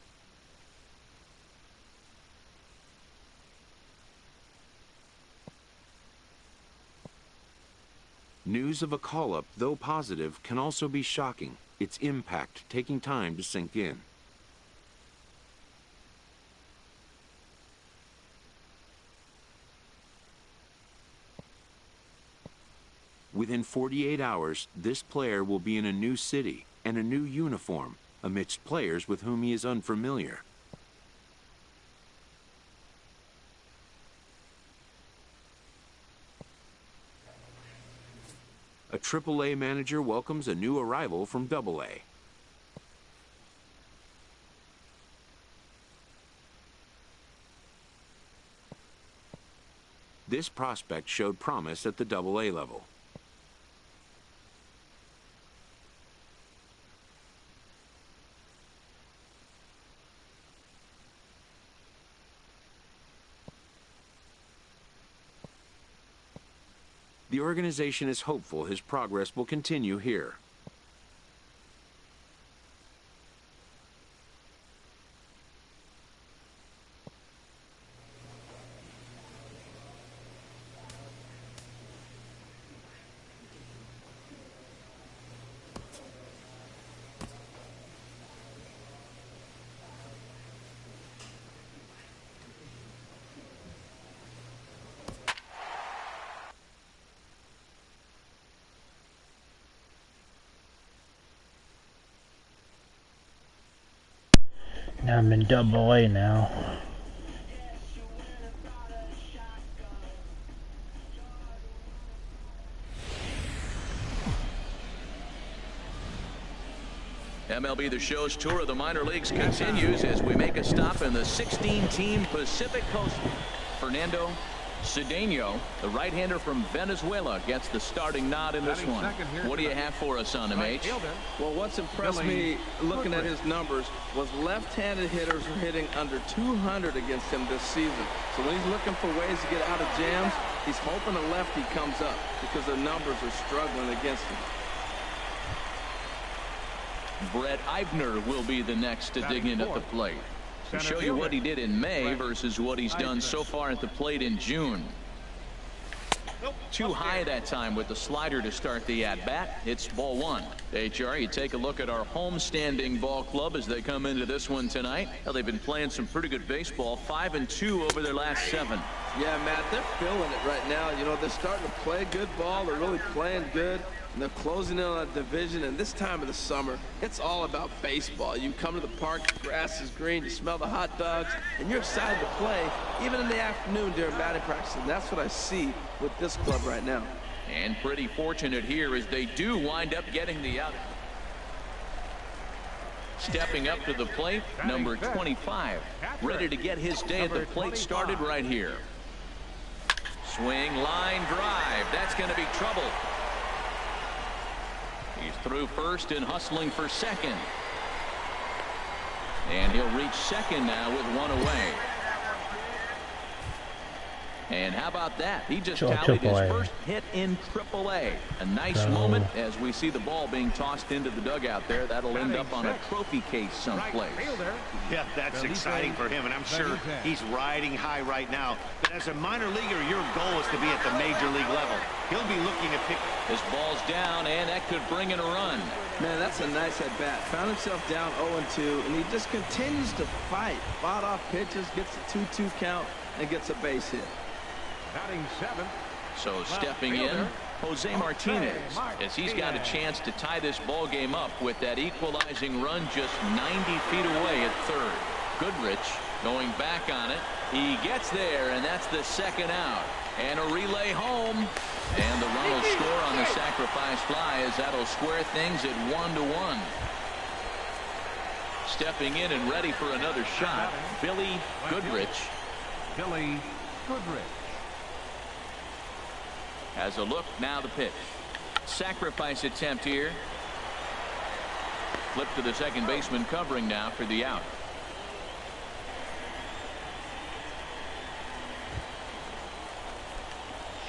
News of a call-up, though positive, can also be shocking. Its impact taking time to sink in. Within 48 hours, this player will be in a new city and a new uniform amidst players with whom he is unfamiliar. A Triple-A manager welcomes a new arrival from Double-A. This prospect showed promise at the Double-A level. The organization is hopeful his progress will continue here. I'm in Double-A now. MLB The Show's tour of the minor leagues continues as we make a stop in the 16-team Pacific Coast. Fernando Cedeno, the right-hander from Venezuela, gets the starting nod in this one. What do you have for us on him, H? Well, what's impressed me looking at his numbers was left-handed hitters are hitting under 200 against him this season. So when he's looking for ways to get out of jams, he's hoping a lefty comes up because the numbers are struggling against him. Brett Eibner will be the next to dig in at the plate. To show you what he did in May versus what he's done so far at the plate in June. Too high that time with the slider to start the at-bat. It's ball 1. HR, you take a look at our homestanding ball club as they come into this one tonight. Well, they've been playing some pretty good baseball, 5-2 over their last 7. Yeah, Matt, they're feeling it right now. You know, they're starting to play good ball. They're really playing good. And they're closing in on a division, and this time of the summer, it's all about baseball. You come to the park, the grass is green, you smell the hot dogs, and you're excited to play, even in the afternoon during batting practice. And that's what I see with this club right now. And pretty fortunate here as they do wind up getting the out. Stepping up to the plate, number 25, ready to get his day at the plate started right here. Swing, line, drive. That's going to be trouble. He's through first and hustling for second. And he'll reach second now with one away. And how about that? He just tallied his first hit in AAA. A nice moment as we see the ball being tossed into the dugout there. That'll end up on a trophy case someplace. Yeah, that's exciting for him, and I'm sure he's riding high right now. But as a minor leaguer, your goal is to be at the major league level. He'll be looking to pick. This ball's down, and that could bring in a run. Man, that's a nice at-bat. Found himself down 0-2, and he just continues to fight. Fought off pitches, gets a 2-2 count, and gets a base hit. Batting 7th. So stepping in, Jose Martinez, as he's got a chance to tie this ball game up with that equalizing run just 90 feet away at third. Goodrich going back on it. He gets there, and that's the second out. And a relay home. And the run will score on the sacrifice fly as that'll square things at 1-1. Stepping in and ready for another shot, Billy Goodrich. Billy Goodrich. Has a look, now the pitch. Sacrifice attempt here. Flip to the second baseman covering now for the out.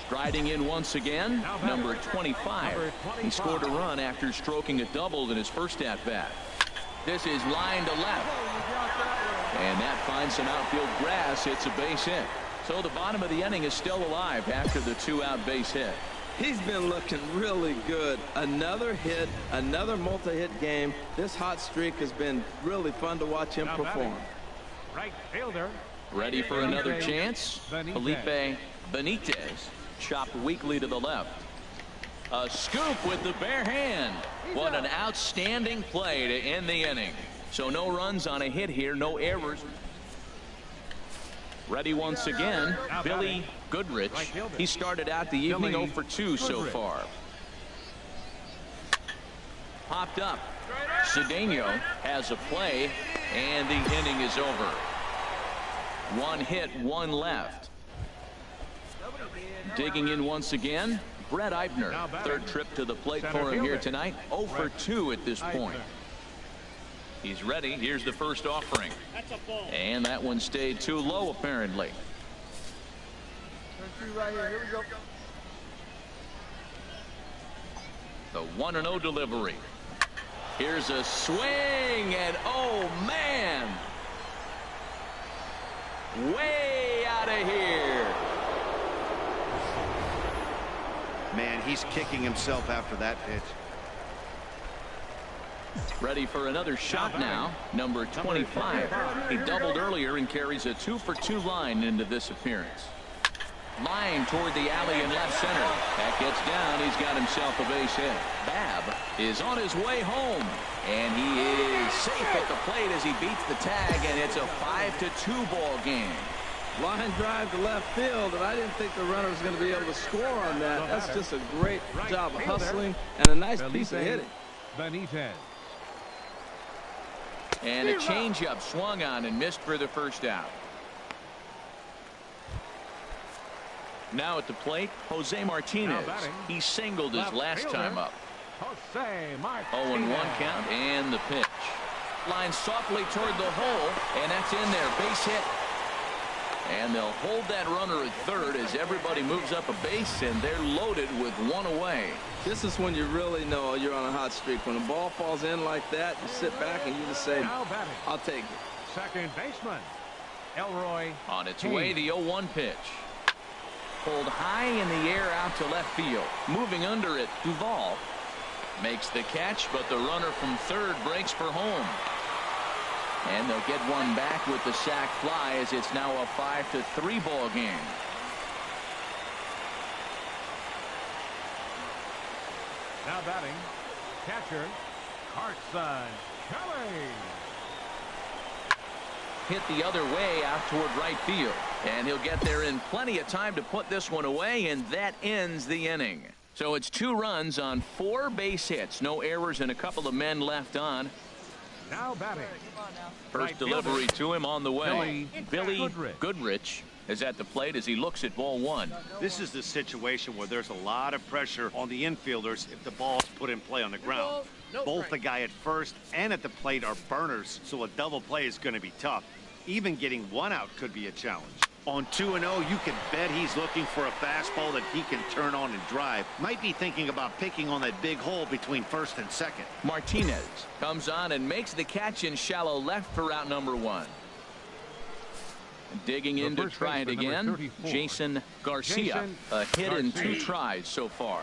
Striding in once again, number 25. He scored a run after stroking a double in his first at-bat. This is line to left. And that finds some outfield grass. It's a base hit. So the bottom of the inning is still alive after the 2-out base hit. He's been looking really good. Another hit, another multi-hit game. This hot streak has been really fun to watch him perform. Right fielder. Ready for another chance. Felipe Benitez chopped weakly to the left. A scoop with the bare hand. What an outstanding play to end the inning. So no runs on a hit here, no errors. Ready once again, Billy Goodrich. He started out the evening 0 for 2 so far. Popped up. Cedeno has a play, and the inning is over. One hit, one left. Digging in once again, Brett Eibner. Third trip to the plate for him here tonight. 0 for 2 at this point. He's ready. Here's the first offering. And that one stayed too low, apparently. Right here. Here we go. The 1-0 delivery. Here's a swing, and oh, man. Way out of here. Man, he's kicking himself after that pitch. Ready for another shot now, number 25. He doubled earlier and carries a 2 for 2 line into this appearance. Line toward the alley in left center. That gets down. He's got himself a base hit. Babb is on his way home, and he is safe at the plate as he beats the tag, and it's a 5-2 ball game. Line drive to left field, and I didn't think the runner was going to be able to score on that. That's just a great job of hustling and a nice piece of hitting. Benitez. And a changeup swung on and missed for the first out. Now at the plate, Jose Martinez. He singled his last time up. 0-1 count and the pitch. Line softly toward the hole, and that's in there. Base hit. And they'll hold that runner at third as everybody moves up a base, and they're loaded with one away. This is when you really know you're on a hot streak. When the ball falls in like that, you sit back and you just say, I'll take it. Second baseman, Elroy. On its way, the 0-1 pitch. Pulled high in the air out to left field. Moving under it, Duvall makes the catch, but the runner from third breaks for home. And they'll get one back with the sac fly as it's now a 5-3 ball game. Now batting, catcher, Carson Kelly. Hit the other way out toward right field. And he'll get there in plenty of time to put this one away, and that ends the inning. So it's 2 runs on 4 base hits. No errors and a couple of men left on. Now batting. First delivery to him on the way. Billy Goodrich. is at the plate as he looks at ball one. This is the situation where there's a lot of pressure on the infielders if the ball's put in play on the ground. Both the guy at first and at the plate are burners, so a double play is going to be tough. Even getting one out could be a challenge. On 2-0, you can bet he's looking for a fastball that he can turn on and drive. Might be thinking about picking on that big hole between first and second. Martinez comes on and makes the catch in shallow left for out number one. Digging in to try it again, Jason Garcia. A hit in 2 tries so far.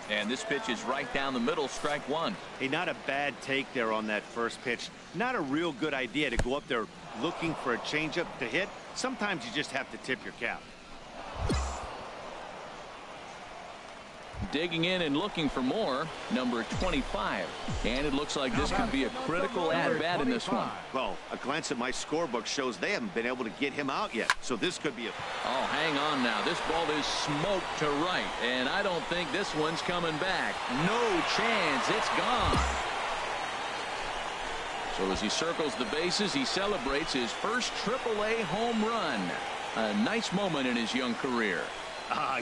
And this pitch is right down the middle, strike one. Hey, not a bad take there on that first pitch. Not a real good idea to go up there looking for a changeup to hit. Sometimes you just have to tip your cap. Digging in and looking for more, number 25. And it looks like this could be a critical at-bat in this one. Well, a glance at my scorebook shows they haven't been able to get him out yet. So this could be a... Oh, hang on now. This ball is smoked to right. And I don't think this one's coming back. No chance. It's gone. So as he circles the bases, he celebrates his first AAA home run. A nice moment in his young career.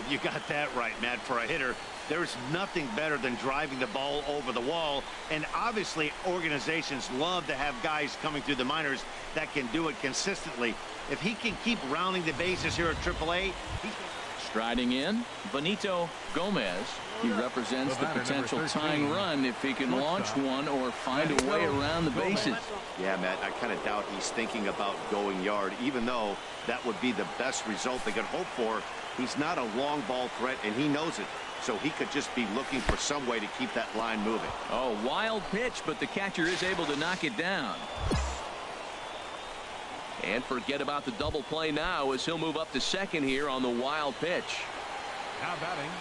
You got that right, Matt. For a hitter, there's nothing better than driving the ball over the wall. And obviously, organizations love to have guys coming through the minors that can do it consistently. If he can keep rounding the bases here at AAA, striding in, Benito Gomez. He represents the potential tying run if he can launch one or find a way around the bases. Yeah, Matt, I kind of doubt he's thinking about going yard, even though that would be the best result they could hope for. He's not a long ball threat, and he knows it. So he could just be looking for some way to keep that line moving. Oh, wild pitch, but the catcher is able to knock it down. And forget about the double play now as he'll move up to second here on the wild pitch. Now batting.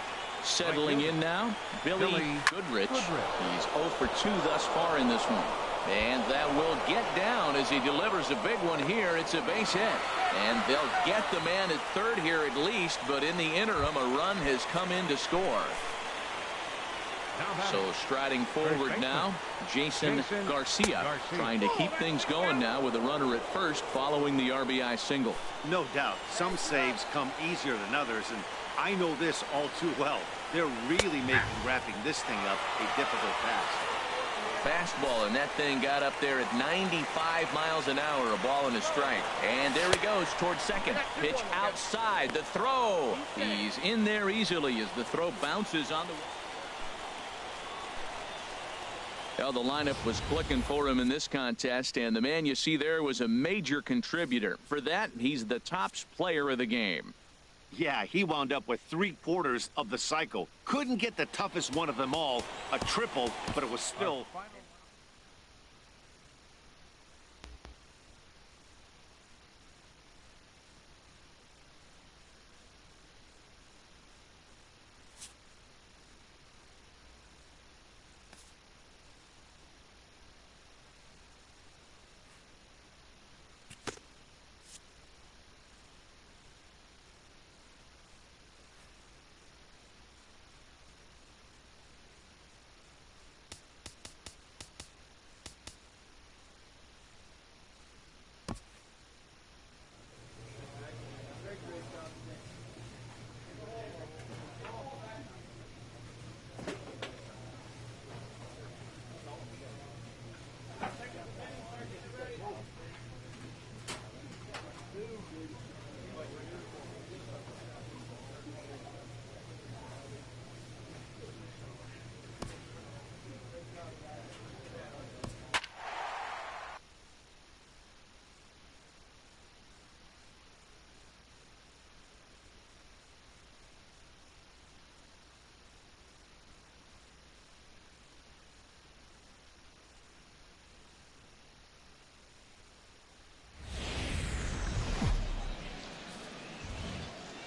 Settling in now, Billy Goodrich. He's 0 for 2 thus far in this one. And that will get down as he delivers a big one here. It's a base hit. And they'll get the man at third here at least, but in the interim, a run has come in to score. So striding forward now, Jason Garcia trying to keep things going now with a runner at first following the RBI single. No doubt. Some saves come easier than others, and I know this all too well. They're really making wrapping this thing up a difficult task. Fastball, and that thing got up there at 95 miles an hour, a ball and a strike. And there he goes towards second. Pitch outside, the throw. He's in there easily as the throw bounces on the... Well, the lineup was clicking for him in this contest, and the man you see there was a major contributor. For that, he's the top player of the game. Yeah, he wound up with 3/4 of the cycle. Couldn't get the toughest one of them all, a triple, but it was still...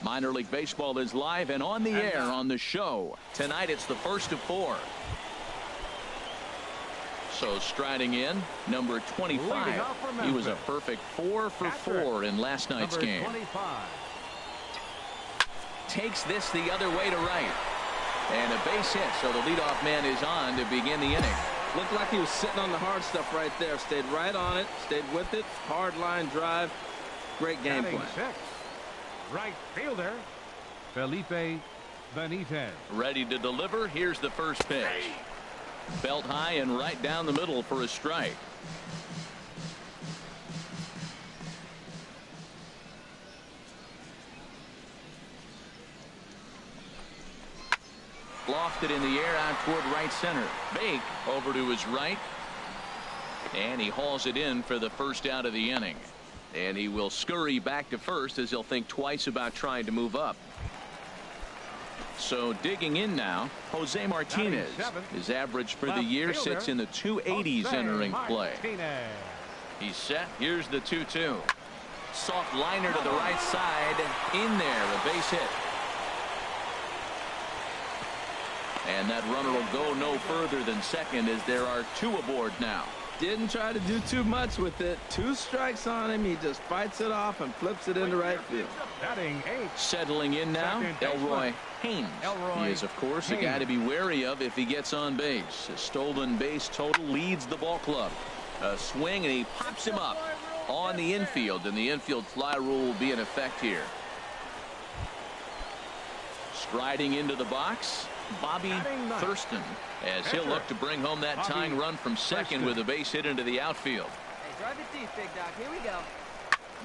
Minor League Baseball is live and on the air on the show. Tonight it's the first of 4. So striding in, number 25. He was a perfect 4 for 4 in last night's game. 25. Takes this the other way to right. And a base hit, so the leadoff man is on to begin the inning. Looked like he was sitting on the hard stuff right there. Stayed right on it, stayed with it. Hard line drive. Great game plan. Right fielder, Felipe Benitez. Ready to deliver. Here's the first pitch. Belt high and right down the middle for a strike. Lofted in the air out toward right center. Bake over to his right. And he hauls it in for the first out of the inning. And he will scurry back to first as he'll think twice about trying to move up. So digging in now, Jose Martinez. His average for the year sits in the 280s entering play. He's set. Here's the 2-2. Soft liner to the right side. In there, a base hit. And that runner will go no further than second as there are 2 aboard now. Didn't try to do too much with it. 2 strikes on him. He just fights it off and flips it into right field. Settling in now, Elroy Haynes. He is, of course, a guy to be wary of if he gets on base. A stolen base total leads the ball club. A swing, and he pops him up on the infield, and the infield fly rule will be in effect here. Striding into the box, Bobby Thurston, as he'll look to bring home that tying run from second with a base hit into the outfield. Hey, drive it deep, big dog. Here we go.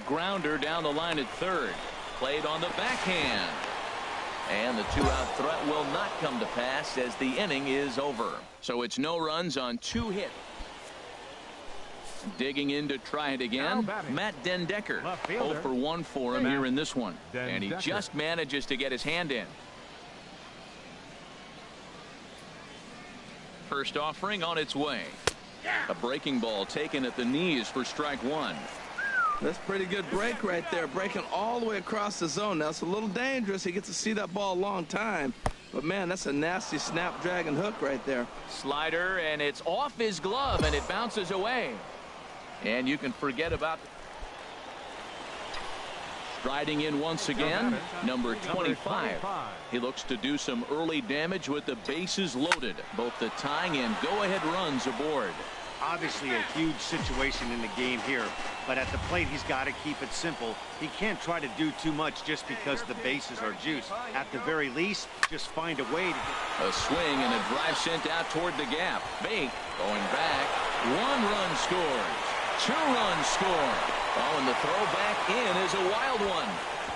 Grounder down the line at third. Played on the backhand. And the 2-out threat will not come to pass as the inning is over. So it's no runs on 2 hits. Digging in to try it again, Matt Dendecker. 0 for 1 for him here in this one. And he just manages to get his hand in. First offering on its way. A breaking ball taken at the knees for strike 1. That's pretty good break right there, breaking all the way across the zone. Now it's a little dangerous. He gets to see that ball a long time, but man, that's a nasty snapdragon hook right there. Slider, and it's off his glove, and it bounces away. And you can forget about striding in once again, number 25. He looks to do some early damage with the bases loaded. Both the tying and go-ahead runs aboard. Obviously a huge situation in the game here, but at the plate he's got to keep it simple. He can't try to do too much just because the bases are juiced. At the very least, just find a way to get... A swing and a drive sent out toward the gap. Bake going back. 1 run scores. 2 runs score. Oh, and the throw back in is a wild one.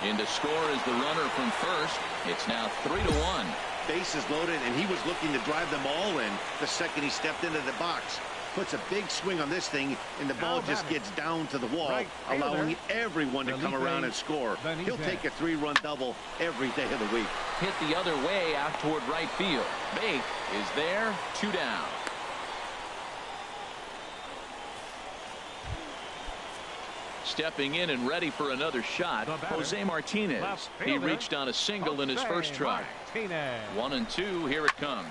In to score is the runner from first. It's now 3-1. Bases loaded, and he was looking to drive them all in the second he stepped into the box. Puts a big swing on this thing, and the ball just gets down to the wall, allowing everyone to come around and score. He'll take a 3-run double every day of the week. Hit the other way out toward right field. Bake is there. 2 down. Stepping in and ready for another shot, Jose Martinez. He reached on a single in his first try. 1-2. Here it comes.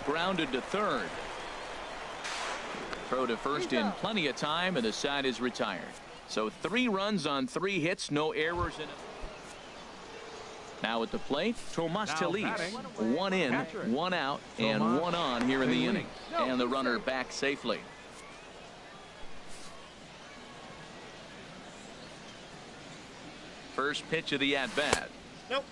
Grounded to third. Throw to first in plenty of time, and the side is retired. So 3 runs on 3 hits, no errors in it. Now at the plate, Tomas Telis. 1 in, 1 out, and 1 on here in the inning. And the runner back safely. First pitch of the at-bat.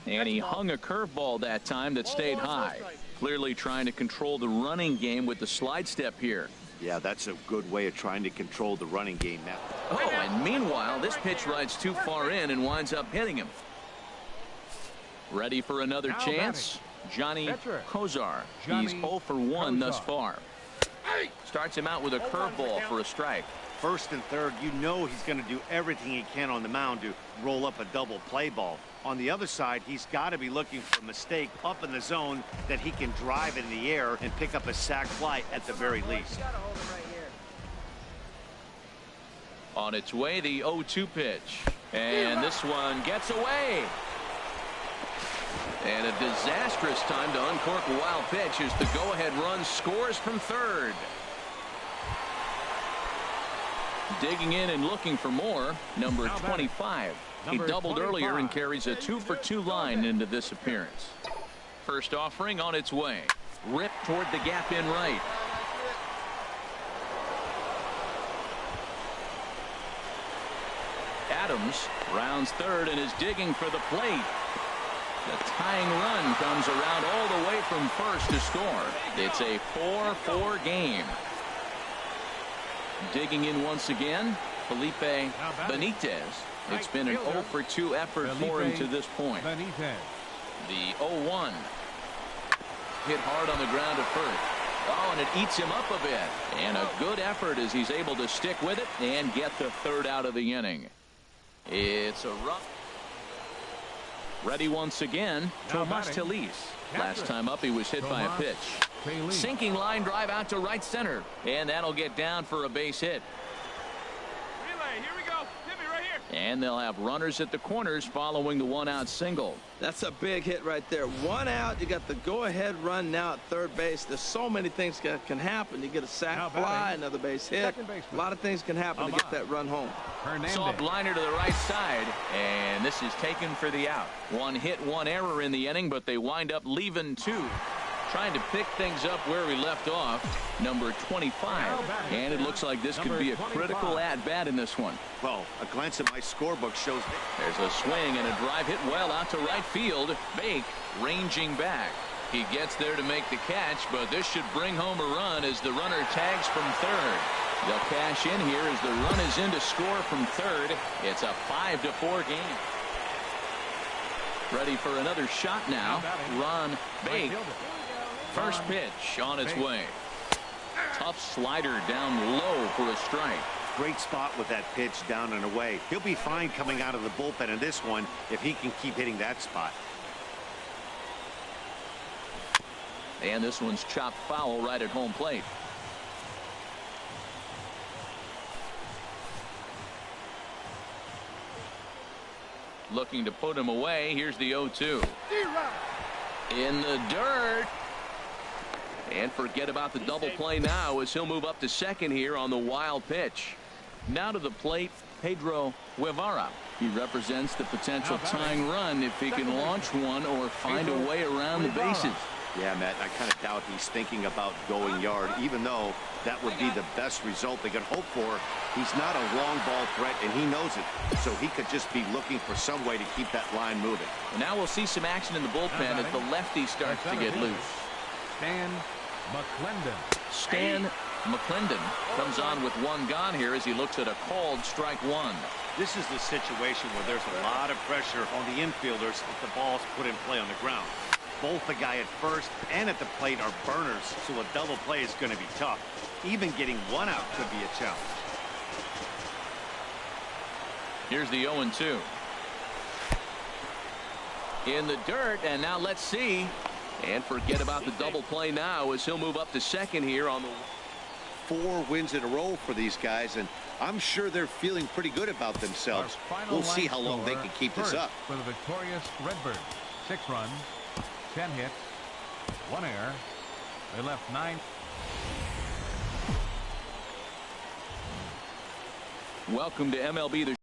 And he hung a curveball that time that stayed high. Clearly trying to control the running game with the slide step here. Yeah, that's a good way of trying to control the running game now. Oh, and meanwhile, this pitch rides too far in and winds up hitting him. Ready for another chance? Johnny Kozar. He's 0 for 1 thus far. Starts him out with a curveball for a strike. First and third, you know he's going to do everything he can on the mound to roll up a double play ball. On the other side, he's got to be looking for a mistake up in the zone that he can drive in the air and pick up a sac fly at the very least. On its way, the 0-2 pitch. And this one gets away. And a disastrous time to uncork a wild pitch as the go-ahead run scores from third. Digging in and looking for more, number 25. He doubled earlier and carries a 2 for 2 line into this appearance. First offering on its way. Ripped toward the gap in right. Adams rounds third and is digging for the plate. The tying run comes around all the way from first to score. It's a 4-4 game. Digging in once again, Felipe Benitez. It's been an 0-for-2 effort for him to this point. The 0-1. Hit hard on the ground at first. Oh, and it eats him up a bit. And a good effort as he's able to stick with it and get the third out of the inning. It's a run. Ready once again, Tomas Telis. Last time up, he was hit by a pitch. Sinking line drive out to right center. And that'll get down for a base hit. Relay, here we go. Hit me right here. And they'll have runners at the corners following the one-out single. That's a big hit right there. One out. You got the go-ahead run now at third base. There's so many things that can happen. You get a sac fly, another base hit. A lot of things can happen to get that run home. Soft liner to the right side, and this is taken for the out. One hit, one error in the inning, but they wind up leaving two. Trying to pick things up where he left off, number 25. And it looks like this could be a critical at-bat in this one. Well, a glance at my scorebook shows there's a swing and a drive hit well out to right field. Bake ranging back. He gets there to make the catch, but this should bring home a run as the runner tags from third. They'll cash in here as the run is in to score from third. It's a 5-4 game. Ready for another shot now. Ron Bake. First pitch on its way. Tough slider down low for a strike. Great spot with that pitch down and away. He'll be fine coming out of the bullpen in this one if he can keep hitting that spot. And this one's chopped foul right at home plate. Looking to put him away. Here's the 0-2. In the dirt. And forget about the double play now as he'll move up to second here on the wild pitch. Now to the plate, Pedro Guevara. He represents the potential tying run if he can launch one or find a way around the bases. Yeah, Matt, I kind of doubt he's thinking about going yard, even though that would be the best result they could hope for. He's not a long ball threat, and he knows it. So he could just be looking for some way to keep that line moving. And now we'll see some action in the bullpen as the lefty starts to get loose. Stan McClendon comes on with one gone here as he looks at a called strike one. This is the situation where there's a lot of pressure on the infielders if the ball's put in play on the ground. Both the guy at first and at the plate are burners, so a double play is going to be tough. Even getting one out could be a challenge. Here's the 0-2. In the dirt, and now let's see. And forget about the double play now as he'll move up to second here on the 4 wins in a row for these guys, and I'm sure they're feeling pretty good about themselves. We'll see how long they can keep this up. For the victorious Redbirds, 6 runs, 10 hits, 1 error. They left 9. Welcome to MLB, the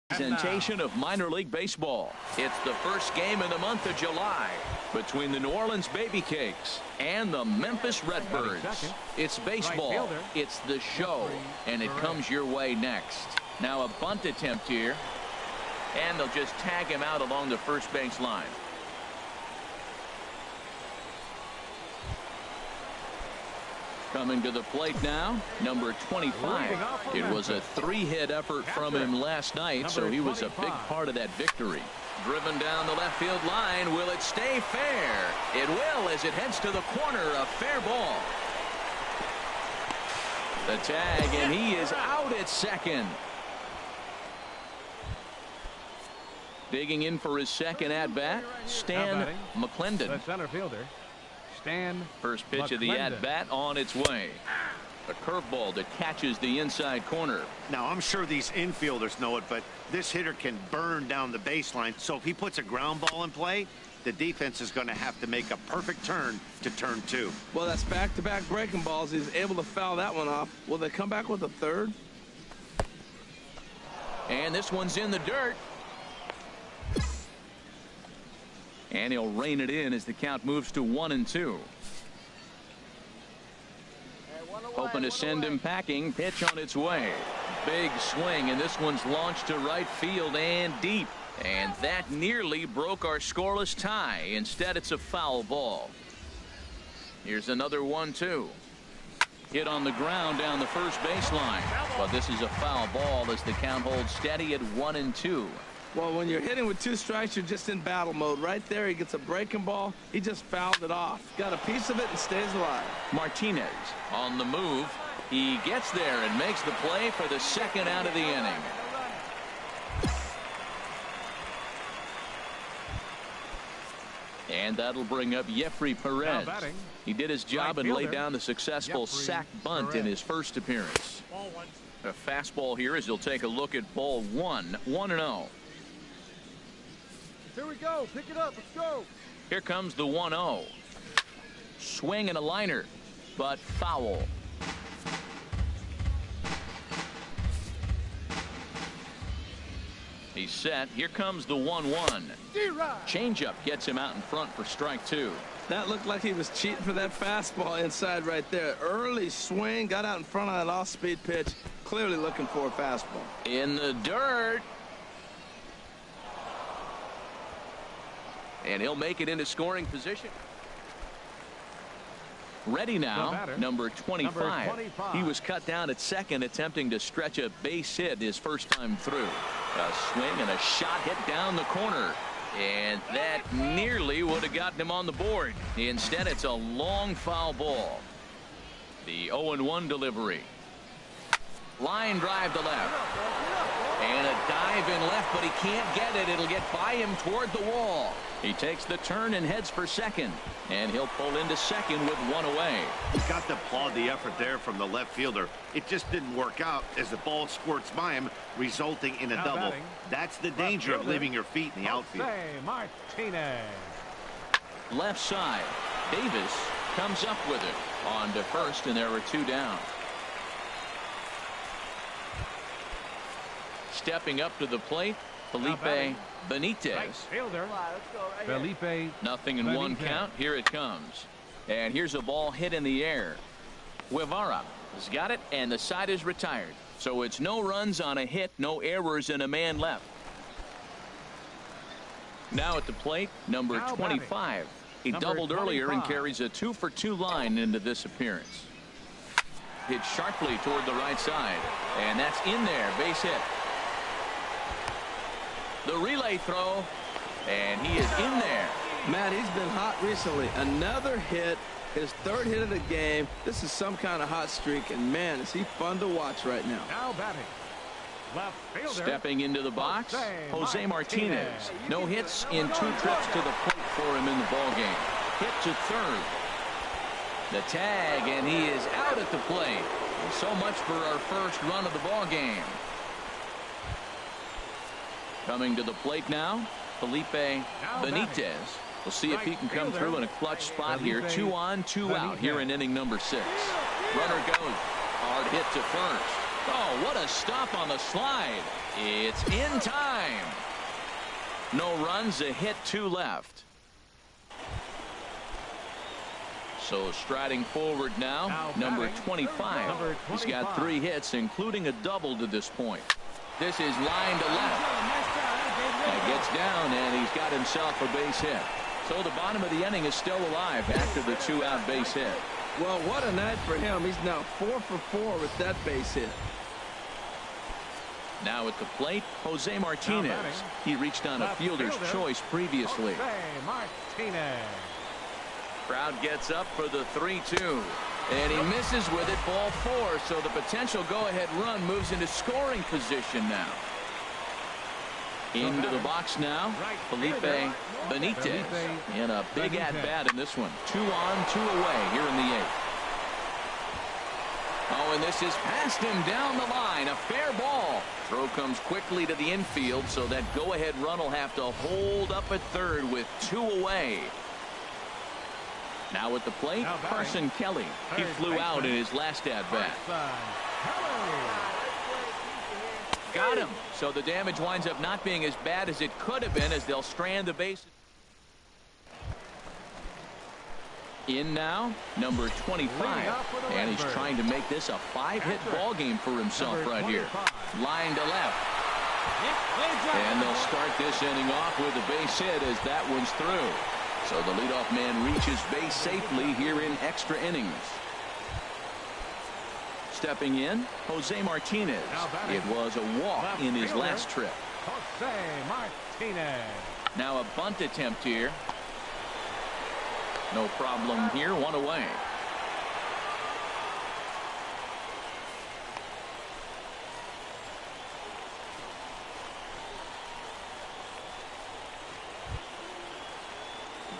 presentation of minor league baseball. It's the first game in the month of July between the New Orleans Baby Cakes and the Memphis Redbirds. It's baseball, it's the show, and it comes your way next. Now a bunt attempt here, and they'll just tag him out along the first base line. Coming to the plate now, number 25. It was a 3-hit effort from him last night, so he was a big part of that victory. Driven down the left field line. Will it stay fair? It will as it heads to the corner. A fair ball. The tag, and he is out at second. Digging in for his second at-bat, Stan McClendon. The center fielder. First pitch of the at-bat on its way. A curveball that catches the inside corner. Now, I'm sure these infielders know it, but this hitter can burn down the baseline. So if he puts a ground ball in play, the defense is going to have to make a perfect turn to turn 2. Well, that's back-to-back breaking balls. He's able to foul that one off. Will they come back with a third? And this one's in the dirt. And he'll rein it in as the count moves to 1-2. Hoping to send him packing. Pitch on its way. Big swing, and this one's launched to right field and deep. And that nearly broke our scoreless tie. Instead, it's a foul ball. Here's another 1-2. Hit on the ground down the first baseline. But this is a foul ball as the count holds steady at 1-2. Well, when you're hitting with 2 strikes, you're just in battle mode. Right there, he gets a breaking ball. He just fouled it off. Got a piece of it and stays alive. Martinez on the move. He gets there and makes the play for the second out of the inning. And that'll bring up Jeffrey Perez. He did his job and laid down the successful sac bunt in his first appearance. A fastball here as he'll take a look at ball 1. 1-0. Here we go. Pick it up. Let's go. Here comes the 1-0. Swing and a liner, but foul. He's set. Here comes the 1-1. Changeup gets him out in front for strike 2. That looked like he was cheating for that fastball inside right there. Early swing, got out in front of that off-speed pitch. Clearly looking for a fastball. In the dirt. And he'll make it into scoring position. Ready now, number 25. He was cut down at second, attempting to stretch a base hit his first time through. A swing and a shot hit down the corner. And that nearly would have gotten him on the board. Instead, it's a long foul ball. The 0-1 delivery. Line drive to left. And a dive in left, but he can't get it. It'll get by him toward the wall. He takes the turn and heads for second. And he'll pull into second with 1 away. You've got to applaud the effort there from the left fielder. It just didn't work out as the ball squirts by him, resulting in a double. That's the danger of leaving your feet in the outfield. Martinez. Left side. Davis comes up with it. On to first, and there are 2 down. Stepping up to the plate, Felipe Benitez. Felipe. Nothing in 1 count. Here it comes. And here's a ball hit in the air. Guevara has got it, and the side is retired. So it's no runs on a hit, no errors, and a man left. Now at the plate, number 25. He doubled earlier and carries a 2-for-2 line into this appearance. Hit sharply toward the right side. And that's in there. Base hit. The relay throw, and he is in there. Matt, he's been hot recently. Another hit, his 3rd hit of the game. This is some kind of hot streak, and man, is he fun to watch right now. Now batting. Left fielder. Stepping into the box, Jose Martinez. No hits in 2 trips to the plate for him in the ballgame. Hit to third. The tag, and he is out at the plate. And so much for our first run of the ballgame. Coming to the plate now, Felipe Benitez. We'll see if he can come through in a clutch spot here. 2 on, 2 out here in inning number 6. Runner goes. Hard hit to first. Oh, what a stop on the slide. It's in time. No runs, a hit, 2 left. So striding forward now, number 25. He's got 3 hits, including a double to this point. This is line to left. And gets down, and he's got himself a base hit. So the bottom of the inning is still alive after the 2-out base hit. Well, what a night for him. He's now 4 for 4 with that base hit. Now at the plate, Jose Martinez. He reached on a fielder's choice previously. Martinez. Crowd gets up for the 3-2. And he misses with it, ball 4. So the potential go-ahead run moves into scoring position now. Into the box now, Felipe Benitez. And a big at-bat in this one. 2 on, 2 away here in the 8th. Oh, and this is past him down the line. A fair ball. Throw comes quickly to the infield, so that go-ahead run will have to hold up at third with 2 away. Now at the plate, Carson Kelly. He flew out in his last at-bat. Got him. So the damage winds up not being as bad as it could have been as they'll strand the bases. In now, number 25, and he's trying to make this a 5-hit ball game for himself right here. Line to left. And they'll start this inning off with a base hit as that one's through. So the leadoff man reaches base safely here in extra innings. Stepping in, Jose Martinez. It was a walk in his last trip. Jose Martinez. Now a bunt attempt here. No problem here, 1 away.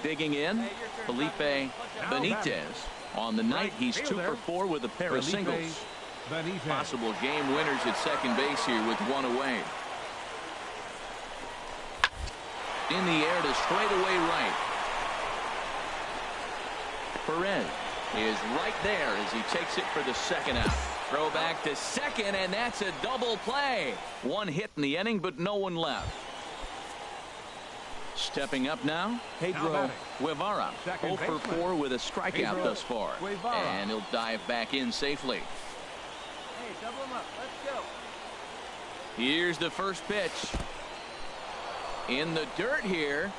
Digging in, Felipe Benitez. On the night, he's 2 for 4 with a pair of singles. Possible game winners at second base here with 1 away. In the air to straightaway right. Perez is right there as he takes it for the second out. Throw back to second, and that's a double play. 1 hit in the inning, but no one left. Stepping up now, Pedro Guevara. 0 for 4 with a strikeout thus far. And he'll dive back in safely. Hey, double him up. Let's go. Here's the first pitch. In the dirt here.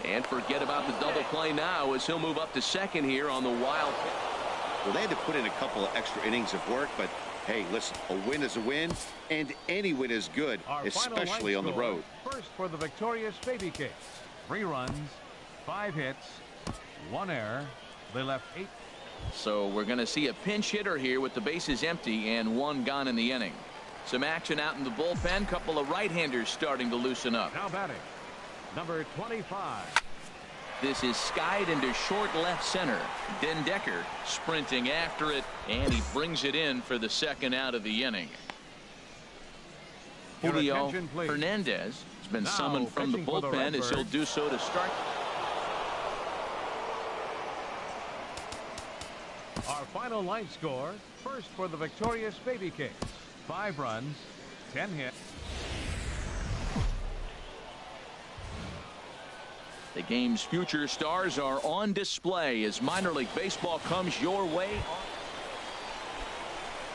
And forget about the double play now as he'll move up to second here on the wild pitch. Well, they had to put in a couple of extra innings of work, but hey, listen, a win is a win, and any win is good, especially on the road. First for the victorious Baby Cakes. 3 runs, 5 hits, 1 error. They left 8. So we're going to see a pinch hitter here with the bases empty and 1 gone in the inning. Some action out in the bullpen. Couple of right-handers starting to loosen up. Now batting, number 25. This is skied into short left center. Den Decker sprinting after it, and he brings it in for the second out of the inning. Julio Hernandez has been summoned from the bullpen as he'll do so to start. Our final line score, first for the victorious Baby Cakes. 5 runs, 10 hits. The game's future stars are on display as minor league baseball comes your way.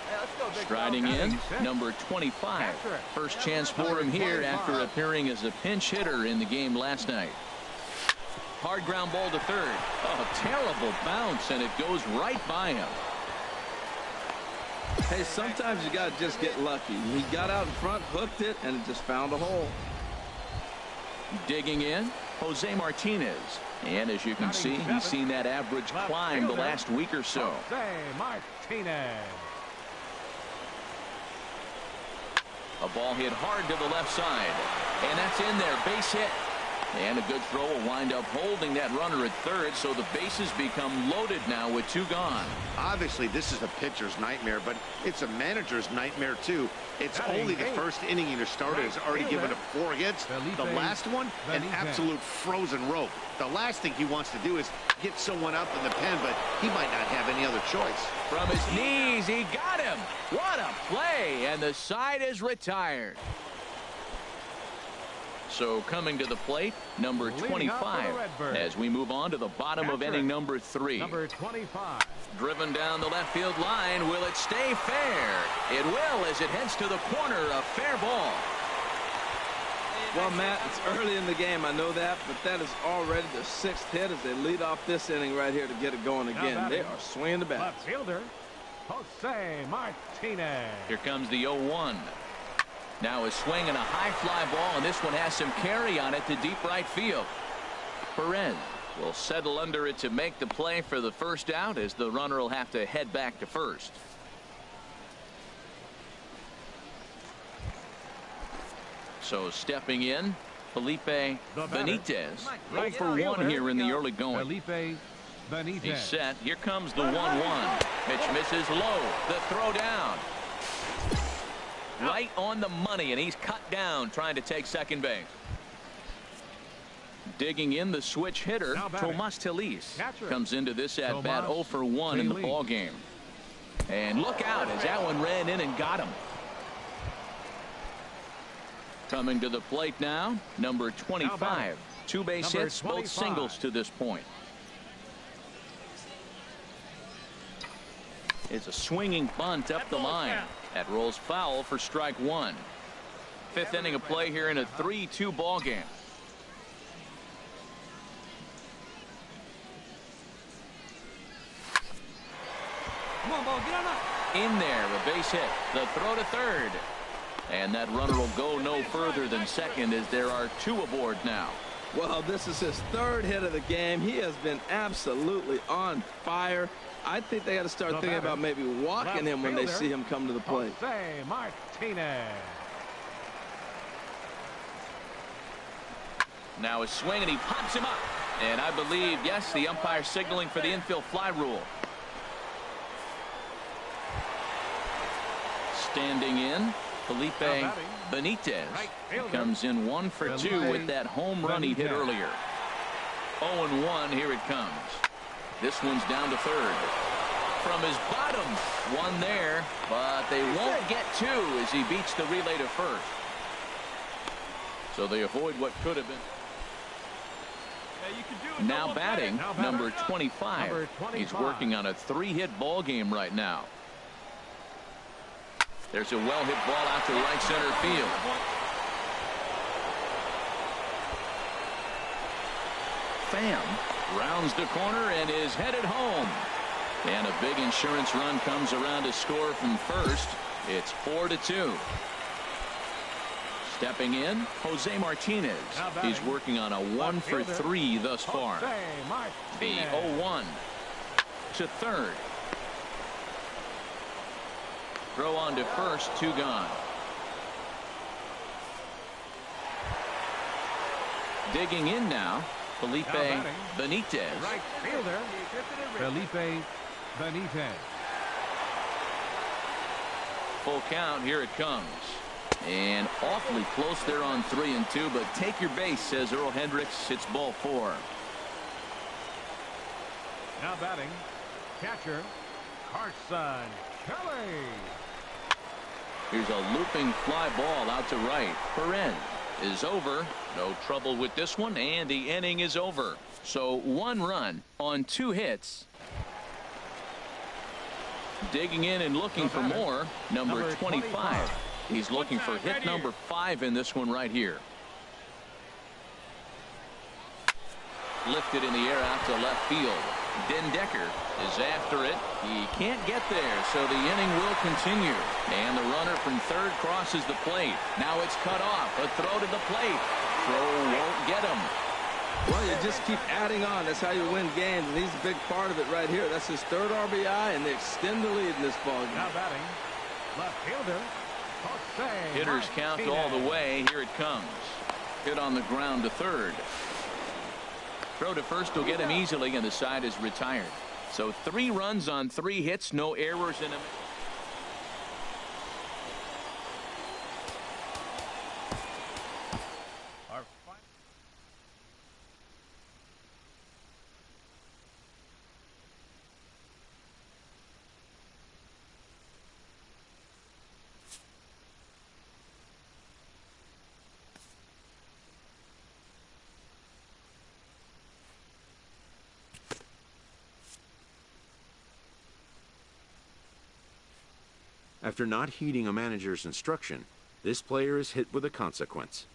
Hey, let's go, big Striding in, number 25. First chance for him here after appearing as a pinch hitter in the game last night. Hard ground ball to third. Oh, terrible bounce, and it goes right by him. Hey, sometimes you got to just get lucky. He got out in front, hooked it, and it just found a hole. Digging in, Jose Martinez. And as you can see, he's seen that average climb the last week or so. Jose Martinez. A ball hit hard to the left side. And that's in there, base hit. And a good throw will wind up holding that runner at third, so the bases become loaded now with 2 gone. Obviously, this is a pitcher's nightmare, but it's a manager's nightmare, too. It's only the first inning your starter has already given up 4 hits. The last one, an absolute frozen rope. The last thing he wants to do is get someone up in the pen, but he might not have any other choice. From his knees, he got him. What a play, and the side is retired. So coming to the plate, number 25, as we move on to the bottom of inning number 3. Number 25. Driven down the left field line. Will it stay fair? It will as it heads to the corner. A fair ball. Well, Matt, it's early in the game. I know that, but that is already the 6th hit as they lead off this inning right here to get it going again. They are swinging the bat. Left fielder, Jose Martinez. Here comes the 0-1. Now a swing and a high fly ball, and this one has some carry on it to deep right field. Perez will settle under it to make the play for the first out as the runner will have to head back to first. So stepping in, Felipe Benitez. 0 for 1 here in the early going. Felipe Benitez. He's set. Here comes the 1-1. Pitch misses low. The throw down. Right on the money, and he's cut down trying to take second base. Digging in, the switch hitter, Tomas Telis, comes into this at bat 0 for 1 in the ball game. And look out as that one ran in and got him. Coming to the plate now, number 25. 2 base hits, both singles to this point. is a swinging bunt up the line. That rolls foul for strike one. Fifth inning of play here in a 3-2 ball game. Come on, ball, get on up. In there, a base hit. The throw to third. And that runner will go no further than second as there are two aboard now. Well, this is his third hit of the game. He has been absolutely on fire. I think they got to start thinking about maybe walking him when they see him come to the plate. Jose Martinez. Now a swing, and he pops him up. And I believe, yes, the umpire signaling for the infield fly rule. Standing in, Felipe Benitez comes in 1 for 2 with that home run he hit earlier. 0-1, here it comes. This one's down to third. From his bottom, one there, but they won't get two as he beats the relay to first. So they avoid what could have been. Now batting, number 25. He's working on a 3-hit ball game right now. There's a well-hit ball out to right center field. Pham rounds the corner and is headed home. And a big insurance run comes around to score from first. It's 4-2. Stepping in, Jose Martinez. He's working on a 1 for 3 thus far. The 0-1 to third. Throw on to first, 2 gone. Digging in now, Felipe Benitez. Right fielder, Felipe Benitez. Full count, here it comes. And awfully close there on 3-2, but take your base, says Earl Hendricks. It's ball 4. Now batting, catcher, Carson Kelly. Here's a looping fly ball out to right. Perez is over. No trouble with this one, and the inning is over. So 1 run on 2 hits. Digging in and looking for more, number 25. He's looking for hit number 5 in this one right here. Lifted in the air out to left field. Den Decker is after it. He can't get there, so the inning will continue. And the runner from third crosses the plate. Now it's cut off. A throw to the plate. Throw won't get him. Well, you just keep adding on. That's how you win games, and he's a big part of it right here. That's his 3rd RBI, and they extend the lead in this ball game. Now batting, left fielder, Jose Hitters count all the way. Here it comes. Hit on the ground to third. Throw to first will get him easily, and the side is retired. So 3 runs on 3 hits, no errors in him. After not heeding a manager's instruction, this player is hit with a consequence.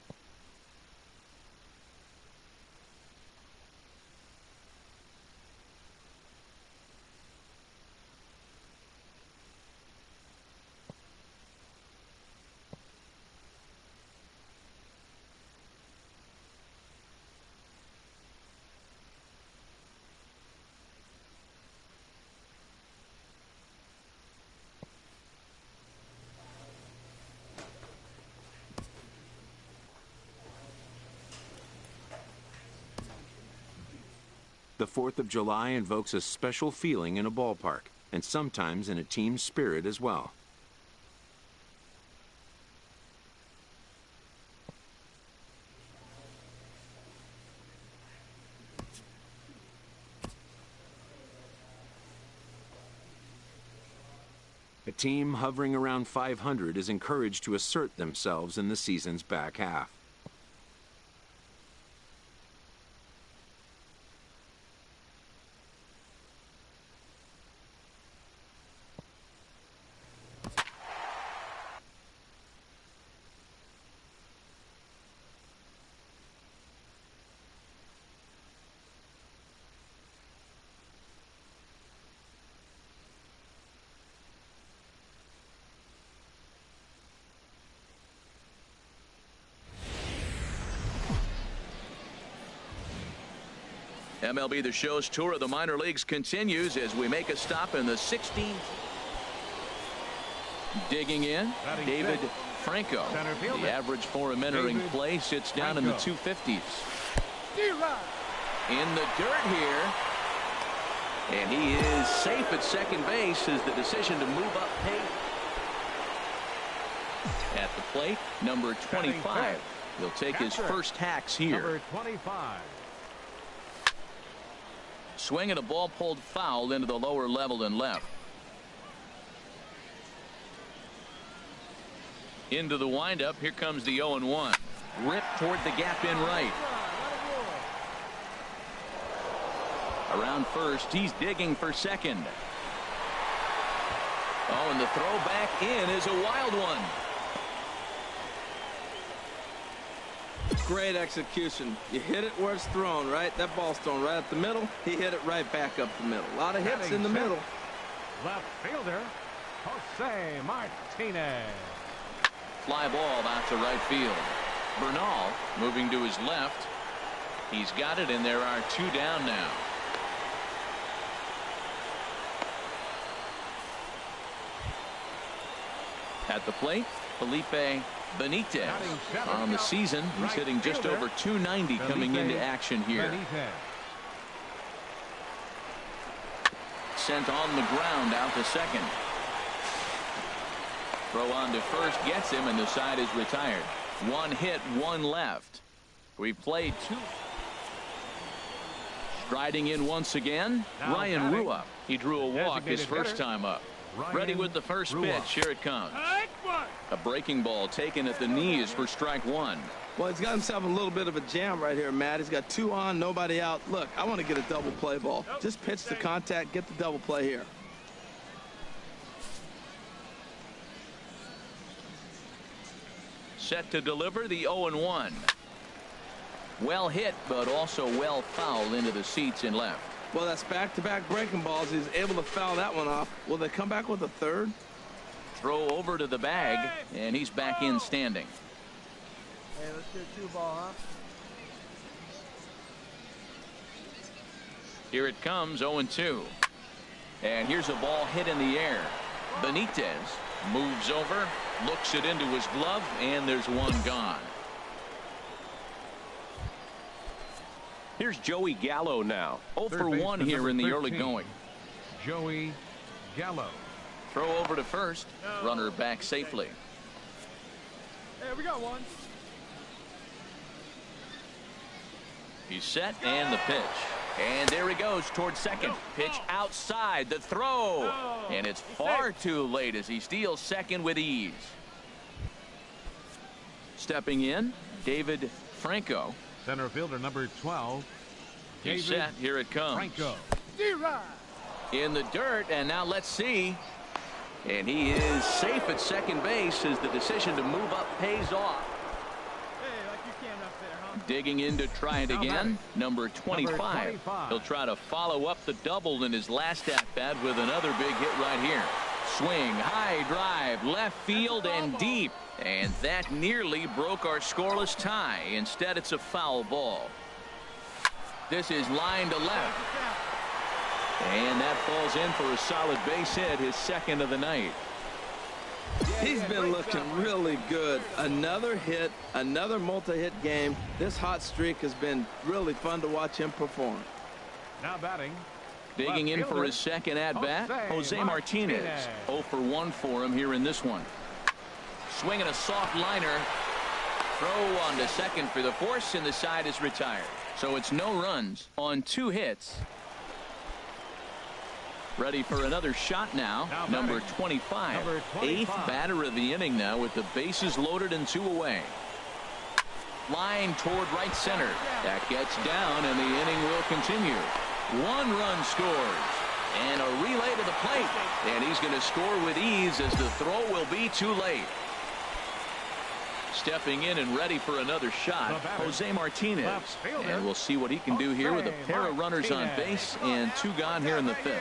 The 4th of July invokes a special feeling in a ballpark, and sometimes in a team's spirit as well. A team hovering around 500 is encouraged to assert themselves in the season's back half. MLB The Show's tour of the minor leagues continues as we make a stop in the 16th. Digging in, David Franco. The average for him entering play sits down in the 250s. In the dirt here. And he is safe at second base as the decision to move up pace. At the plate, number 25. He'll take his first hacks here. Number 25. Swing and a ball pulled foul into the lower level and left. Into the windup. Here comes the 0-1. Rip toward the gap in right. Around first. He's digging for second. Oh, and the throw back in is a wild one. Great execution. You hit it where it's thrown, right? That ball's thrown right up the middle. He hit it right back up the middle. A lot of hits in the middle. Left fielder, Jose Martinez. Fly ball out to right field. Bernal moving to his left. He's got it, and there are two down now. At the plate, Felipe Benitez. On the season, he's hitting just over 290 coming into action here. Sent on the ground out to second. Throw on to first gets him, and the side is retired. One hit, one left. We've played two. Striding in once again, Ryan Rua. He drew a walk his first time up. Ready with the first pitch. Here it comes. A breaking ball taken at the knees for strike one. Well, he's got himself a little bit of a jam right here, Matt. He's got two on, nobody out. Look, I want to get a double play ball. Just pitch the contact, get the double play here. Set to deliver the 0-1. Well hit, but also well fouled into the seats in left. Well, that's back-to-back breaking balls. He's able to foul that one off. Will they come back with a third? Throw over to the bag, and he's back in standing. Hey, let's do a 2-ball, huh? Here it comes, 0-2. And here's a ball hit in the air. Benitez moves over, looks it into his glove, and there's one gone. Here's Joey Gallo now. 0 for 1 here in the early going. Joey Gallo. Throw over to first. Runner back safely. Hey, we got one. He's set, and the pitch. And there he goes towards second. Pitch outside. The throw. And it's far too late as he steals second with ease. Stepping in, David Franco. Center fielder number 12. He's set. Here it comes. Franco. In the dirt, and now let's see. And he is safe at second base as the decision to move up pays off. Hey, like you came up there, huh? Digging in to try it again. Number 25. He'll try to follow up the double in his last at-bat with another big hit right here. Swing, high drive, left field and deep. And that nearly broke our scoreless tie. Instead, it's a foul ball. This is line to left. And that falls in for a solid base hit, his second of the night. He's been looking really good. Another hit, another multi-hit game. This hot streak has been really fun to watch him perform. Now batting. Digging in for his second at-bat, Jose Martinez. 0 for 1 for him here in this one. Swinging a soft liner. Throw on to second for the force, and the side is retired. So it's no runs on 2 hits. Ready for another shot now. Number 25. 8th batter of the inning now with the bases loaded and 2 away. Line toward right center. That gets down, and the inning will continue. 1 run scores. And a relay to the plate. And he's going to score with ease as the throw will be too late. Stepping in and ready for another shot, Jose Martinez. And we'll see what he can do here with a pair of runners on base and 2 gone here in the 5th.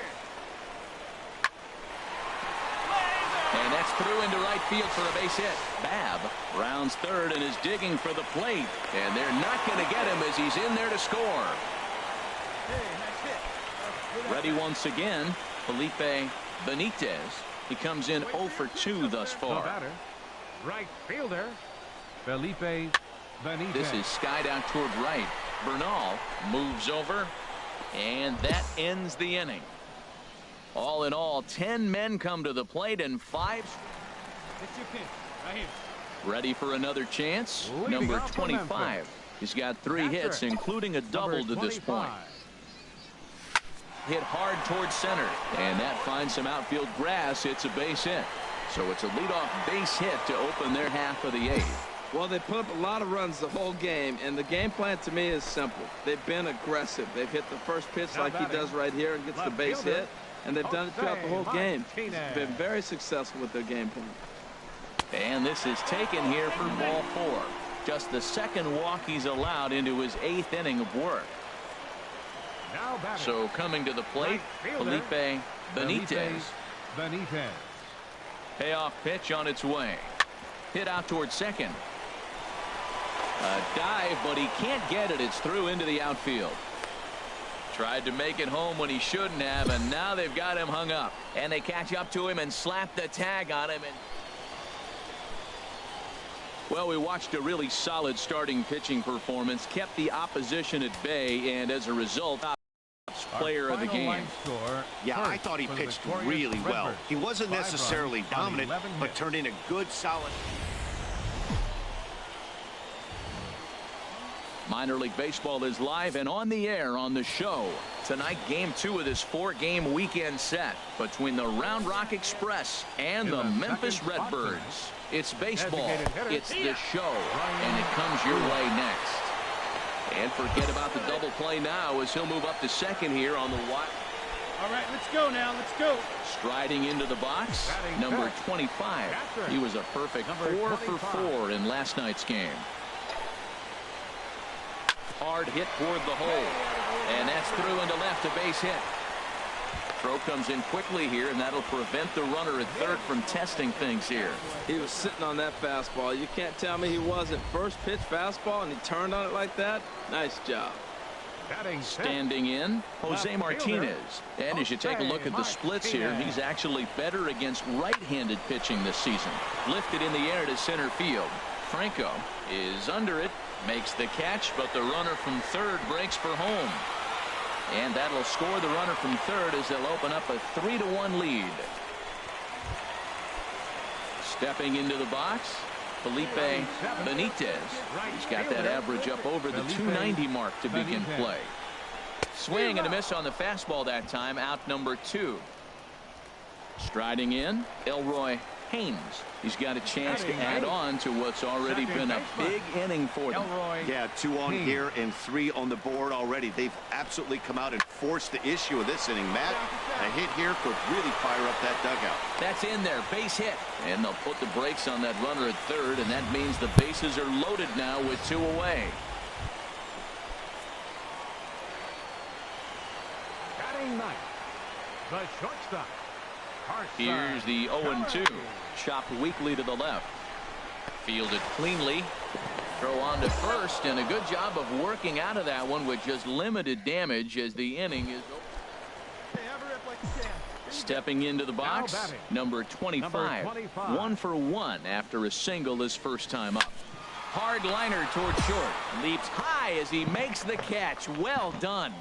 And that's through into right field for a base hit. Babb rounds third and is digging for the plate. And they're not going to get him as he's in there to score. Ready once again, Felipe Benitez. He comes in 0 for 2 thus far. Right fielder, Felipe Benitez. This is skied out toward right. Bernal moves over, and that ends the inning. All in all, 10 men come to the plate and 5. It's your pitch, right here. Ready for another chance. Number 25. He's got 3 hits, including a double to this point. Hit hard towards center, and that finds some outfield grass. It's a base hit. So it's a leadoff base hit to open their half of the 8th. Well, they put up a lot of runs the whole game, and the game plan to me is simple. They've been aggressive. They've hit the first pitch like he does right here and gets the base hit, and they've done it throughout the whole game. It's been very successful with their game plan. And this is taken here for ball 4. Just the second walk he's allowed into his 8th inning of work. So coming to the plate, Felipe Benitez. Payoff pitch on its way. Hit out towards second. A dive, but he can't get it. It's through into the outfield. Tried to make it home when he shouldn't have, and now they've got him hung up. And they catch up to him and slap the tag on him. Well, we watched a really solid starting pitching performance, kept the opposition at bay, and as a result, player of the game. Yeah, I thought he pitched really well. He wasn't necessarily dominant, but turned in a good, solid. Minor League Baseball is live and on the air on the show. Tonight, game 2 of this 4-game weekend set between the Round Rock Express and the Memphis Redbirds. It's baseball, it's the show, and it comes your way next. And forget about the double play now as he'll move up to second here on the wide. All right, let's go now. Let's go. Striding into the box, number 25. He was a perfect 4 for 4 in last night's game. Hard hit toward the hole, and that's through into left, a base hit. Throw comes in quickly here, and that'll prevent the runner at third from testing things here. He was sitting on that fastball. You can't tell me he wasn't. First pitch fastball, and he turned on it like that. Nice job. Standing in, Jose Martinez. And as you take a look at the splits here, he's actually better against right-handed pitching this season. Lifted in the air to center field. Franco is under it, makes the catch, but the runner from third breaks for home. And that'll score the runner from third as they'll open up a 3-1 lead. Stepping into the box, Felipe Benitez. He's got that average up over the 290 mark to begin play. Swing and a miss on the fastball that time, out number 2. Striding in, Elroy Haynes. He's got a chance to add on to what's already been a big inning for them. Yeah, 2 on here and 3 on the board already. They've absolutely come out and forced the issue of this inning. Matt, a hit here could really fire up that dugout. That's in there, base hit. And they'll put the brakes on that runner at third, and that means the bases are loaded now with 2 away. Batting ninth, the shortstop. Here's the 0-2. Chopped weakly to the left. Fielded cleanly. Throw on to first, and a good job of working out of that one with just limited damage as the inning is over. Stepping into the box, number 25. 1 for 1 after a single his first time up. Hard liner toward short. Leaps high as he makes the catch. Well done.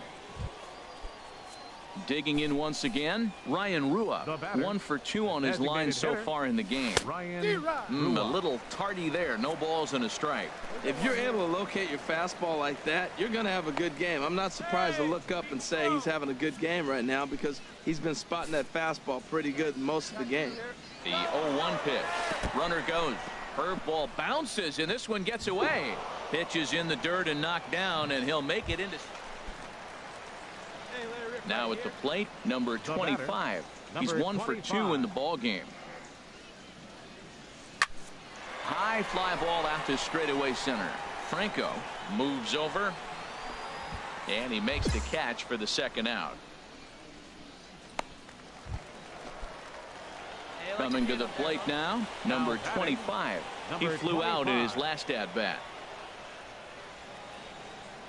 Digging in once again, Ryan Rua. 1 for 2 on his line so far in the game. A little tardy there. No balls and a strike. If you're able to locate your fastball like that, you're going to have a good game. I'm not surprised to look up and say he's having a good game right now because he's been spotting that fastball pretty good most of the game. The 0-1 pitch. Runner goes. Curveball bounces, and this one gets away. Pitch is in the dirt and knocked down, and he'll make it into... Now at the plate, number 25. He's 1 for 2 in the ball game. High fly ball out to straightaway center. Franco moves over, and he makes the catch for the second out. Coming to the plate now, number 25. He flew out in his last at bat.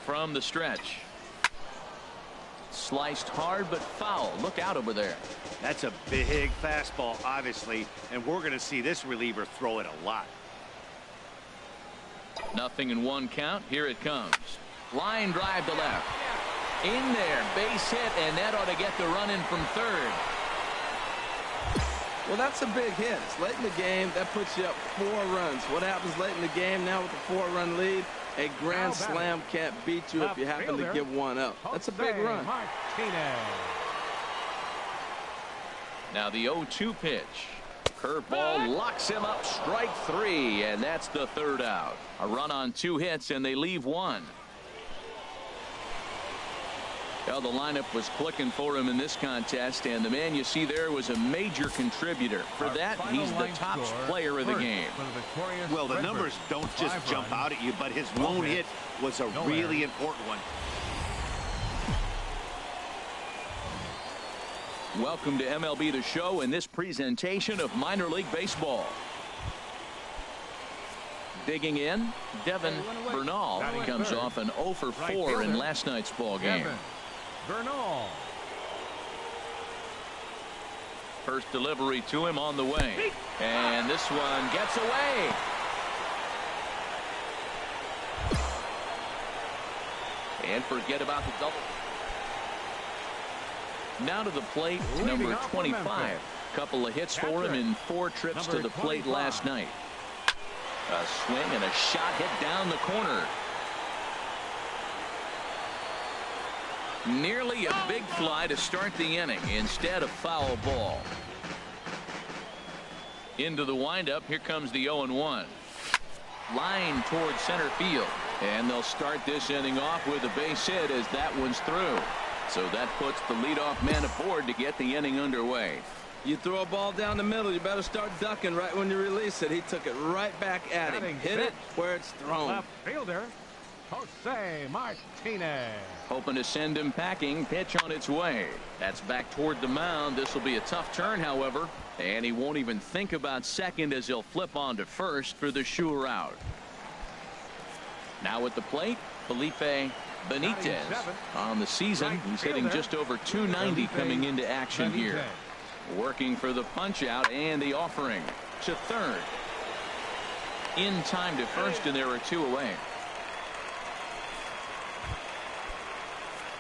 From the stretch. Sliced hard but foul. Look out over there. That's a big fastball, obviously, and we're going to see this reliever throw it a lot. 0-1 count. Here it comes. Line drive to left. In there, base hit, and that ought to get the run in from third. Well, that's a big hit. It's late in the game. That puts you up 4 runs. What happens late in the game now with a 4-run lead? A grand slam can't beat you if you happen to give one up. That's a big run. Now the 0-2 pitch. Curveball locks him up. Strike 3, and that's the third out. A run on 2 hits, and they leave 1. Well, the lineup was clicking for him in this contest, and the man you see there was a major contributor. For that, he's the top player of the game. Well, the numbers don't just jump out at you, but his lone hit was a really important one. Welcome to MLB The Show in this presentation of minor league baseball. Digging in, Devin Bernal comes off an 0 for 4 in last night's ball game. Bernal. First delivery to him on the way, and this one gets away. And forget about the double. Now to the plate, number 25. Couple of hits for him in 4 trips to the plate last night. A swing and a shot hit down the corner. Nearly a big fly to start the inning. Instead, a foul ball. Into the windup. Here comes the 0-1. Line towards center field. And they'll start this inning off with a base hit as that one's through. So that puts the leadoff man aboard to get the inning underway. You throw a ball down the middle, you better start ducking right when you release it. He took it right back at him. Hit it where it's thrown. Left fielder, Jose Martinez. Hoping to send him packing. Pitch on its way. That's back toward the mound. This will be a tough turn, however. And he won't even think about second as he'll flip on to first for the sure out. Now at the plate, Felipe Benitez. On the season, he's hitting just over 290 coming into action here. Working for the punch out and the offering to third. In time to first, and there are 2 away.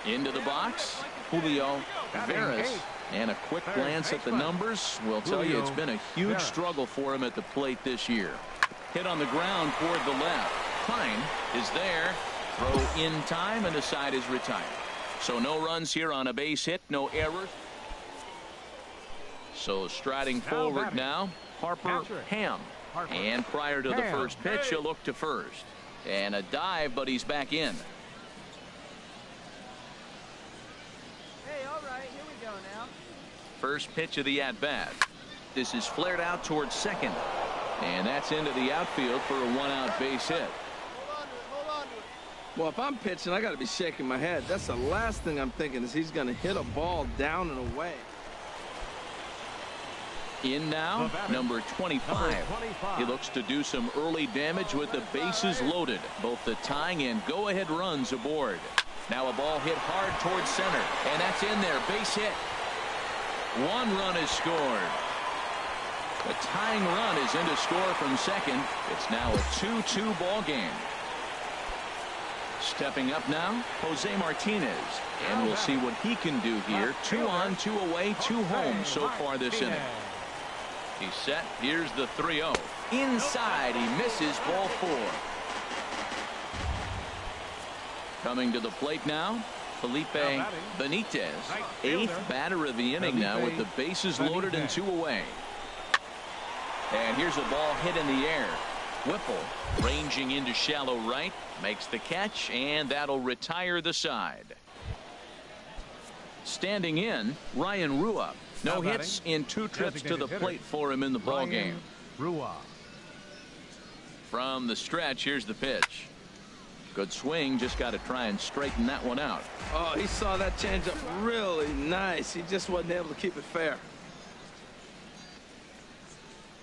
Into the box, Julio Veras. And a quick glance at the numbers will tell you it's been a huge struggle for him at the plate this year. Hit on the ground toward the left. Pine is there. Throw in time, and the side is retired. So no runs here on a base hit, no errors. So striding forward now, Harper Ham. And prior to the first pitch, he'll look to first. And a dive, but he's back in. Hey, all right, here we go now. First pitch of the at-bat. This is flared out towards second. And that's into the outfield for a 1-out base hit. Well, if I'm pitching, I got to be shaking my head. That's the last thing I'm thinking is he's going to hit a ball down and away. In now, number 25. He looks to do some early damage with the bases loaded. Both the tying and go-ahead runs aboard. Now a ball hit hard towards center, and that's in there. Base hit. 1 run is scored. The tying run is in to score from second. It's now a 2-2 ball game. Stepping up now, Jose Martinez. And we'll see what he can do here. 2 on, 2 away, 2 home so far this inning. He's set. Here's the 3-0. Inside, he misses ball 4. Coming to the plate now, Felipe Benitez. 8th batter of the inning now with the bases loaded and 2 away. And here's a ball hit in the air. Whipple ranging into shallow right, makes the catch, and that'll retire the side. Standing in, Ryan Rua. No hits in 2 trips to the plate for him in the ball game. From the stretch, here's the pitch. Good swing, just got to try and straighten that one out. Oh, he saw that changeup really nice. He just wasn't able to keep it fair.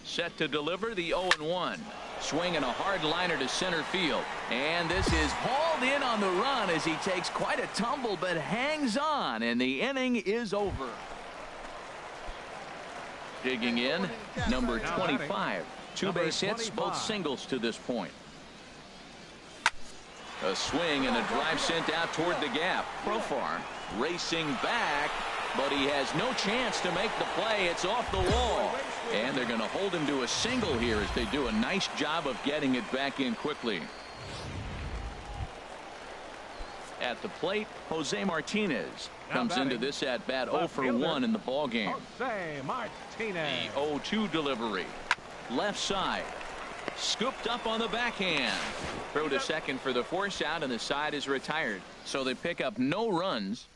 Set to deliver the 0-1. Swinging a hard liner to center field. And this is hauled in on the run as he takes quite a tumble but hangs on, and the inning is over. Digging in, number 25. 2 base hits, both singles to this point. A swing and a drive sent out toward the gap. Profar racing back, but he has no chance to make the play. It's off the wall. And they're going to hold him to a single here as they do a nice job of getting it back in quickly. At the plate, Jose Martinez comes into this at bat 0 for 1 in the ball game. Jose Martinez. The 0-2 delivery. Left side. Scooped up on the backhand. Throw to second for the force out, and the side is retired. So they pick up no runs.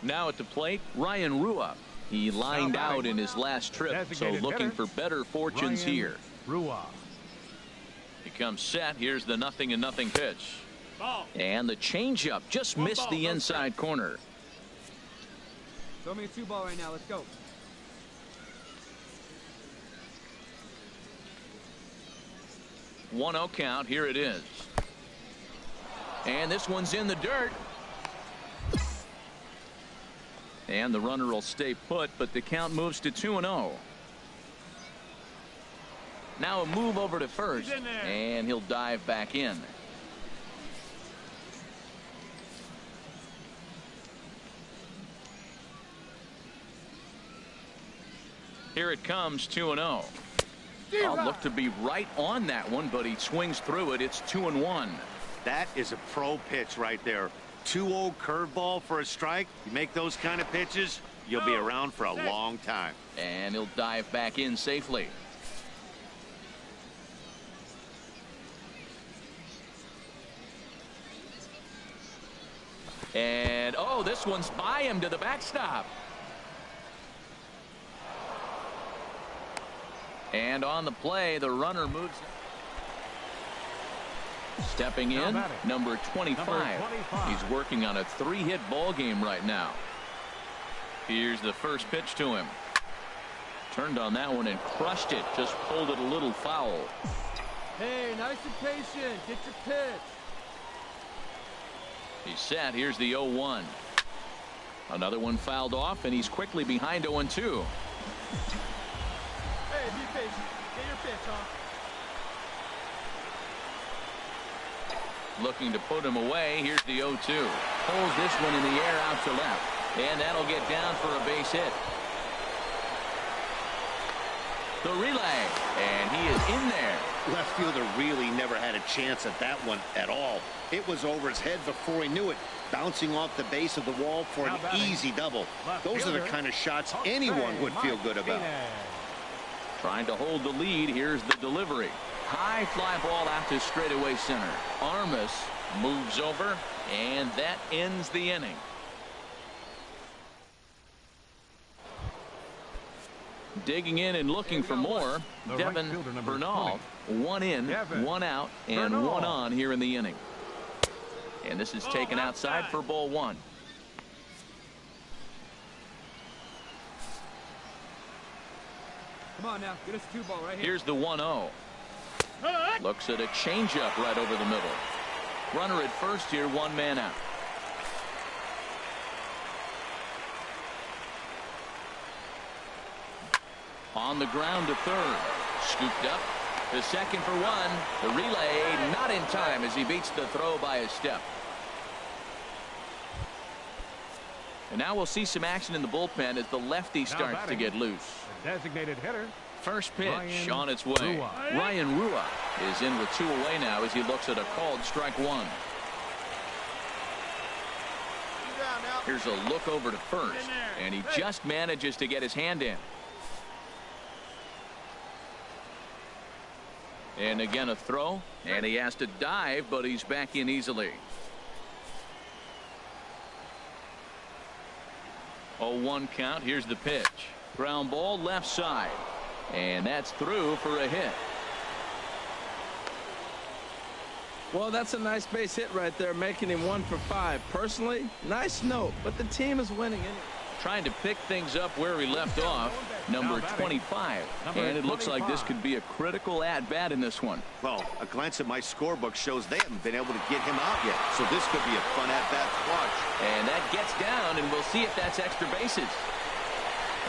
Now at the plate, Ryan Rua. He lined out in his last trip, so looking for better fortunes here. Rua. He comes set. Here's the 0-0 pitch. And the changeup just missed the inside corner. Throw me a 2-ball right now. Let's go. One 0 count. Here it is. And this one's in the dirt. And the runner will stay put, but the count moves to 2-0. Now a move over to first, and he'll dive back in. Here it comes, 2-0. I'll look to be right on that one, but he swings through it. It's 2-1. That is a pro pitch right there. 2-0 curveball for a strike. You make those kind of pitches, you'll be around for a long time. And he'll dive back in safely. And oh, this one's by him to the backstop. And on the play, the runner moves. Stepping in, number 25. He's working on a 3-hit ball game right now. Here's the first pitch to him. Turned on that one and crushed it. Just pulled it a little foul. Hey, nice and patient. Get your pitch. He's set. Here's the 0-1. Another one fouled off, and he's quickly behind 0-2. Hey, be patient. Get your pitch, huh? Looking to put him away. Here's the 0-2. Pulls this one in the air out to left. And that'll get down for a base hit. The relay. And he is in there. Left fielder really never had a chance at that one at all. It was over his head before he knew it. Bouncing off the base of the wall for an easy double. Those are the kind of shots anyone would feel good about. Trying to hold the lead. Here's the delivery. High fly ball out to straightaway center. Armas moves over, and that ends the inning. Digging in and looking for more, Devin Bernal. 1 in, 1 out, and 1 on here in the inning. And this is taken outside for ball 1. Come on now, get us a 2-ball right here. Here's the 1-0. Looks at a changeup right over the middle. Runner at first here, 1 man out. On the ground to third. Scooped up to second for 1. The relay not in time as he beats the throw by a step. And now we'll see some action in the bullpen as the lefty starts to get loose. Designated hitter. First pitch on its way. Ryan Rua is in with 2 away now as he looks at a called strike 1. Here's a look over to first, and he just manages to get his hand in. And again a throw, and he has to dive, but he's back in easily. 0-1 count. Here's the pitch. Ground ball left side. And that's through for a hit. Well, that's a nice base hit right there, making him 1 for 5. Personally, nice note, but the team is winning anyway. trying to pick things up where he left off, number 25. And it looks like this could be a critical at-bat in this one. Well, a glance at my scorebook shows they haven't been able to get him out yet. So this could be a fun at-bat to watch. And that gets down, and we'll see if that's extra bases.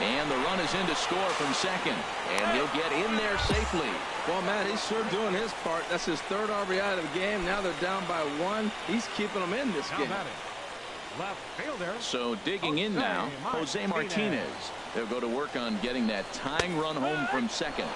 And the run is in to score from second. And he'll get in there safely. Well, Matt, he's sure doing his part. That's his third RBI of the game. Now they're down by 1. He's keeping them in this game. Left fielder. So digging in now, Jose Martinez. They'll go to work on getting that tying run home from second.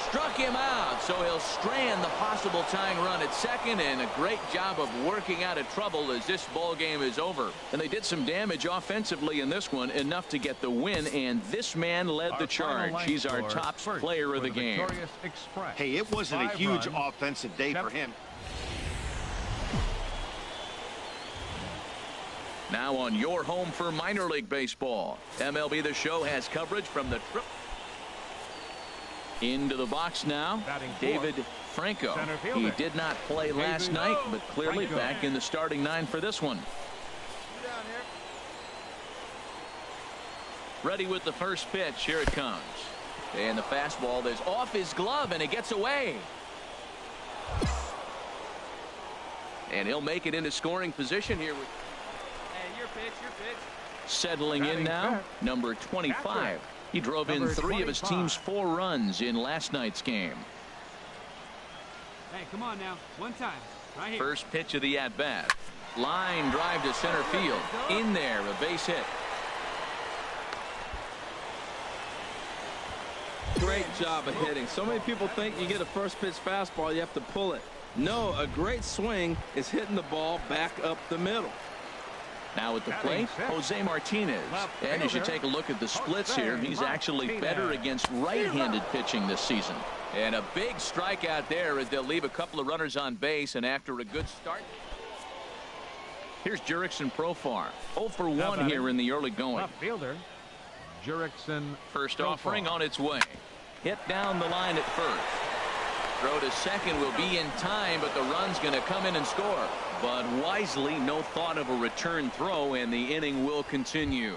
Struck him out, so he'll strand the possible tying run at second, and a great job of working out of trouble as this ball game is over. And they did some damage offensively in this one, enough to get the win, and this man led the charge. He's our top player of the game. Hey, it wasn't a huge offensive day for him. Now on your home for minor league baseball, MLB The Show has coverage from the trip. Into the box now, David Franco. He did not play last night, but clearly back in the starting 9 for this one. Ready with the first pitch. Here it comes. And the fastball is off his glove, and it gets away. And he'll make it into scoring position here. Hey, your pitch, your pitch. Settling in now, number 25. He drove in 3 of his team's 4 runs in last night's game. Hey, come on now. One time. Right here. First pitch of the at-bat. Line drive to center field. In there, a base hit. Great job of hitting. So many people think you get a first pitch fastball, you have to pull it. No, a great swing is hitting the ball back up the middle. Now at the plate, Jose Martinez. And as you take a look at the splits here, he's actually better against right-handed pitching this season. And a big strikeout there as they'll leave a couple of runners on base, and after a good start. Here's Jurickson Profar. 0 for 1 here in the early going. Left fielder, Jurickson. First offering on its way. Hit down the line at first. Throw to second will be in time, but the run's going to come in and score. But wisely, no thought of a return throw, and the inning will continue.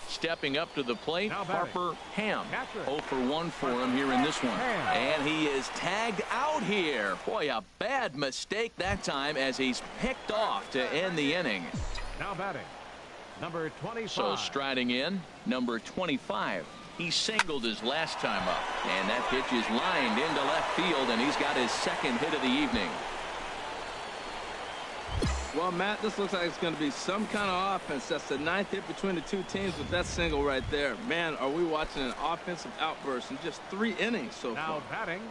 Stepping up to the plate, Harper Ham. 0 for 1 for him here in this one. And he is tagged out here. Boy, a bad mistake that time as he's picked off to end the inning. Now batting, number 25. So striding in, number 25. He singled his last time up. And that pitch is lined into left field, and he's got his second hit of the evening. Well, Matt, this looks like it's going to be some kind of offense. That's the 9th hit between the 2 teams with that single right there. Man, are we watching an offensive outburst in just 3 innings so far. Now batting,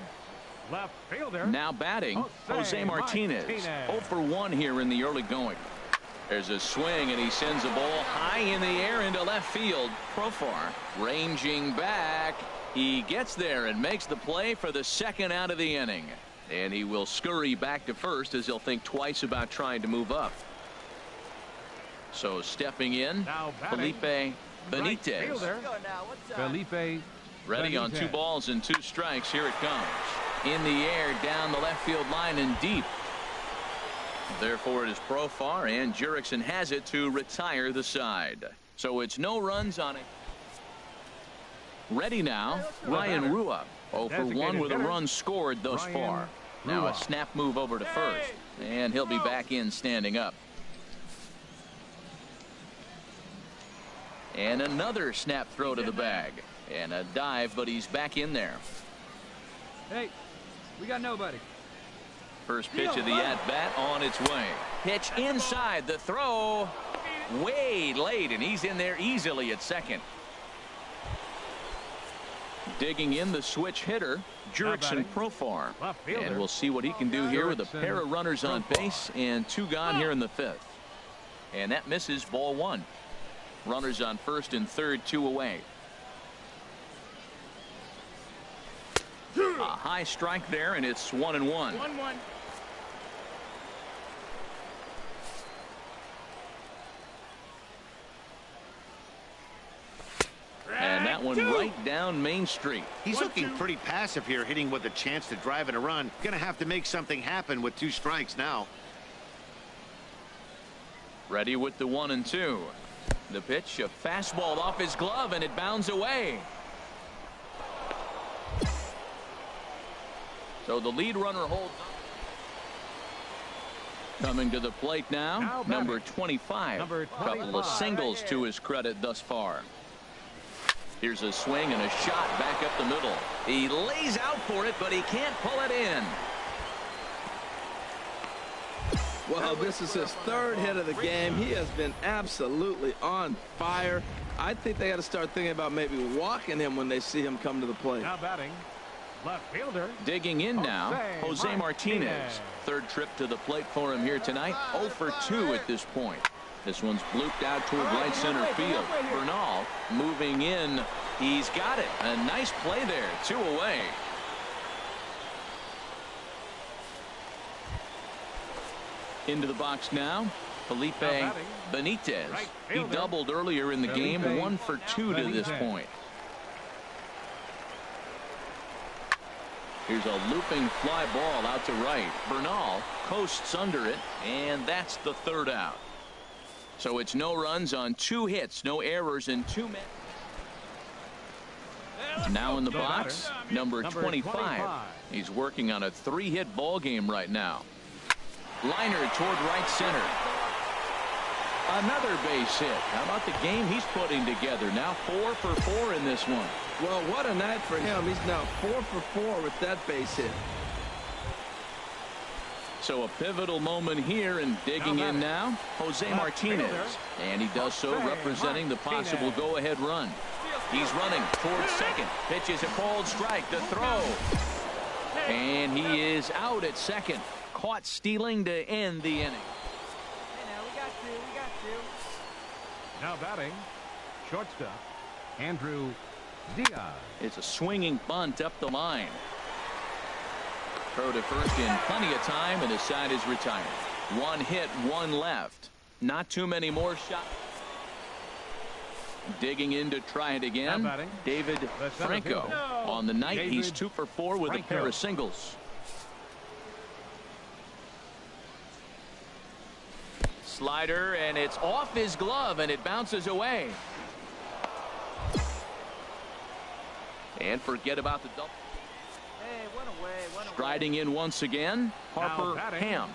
left fielder. Now batting, Jose Martinez. 0 for 1 here in the early going. There's a swing, and he sends a ball high in the air into left field. Profar ranging back. He gets there and makes the play for the second out of the inning. And he will scurry back to first as he'll think twice about trying to move up. So stepping in, Felipe Benitez. Felipe ready on 2 balls and 2 strikes. Here it comes. In the air, down the left field line and deep. Therefore, it is Profar, and Jurickson has it to retire the side. So it's no runs on it. Ready now, Ryan Rua. 0 for 1 with a run scored thus far. Now a snap move over to first, and he'll be back in standing up. And another snap throw to the bag. And a dive, but he's back in there. Hey, we got nobody. First pitch of the at-bat on its way. Pitch inside, the throw way late, and he's in there easily at second. Digging in the switch hitter, Jurickson Profar. And we'll see what he can do here with a pair of runners on base and 2 gone here in the 5th. And that misses, ball 1. Runners on first and third, 2 away. A high strike there, and it's 1-1. 1-1. And that one right down Main Street. He's looking pretty passive here, hitting with a chance to drive in a run. Gonna have to make something happen with 2 strikes now. Ready with the 1 and 2. The pitch, a fastball off his glove, and it bounds away. So the lead runner holds up. Coming to the plate now number 25. Couple of singles to his credit thus far. Here's a swing and a shot back up the middle. He lays out for it, but he can't pull it in. Well, this is his third hit of the game. He has been absolutely on fire. I think they got to start thinking about maybe walking him when they see him come to the plate. Now batting, left fielder. Digging in now, Jose Martinez. Third trip to the plate for him here tonight. 0 for 2 at this point. This one's blooped out toward right center field. Bernal moving in. He's got it. A nice play there. 2 away. Into the box now, Felipe Benitez. He doubled earlier in the game. 1 for 2 to this point. Here's a looping fly ball out to right. Bernal coasts under it, and that's the third out. So it's no runs on 2 hits, no errors in 2 minutes. Now in the box, number 25. He's working on a 3-hit ball game right now. Liner toward right center. Another base hit. How about the game he's putting together? Now 4 for 4 in this one. Well, what a night for him. He's now 4 for 4 with that base hit. So a pivotal moment here, and digging in now, Jose Martinez. And he does so representing the possible go-ahead run. He's running towards second. Pitches a called strike. The throw. And he is out at second. Caught stealing to end the inning. Now batting, shortstop, Andrew Diaz. It's a swinging bunt up the line. Throw to first in plenty of time, and his side is retired. 1 hit, 1 left. Not too many more shots. Digging in to try it again. David Franco. On the night, he's 2 for 4 with a pair of singles. Slider, and it's off his glove, and it bounces away. And forget about the double. Hey, one away. Striding in once again, Harper Ham.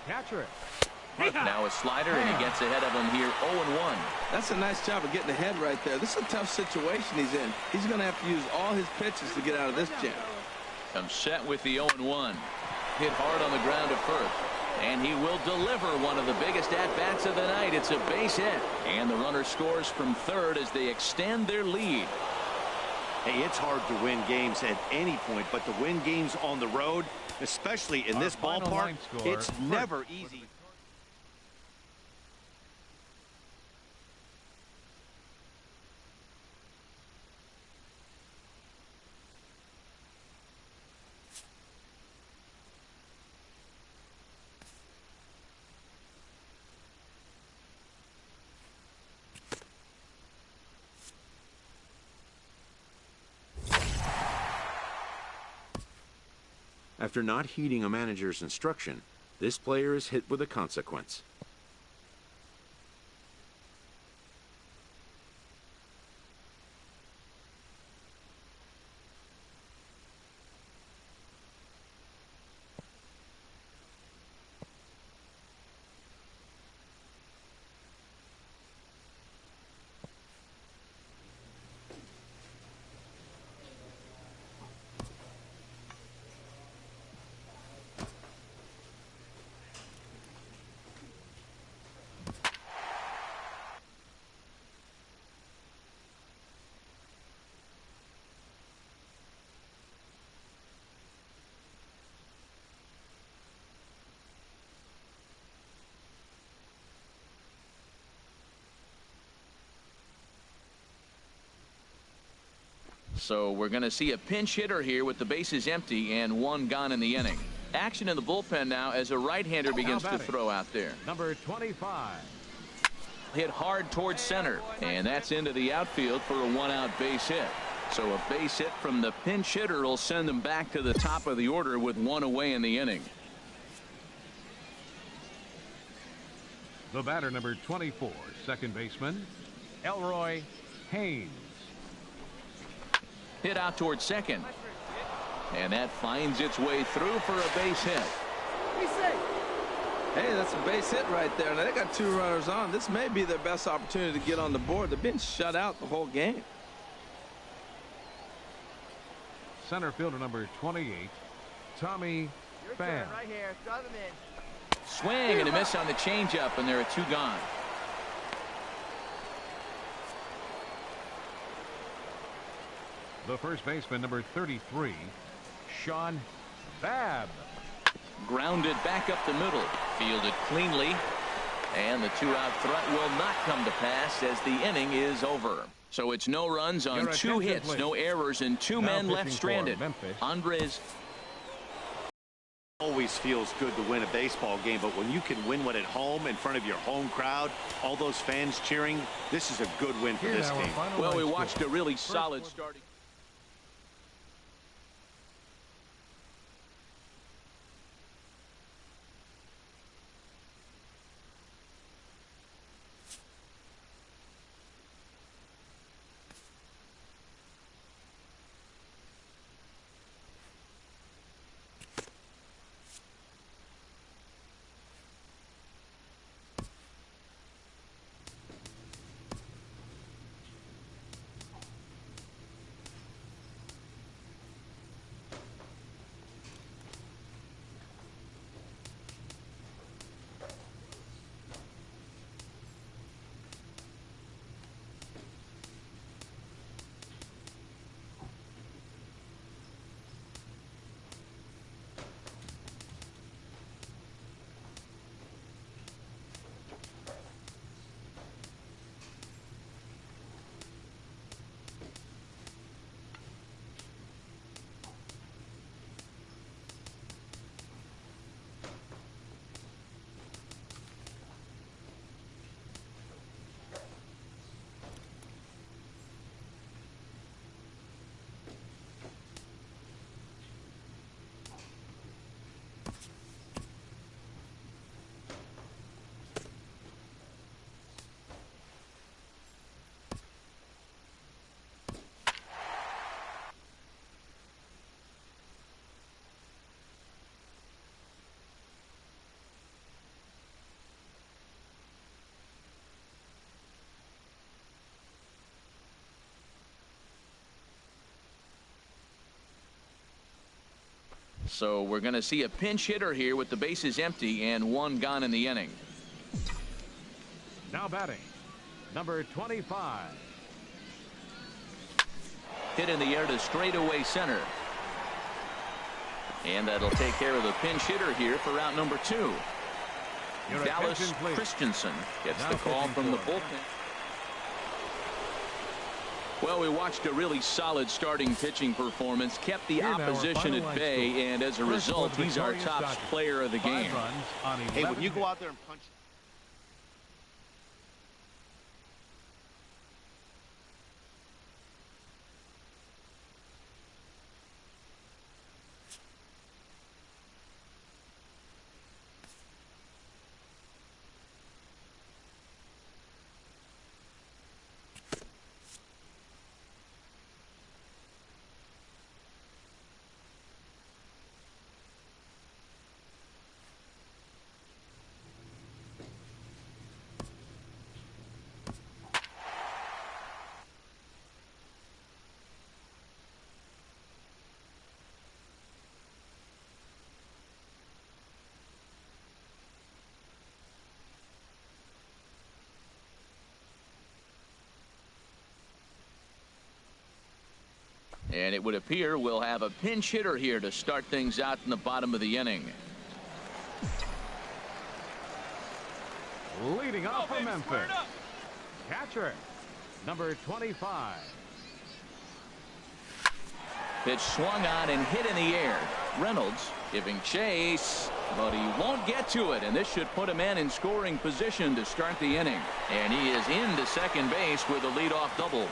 Catcher. Now a slider, and he gets ahead of him here, 0-1. That's a nice job of getting ahead right there. This is a tough situation he's in. He's going to have to use all his pitches to get out of this jam. I'm set with the 0-1. Hit hard on the ground at first. And he will deliver one of the biggest at-bats of the night. It's a base hit. And the runner scores from third as they extend their lead. Hey, it's hard to win games at any point, but to win games on the road, especially in this ballpark, it's never easy. After not heeding a manager's instruction, this player is hit with a consequence. So we're going to see a pinch hitter here with the bases empty and 1 gone in the inning. Action in the bullpen now as a right-hander begins to throw out there. Number 25. Hit hard towards center, and that's into the outfield for a 1-out base hit. So a base hit from the pinch hitter will send them back to the top of the order with 1 away in the inning. The batter, number 24, second baseman, Elroy Haynes. Hit out towards second. And that finds its way through for a base hit. Be safe. Hey, that's a base hit right there. Now, they got 2 runners on. This may be their best opportunity to get on the board. They've been shut out the whole game. Center fielder number 28, Tommy Pham. Right here. Drive him in. Swing and a miss on the changeup, and there are 2 gone. The first baseman, number 33, Sean Babb. Grounded back up the middle. Fielded cleanly. And the 2-out threat will not come to pass as the inning is over. So it's no runs on 2 hits, please. No errors, and 2 men left stranded. Andres. Always feels good to win a baseball game, but when you can win one at home in front of your home crowd, all those fans cheering, this is a good win for this team. Well, we watched a really solid starting. So we're going to see a pinch hitter here with the bases empty and 1 gone in the inning. Now batting, number 25. Hit in the air to straightaway center. And that'll take care of the pinch hitter here for out number 2. Dallas Christensen gets the call from the bullpen. Well, we watched a really solid starting pitching performance, kept the opposition at bay, and as a result, he's our top player of the game. Hey, when you go out there and punch. And it would appear we'll have a pinch hitter here to start things out in the bottom of the inning. Leading off for Memphis, catcher, number 25. Pitch swung on and hit in the air. Reynolds giving chase, but he won't get to it, and this should put a man in scoring position to start the inning. And he is into second base with a leadoff double.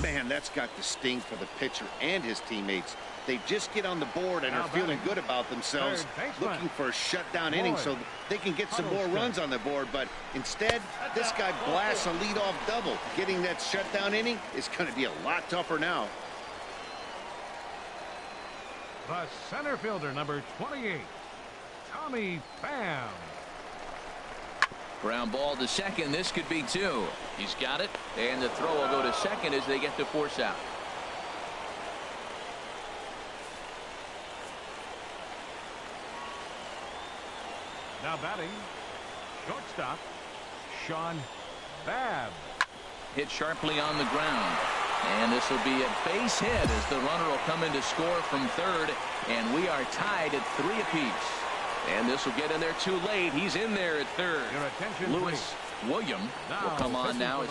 Man, that's got to sting for the pitcher and his teammates. They just get on the board and are feeling good about themselves, looking for a shutdown inning so they can get some more runs on the board. But instead, this guy blasts a leadoff double. Getting that shutdown inning is going to be a lot tougher now. The center fielder, number 28, Tommy Pham. Ground ball to second. This could be 2. He's got it, and the throw will go to second as they get the force out. Now batting, shortstop, Sean Babb. Hit sharply on the ground. And this will be a base hit as the runner will come in to score from third. And we are tied at 3 apiece. And this will get in there too late. He's in there at third. Your attention, Lewis William will come on now.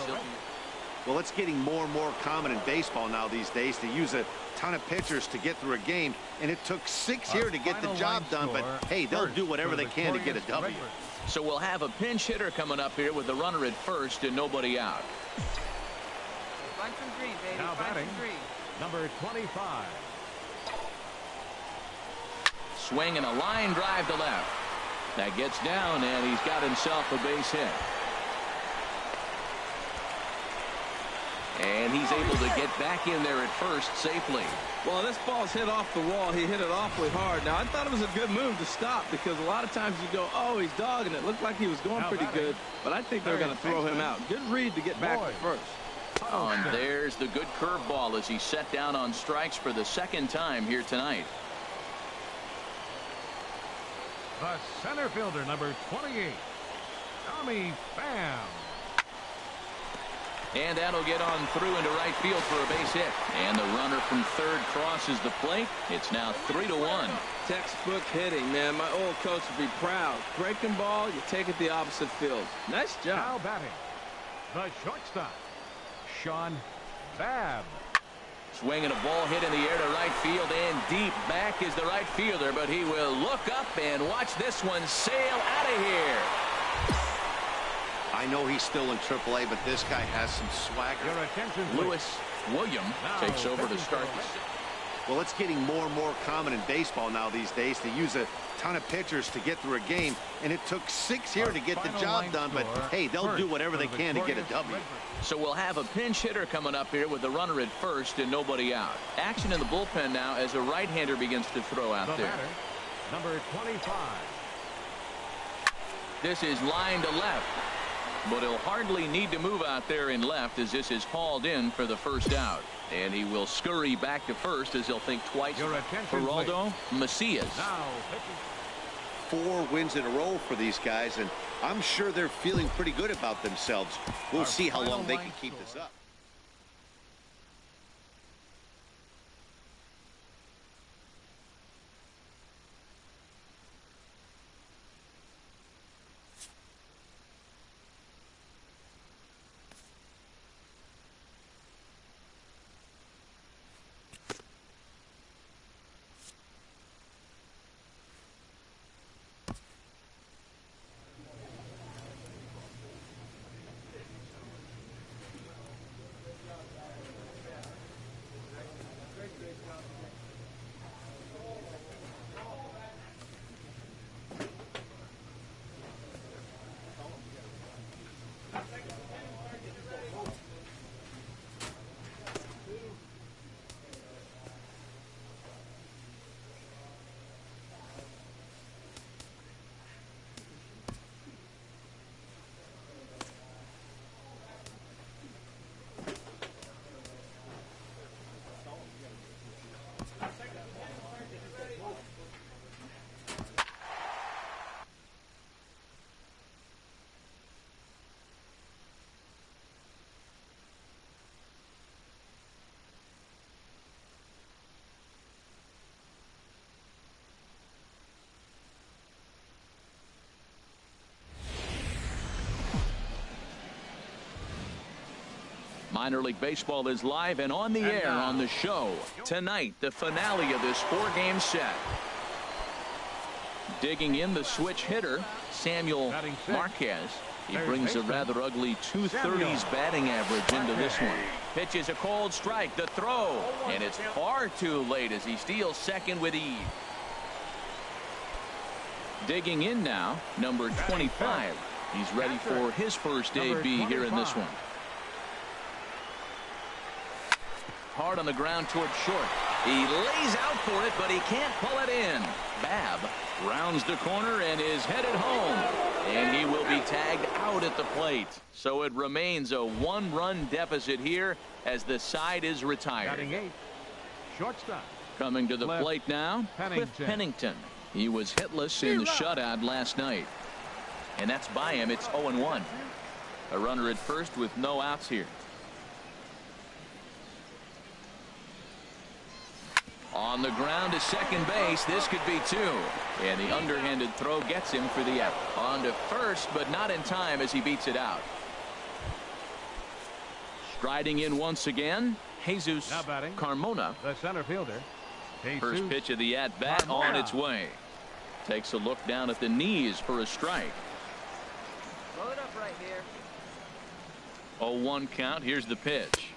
Well, it's getting more and more common in baseball now these days to use a ton of pitchers to get through a game, and it took 6 here to get the job done, but hey, they'll do whatever they can to get a W. So we'll have a pinch hitter coming up here with the runner at first and nobody out. Find some green, baby. Now Find batting, some green. number 25. Swing and a line drive to left. That gets down, and he's got himself a base hit. And he's able to get back in there at first safely. Well, this ball's hit off the wall. He hit it awfully hard. Now, I thought it was a good move to stop because a lot of times you go, oh, he's dogging it. Looked like he was going pretty good, but I think they're going to throw him out. Good read to get back to first. Oh, and there's the good curveball as he's set down on strikes for the second time here tonight. The center fielder, number 28, Tommy Pham. And that'll get on through into right field for a base hit. And the runner from third crosses the plate. It's now 3-1. Textbook hitting, man. My old coach would be proud. Breaking ball, you take it the opposite field. Nice job. Now batting, the shortstop, Sean Babb. Swinging a ball hit in the air to right field, and deep back is the right fielder, but he will look up and watch this one sail out of here. I know he's still in AAA, but this guy has some swagger. Your attention, Lewis William takes over to start. Well, it's getting more and more common in baseball now these days to use a ton of pitchers to get through a game, and it took 6 here to get the job done, but hey, they'll do whatever they can to get a W. So we'll have a pinch hitter coming up here with the runner at first and nobody out. Action in the bullpen now as a right-hander begins to throw out there. Batter, number 25. This is line to left, but he'll hardly need to move out there in left as this is hauled in for the first out. And he will scurry back to first as he'll think twice. Geraldo Macias. 4 wins in a row for these guys, and I'm sure they're feeling pretty good about themselves. We'll see how long they can keep this up. Minor League Baseball is live and on the air on the show. Tonight, the finale of this 4-game set. Digging in the switch hitter, Samuel Marquez. He brings a rather ugly 230s batting average into this one. Pitches a cold strike. The throw. And it's far too late as he steals second with ease. Digging in now, number 25. He's ready for his first AB here in this one. Hard on the ground towards short. He lays out for it, but he can't pull it in. Babb rounds the corner and is headed home. And he will be tagged out at the plate. So it remains a 1-run deficit here as the side is retired. Shortstop. Coming to the plate now, Cliff Pennington. He was hitless in the shutout last night. And that's by him. It's 0-1. A runner at first with no outs here. On the ground to second base. This could be 2. And the underhanded throw gets him for the out. On to first, but not in time as he beats it out. Striding in once again, Jesus Carmona. The center fielder. First pitch of the at-bat on its way. Takes a look down at the knees for a strike. Load up right here. 0-1 count. Here's the pitch.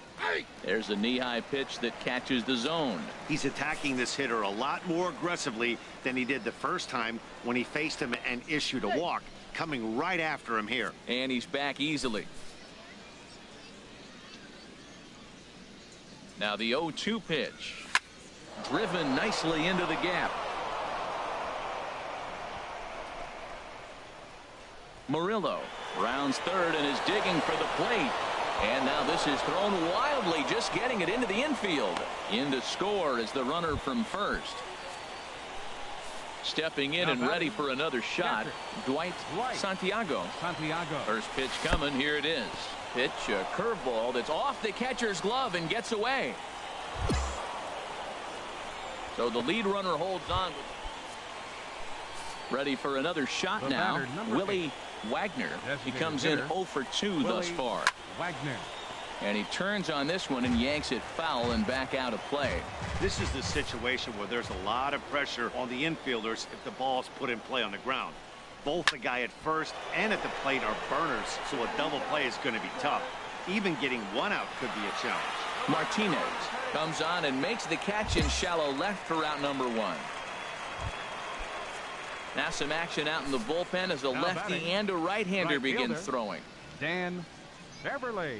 There's a knee-high pitch that catches the zone. He's attacking this hitter a lot more aggressively than he did the first time when he faced him and issued a walk. Coming right after him here. And he's back easily. Now the 0-2 pitch. Driven nicely into the gap. Murillo rounds third and is digging for the plate. And now this is thrown wildly, just getting it into the infield. In to score is the runner from first. Stepping in and ready for another shot, Dwight Santiago. First pitch coming. Here it is. Pitch, a curveball that's off the catcher's glove and gets away. So the lead runner holds on. Ready for another shot now. Willie Wagner. He comes in 0 for 2 thus far. Wagner. And he turns on this one and yanks it foul and back out of play. This is the situation where there's a lot of pressure on the infielders if the ball's put in play on the ground. Both the guy at first and at the plate are burners, so a double play is going to be tough. Even getting one out could be a challenge. Martinez comes on and makes the catch in shallow left for out number 1. Now some action out in the bullpen as a lefty and a right-hander begin throwing. Dan Beverly.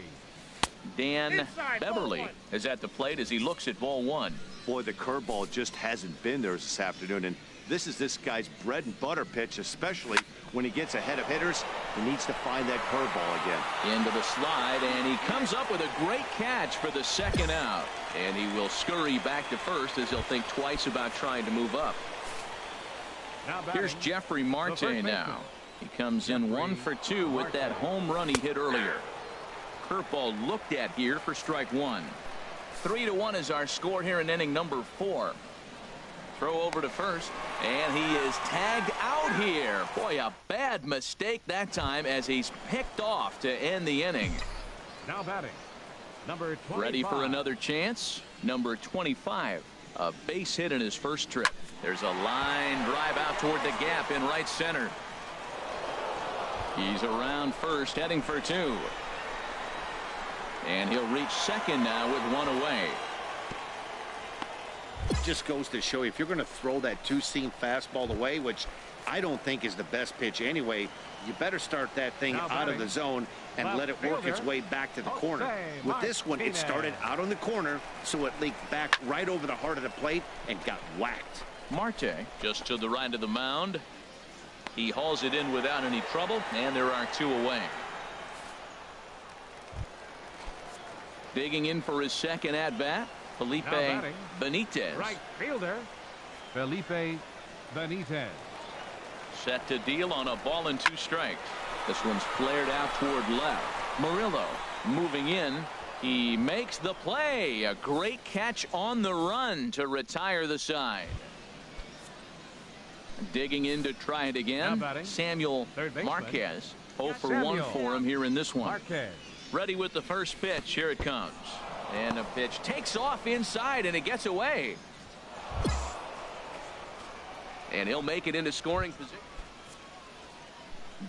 Dan Beverly is at the plate as he looks at ball 1. Boy, the curveball just hasn't been there this afternoon, and this is this guy's bread and butter pitch, especially when he gets ahead of hitters. He needs to find that curveball again. Into the slide, and he comes up with a great catch for the second out. And he will scurry back to first as he'll think twice about trying to move up. Here's Jeffrey Marte now. He comes in 1 for 2 with that home run he hit earlier. Curveball looked at here for strike 1. 3-1 is our score here in inning number 4. Throw over to first, and he is tagged out here. Boy, a bad mistake that time as he's picked off to end the inning. Now batting, number 25. Ready for another chance. Number 25, a base hit in his first trip. There's a line drive out toward the gap in right center. He's around first, heading for 2. And he'll reach second now with 1 away. Just goes to show you, if you're going to throw that two-seam fastball away, which I don't think is the best pitch anyway, you better start that thing out of the zone and let it work its way back to the corner. With this one, it started out on the corner, so it leaked back right over the heart of the plate and got whacked. Marte just to the right of the mound. He hauls it in without any trouble, and there are 2 away. Digging in for his second at-bat, Felipe Benitez. Right fielder, Felipe Benitez. Set to deal on a ball and 2 strikes. This one's flared out toward left. Murillo moving in. He makes the play. A great catch on the run to retire the side. Digging in to try it again. Samuel Marquez. 0 for 1 for him here in this one. Marquez. Ready with the first pitch. Here it comes. And the pitch takes off inside and it gets away. And he'll make it into scoring position.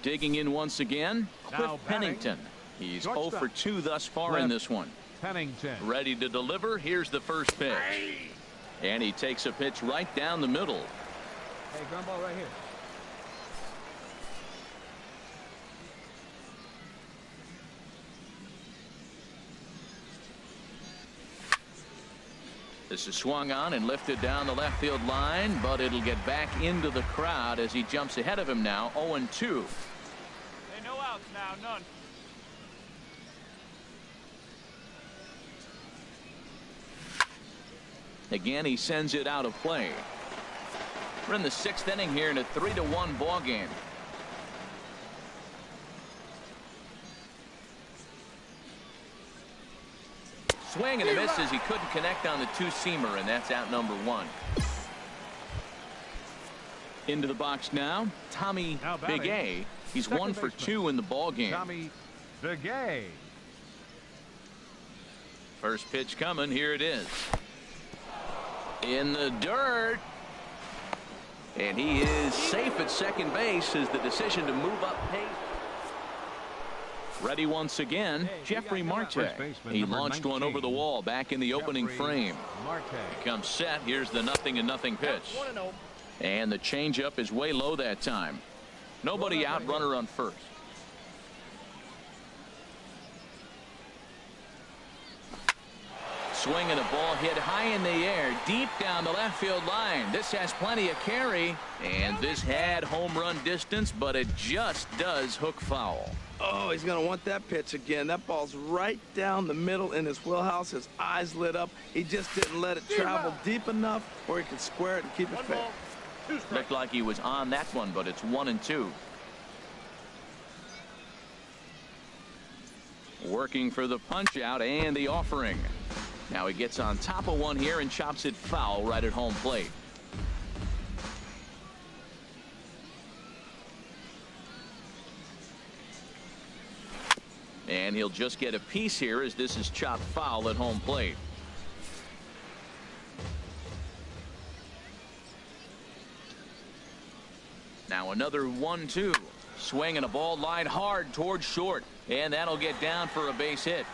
Digging in once again, Cliff Pennington. He's 0 for 2 thus far in this one. Pennington. Ready to deliver. Here's the first pitch. And he takes a pitch right down the middle. Hey, ground ball right here. This is swung on and lifted down the left field line, but it'll get back into the crowd as he jumps ahead of him now. 0-2. Hey, no outs now, none. Again, he sends it out of play. We're in the 6th inning here in a 3-1 ball game. Swing and a miss as he couldn't connect on the two-seamer, and that's out number 1. Into the box now, Tommy Big A. He's 1 for 2 in the ball game. Tommy Big A. First pitch coming. Here it is. In the dirt. And he is safe at second base as the decision to move up pace. Ready once again, Jeffrey Marte. He launched one over the wall back in the opening frame. He comes set. Here's the 0-0 pitch. And the changeup is way low that time. Nobody out, runner on first. Swing and a ball hit high in the air, deep down the left field line. This has plenty of carry, and this had home run distance, but it just does hook foul. Oh, he's going to want that pitch again. That ball's right down the middle in his wheelhouse. His eyes lit up. He just didn't let it travel deep enough where he could square it and keep it fair. Looked like he was on that one, but it's 1-2. Working for the punch out and the offering. Now he gets on top of one here and chops it foul right at home plate. And he'll just get a piece here as this is chopped foul at home plate. Now another 1-2. Swing and a ball lined hard towards short. And that'll get down for a base hit.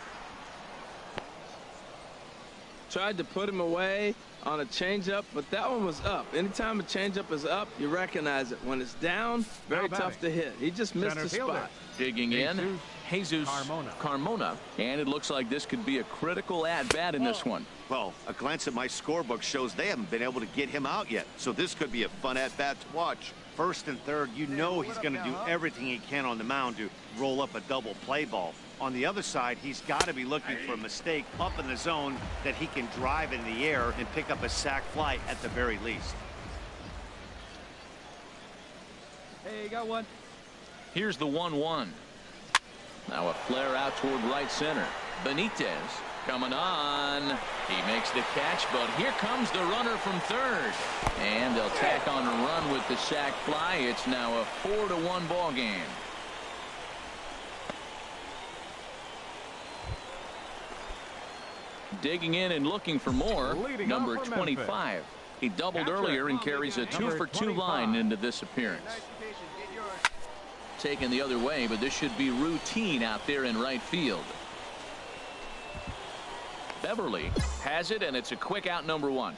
Tried to put him away on a changeup, but that one was up. Anytime a changeup is up, you recognize it. When it's down, very tough to hit. He just missed the spot. Digging in, Jesus Carmona. And it looks like this could be a critical at-bat in this one. Well, a glance at my scorebook shows they haven't been able to get him out yet. So this could be a fun at-bat to watch. First and third, you know he's going to do everything he can on the mound to roll up a double play ball. On the other side, he's got to be looking for a mistake up in the zone that he can drive in the air and pick up a sac fly at the very least. Hey, got one. Here's the 1-1. Now a flare out toward right center. Benitez coming on. He makes the catch, but here comes the runner from third. And they'll tack on a run with the sac fly. It's now a 4-1 ball game. Digging in and looking for more. Number 25. He doubled earlier and carries a 2-for-2 line into this appearance. Taken the other way, but this should be routine out there in right field. Beverly has it, and it's a quick out, number 1.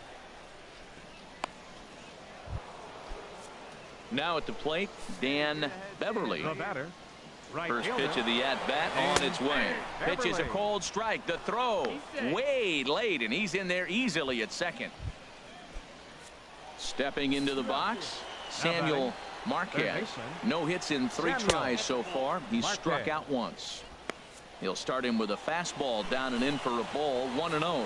Now at the plate, Dan Beverly. The batter. First pitch of the at-bat on its way. Pitch is a cold strike. The throw way late, and he's in there easily at second. Stepping into the box, Samuel Marquez. No hits in 3 tries so far. He's struck out once. He'll start him with a fastball down and in for a ball. 1-0.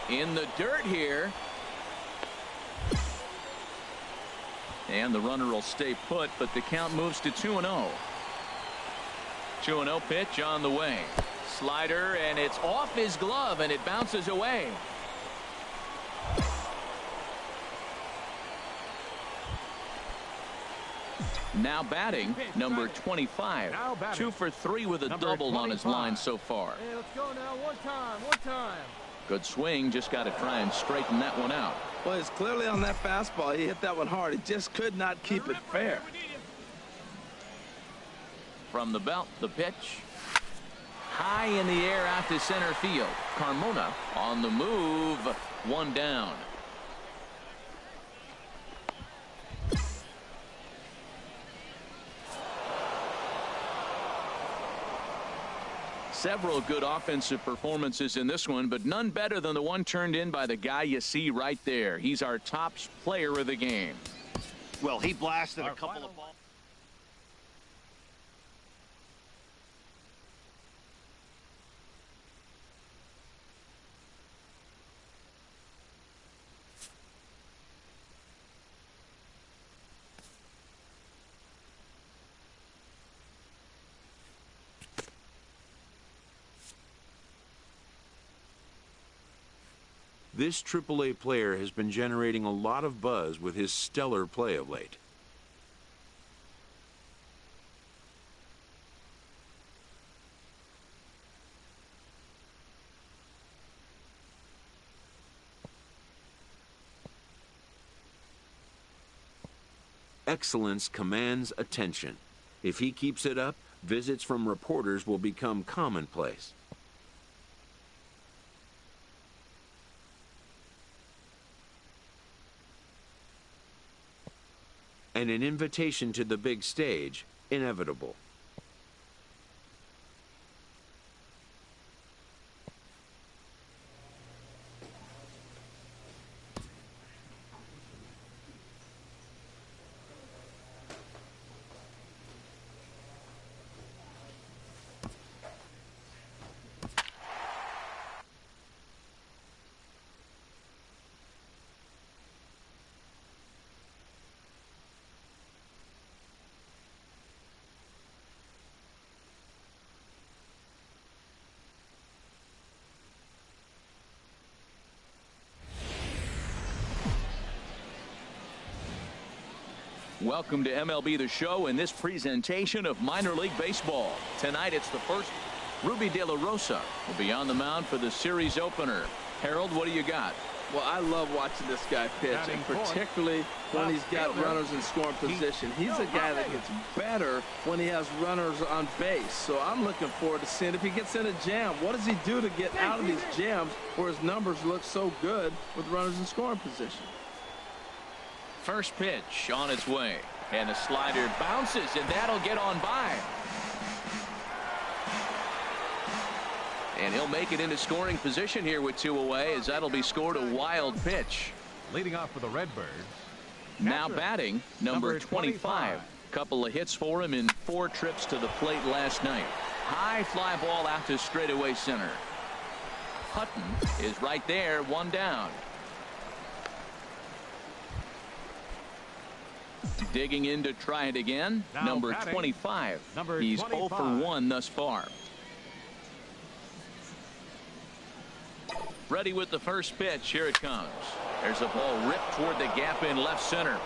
In the dirt here. And the runner will stay put, but the count moves to 2-0. 2-0 pitch on the way. Slider, and it's off his glove, and it bounces away. Now batting, number 25. 2 for 3 with a double on his line so far. Hey, let's go now. One time. Good swing. Just got to try and straighten that one out. Well, it's clearly on that fastball. He hit that one hard. He just could not keep it fair. From the belt, the pitch. High in the air out to center field. Carmona on the move. One down. Several good offensive performances in this one, but none better than the one turned in by the guy you see right there. He's our top player of the game. Well, he blasted a couple of balls. This AAA player has been generating a lot of buzz with his stellar play of late. Excellence commands attention. If he keeps it up, visits from reporters will become commonplace. And an invitation to the big stage, inevitable. Welcome to MLB The Show and this presentation of minor league baseball. Tonight it's the first. Ruby De La Rosa will be on the mound for the series opener. Harold, what do you got? Well, I love watching this guy pitch, and particularly when he's got runners in scoring position. He's a guy that gets better when he has runners on base. So I'm looking forward to seeing if he gets in a jam. What does he do to get out of these jams where his numbers look so good with runners in scoring position? First pitch on its way, and the slider bounces, and that'll get on by. And he'll make it into scoring position here with 2 away, as that'll be scored a wild pitch. Leading off for the Redbirds. Now batting, number 25. Couple of hits for him in 4 trips to the plate last night. High fly ball out to straightaway center. Hutton is right there, 1 down. Digging in to try it again, number 25. He's 0 for 1 thus far. Ready with the first pitch. Here it comes. There's a ball ripped toward the gap in left center.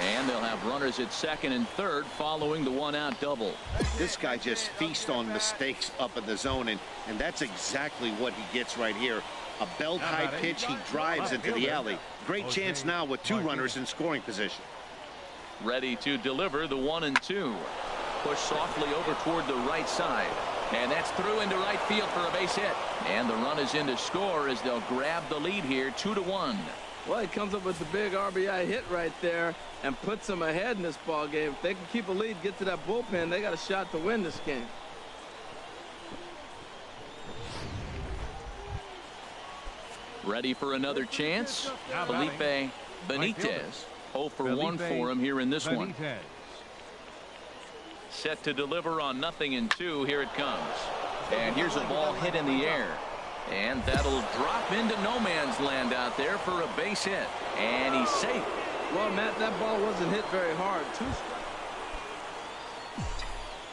And they'll have runners at second and third following the 1-out double. This guy just feasts on mistakes up in the zone, and that's exactly what he gets right here. A belt-high pitch, he drives into the alley. Great chance now with 2 runners in scoring position. Ready to deliver the 1-2. Push softly over toward the right side. And that's through into right field for a base hit. And the run is in to score as they'll grab the lead here 2-1. Well, he comes up with the big RBI hit right there and puts them ahead in this ball game. If they can keep a lead, get to that bullpen, they got a shot to win this game. Ready for another chance? Felipe Benitez. 0 for 1 for him here in this one. Set to deliver on 0-2. Here it comes. And here's a ball hit in the air. And that'll drop into no man's land out there for a base hit. And he's safe. Well, Matt, that ball wasn't hit very hard. 2 strikes.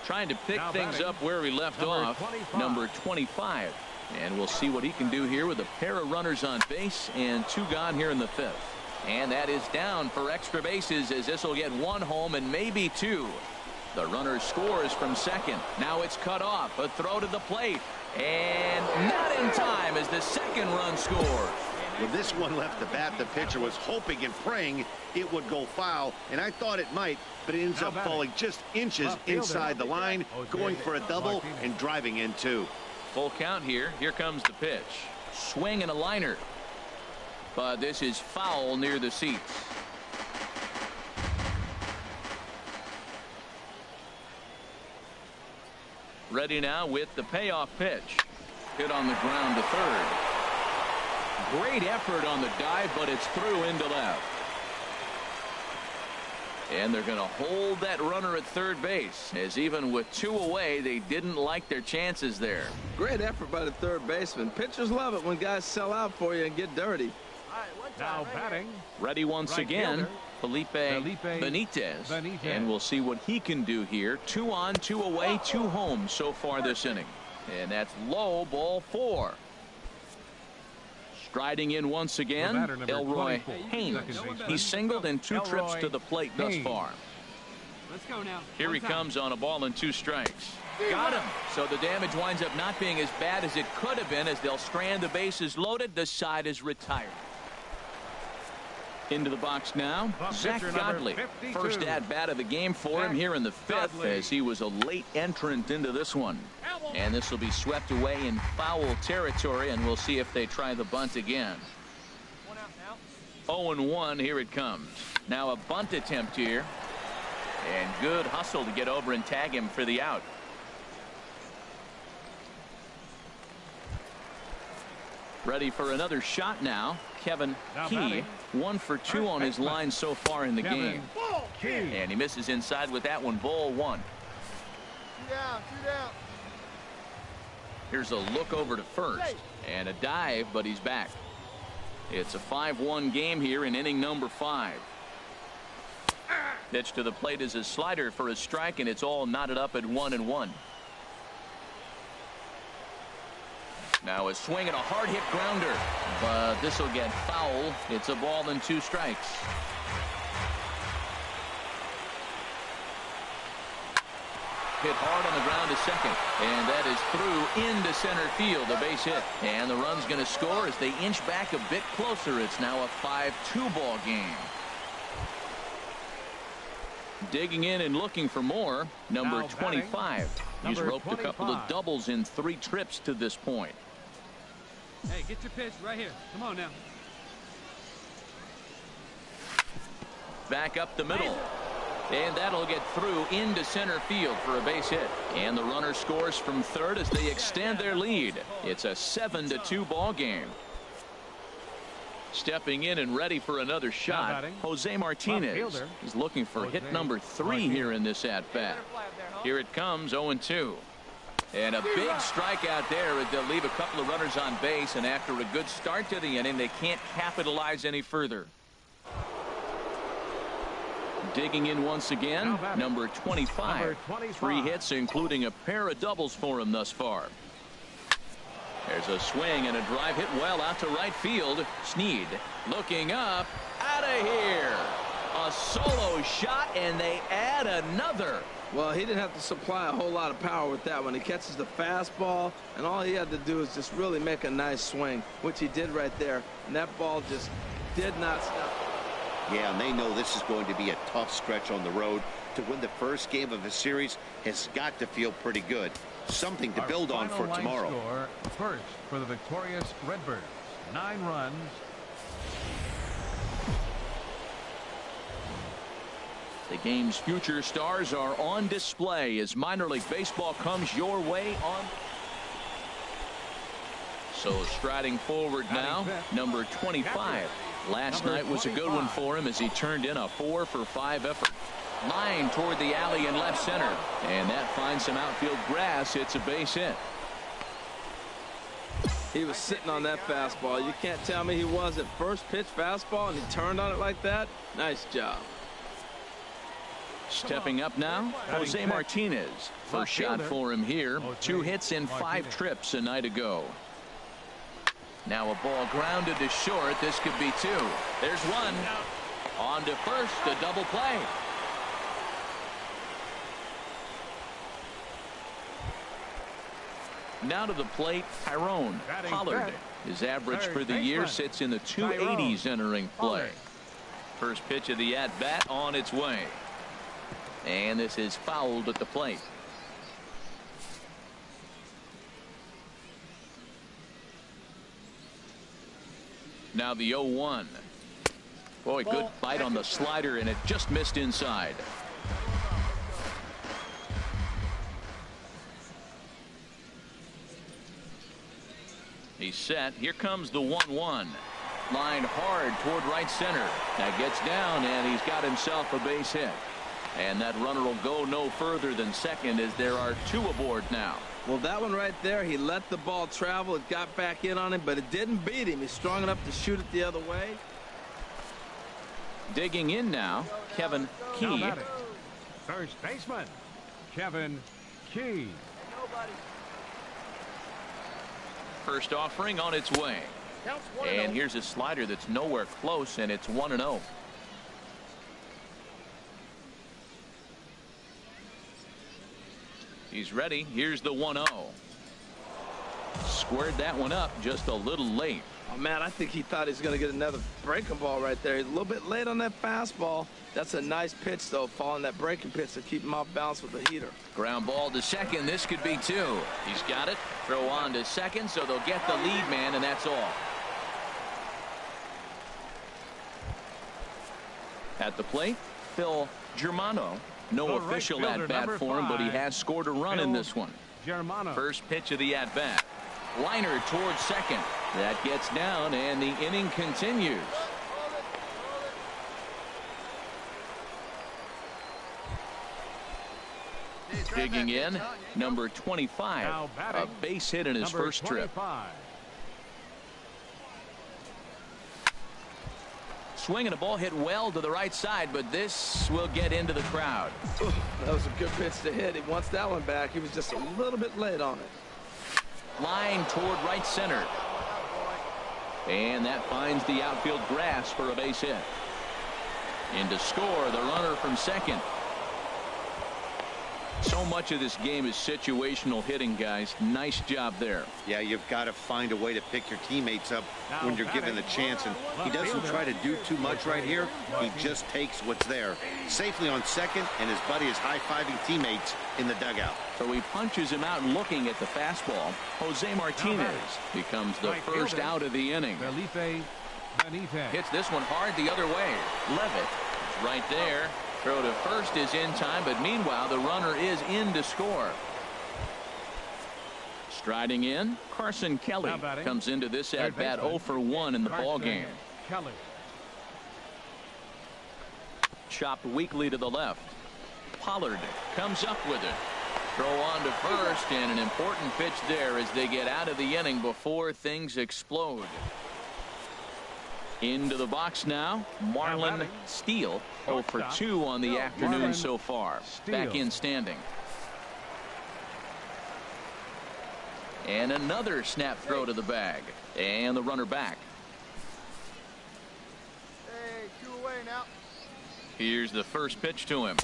Trying to pick things up where he left off. Number 25. And we'll see what he can do here with a pair of runners on base and 2 gone here in the 5th. And that is down for extra bases, as this will get 1 home and maybe 2. The runner scores from second. Now it's cut off. A throw to the plate. And not in time as the second run scores. When this one left the bat, the pitcher was hoping and praying it would go foul, and I thought it might, but it ends up falling just inches inside the line, going for a double and driving in two. Full count here. Here comes the pitch. Swing and a liner. But this is foul near the seats. Ready now with the payoff pitch. Hit on the ground to third. Great effort on the dive, but it's through into left. And they're going to hold that runner at third base, as even with two away, they didn't like their chances there. Great effort by the third baseman. Pitchers love it when guys sell out for you and get dirty. Now batting. Ready once again, Felipe Benitez. And we'll see what he can do here. 2 on, 2 away, 2 home so far this inning. And that's low, ball 4. Striding in once again, Elroy Haynes. He's singled in 2 trips to the plate thus far. Let's go now. Here he comes on a ball and 2 strikes. Got him. So the damage winds up not being as bad as it could have been, as they'll strand the bases loaded. The side is retired. Into the box now, Zach Godley. First at bat of the game for him here in the 5th, as he was a late entrant into this one. And this will be swept away in foul territory, and we'll see if they try the bunt again. 0-1, here it comes. Now a bunt attempt here. And good hustle to get over and tag him for the out. Ready for another shot now. Kevin Key, 1 for 2 on his line so far in the game. And he misses inside with that one. Ball 1. 2 down, 2 down. Here's a look over to first and a dive, but he's back. It's a 5-1 game here in inning number 5. Pitch to the plate is a slider for a strike, and it's all knotted up at 1-1. Now a swing and a hard hit grounder, but this will get foul. It's a ball and 2 strikes. Hit hard on the ground to second, and that is through into center field, a base hit. And the run's going to score as they inch back a bit closer. It's now a 5-2 ball game. Digging in and looking for more, number 25. He's roped a couple of doubles in 3 trips to this point. Hey, get your pitch right here. Come on now. Back up the middle. And that'll get through into center field for a base hit. And the runner scores from third as they extend their lead. It's a 7-2 ball game. Stepping in and ready for another shot, Jose Martinez. He's looking for hit number 3 here in this at-bat. Here it comes, 0-2. And a big strikeout there as they'll leave a couple of runners on base, and after a good start to the inning, they can't capitalize any further. Digging in once again, number 25. 3 hits, including a pair of doubles for him thus far. There's a swing and a drive hit well out to right field. Snead looking up, out of here. A solo shot, and they add another. Well, he didn't have to supply a whole lot of power with that one. He catches the fastball, and all he had to do is just really make a nice swing, which he did right there. And that ball just did not stop. Yeah, and they know this is going to be a tough stretch on the road. To win the first game of a series has got to feel pretty good. Something to build on for tomorrow. Score, first for the victorious Redbirds, 9 runs. The game's future stars are on display as minor league baseball comes your way on. So striding forward now, number 25. Last night was a good one for him as he turned in a 4-for-5 effort. Line toward the alley in left center, and that finds some outfield grass. It's a base hit. He was sitting on that fastball. You can't tell me he wasn't. First pitch fastball, and he turned on it like that. Nice job. Stepping up now, Jose Martinez. First shot for him here. 2 hits in 5 trips a night ago. Now a ball grounded to short. This could be 2. There's 1. On to first, a double play. Now to the plate, Tyrone Pollard. His average for the year sits in the 280s entering play. First pitch of the at-bat on its way. And this is fouled at the plate. Now the 0-1. Boy, good bite on the slider, and it just missed inside. He's set. Here comes the 1-1. Line hard toward right center. That gets down, and he's got himself a base hit. And that runner will go no further than second, as there are two aboard now. Well, that one right there, he let the ball travel. It got back in on him, but it didn't beat him. He's strong enough to shoot it the other way. Digging in now, Kevin Key. First baseman, Kevin Key. First offering on its way. And here's a slider that's nowhere close, and it's 1-0. He's ready. Here's the 1-0. Squared that one up just a little late. Oh, man, I think he thought he was going to get another breaking ball right there. He's a little bit late on that fastball. That's a nice pitch, though, following that breaking pitch to keep him off balance with the heater. Ground ball to second. This could be two. He's got it. Throw on to second, so they'll get the lead man, and that's all. At the plate, Phil Germano. No official at-bat for him, but he has scored a run in this one. First pitch of the at-bat. Liner towards second. That gets down, and the inning continues. Digging in, number 25. A base hit in his first trip. Swing and a ball hit well to the right side, but this will get into the crowd. That was a good pitch to hit. He wants that one back. He was just a little bit late on it. Line toward right center. And that finds the outfield grass for a base hit. In to score, the runner from second. So much of this game is situational hitting, guys. Nice job there. Yeah, you've got to find a way to pick your teammates up when you're given the chance. And he doesn't try to do too much right here. He just takes what's there. Safely on second, and his buddy is high-fiving teammates in the dugout. So he punches him out looking at the fastball. Jose Martinez becomes the first out of the inning. Hits this one hard the other way. Levitt is right there. Throw to first is in time, but meanwhile the runner is in to score. Striding in, Carson Kelly comes into this at bat 0 for 1 in the ball game. Chopped weakly to the left. Pollard comes up with it. Throw on to first, and an important pitch there as they get out of the inning before things explode. Into the box now, Marlon Steele, 0 for 2 on the afternoon so far. Back in standing. And another snap throw to the bag. And the runner back. Hey, 2 away now. Here's the first pitch to him.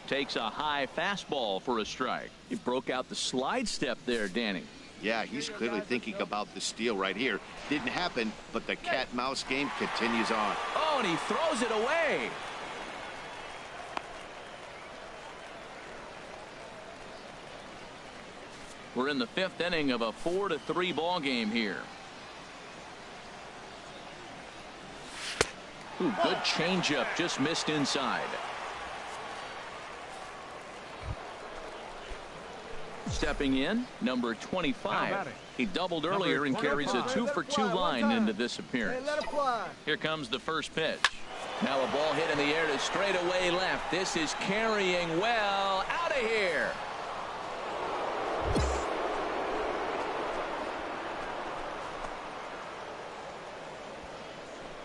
Takes a high fastball for a strike. He broke out the slide step there, Danny. Yeah, he's clearly thinking about the steal right here. Didn't happen, but the cat-mouse game continues on. Oh, and he throws it away. We're in the 5th inning of a 4-3 ball game here. Ooh, good changeup, just missed inside. Stepping in, number 25. He doubled earlier and carries a 2 for 2 line into this appearance. Here comes the first pitch. Now a ball hit in the air to straightaway left. This is carrying well. Out of here.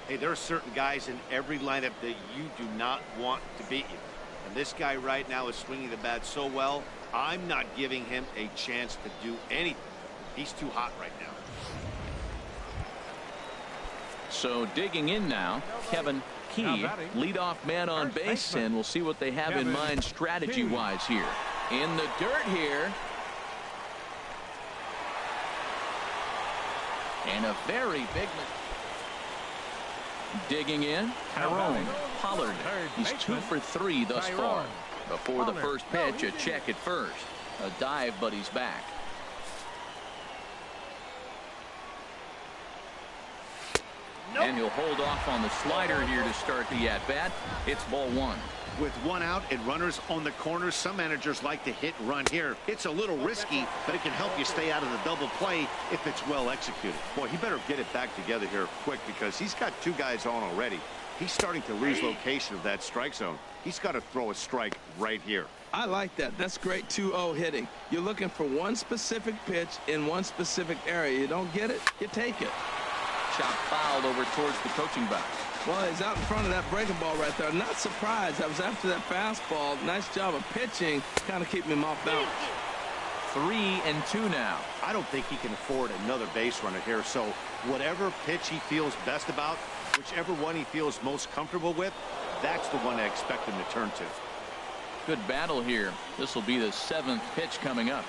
Hey, there are certain guys in every lineup that you do not want to beat you. And this guy right now is swinging the bat so well, I'm not giving him a chance to do anything. He's too hot right now. So digging in now, Kevin Key, leadoff man on base, and we'll see what they have in mind strategy-wise here. In the dirt here. And a very big digging in. Tyrone Pollard. He's 2 for 3 thus far. Before the first pitch, a check at first. A dive, but he's back. And he'll hold off on the slider here to start the at-bat. It's ball 1. With 1 out and runners on the corners, some managers like to hit and run here. It's a little risky, but it can help you stay out of the double play if it's well executed. Boy, he better get it back together here quick because he's got 2 guys on already. He's starting to lose location of that strike zone. He's got to throw a strike right here. I like that. That's great 2-0 hitting. You're looking for one specific pitch in one specific area. You don't get it, you take it. Chop fouled over towards the coaching box. Well, he's out in front of that breaking ball right there. Not surprised. I was after that fastball. Nice job of pitching, kind of keeping him off balance. 3-2 now. I don't think he can afford another base runner here, so whatever pitch he feels best about, whichever one he feels most comfortable with, that's the one I expect him to turn to. Good battle here. This will be the 7th pitch coming up.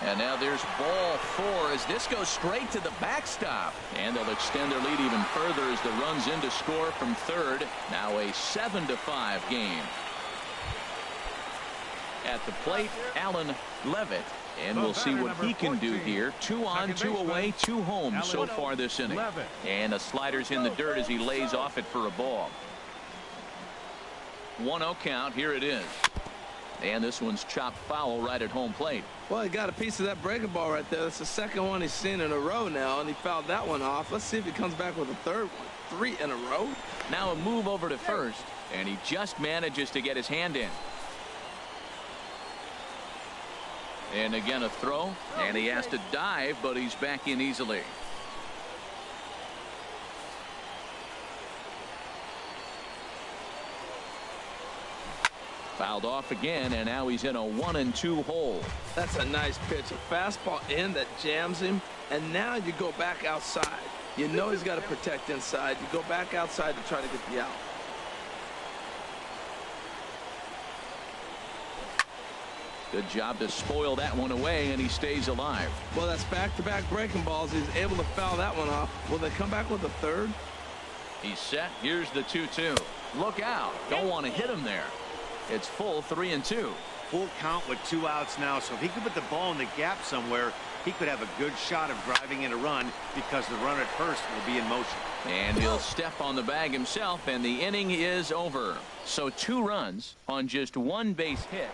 And now there's ball 4 as this goes straight to the backstop. And they'll extend their lead even further as the runs in to score from third. Now a 7-5 game. At the plate, Alan Levitt. And we'll see what he can do here. 2 on, 2 away, 2 home so far this inning. And the slider's in the dirt as he lays off it for a ball. 1-0 count. Here it is. And this one's chopped foul right at home plate. Well, he got a piece of that breaking ball right there. That's the second one he's seen in a row now, and he fouled that one off. Let's see if he comes back with a third one. 3 in a row. Now a move over to first, and he just manages to get his hand in. And again a throw, and he has to dive, but he's back in easily. Fouled off again, and now he's in a 1-2 hole. That's a nice pitch. A fastball in that jams him, and now you go back outside. You know he's got to protect inside. You go back outside to try to get the out. Good job to spoil that one away, and he stays alive. Well, that's back-to-back breaking balls. He's able to foul that one off. Will they come back with a third? He's set. Here's the 2-2. Look out. Don't want to hit him there. It's full 3-2. Full count with 2 outs now, so if he could put the ball in the gap somewhere, he could have a good shot of driving in a run because the runner at first will be in motion. And he'll step on the bag himself, and the inning is over. So 2 runs on just 1 base hit.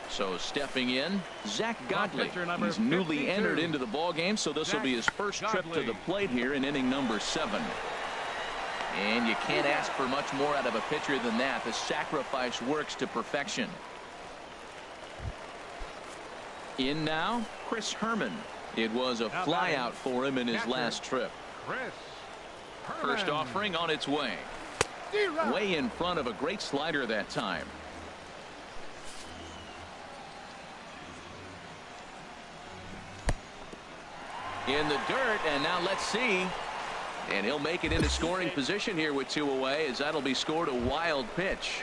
So stepping in, Zach Godley. He's newly entered into the ballgame, so this will be his first trip to the plate here in inning number 7. And you can't ask for much more out of a pitcher than that. The sacrifice works to perfection. In now, Chris Herman. It was a flyout for him in his last trip. First offering on its way. Way in front of a great slider that time. In the dirt, and now let's see. And he'll make it into scoring position here with 2 away, as that'll be scored a wild pitch.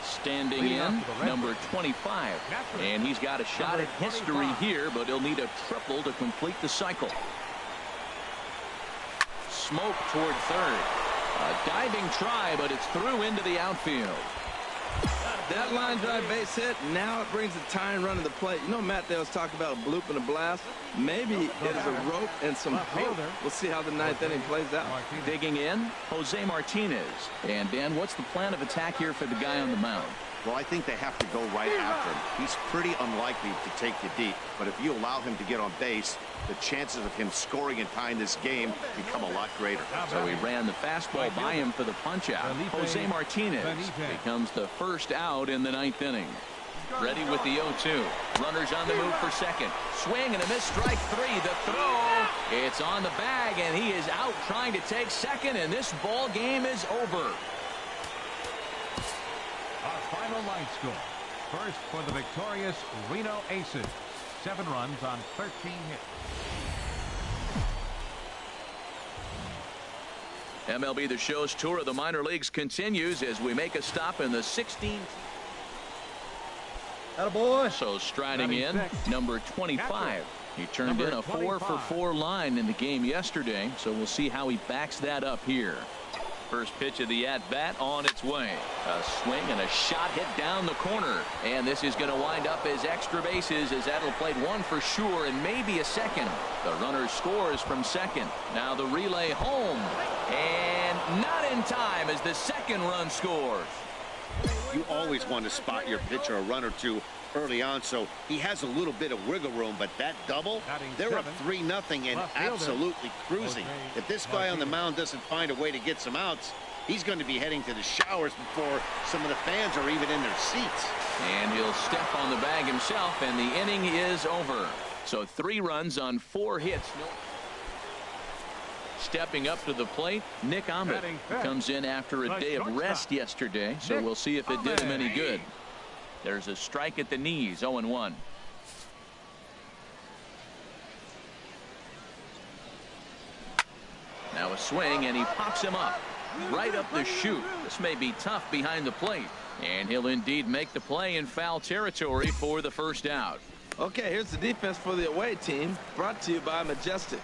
Standing in, number 25. And he's got a shot at history here, but he'll need a triple to complete the cycle. Smoke toward third. A diving try, but it's through into the outfield. That line drive base hit, now it brings the tying run to the plate. You know, Matt, they was talking about a bloop and a blast. Maybe it's a rope and some hope. We'll see how the 9th inning plays out. Digging in, Jose Martinez. And Dan, what's the plan of attack here for the guy on the mound? Well, I think they have to go right after him. He's pretty unlikely to take you deep, but if you allow him to get on base, the chances of him scoring and tying this game become a lot greater. So he ran the fastball by him for the punch-out. Jose Martinez becomes the first out in the 9th inning. Ready with the 0-2. Runners on the move for second. Swing and a miss, strike 3. The throw. It's on the bag, and he is out trying to take second, and this ball game is over. Our final line score. First for the victorious Reno Aces. 7 runs on 13 hits. MLB The Show's tour of the minor leagues continues as we make a stop in the 16th. So striding in, number 25. He turned in a 4-for-4 line in the game yesterday, so we'll see how he backs that up here. First pitch of the at-bat on its way. A swing and a shot hit down the corner. And this is going to wind up as extra bases, as that'll play one for sure and maybe a second. The runner scores from second. Now the relay home. And not in time as the second run scores. You always want to spot your pitcher a run or two early on, so he has a little bit of wiggle room, but that double, they're up 3-0 and absolutely cruising. If this guy on the mound doesn't find a way to get some outs, he's going to be heading to the showers before some of the fans are even in their seats. And he'll step on the bag himself, and the inning is over. So 3 runs on 4 hits. Stepping up to the plate, Nick Ahmed comes in after a day of rest yesterday, so we'll see if it did him any good. There's a strike at the knees, 0-1. Now a swing, and he pops him up right up the chute. This may be tough behind the plate, and he'll indeed make the play in foul territory for the first out. Okay, here's the defense for the away team, brought to you by Majestic.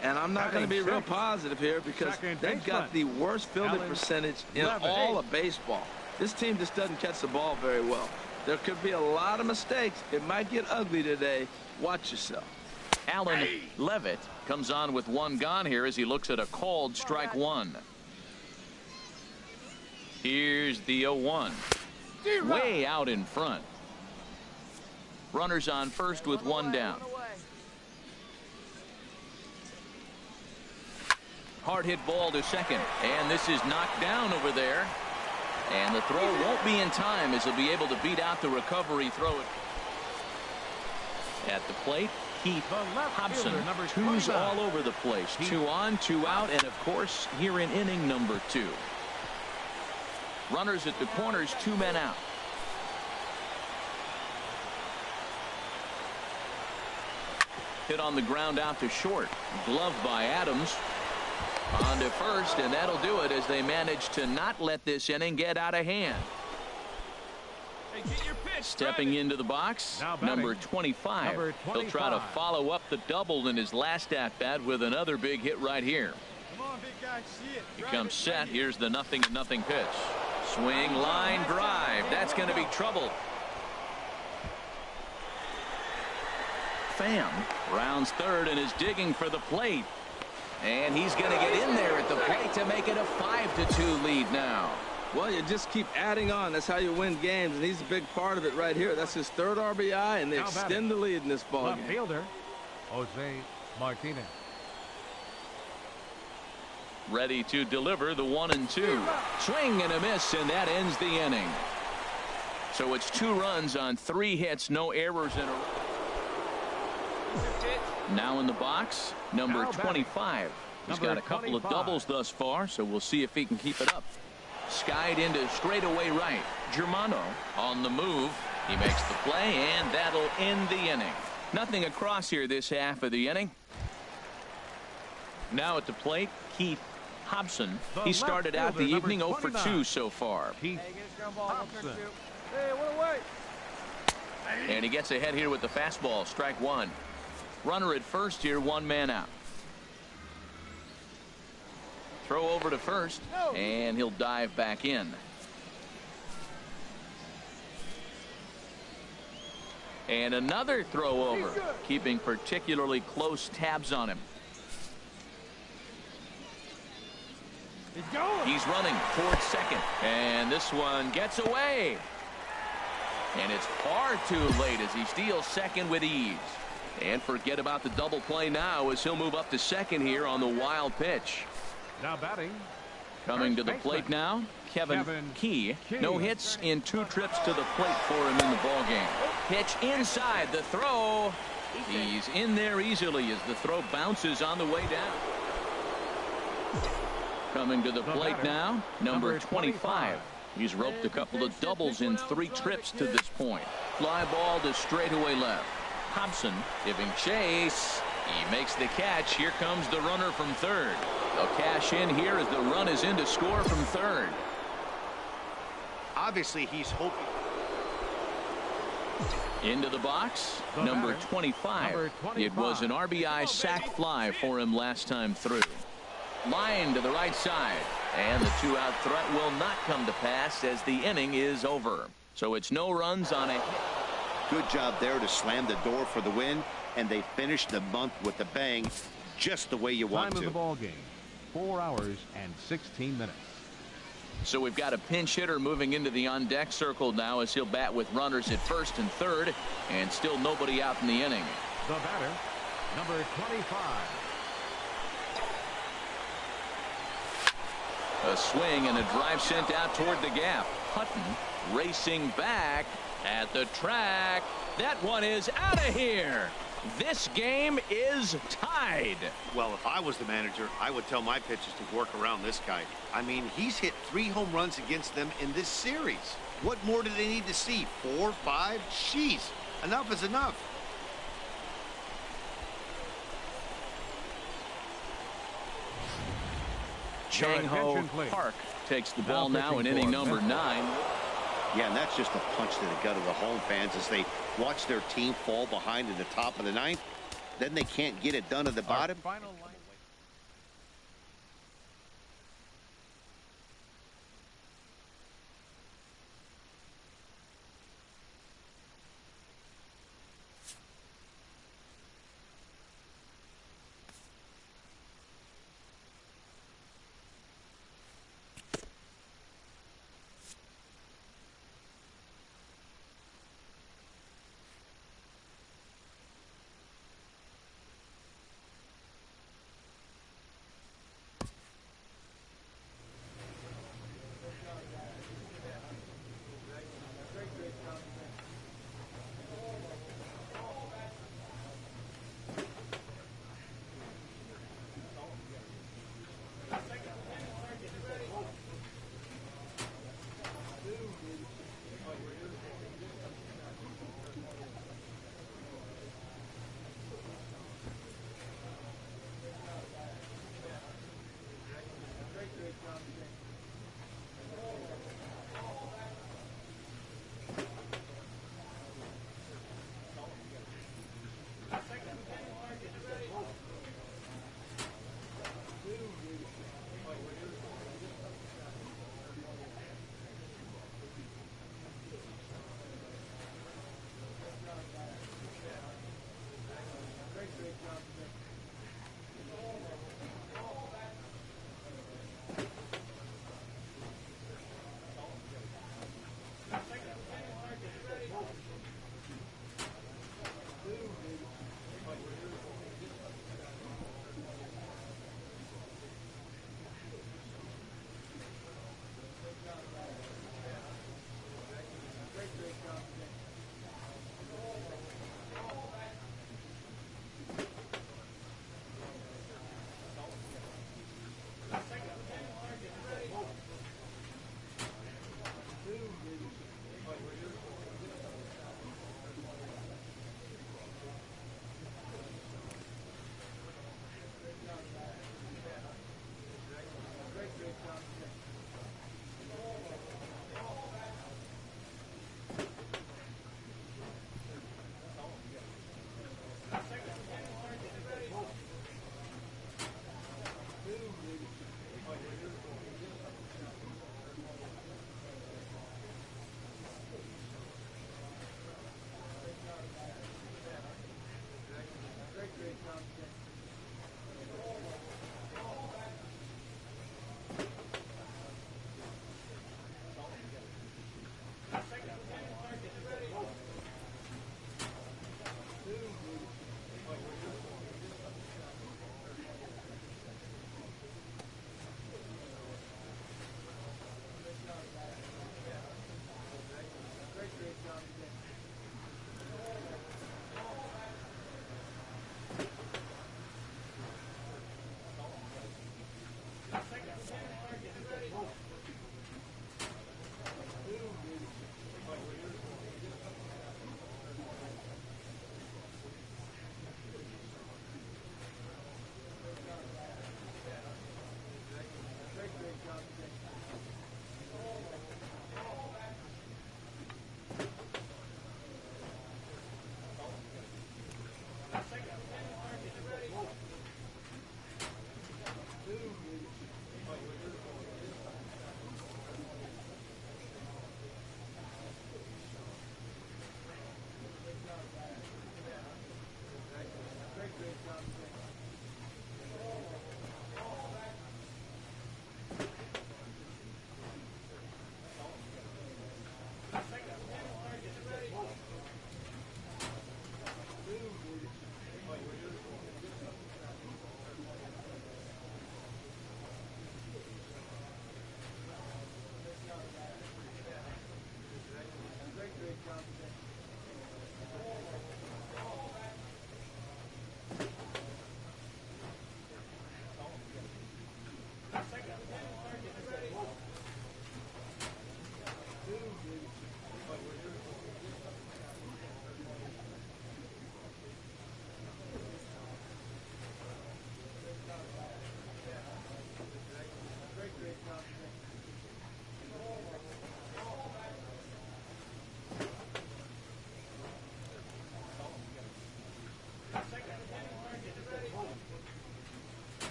And I'm not going to be real positive here because they've got the worst fielding percentage in all of baseball. This team just doesn't catch the ball very well. There could be a lot of mistakes. It might get ugly today. Watch yourself. Alan Levitt comes on with 1 gone here as he looks at a called strike 1. Here's the 0-1. Way out in front. Runners on first with 1 down. Hard hit ball to second, and this is knocked down over there. And the throw won't be in time as he'll be able to beat out the recovery throw. At the plate, Keith Hobson. 2s all over the place. 2 on, 2 out, and of course here in inning number 2. Runners at the corners, 2 men out. Hit on the ground out to short. Gloved by Adams. On to first, and that'll do it as they manage to not let this inning get out of hand. Hey, get your pitch, stepping into the box, number 25. He'll try to follow up the double in his last at-bat with another big hit right here. Come on, big guy, see it. He comes set. Here's the 0-0 pitch. Swing, line, drive. That's going to be trouble. Pham rounds third and is digging for the plate. And he's going to get in there at the plate to make it a 5-2 lead now. Well, you just keep adding on. That's how you win games, and he's a big part of it right here. That's his 3rd RBI, and they extend the lead in this ball game. Fielder, Jose Martinez. Ready to deliver the 1-2. Swing and a miss, and that ends the inning. So it's 2 runs on 3 hits, no errors in a row. Now in the box, number 25. He's got a couple of doubles thus far, so we'll see if he can keep it up. Skied into straightaway right. Germano on the move. He makes the play, and that'll end the inning. Nothing across here this half of the inning. Now at the plate, Keith Hobson. He started out the evening 0 for 2 so far. And he gets ahead here with the fastball, strike 1. Runner at first here, 1 man out. Throw over to first, and he'll dive back in. And another throw over, keeping particularly close tabs on him. He's running towards second, and this one gets away. And it's far too late as he steals second with ease. And forget about the double play now as he'll move up to second here on the wild pitch. Now batting. Coming to the plate now, Kevin Key. No hits in 2 trips to the plate for him in the ballgame. Pitch inside, the throw. He's in there easily as the throw bounces on the way down. Coming to the plate now, number 25. He's roped a couple of doubles in 3 trips to this point. Fly ball to straightaway left. Hobson giving chase. He makes the catch. Here comes the runner from third. They'll cash in here as the run is in to score from third. Obviously, he's hoping. Into the box, number 25. It was an RBI sac fly for him last time through. Line to the right side, and the two-out threat will not come to pass as the inning is over. So it's no runs on a hit. Good job there to slam the door for the win, and they finished the month with a bang, just the way you want to. Time of the ball game, 4 hours and 16 minutes. So we've got a pinch hitter moving into the on-deck circle now as he'll bat with runners at first and third, and still nobody out in the inning. The batter, number 25. A swing and a drive sent out toward the gap. Hutton racing back at the track. That one is out of here. This game is tied. Well, if I was the manager, I would tell my pitchers to work around this guy. I mean, he's hit 3 home runs against them in this series. What more do they need to see? 4, 5? Jeez, enough is enough. Chang-Ho Park takes the ball now in inning number 9. Yeah, and that's just a punch to the gut of the home fans as they watch their team fall behind in the top of the 9th. Then they can't get it done at the bottom.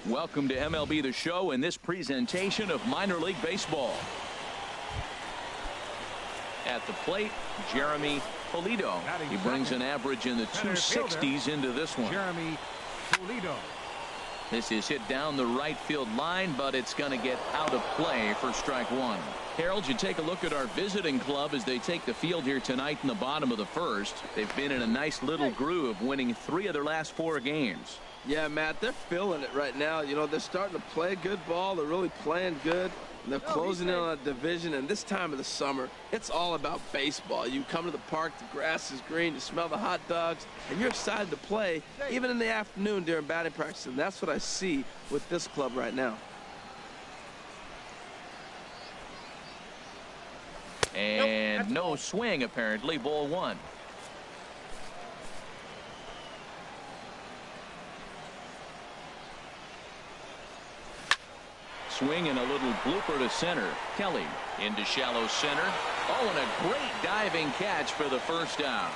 Welcome to MLB The Show and this presentation of minor league baseball. At the plate, Jeremy Pulido. He brings an average in the 260s into this one. Jeremy Pulido. This is hit down the right field line, but it's going to get out of play for strike one. Harold, you take a look at our visiting club as they take the field here tonight in the bottom of the first. They've been in a nice little groove, winning 3 of their last 4 games. Yeah, Matt, they're feeling it right now. You know, they're starting to play good ball. They're really playing good. And they're closing in on a division. And this time of the summer, it's all about baseball. You come to the park, the grass is green, you smell the hot dogs, and you're excited to play, even in the afternoon during batting practice. And that's what I see with this club right now. And no swing, apparently. Ball 1. Swing and a little blooper to center. Kelly into shallow center. Oh, and a great diving catch for the first down.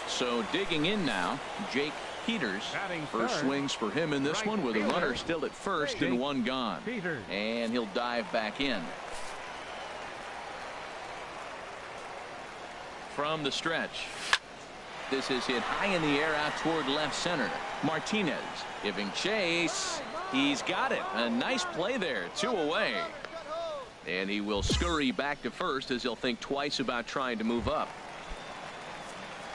So digging in now, Jake Peters. First swings for him in this one with a runner still at first and 1 gone. And he'll dive back in. From the stretch. This is hit high in the air out toward left center. Martinez giving chase. He's got it. A nice play there. 2 away. And he will scurry back to first as he'll think twice about trying to move up.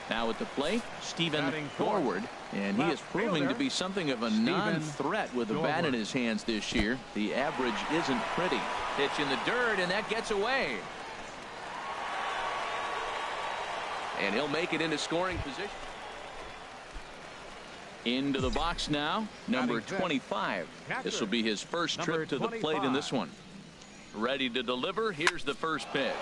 Now at the plate, Stephen Forward. And he is proving to be something of a non-threat with the bat in his hands this year. The average isn't pretty. Pitch in the dirt, and that gets away. And he'll make it into scoring position. Into the box now, number 25. This will be his first trip to the plate in this one. Ready to deliver. Here's the first pitch.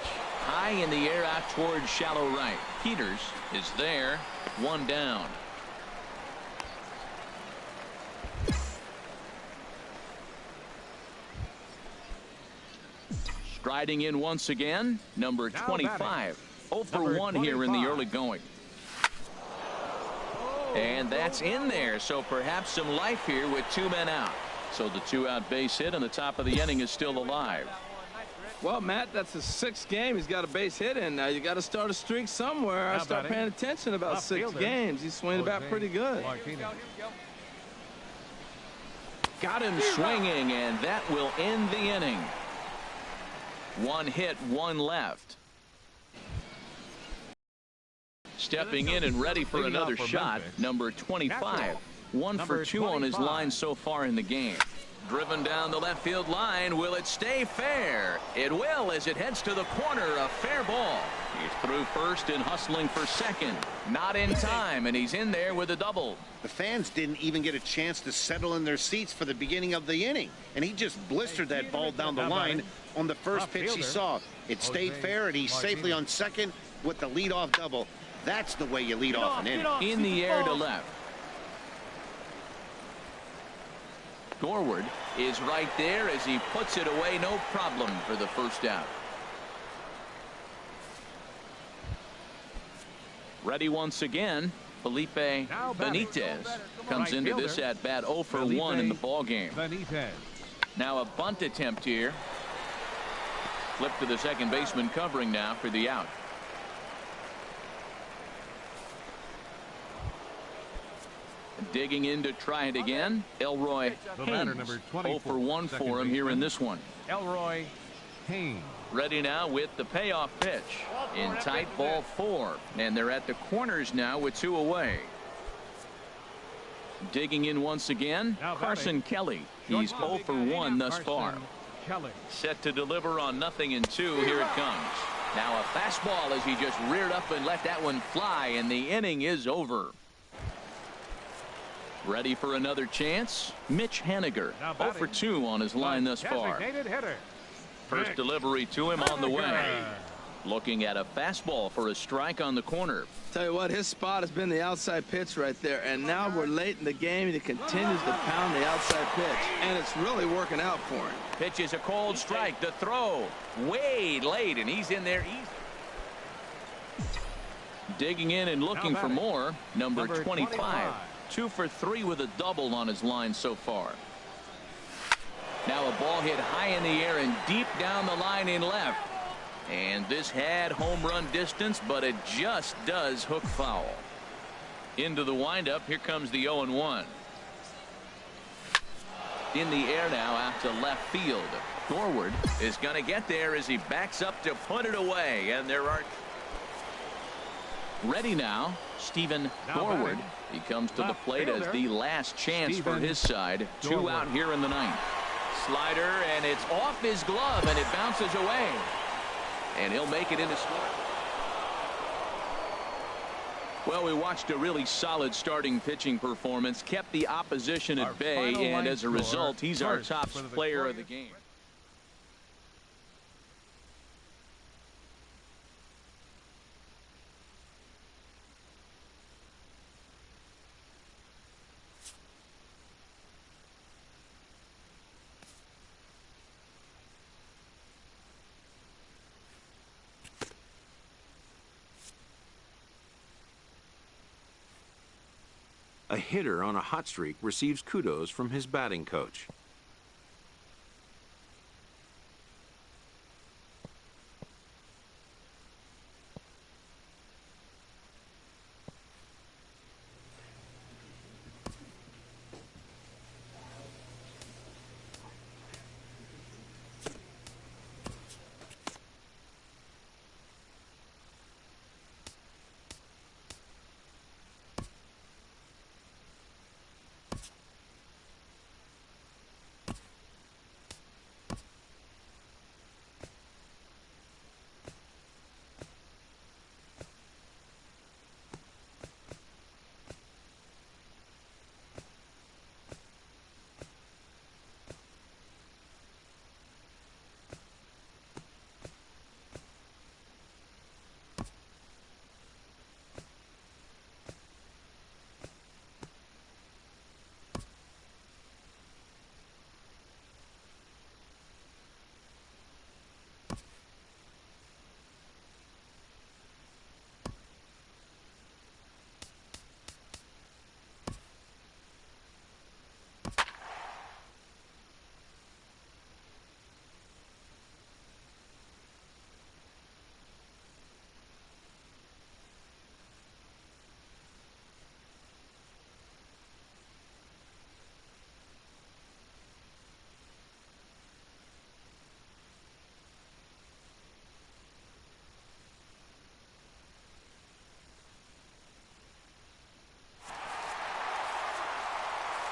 High in the air out towards shallow right. Peters is there. 1 down. Striding in once again, number 25. 0 for 1 here in the early going. And that's in there, so perhaps some life here with 2 men out. So the 2-out base hit on the top of the inning is still alive. Well, Matt, that's his 6th game. He's got a base hit in. Now you got to start a streak somewhere. I start paying attention about 6 games. He's swinging the bat pretty good. Got him swinging, and that will end the inning. 1 hit, 1 left. Stepping in and ready for another shot, number 25. 1 for 2 on his line so far in the game. Driven down the left field line. Will it stay fair? It will as it heads to the corner. A fair ball. He's through first and hustling for second. Not in time, and he's in there with a double. The fans didn't even get a chance to settle in their seats for the beginning of the inning, and he just blistered that ball down the line on the first pitch he saw. It stayed fair, and he's safely on second with the leadoff double. That's the way you lead off an inning. In the air to left. Gorward is right there as he puts it away, no problem for the first out. Ready once again, Felipe Benitez comes into this at bat 0 for 1 in the ball game. Now a bunt attempt here. Flip to the second baseman covering now for the out. Digging in to try it again, Elroy Haynes. 0 for 1 for him here in this one. Elroy Haynes. Ready now with the payoff pitch. In tight, ball 4. And they're at the corners now with 2 away. Digging in once again, Carson Kelly. He's 0 for 1 thus far. Set to deliver on 0-2. Here it comes. Now a fastball as he just reared up and let that one fly, and the inning is over. Ready for another chance? Mitch Haniger, 0 for 2 on his line thus far. First delivery to him on the way. Looking at a fastball for a strike on the corner. Tell you what, his spot has been the outside pitch right there, and now we're late in the game and he continues to pound the outside pitch, and it's really working out for him. Pitch is a cold strike. The throw way late, and he's in there easy. Digging in and looking for more, number 25. 2 for 3 with a double on his line so far. Now a ball hit high in the air and deep down the line in left. And this had home run distance, but it just does hook foul. Into the windup. Here comes the 0-1. In the air now out to left field. Gorward is going to get there as he backs up to put it away. And there are. Ready now, Stephen Gorward. He comes to the plate as the last chance for his side. 2 out here in the 9th. Slider, and it's off his glove, and it bounces away. And he'll make it into score. Well, we watched a really solid starting pitching performance, kept the opposition at bay, and as a result, he's our top player of the game. A hitter on a hot streak receives kudos from his batting coach.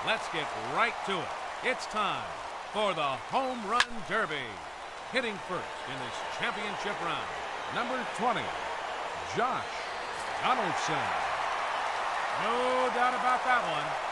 Let's get right to it. It's time for the Home Run Derby. Hitting first in this championship round, number 20, Josh Donaldson. No doubt about that one.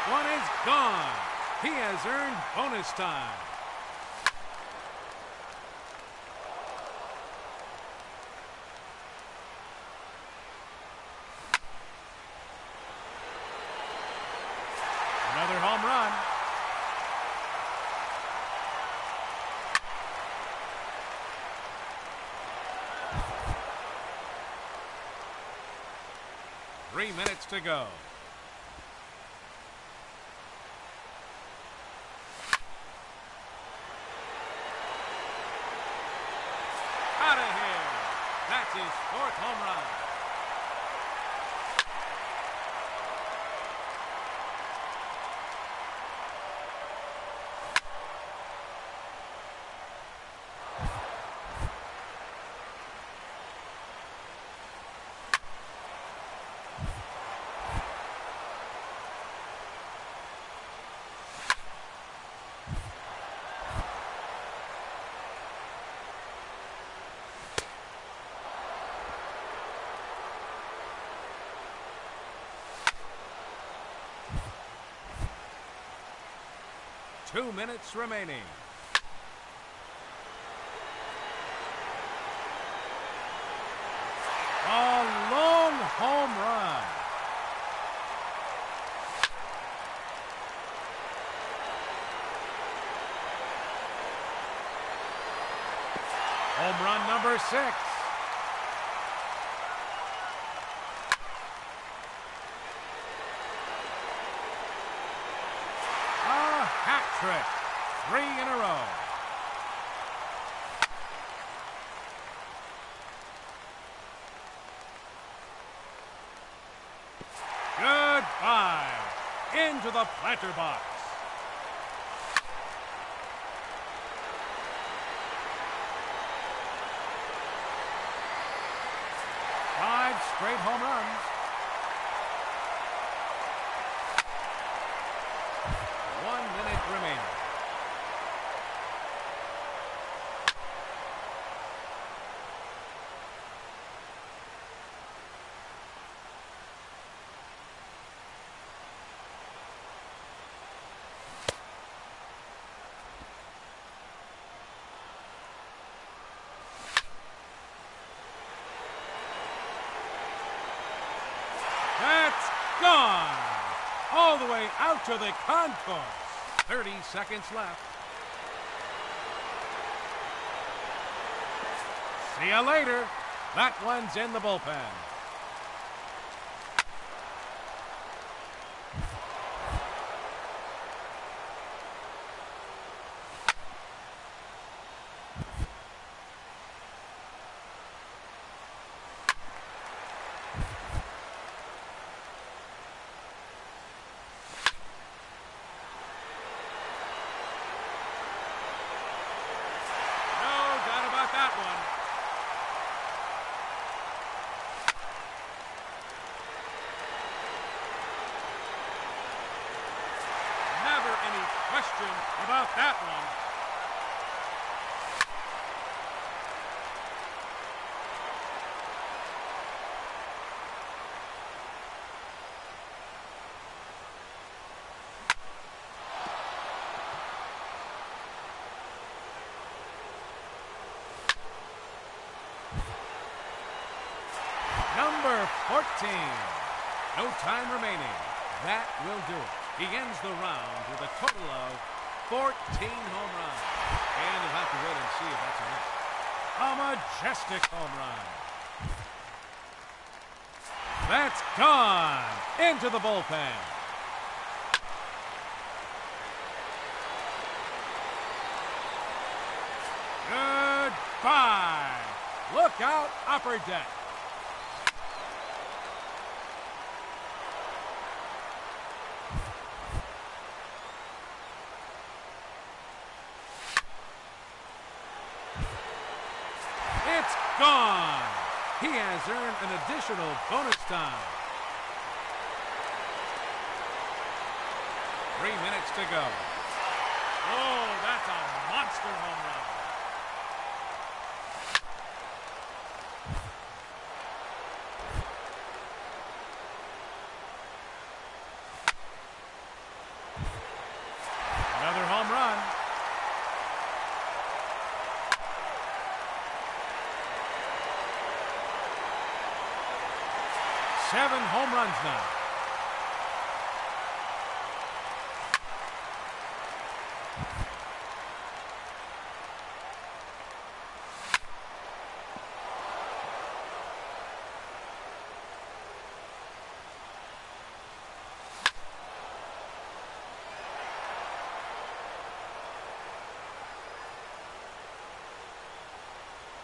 one is gone. He has earned bonus time. Another home run. Three minutes to go. Out of here. That's his fourth home run. Two minutes remaining. A long home run. Home run number 6. Hat trick. 3 in a row. Goodbye. Into the planter box. 5 straight home runs. 1 minute remaining. That's gone. All the way out to the concourse. 30 seconds left. See you later. That one's in the bullpen. That one. Never any question about that one. Number 14. No time remaining. That will do it. He ends the round with a total of 14 home runs. And you'll have to wait and see if that's enough. A majestic home run. That's gone into the bullpen. Goodbye. Look out, upper deck. It's gone. He has earned an additional bonus time. 3 minutes to go. Oh, that's a monster home run. 7 home runs now.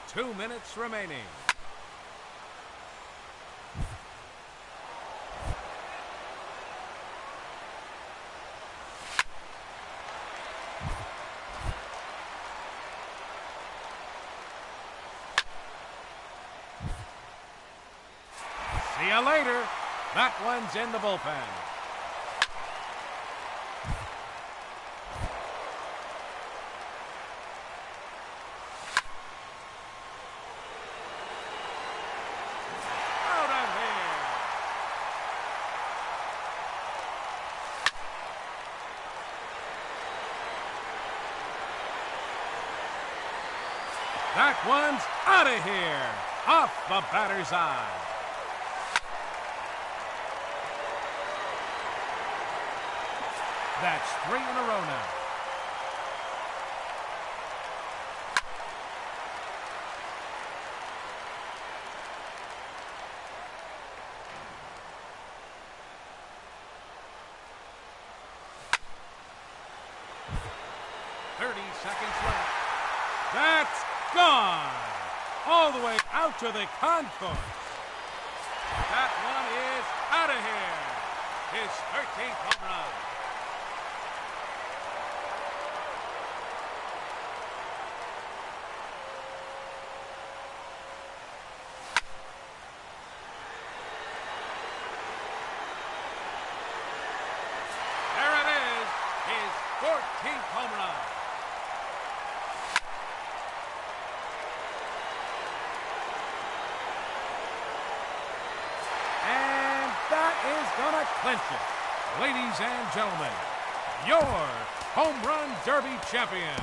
Two minutes remaining. See you later. That one's in the bullpen. That one's out of here, off the batter's eye. That's 3 in a row now. Seconds left. That's gone. All the way out to the concourse. That one is out of here. His 13th home run. There it is. His 14th home run. Gonna clinch it. Ladies and gentlemen, your Home Run Derby champion,